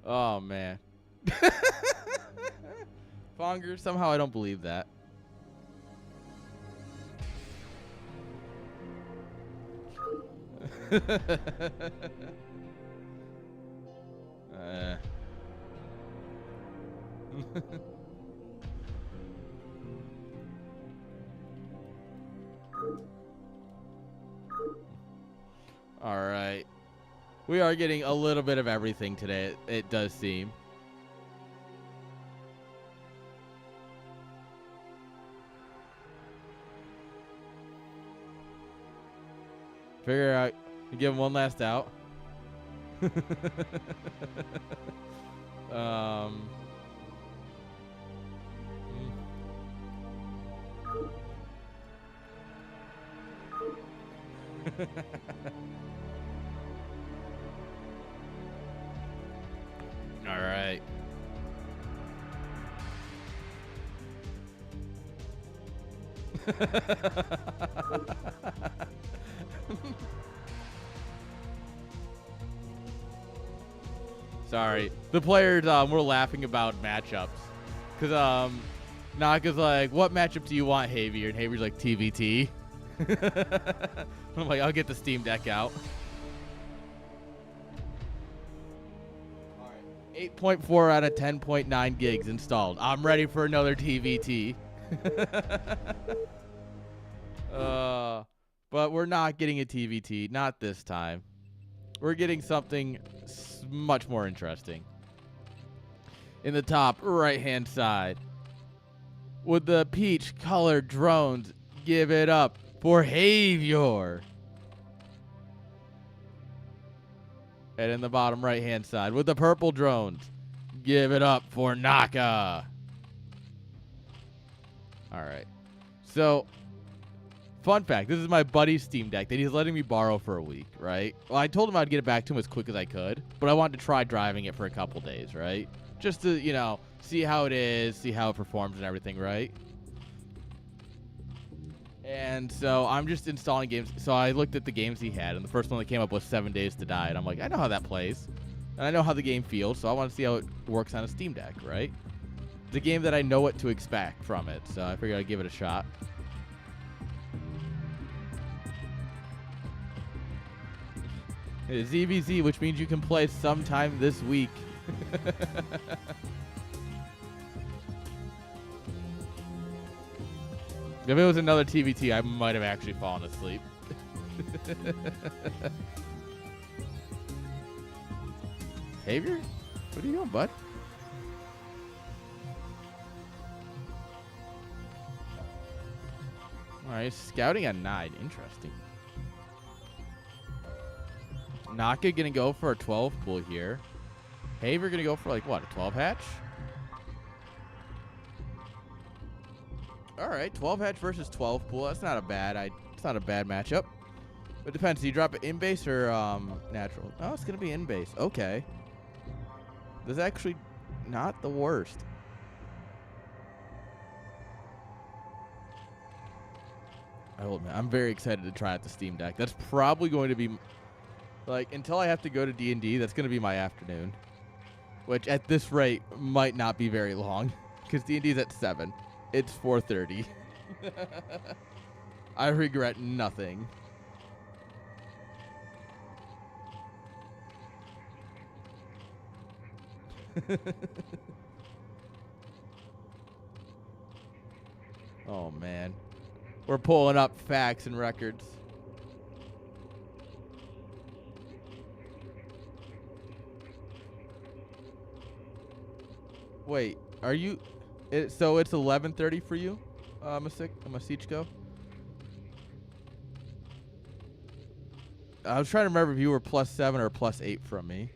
Oh man. Fonger, somehow I don't believe that. All right. We are getting a little bit of everything today, it does seem. Figure out, give him one last out. All right. Sorry. The players were laughing about matchups. Cause Naka's like, what matchup do you want, Javier? And Javier's like, TVT. I'm like, I'll get the Steam Deck out. All right. 8.4 out of 10.9 gigs installed. I'm ready for another TVT. But we're not getting a TVT. Not this time. We're getting something much more interesting. In the top right-hand side, with the peach-colored drones, give it up for Javier. And in the bottom right-hand side, with the purple drones, give it up for Naka. All right. So, fun fact, this is my buddy's Steam Deck that he's letting me borrow for a week, right? Well, I told him I'd get it back to him as quick as I could, but I wanted to try driving it for a couple days, right? Just to, you know, see how it is, see how it performs and everything, right? And so I'm just installing games. So I looked at the games he had, and the first one that came up was 7 Days to Die. And I'm like, I know how that plays. And I know how the game feels, so I want to see how it works on a Steam Deck, right? It's a game that I know what to expect from it, so I figured I'd give it a shot. It's ZVZ, which means you can play sometime this week. If it was another TVT, I might have actually fallen asleep. Javier? What are you doing, bud? Alright, scouting at 9. Interesting. Naka gonna go for a 12 pool here. Javier gonna go for like what, a 12 hatch? All right, 12 hatch versus 12 pool. That's not a bad. It's not a bad matchup. It depends. Do you drop it in base or natural? Oh, it's gonna be in base. Okay. This is actually not the worst. I'm very excited to try out the Steam Deck. That's probably going to be like until I have to go to D&D. That's gonna be my afternoon. which at this rate might not be very long because D&D's at 7. It's 4:30. I regret nothing. Oh, man. We're pulling up facts and records. Wait, are you... so it's 11:30 for you, Masichko? I was trying to remember if you were +7 or +8 from me.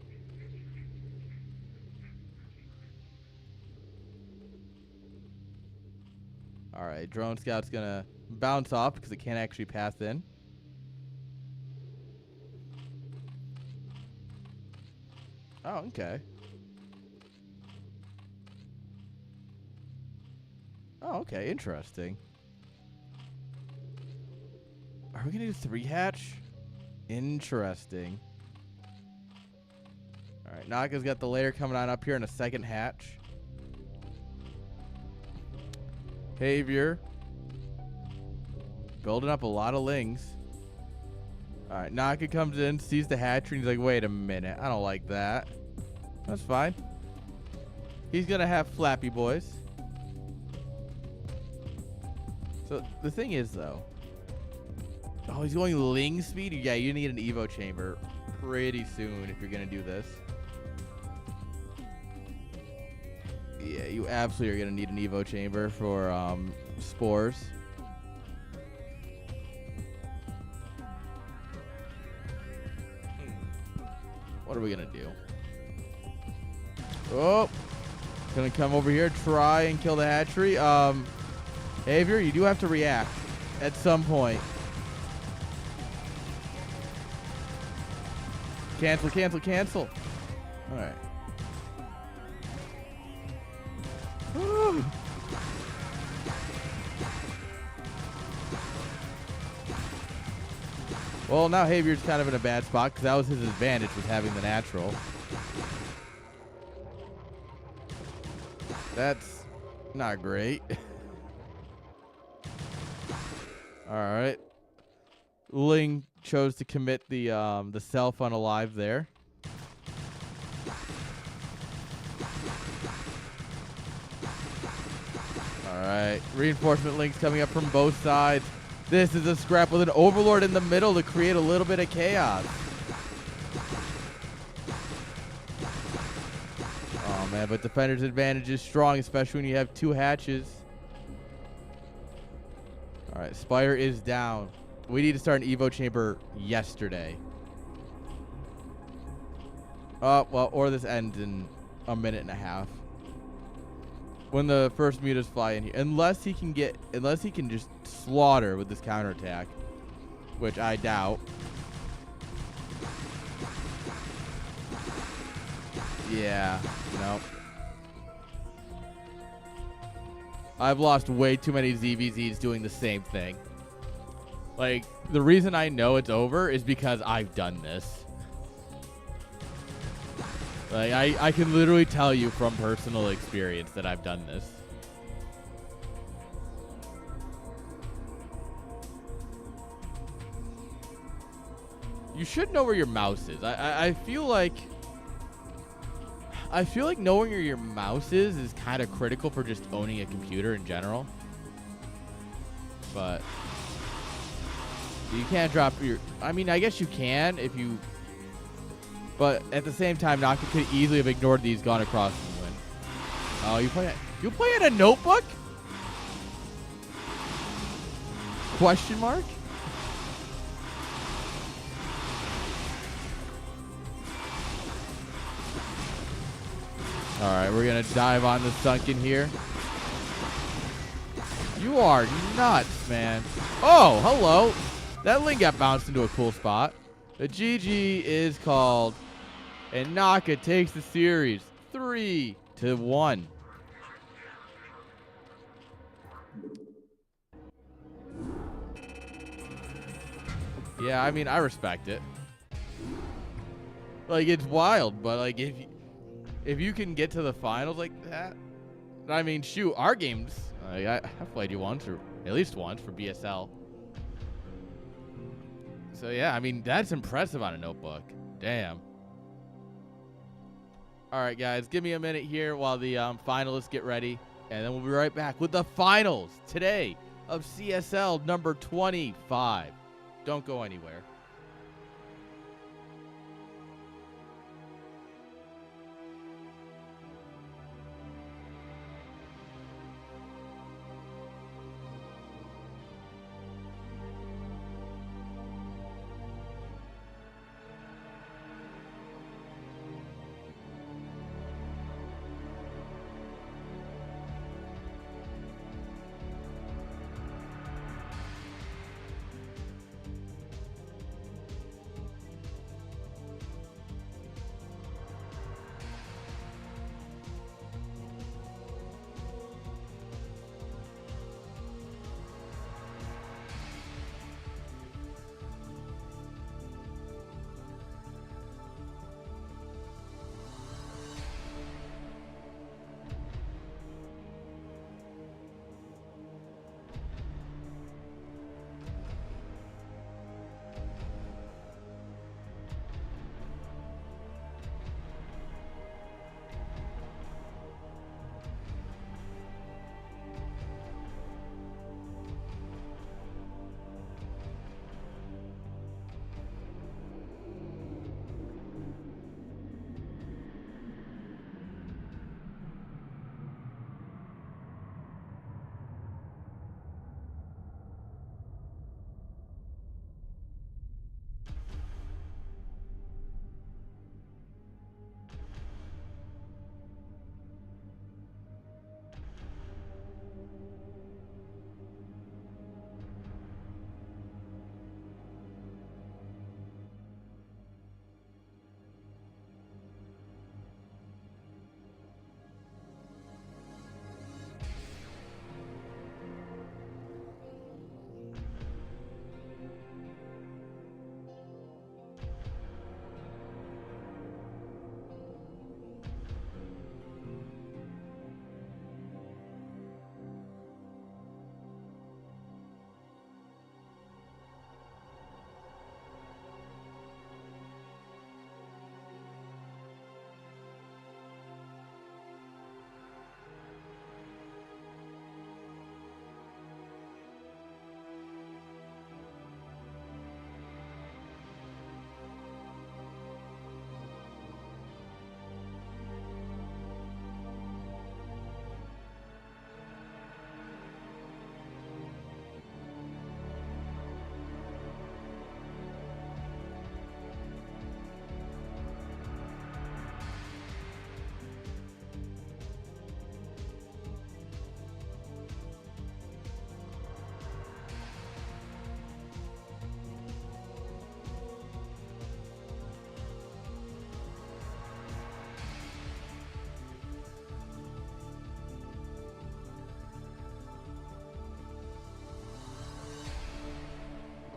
All right, Drone Scout's going to bounce off because it can't actually pass in. Oh, okay. Oh, okay, interesting. Are we going to do 3 hatch? Interesting. All right, Naka's got the layer coming on up here in a second hatch. Havier. Building up a lot of lings. All right, Naka comes in, sees the hatchery, and he's like, wait a minute. I don't like that. That's fine. He's going to have Flappy Boys. So the thing is, though, oh, he's going ling speed? Yeah, you need an Evo chamber pretty soon if you're going to do this. Yeah, you absolutely are going to need an Evo chamber for spores. What are we going to do? Oh, going to come over here, try and kill the hatchery. Havier, you do have to react at some point. Cancel, cancel, cancel. All right. Woo. Well, now Havier's kind of in a bad spot because that was his advantage with having the natural. That's not great. All right. Ling chose to commit the self unalive there. All right. Reinforcement links coming up from both sides. This is a scrap with an Overlord in the middle to create a little bit of chaos. Oh, man, but Defender's advantage is strong, especially when you have 2 hatches. All right, Spire is down. We need to start an Evo chamber yesterday. Well, or this ends in a minute and a half. When the first mutas fly in here. Unless he can just slaughter with this counterattack. Which I doubt. Yeah, nope. I've lost way too many ZVZs doing the same thing. Like, the reason I know it's over is because I've done this. Like, I can literally tell you from personal experience that I've done this. You should know where your mouse is. I feel like knowing where your mouse is kind of critical for just owning a computer in general. But you can't drop your... I mean, I guess you can if you... But at the same time, Naka could easily have ignored these, gone across and win. Oh, you play at a notebook? Question mark? All right, we're going to dive on the sunken here. You are nuts, man. Oh, hello. That Ling got bounced into a cool spot. The GG is called, and Naka takes the series 3-1. Yeah, I mean, I respect it. Like, it's wild, but like, if you can get to the finals like that, I mean, shoot, our games, I've played you once, or at least once, for BSL. So, yeah, I mean, that's impressive on a notebook. Damn. All right, guys, give me a minute here while the finalists get ready, and then we'll be right back with the finals today of CSL number 25. Don't go anywhere.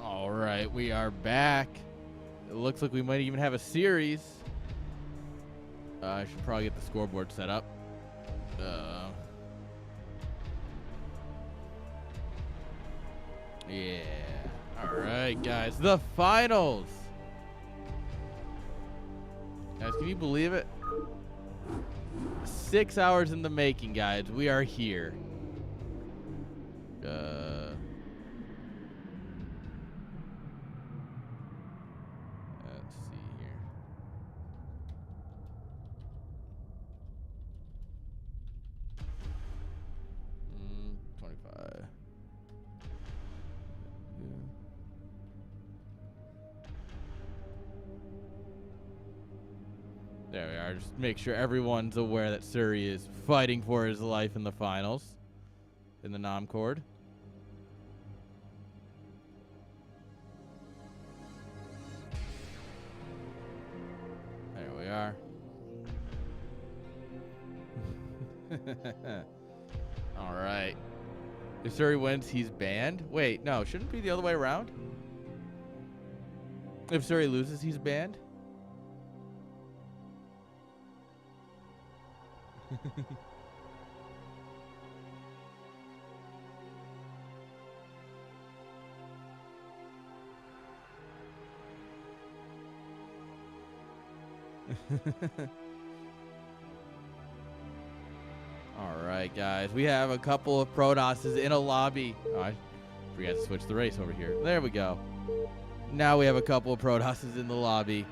All right, we are back. It looks like we might even have a series. I should probably get the scoreboard set up. Yeah. All right, guys. The finals. Guys, can you believe it? 6 hours in the making, guys. We are here. Let's see here. Mm, 25. Yeah. There we are. Just make sure everyone's aware that Suri is fighting for his life in the finals. In the Nomcord. There we are. All right. If Suri wins, he's banned. Wait, no, shouldn't it be the other way around? If Suri loses, he's banned. All right, guys. We have a couple of Protosses in a lobby. Oh, I forgot to switch the race over here. There we go. Now we have a couple of Protosses in the lobby.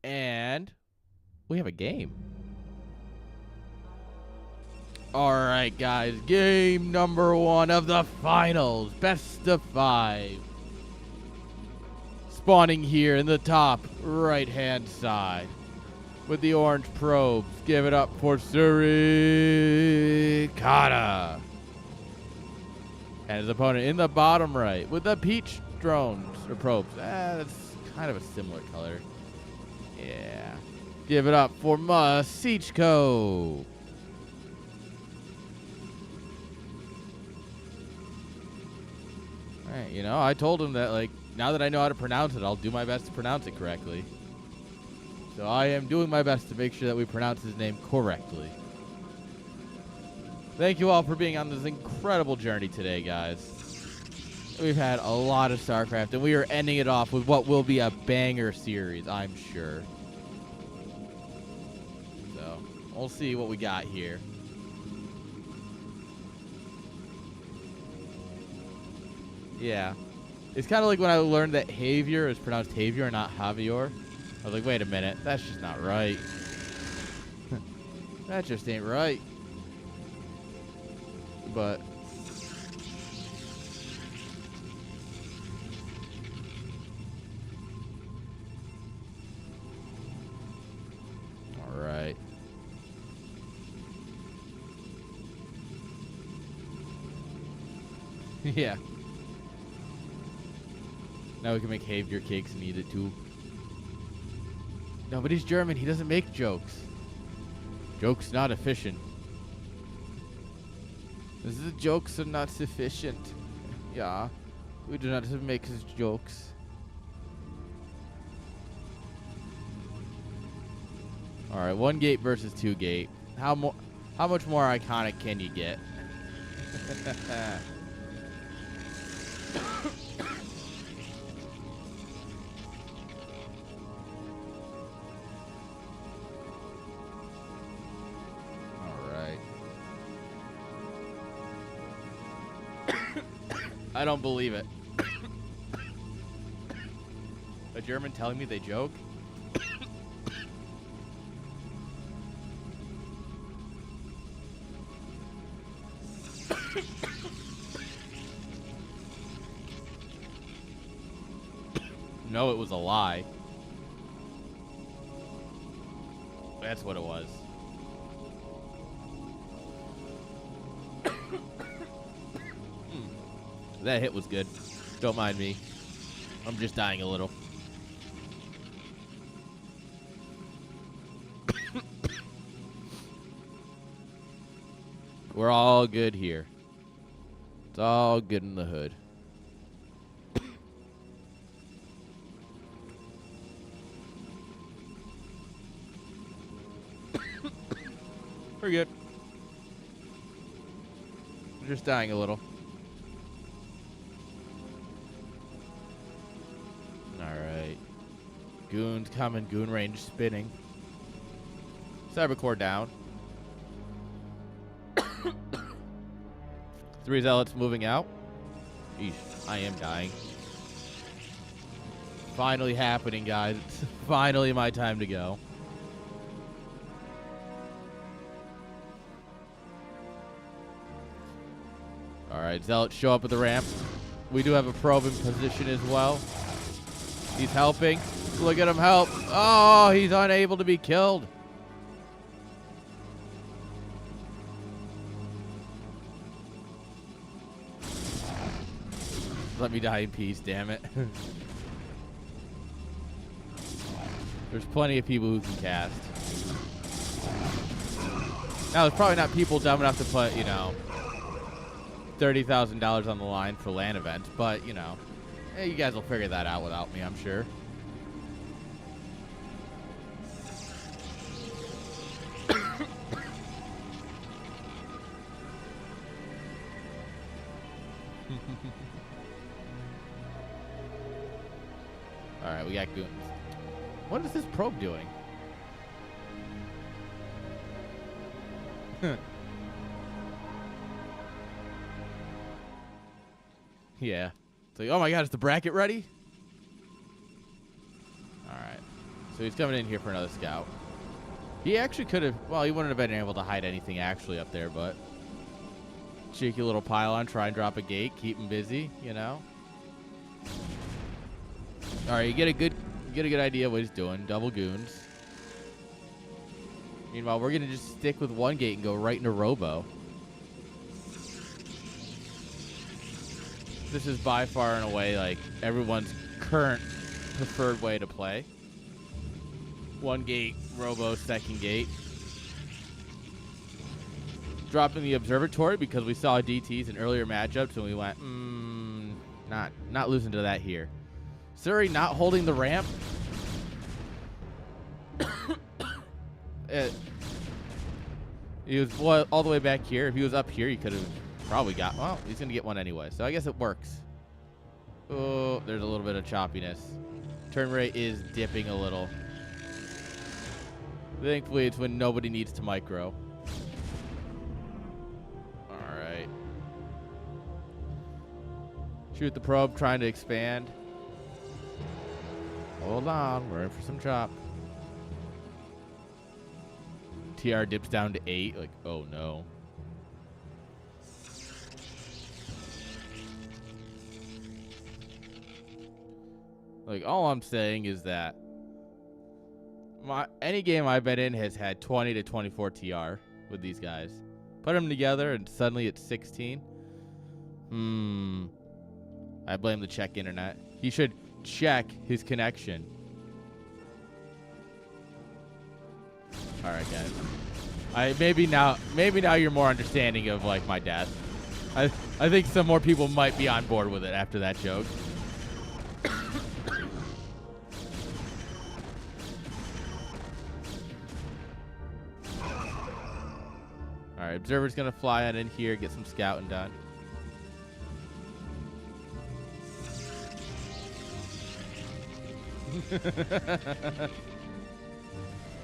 And we have a game. All right, guys. Game number 1 of the finals. Best of 5. Spawning here in the top right-hand side with the orange probes. Give it up for Surikata. And his opponent in the bottom right with the peach drones or probes. That's kind of a similar color. Yeah. Give it up for Masichko. All right, you know, I told him that, like, now that I know how to pronounce it, I'll do my best to pronounce it correctly. So I am doing my best to make sure that we pronounce his name correctly. Thank you all for being on this incredible journey today, guys. We've had a lot of StarCraft, and we are ending it off with what will be a banger series, I'm sure. So, we'll see what we got here. Yeah. It's kind of like when I learned that Javier is pronounced Javier and not Javier. I was like, wait a minute. That's just not right. That just ain't right. But all right. Yeah. Now we can make Javier cakes and eat it too. No, but he's German. He doesn't make jokes. Jokes not efficient. The jokes are not sufficient. Yeah. We do not make his jokes. Alright, 1 gate versus 2 gate. How much more iconic can you get? I don't believe it. A German telling me they joke? No, it was a lie. That's what it was. That hit was good. Don't mind me. I'm just dying a little. We're all good here. It's all good in the hood. We're good. We're just dying a little. Alright. Goons coming. Goon range spinning. Cybercore down. 3 zealots moving out. Eesh, I am dying. Finally happening, guys. It's finally my time to go. Alright, zealots show up at the ramp. We do have a probe in position as well. He's helping. Look at him help. Oh, he's unable to be killed. Let me die in peace, damn it. There's plenty of people who can cast. Now, there's probably not people dumb enough to put, you know, $30,000 on the line for LAN events, but, you know, you guys will figure that out without me, I'm sure. All right, we got goons. What is this probe doing? Yeah. It's like, oh my god, is the bracket ready? Alright. So he's coming in here for another scout. He actually could have, well, he wouldn't have been able to hide anything actually up there, but cheeky little pylon, try and drop a gate, keep him busy, you know? Alright, you get a good idea of what he's doing. Double goons. Meanwhile, we're gonna just stick with one gate and go right into Robo. This is by far and away like everyone's current preferred way to play. One gate, Robo, second gate. Dropping the observatory because we saw DTs in earlier matchups and we went, not losing to that here. Surrey not holding the ramp. He was all the way back here. If he was up here, he could have probably got, well, he's going to get one anyway. So I guess it works. Oh, there's a little bit of choppiness. Turn rate is dipping a little. Thankfully, it's when nobody needs to micro. All right. Shoot the probe, trying to expand. Hold on, we're in for some chop. TR dips down to 8. Like, oh no. Like, all I'm saying is that any game I've been in has had 20 to 24 TR with these guys. Put them together and suddenly it's 16. I blame the Czech internet. He should check his connection. All right, guys. Maybe now you're more understanding of like my death. I think some more people might be on board with it after that joke. All right, observer's gonna fly on in here, get some scouting done.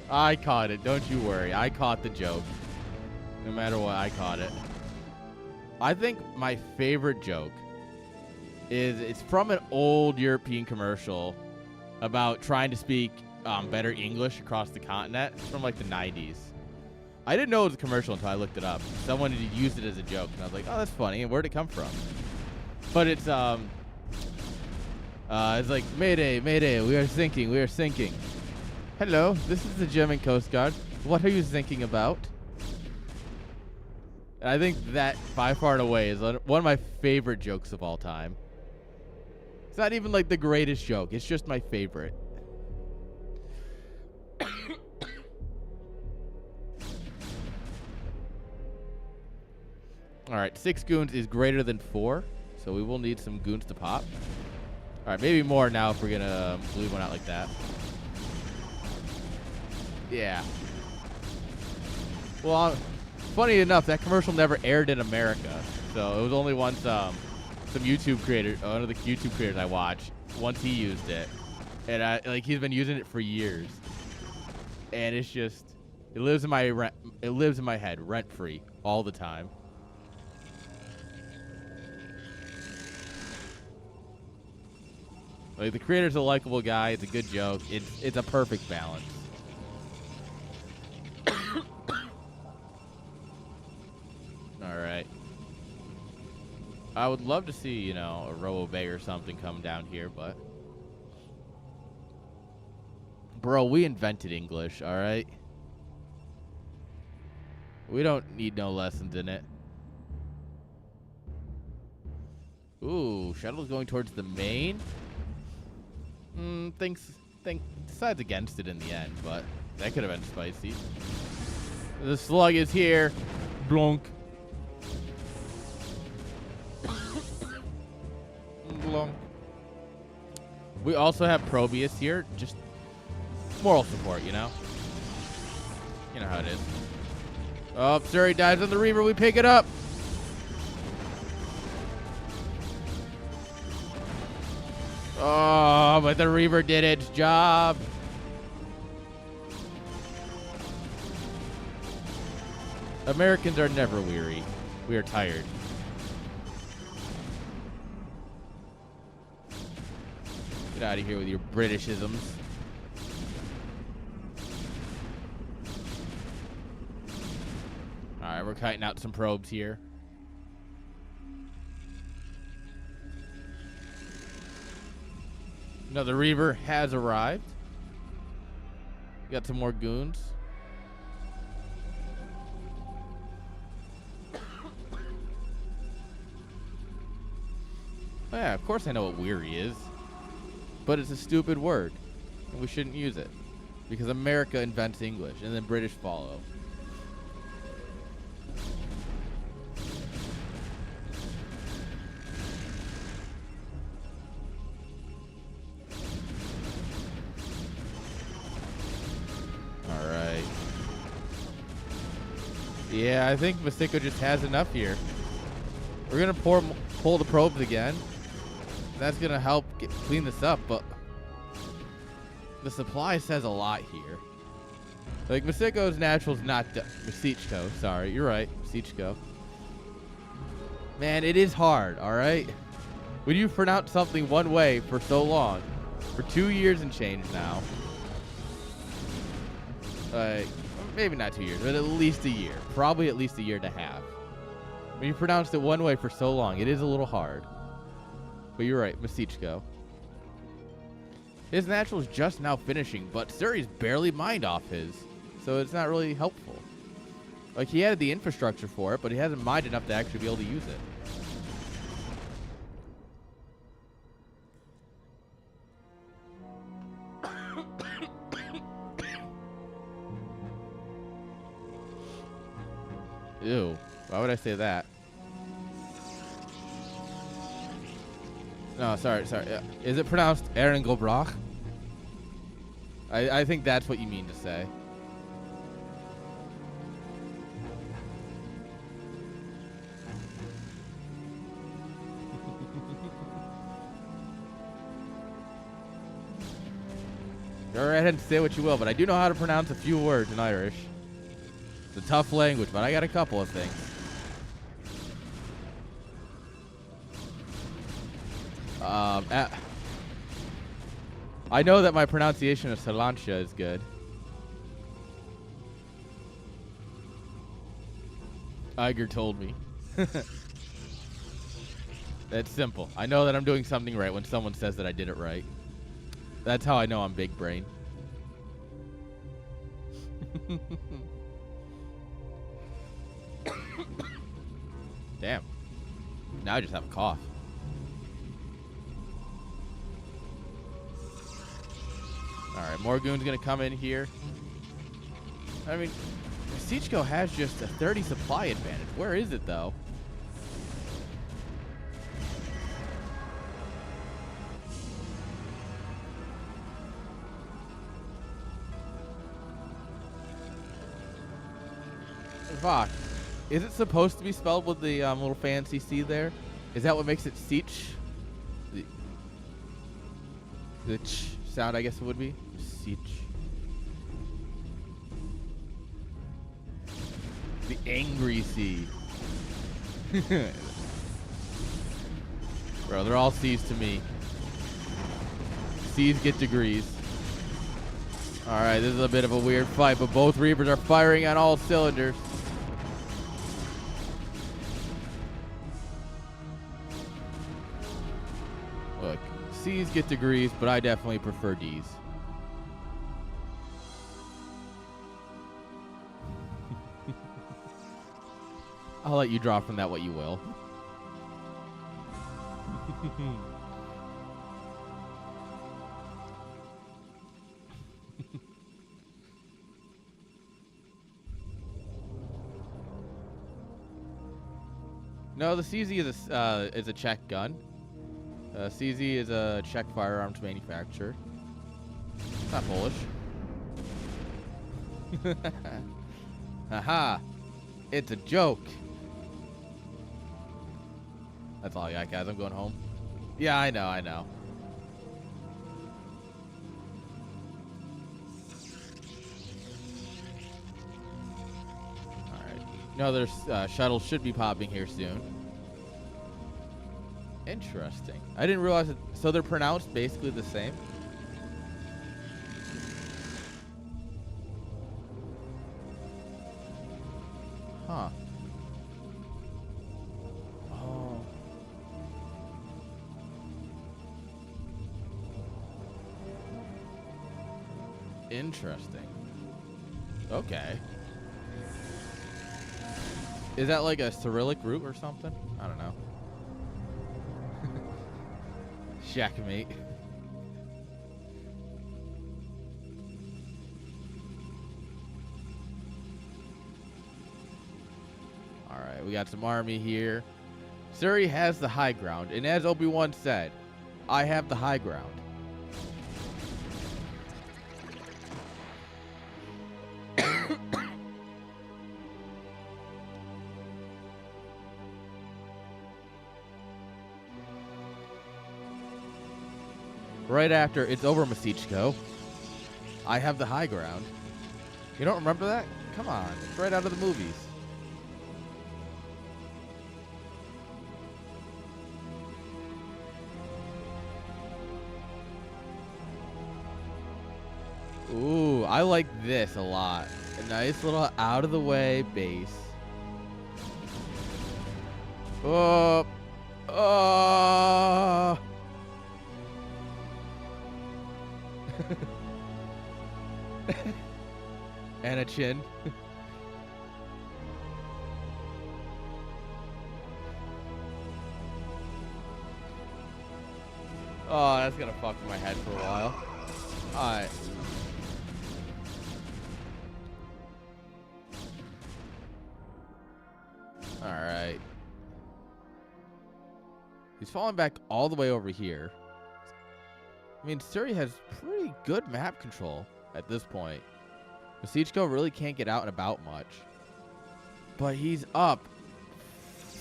I caught it. Don't you worry. I caught the joke. No matter what, I caught it. I think my favorite joke is it's from an old European commercial about trying to speak better English across the continent. It's from like the 90s. I didn't know it was a commercial until I looked it up. Someone had used it as a joke, and I was like, oh, that's funny. And where'd it come from? But it's like, Mayday, Mayday, we are sinking, we are sinking. Hello, this is the German Coast Guard. What are you thinking about? And I think that, by far and away, is one of my favorite jokes of all time. It's not even like the greatest joke. It's just my favorite. All right, 6 goons is greater than 4, so we will need some goons to pop. All right, maybe more now if we're going to leave one out like that. Yeah. Well, funny enough, that commercial never aired in America. So it was only once some YouTube creator, one of the YouTube creators I watch, once he used it. And he's been using it for years. And it's just, it lives in my head rent free all the time. Like, the creator's a likable guy. It's a good joke. It's a perfect balance. All right. I would love to see, you know, a Robo Bay or something come down here, but... Bro, we invented English, all right? We don't need no lessons in it. Ooh, Shuttle's going towards the main. Decides against it in the end, but that could have been spicy. The slug is here. Blunk. Blunk. We also have Probius here. Just moral support, you know? You know how it is. Oh, Surrey dives on the Reaver. We pick it up. Oh, but the Reaver did its job. Americans are never weary. We are tired. Get out of here with your Britishisms. All right, we're kiting out some probes here. No, the Reaver has arrived. Got some more goons. Oh, yeah, of course I know what weary is. But it's a stupid word. And we shouldn't use it. Because America invents English and then British follow. Alright. Yeah, I think Masiko just has enough here. We're going to pull the probes again. That's going to help clean this up, but the supply says a lot here. Like, Masiko's natural's not Masichko, sorry. You're right, Masichko. Man, it is hard, alright? When you pronounce something one way for so long, for 2 years and change now, maybe not 2 years, but at least a year. Probably at least a year and a half. When you pronounced it one way for so long, it is a little hard. But you're right, Masichko. His natural's just now finishing, but Suri's barely mined off his. So it's not really helpful. Like, he had the infrastructure for it, but he hasn't mined enough to actually be able to use it. Ew. Why would I say that? No, sorry. Is it pronounced Ehrengelbrach? I think that's what you mean to say. Go right ahead and say what you will, but I do know how to pronounce a few words in Irish. It's a tough language, but I got a couple of things. I know that my pronunciation of Salantia is good. Iger told me. That's simple. I know that I'm doing something right when someone says that I did it right. That's how I know I'm big brain. Damn. Now I just have a cough. Alright, more goons gonna come in here. I mean, Sichko has just a 30 supply advantage. Where is it, though? Vok, is it supposed to be spelled with the little fancy C there? Is that what makes it Sich? The ch sound, I guess it would be. Sich. The angry C. Bro, they're all C's to me. C's get degrees. Alright, this is a bit of a weird fight, but both Reapers are firing on all cylinders. Look, C's get degrees, but I definitely prefer D's. I'll let you draw from that what you will. No, the CZ is a Czech gun. CZ is a Czech firearms manufacturer. It's not Polish. Haha. It's a joke. That's all I got, guys. I'm going home. Yeah, I know. Another shuttle should be popping here soon. Interesting. I didn't realize it. So they're pronounced basically the same? Huh. Oh. Interesting. Okay. Is that like a Cyrillic root or something? I don't know. Checkmate. Alright, we got some army here. Suri has the high ground, and as Obi-Wan said, I have the high ground. Right after it's over, Masichko. I have the high ground. You don't remember that? Come on, it's right out of the movies. Ooh, I like this a lot. A nice little out of the way base. Oh. Oh. And a chin. Oh, that's gonna fuck with my head for a while. Alright. Alright. He's falling back all the way over here. I mean, Suri has pretty good map control at this point. Masichko really can't get out and about much. But he's up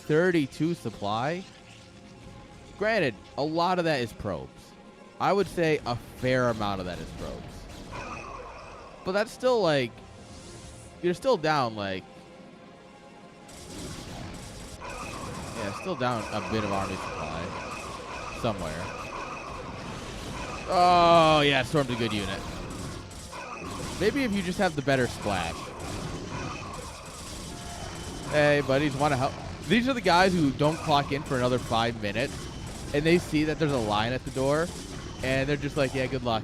32 supply. Granted, a lot of that is probes. I would say a fair amount of that is probes. But that's still like, you're still down like, yeah, still down a bit of army supply somewhere. Oh, yeah, Storm's a good unit. Maybe if you just have the better splash. Hey, buddies, want to help? These are the guys who don't clock in for another 5 minutes, and they see that there's a line at the door, and they're just like, yeah, good luck.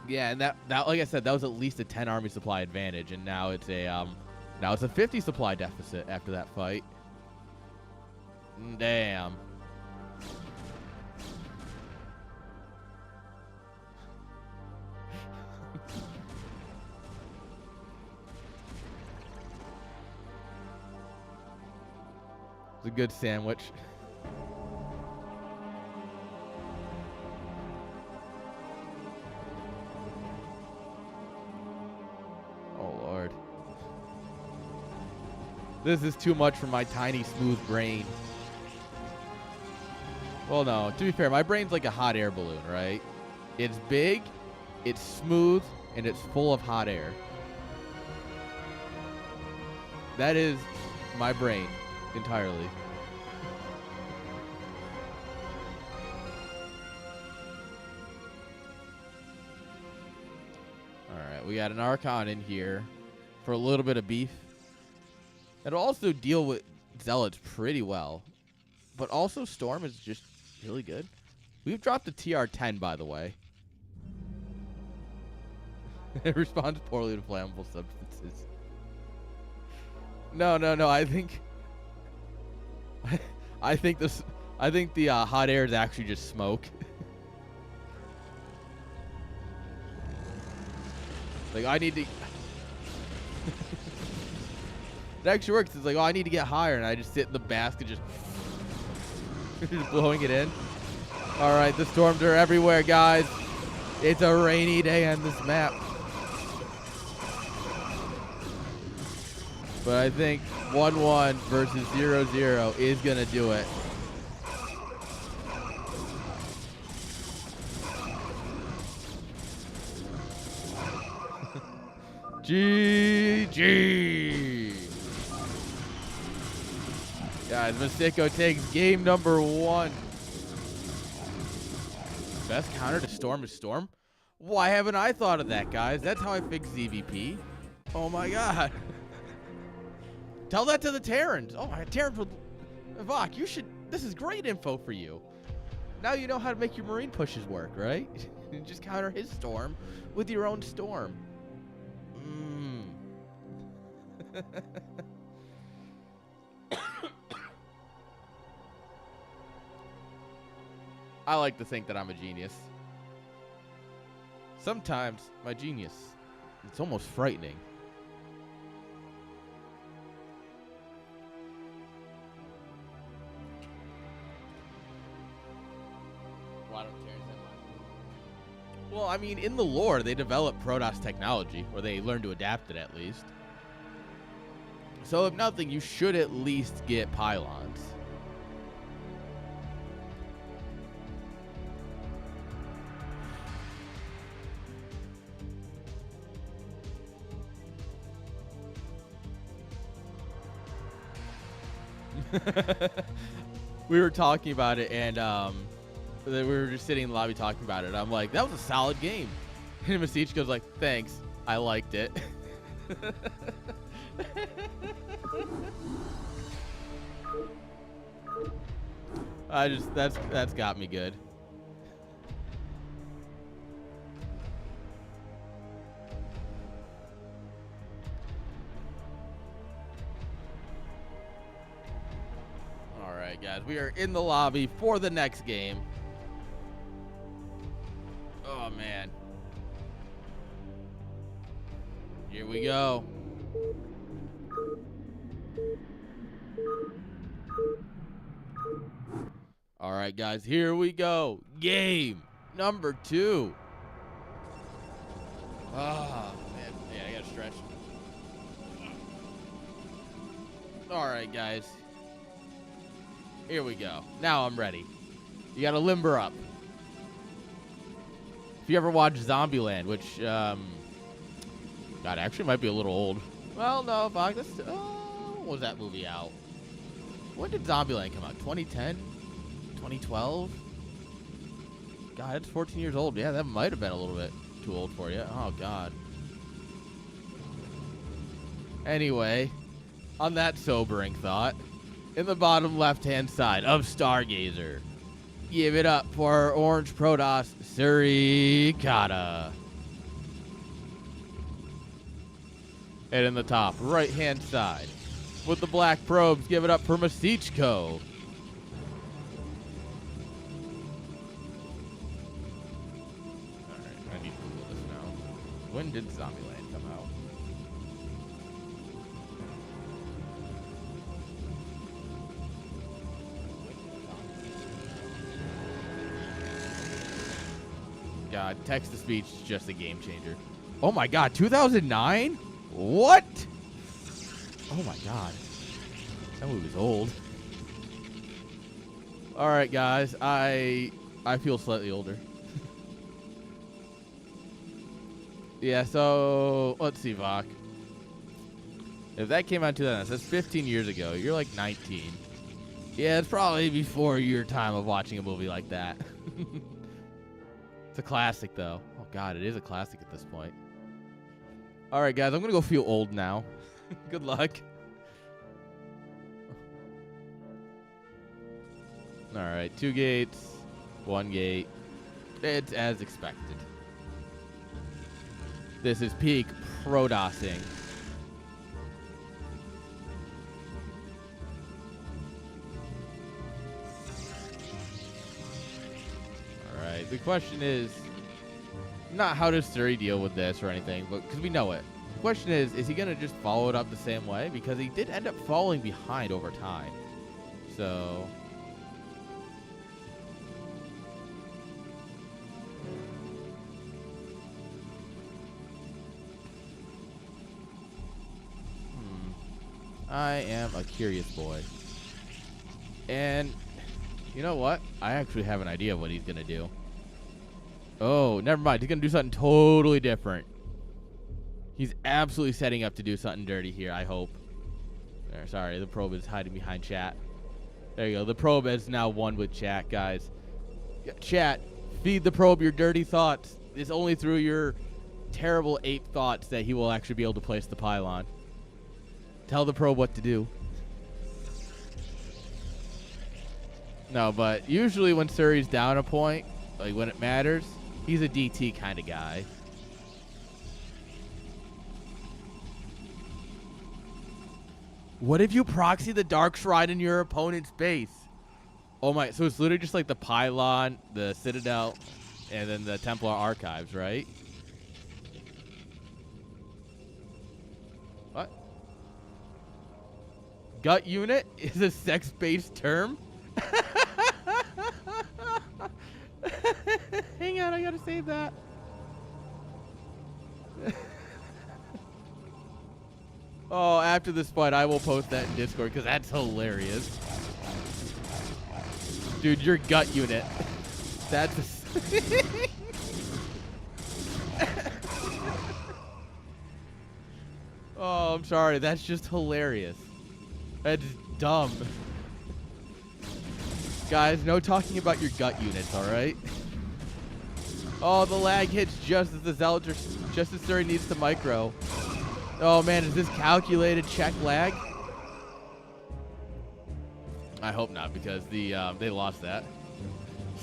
Yeah, and that like I said, that was at least a 10 army supply advantage, and now it's a 50 supply deficit after that fight. Damn. It's a good sandwich. Oh, Lord. This is too much for my tiny, smooth brain. Well, no. To be fair, my brain's like a hot air balloon, right? It's big, it's smooth, and it's full of hot air. That is my brain. Entirely. Alright, we got an Archon in here for a little bit of beef. It'll also deal with Zealots pretty well. But also Storm is just really good. We've dropped a TR-10, by the way. It responds poorly to flammable substances. No, I think the hot air is actually just smoke. Like, I need to... It actually works. It's like, oh, I need to get higher, and I just sit in the basket just blowing it in. All right, the storms are everywhere, guys. It's a rainy day on this map. But I think 1-1 versus 0-0 is going to do it. GG. Guys, Mystico takes game number 1. Best counter to Storm is Storm? Why haven't I thought of that, guys? That's how I fix ZVP. Oh my god. Tell that to the Terrans. Oh, Terrans would... Vok, you should... This is great info for you. Now you know how to make your Marine pushes work, right? Just counter his Storm with your own Storm. I like to think that I'm a genius. Sometimes my genius, it's almost frightening. Why don't Terrans have one? Well, I mean, in the lore, they develop Protoss technology, or they learn to adapt it at least. So if nothing, you should at least get pylons. We were talking about it, and we were just sitting in the lobby talking about it. I'm like, that was a solid game. And Masich goes like, thanks, I liked it. That's got me good. All right, guys, we are in the lobby for the next game. Oh man, here we go. All right, guys, here we go. Game number 2. Oh, man. Yeah, I got to stretch. All right, guys. Here we go. Now I'm ready. You got to limber up. If you ever watch Zombieland, which, God, actually might be a little old. Well, no, fuck. When was that movie out? When did Zombieland come out? 2010? 2012? God, it's 14 years old. Yeah, that might have been a little bit too old for you. Oh, God. Anyway, on that sobering thought, in the bottom left-hand side of Stargazer, give it up for our orange Protoss, Surikata. And in the top right-hand side, with the black probes, give it up for Masichko. Alright, I need to Google this now. When did Zombieland come out? God, text-to-speech is just a game changer. Oh my god, 2009? What? Oh my god. That movie's old. Alright, guys. I feel slightly older. Yeah, so let's see, Vok. If that came out in 2000, that's 15 years ago. You're like 19. Yeah, it's probably before your time of watching a movie like that. It's a classic, though. Oh god, it is a classic at this point. Alright, guys, I'm gonna go feel old now. Good luck. Alright, 2 gates, 1 gate. It's as expected. This is peak Protossing. Alright, the question is not how does Suri deal with this or anything, but because we know it. The question is he going to just follow it up the same way? Because he did end up falling behind over time. So... I am a curious boy. And you know what? I actually have an idea of what he's going to do. Oh, never mind. He's going to do something totally different. He's absolutely setting up to do something dirty here, I hope. There, sorry, the probe is hiding behind chat. There you go. The probe is now one with chat, guys. Chat, feed the probe your dirty thoughts. It's only through your terrible ape thoughts that he will actually be able to place the pylon. Tell the probe what to do. No, but usually when Suri's down a point, like when it matters, he's a DT kind of guy. What if you proxy the Dark Shrine in your opponent's base? Oh my, so it's literally just like the pylon, the Citadel, and then the Templar Archives, right? What? Gut unit is a sex-based term? Hang on, I gotta save that. Oh, after this fight, I will post that in Discord because that's hilarious. Dude, your gut unit. That's... Oh, I'm sorry. That's just hilarious. That's dumb. Guys, no talking about your gut units, alright? Oh, the lag hits just as the Zealot or just as Suri needs to micro. Oh man, is this calculated check lag? I hope not, because the they lost that.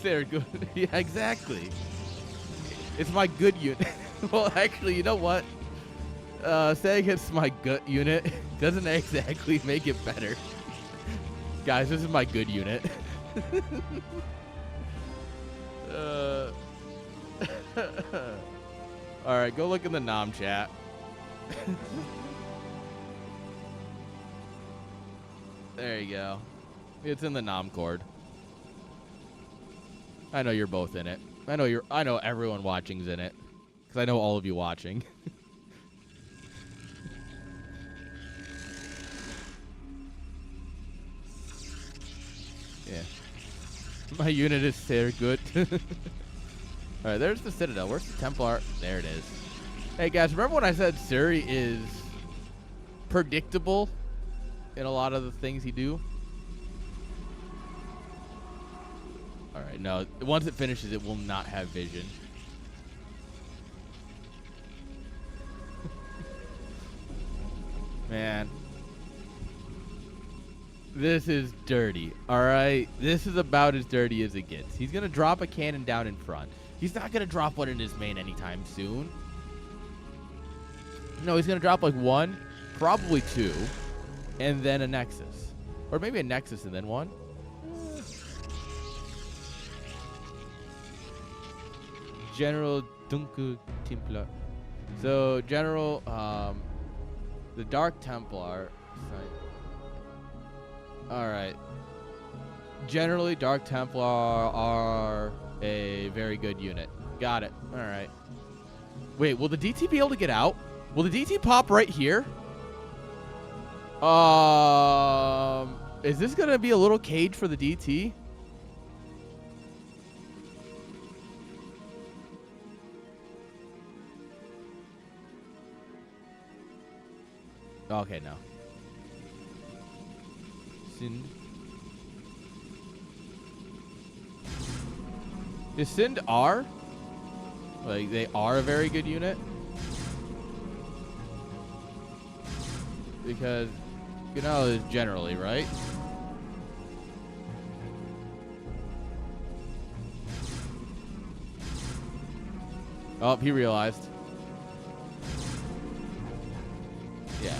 They're good. Yeah, exactly. It's my good unit. Well, actually, you know what? Saying it's my gut unit doesn't exactly make it better. Guys, this is my good unit. Alright, go look in the Nom chat. There you go. It's in the Nom cord. I know you're both in it. I know everyone watching's in it. Because I know all of you watching. Yeah. My unit is very good. Alright, there's the Citadel. Where's the Templar? There it is. Hey guys, remember when I said Suri is predictable in a lot of the things he do? Alright, no. Once it finishes, it will not have vision. Man. This is dirty, alright? This is about as dirty as it gets. He's going to drop a cannon down in front. He's not going to drop one in his main anytime soon. No, he's going to drop like one, probably two, and then a Nexus. Or maybe a Nexus and then one. General Dunkel Templar. So, General, the Dark Templar. Alright. Generally, Dark Templar are a very good unit. Got it. Alright. Wait, will the DT be able to get out? Will the DT pop right here? Is this going to be a little cage for the DT? Okay, no. Sind. Is Sind R? Like, they are a very good unit? Because, you know, it's generally, right? Oh, he realized. Yeah.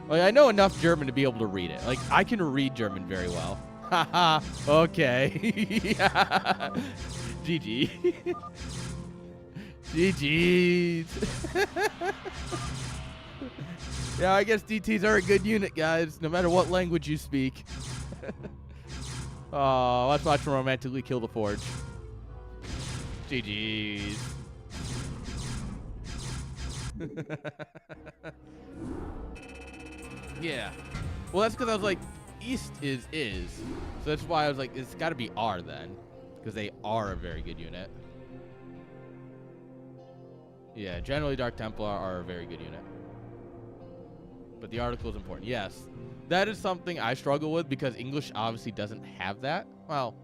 Like, I know enough German to be able to read it. Like, I can read German very well. Haha. Okay. GG. GG's. Yeah, I guess DTs are a good unit, guys, no matter what language you speak. Oh, let's watch him romantically kill the Forge. GG's. Yeah. Well, that's because I was like, East is. So that's why I was like, it's got to be R then. Because they are a very good unit. Yeah, generally Dark Templar are a very good unit. But the article is important. Yes, that is something I struggle with because English obviously doesn't have that. Well,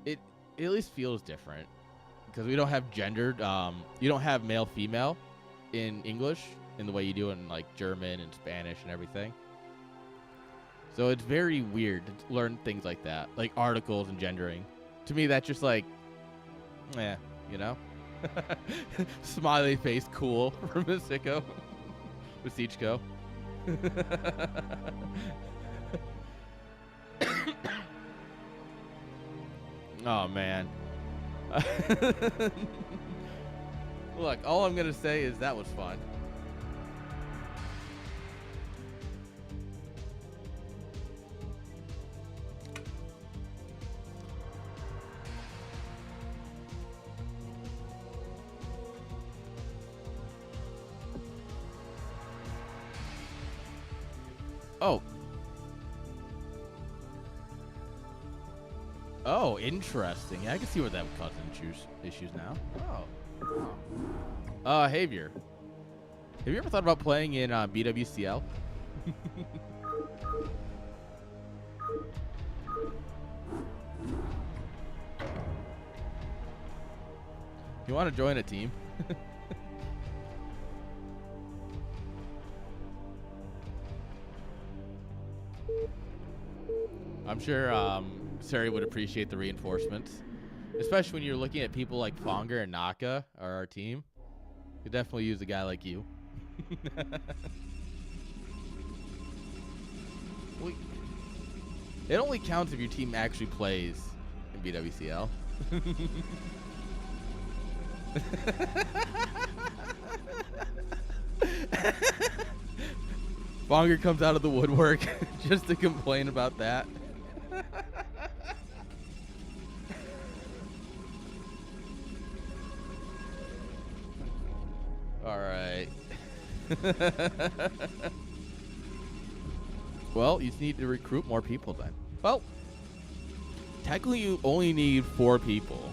it at least feels different because we don't have gendered. You don't have male female in English in the way you do in like German and Spanish and everything. So it's very weird to learn things like that, like articles and gendering. To me, that's just like, you know. Smiley face, cool from Masico. Masichko. Oh man. Look, all I'm gonna say is that was fun. Oh. Oh, interesting. Yeah, I can see where that would cause issues now. Oh. Javier. Have you ever thought about playing in BWCL? You want to join a team? I'm sure Sari would appreciate the reinforcements, especially when you're looking at people like Fonger and Naka are our team. Could definitely use a guy like you. It only counts if your team actually plays in BWCL. Fonger comes out of the woodwork just to complain about that. All right. Well, you just need to recruit more people then. Well, technically you only need 4 people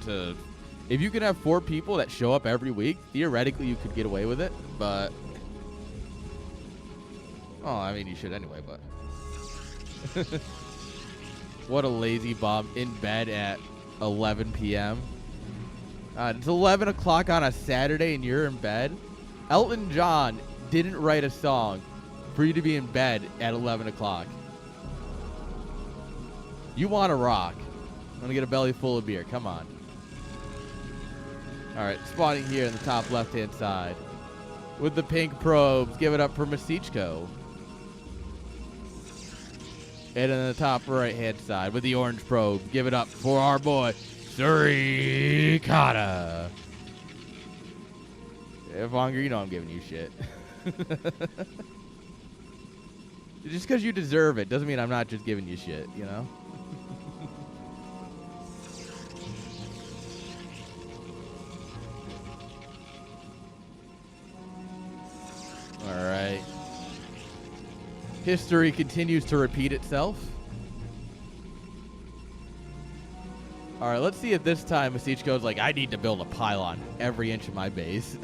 to... If you could have 4 people that show up every week, theoretically you could get away with it, but... Oh, I mean, you should anyway, but... What a lazy bum in bed at 11 p.m. It's 11 o'clock on a Saturday and you're in bed. Elton John didn't write a song for you to be in bed at 11 o'clock. You want to rock. I'm going to get a belly full of beer. Come on. All right, spawning here in the top left-hand side. With the pink probes, give it up for Masichko. And in the top right-hand side with the orange probe, give it up for our boy, Surikata. If Vonger, you know I'm giving you shit. Just because you deserve it doesn't mean I'm not just giving you shit, you know? All right. History continues to repeat itself. All right, let's see if this time Masichko's like, I need to build a pylon every inch of my base.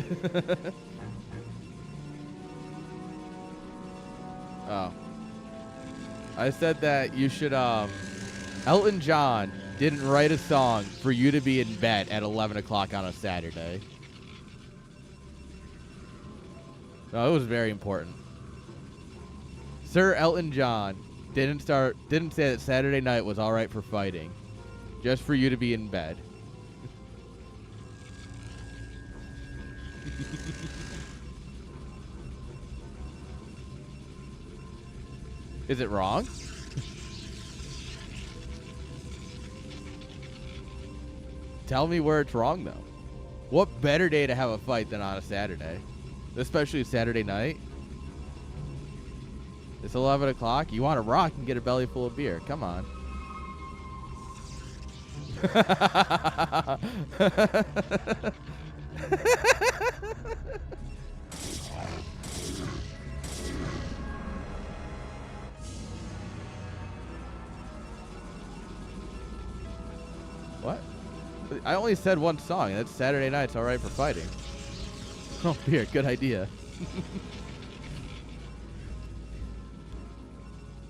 Oh. I said that you should, Elton John didn't write a song for you to be in bed at 11 o'clock on a Saturday. No, it was very important. Sir Elton John didn't say that Saturday night was all right for fighting, just for you to be in bed. Is it wrong? Tell me where it's wrong, though. What better day to have a fight than on a Saturday? Especially Saturday night. It's 11 o'clock. You want to rock and get a belly full of beer. Come on. What? I only said one song. That's Saturday night's all right for fighting. Oh, here, good idea.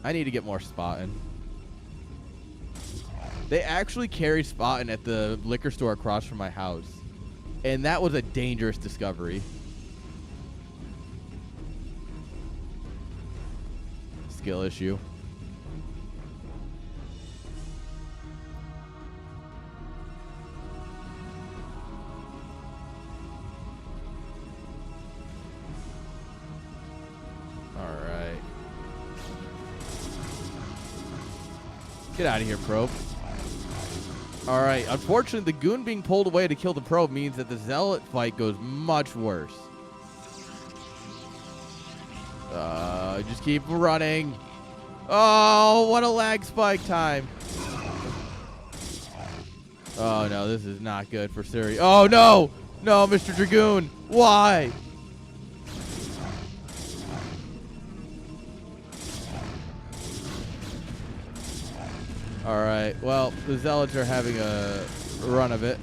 I need to get more spotting. They actually carry spotting at the liquor store across from my house. And that was a dangerous discovery. Skill issue. Alright. Get out of here, probe. Alright, unfortunately, the goon being pulled away to kill the probe means that the zealot fight goes much worse. Just keep running. Oh, what a lag spike time. Oh, no, this is not good for Suri. Oh, no. No, Mr. Dragoon. Why? All right. Well, the zealots are having a run of it.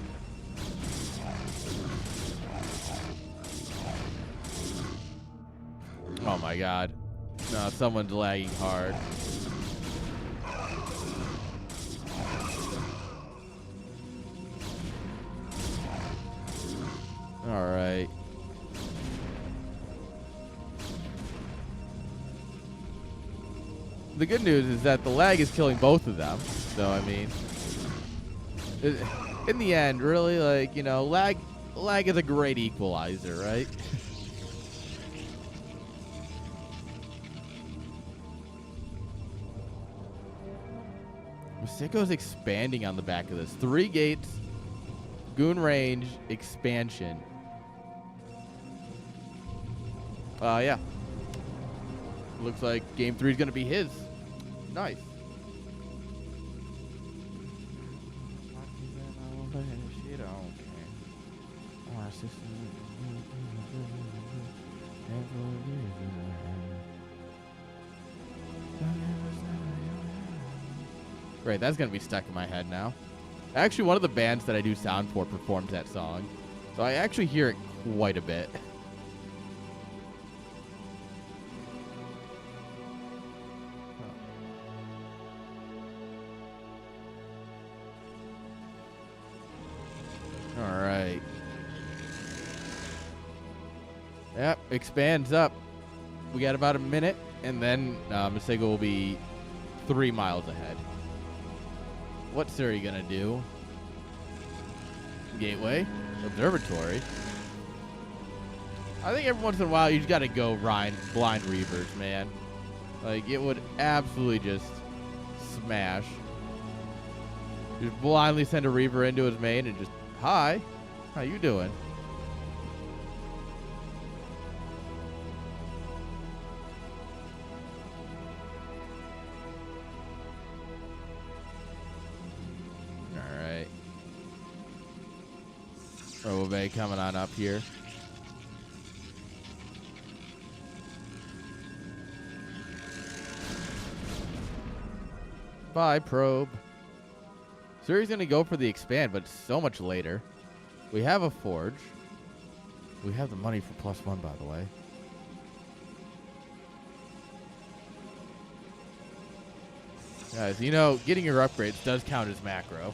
Oh, my God. No, someone's lagging hard. All right. The good news is that the lag is killing both of them. So, I mean, in the end, really, like, you know, lag is a great equalizer, right? Sicko's expanding on the back of this. 3 gates, goon range, expansion. Yeah. Looks like game 3 is going to be his. Nice. Right, that's going to be stuck in my head now. Actually, one of the bands that I do sound for performs that song. So I actually hear it quite a bit. All right. Yep, expands up. We got about a minute, and then Masego will be 3 miles ahead. What's Suri gonna do? Gateway? Observatory? I think every once in a while you just gotta go blind reavers, man. Like, it would absolutely just smash. Just blindly send a reaver into his main and just, hi, how you doing? Bay coming on up here. Bye, probe. Suri's going to go for the expand, but so much later. We have a forge. We have the money for +1, by the way. Guys, you know, getting your upgrades does count as macro.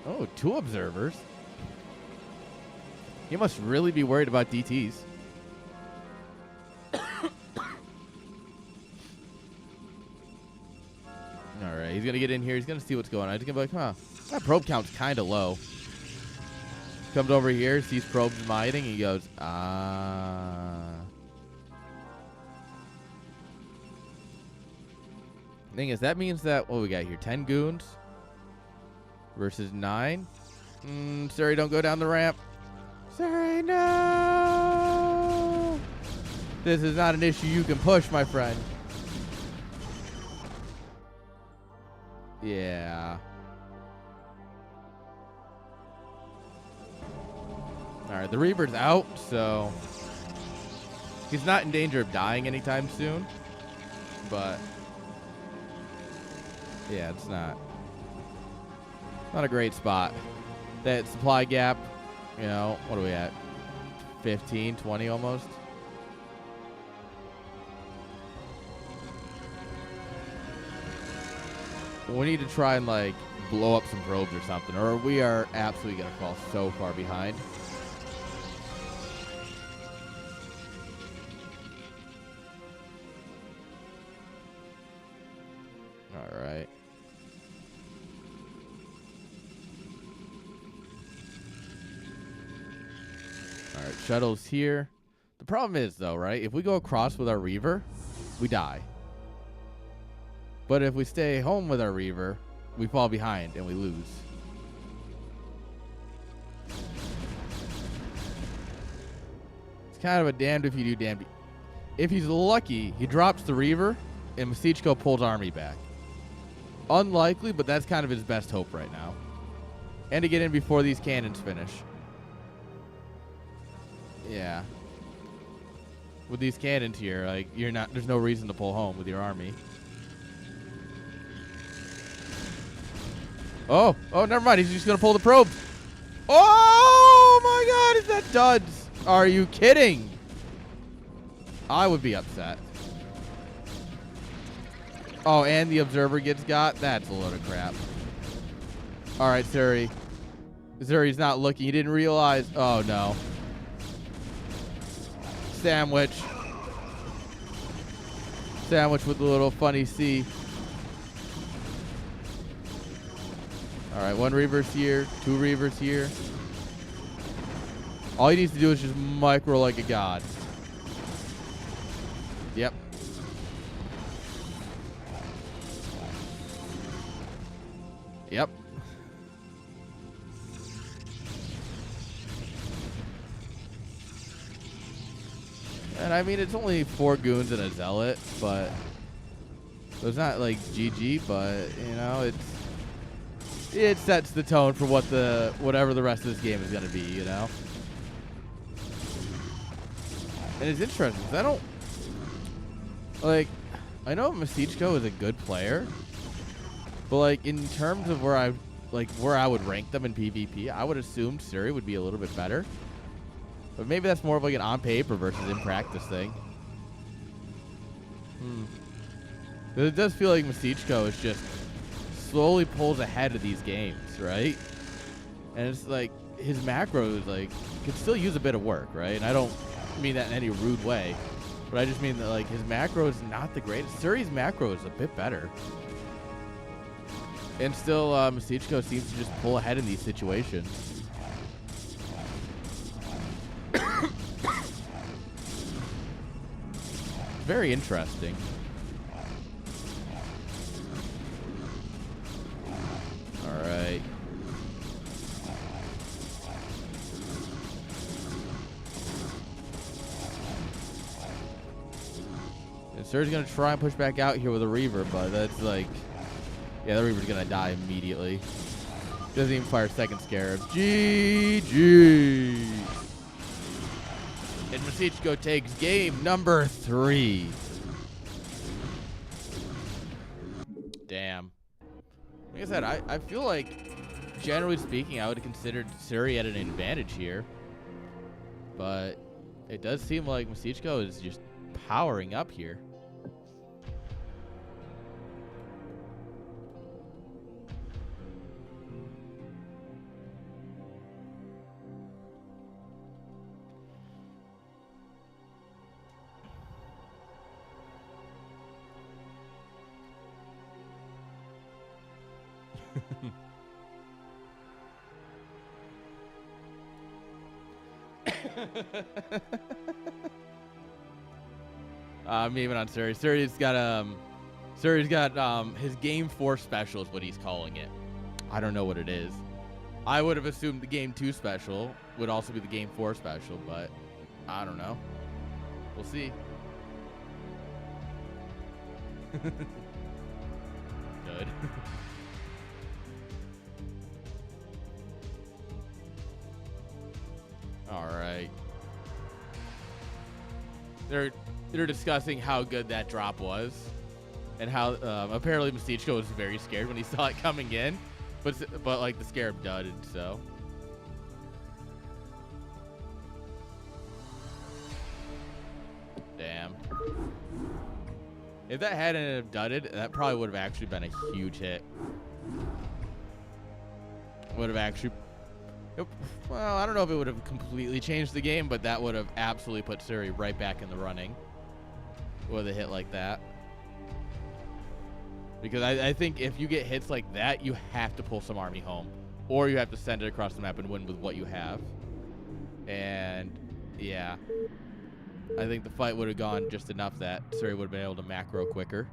Oh, 2 observers. He must really be worried about DTs. All right, he's going to get in here. He's going to see what's going on. He's going to be like, huh, that probe count's kind of low. Comes over here, sees probes mining, and he goes, ah. Thing is, that means that, what we got here, 10 goons versus 9. Suri, don't go down the ramp. Suri, no! This is not an issue you can push, my friend. Yeah. Alright, the Reaper's out, so he's not in danger of dying anytime soon. But yeah, it's not Not a great spot. That supply gap, you know, what are we at? 15, 20 almost. We need to try and, like, blow up some probes or something, or we are absolutely going to fall so far behind. All right. All right, shuttle's here. The problem is, though, right? If we go across with our Reaver, we die. But if we stay home with our Reaver, we fall behind and we lose. It's kind of a damned if you do, damned. If he's lucky, he drops the Reaver and Masichko pulls army back. Unlikely, but that's kind of his best hope right now. And to get in before these cannons finish. Yeah. With these cannons here, like, there's no reason to pull home with your army. Oh, never mind. He's just going to pull the probe. Oh, my God. Is that duds? Are you kidding? I would be upset. Oh, and the observer gets got? That's a load of crap. All right, Suri. Suri's not looking. He didn't realize. Oh, no. Sandwich. Sandwich with a little funny C. All right, one Reaver's here, two Reavers here. All he needs to do is just micro like a god. Yep. Yep. And I mean, it's only 4 goons and a zealot, but it's not like GG, but you know, it sets the tone for whatever the rest of this game is going to be, you know? And it's interesting, because I don't... Like, I know Masichko is a good player, but, like, in terms of where I would rank them in PvP, I would assume Suri would be a little bit better. But maybe that's more of, like, an on-paper versus in-practice thing. But it does feel like Masichko is just... slowly pulls ahead of these games, right? And it's like his macros like could still use a bit of work, right? And I don't mean that in any rude way, but I just mean that like his macro is not the greatest. Suri's macro is a bit better, and still Masichko seems to just pull ahead in these situations. Very interesting. All right. And Suri's going to try and push back out here with a Reaver, but that's like... Yeah, the Reaver's going to die immediately. Doesn't even fire second Scarab. GG! And Masichko takes game number 3. Damn. Like I said, I feel like, generally speaking, I would have considered Suri at an advantage here. But it does seem like Masichko is just powering up here. I'm even on Suri. Suri's got his game 4 special is what he's calling it. I don't know what it is. I would have assumed the game 2 special would also be the game 4 special, but I don't know. We'll see. Good. All right. They're discussing how good that drop was, and how apparently Masichko was very scared when he saw it coming in. But like the Scarab dudded, so. Damn. If that hadn't dudded, that probably would have actually been a huge hit. Would have actually... Well, I don't know if it would have completely changed the game, but that would have absolutely put Suri right back in the running with a hit like that. Because I think if you get hits like that, you have to pull some army home. Or you have to send it across the map and win with what you have. And, yeah. I think the fight would have gone just enough that Suri would have been able to macro quicker.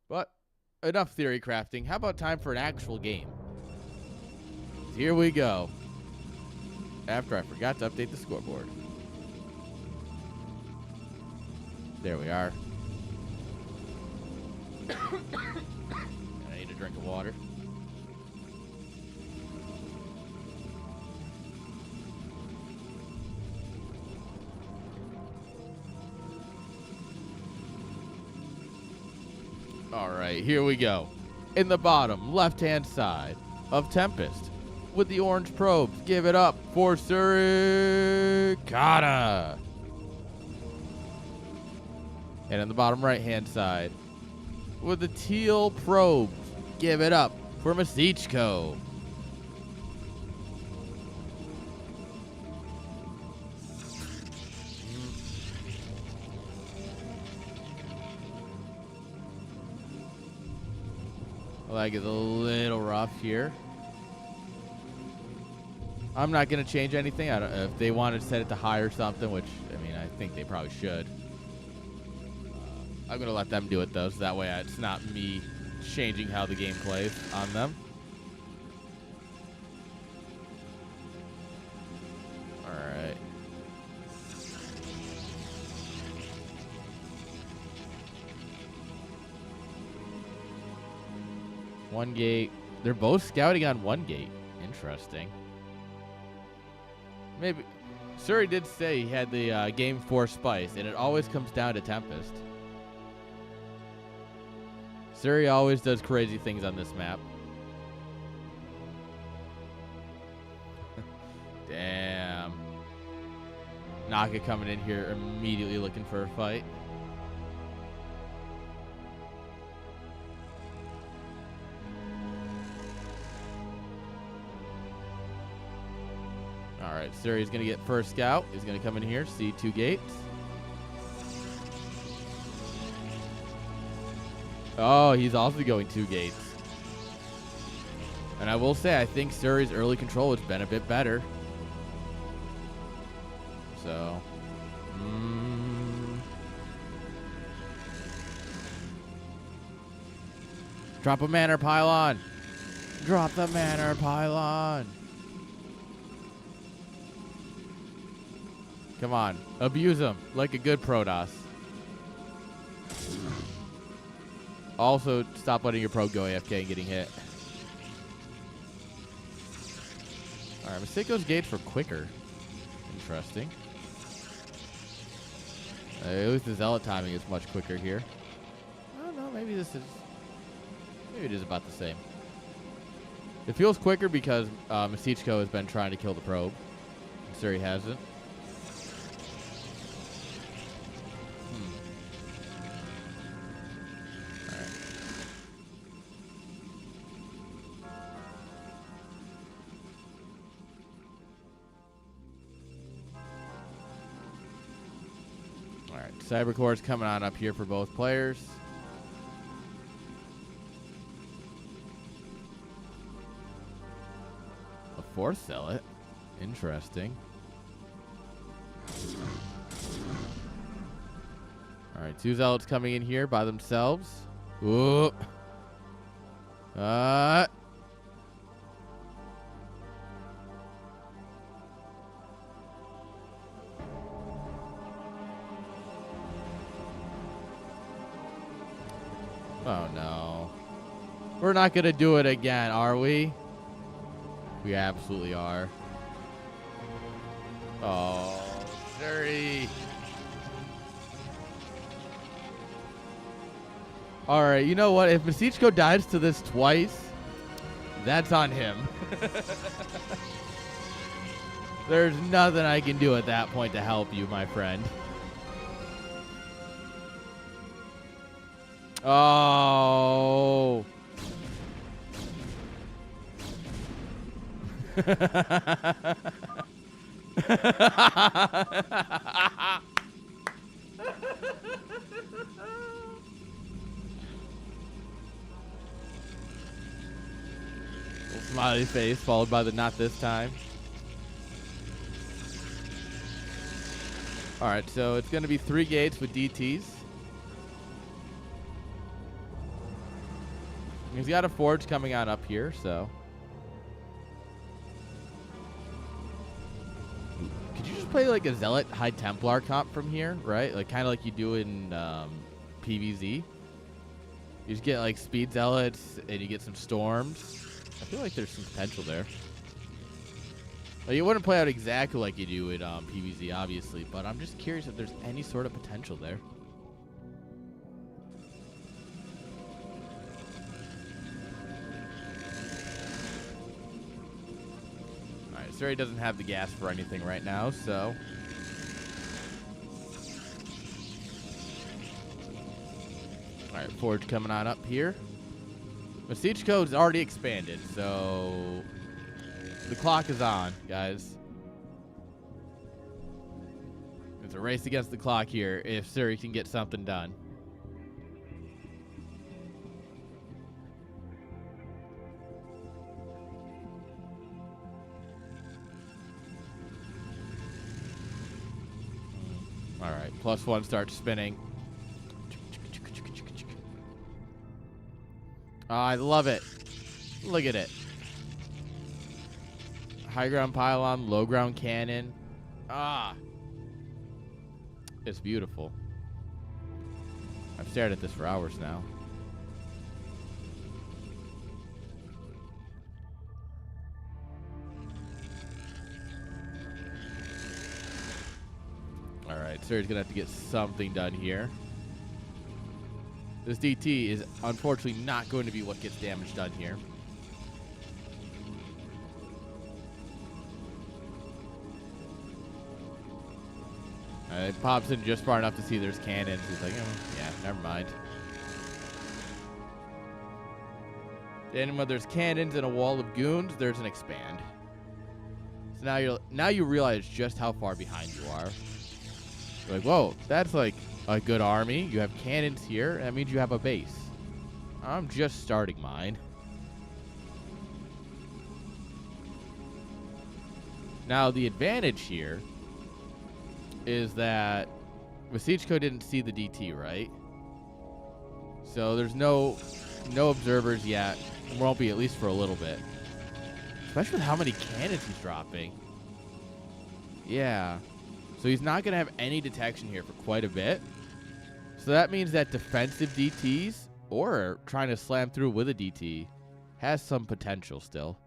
But, enough theory crafting. How about time for an actual game? Here we go. After I forgot to update the scoreboard. There we are. I need a drink of water. All right, here we go. In the bottom left-hand side of Tempest, with the orange probes, give it up for Surikata. And in the bottom right-hand side, with the teal probes, give it up for Masichko. Lag is a little rough here. I'm not going to change anything. I don't know if they wanted to set it to high or something, which, I mean, I think they probably should. I'm going to let them do it, though, so that way it's not me changing how the game plays on them. All right. One gate. They're both scouting on one gate. Interesting. Maybe. Suri did say he had the game 4 spice, and it always comes down to Tempest. Suri always does crazy things on this map. Damn. Naka coming in here immediately looking for a fight. Alright, Suri's going to get first scout. He's going to come in here, see 2 gates. Oh, he's also going 2 gates. And I will say, I think Suri's early control has been a bit better. So. Drop a manor pylon. Drop the manor pylon. Come on. Abuse him like a good Protoss. Also, stop letting your probe go AFK and getting hit. Alright, Maseiko's gates for quicker. Interesting. At least the Zealot timing is much quicker here. I don't know, maybe it is about the same. It feels quicker because Masichko has been trying to kill the probe. Suri hasn't. Cybercore's coming on up here for both players. A 4th Zealot. Interesting. Alright, 2 Zealots coming in here by themselves. Ooh. Oh, no. We're not going to do it again, are we? We absolutely are. Oh, Suri. All right, you know what? If Masichko dies to this twice, that's on him. There's nothing I can do at that point to help you, my friend. Oh. Smiley face followed by the not this time. All right, so it's going to be 3 gates with DTs. He's got a forge coming on up here, so. Could you just play like a Zealot High Templar comp from here, right? Like kind of like you do in PvZ. You just get like speed zealots and you get some storms. I feel like there's some potential there. Like, it wouldn't play out exactly like you do in PvZ, obviously, but I'm just curious if there's any sort of potential there. Alright, Suri doesn't have the gas for anything right now, so. Alright, forge coming on up here. Masichko's already expanded, so the clock is on, guys. It's a race against the clock here if Suri can get something done. All right, +1 starts spinning. I love it. Look at it. High ground pylon, low ground cannon. It's beautiful. I've stared at this for hours now. All right, Suri's gonna have to get something done here. This DT is unfortunately not going to be what gets damage done here. It pops in just far enough to see there's cannons. He's like, oh, yeah, never mind. Then when there's cannons and a wall of goons, there's an expand. So now you realize just how far behind you are. You're like, whoa, that's like a good army. You have cannons here. That means you have a base. I'm just starting mine. Now the advantage here is that Masichko didn't see the DT, right? So there's no observers yet. There won't be, at least for a little bit. Especially with how many cannons he's dropping. Yeah. So he's not going to have any detection here for quite a bit. So that means that defensive DTs, or trying to slam through with a DT, has some potential still.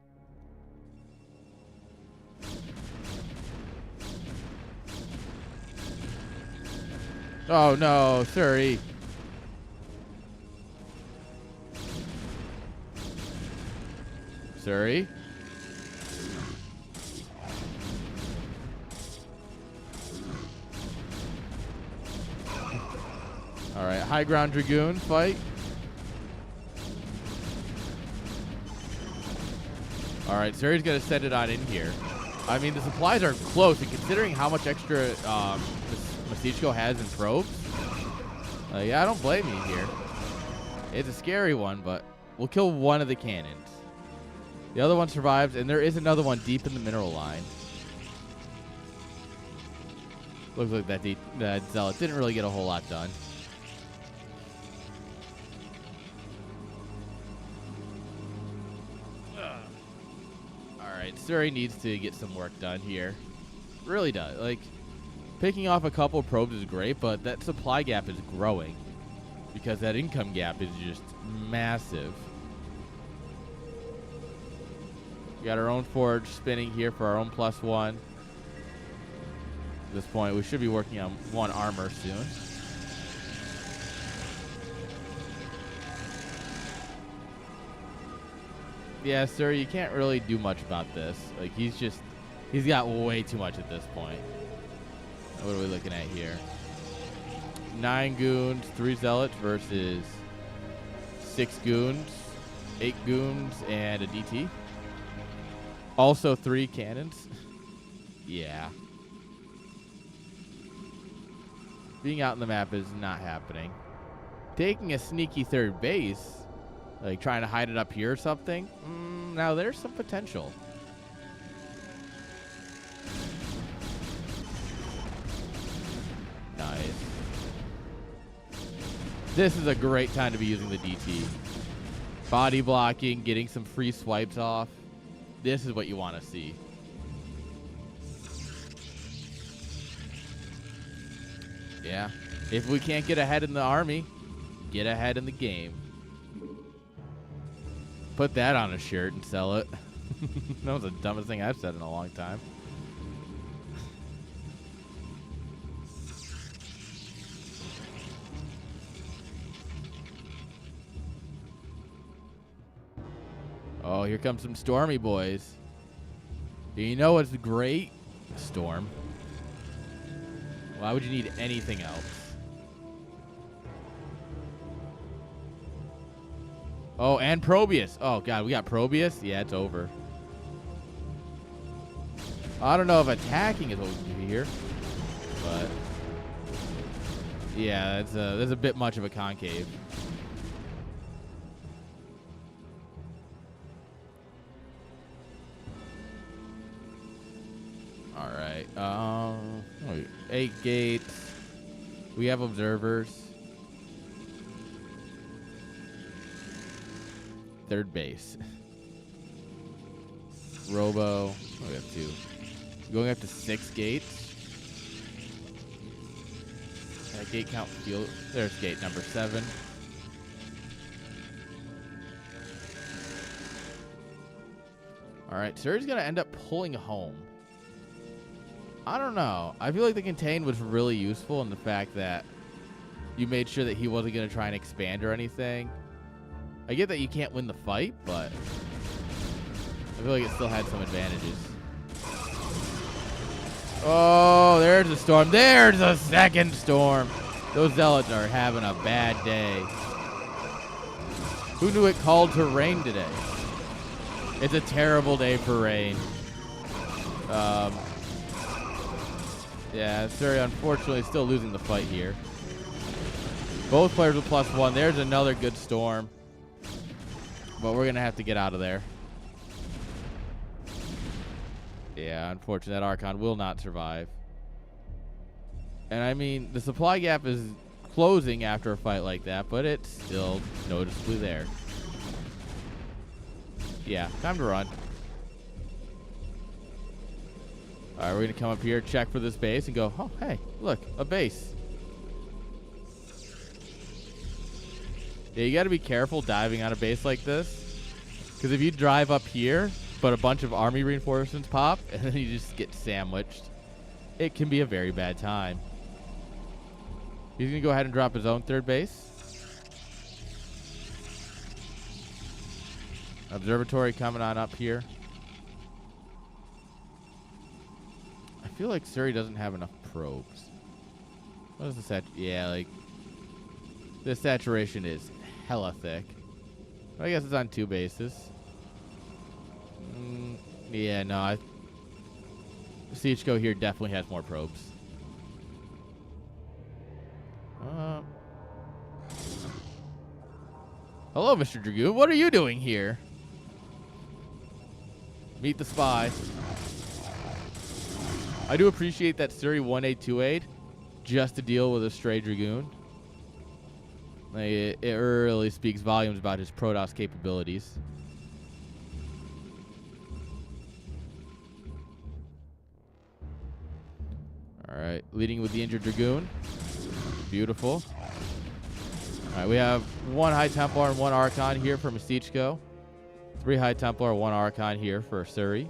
Oh no, Suri. Suri. All right, high ground Dragoon fight. All right, Suri's gonna send it on in here. I mean, the supplies are close, and considering how much extra Masichko has in probes, yeah, I don't blame you here. It's a scary one, but we'll kill one of the cannons. The other one survives, and there is another one deep in the mineral line. Looks like that Zealot didn't really get a whole lot done. Alright, Suri needs to get some work done here. Really does. Like, picking off a couple probes is great, but that supply gap is growing because that income gap is just massive. We got our own forge spinning here for our own +1. At this point, we should be working on 1 armor soon. Yeah, sir, you can't really do much about this. Like, he's got way too much at this point. What are we looking at here? 9 goons, 3 zealots versus 6 goons, 8 goons, and a DT. Also 3 cannons. Yeah. Being out in the map is not happening. Taking a sneaky third base, like trying to hide it up here or something. Now there's some potential. Nice. This is a great time to be using the DT. Body blocking, getting some free swipes off. This is what you want to see. Yeah. If we can't get ahead in the army, get ahead in the game. Put that on a shirt and sell it. That was the dumbest thing I've said in a long time. Oh, here comes some Stormy boys. You know what's great? Storm. Why would you need anything else? Oh, and Probius. Oh, God, we got Probius? Yeah, it's over. I don't know if attacking is what we can do here, but yeah, that's a bit much of a concave. All right. 8 gates. We have observers. Third base. Robo. Oh, we have 2. Going up to 6 gates. That gate count field. There's gate number 7. All right, Suri's gonna end up pulling home. I don't know. I feel like the contain was really useful in the fact that you made sure that he wasn't going to try and expand or anything. I get that you can't win the fight, but I feel like it still had some advantages. Oh, there's a storm. There's a second storm. Those zealots are having a bad day. Who knew it called to rain today? It's a terrible day for rain. Yeah, Suri unfortunately still losing the fight here. Both players with +1. There's another good storm. But we're going to have to get out of there. Yeah, unfortunately, that Archon will not survive. And I mean, the supply gap is closing after a fight like that, but it's still noticeably there. Yeah, time to run. All right, we're going to come up here, check for this base, and go, oh, hey, look, a base. Yeah, you got to be careful diving on a base like this, because if you drive up here, but a bunch of army reinforcements pop, and then you just get sandwiched, it can be a very bad time. He's going to go ahead and drop his own third base. Observatory coming on up here. I feel like Suri doesn't have enough probes. What is the yeah, like the saturation is hella thick. I guess it's on 2 bases. Yeah, no, Siegeco here definitely has more probes. Hello, Mr. Dragoon. What are you doing here? Meet the spy. I do appreciate that Suri 1-aid, 2-aid just to deal with a stray Dragoon. Like, it really speaks volumes about his Protoss capabilities. All right, leading with the injured Dragoon. Beautiful. All right, we have 1 High Templar and 1 Archon here for Masichko. 3 High Templar, 1 Archon here for Suri.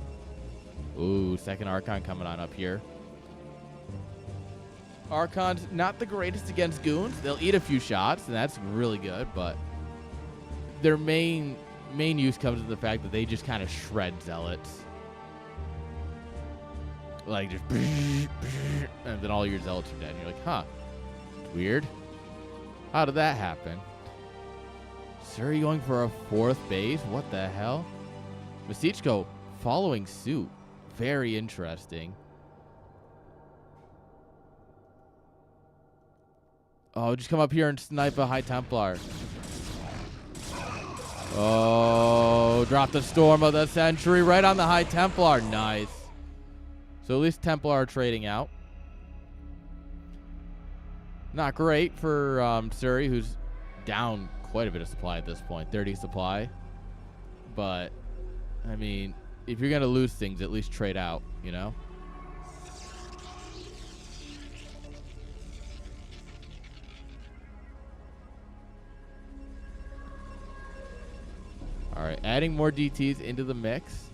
Ooh, second Archon coming on up here. Archon's not the greatest against goons. They'll eat a few shots, and that's really good, but their main main use comes in the fact that they just kind of shred zealots. Like, just... And then all your zealots are dead. And you're like, huh. Weird. How did that happen? Surrey going for a 4th base? What the hell? Masichko following suit. Very interesting. Oh, just come up here and snipe a High Templar. Oh, drop the Storm of the Century right on the High Templar. Nice. So at least Templar are trading out. Not great for Surrey, who's down quite a bit of supply at this point. 30 supply. But, I mean, if you're going to lose things, at least trade out, you know? All right, adding more DTs into the mix.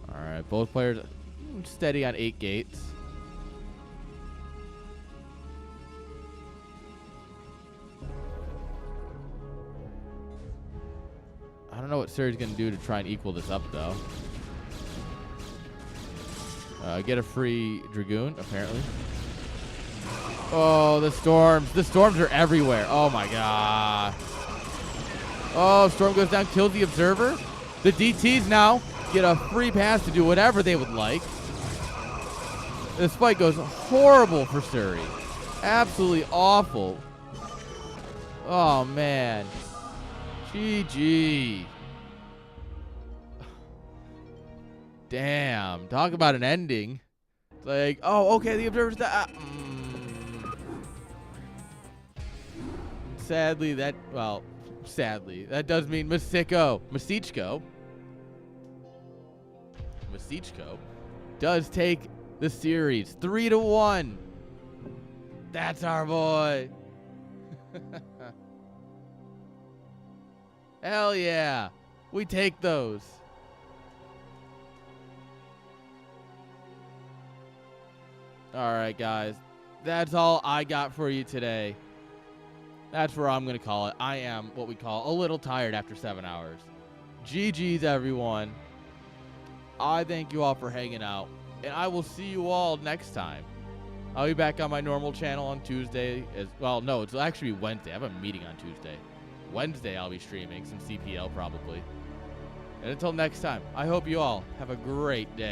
All right, both players steady on 8 gates. I don't know what Surrey's going to do to try and equal this up, though. Get a free Dragoon, apparently. Oh, the Storms. The Storms are everywhere. Oh, my God. Oh, Storm goes down, kills the Observer. The DTs now get a free pass to do whatever they would like. This fight goes horrible for Surrey. Absolutely awful. Oh, man. GG. Damn. Talk about an ending. It's like, oh, okay, the Observer's Sadly, that does mean Masichko does take the series 3-1. That's our boy. Hell yeah. We take those. All right, guys. That's all I got for you today. That's where I'm going to call it. I am what we call a little tired after 7 hours. GG's, everyone. I thank you all for hanging out, and I will see you all next time. I'll be back on my normal channel on Tuesday. Well, no, it's actually Wednesday. I have a meeting on Tuesday. Wednesday, I'll be streaming some CPL probably. And until next time, I hope you all have a great day.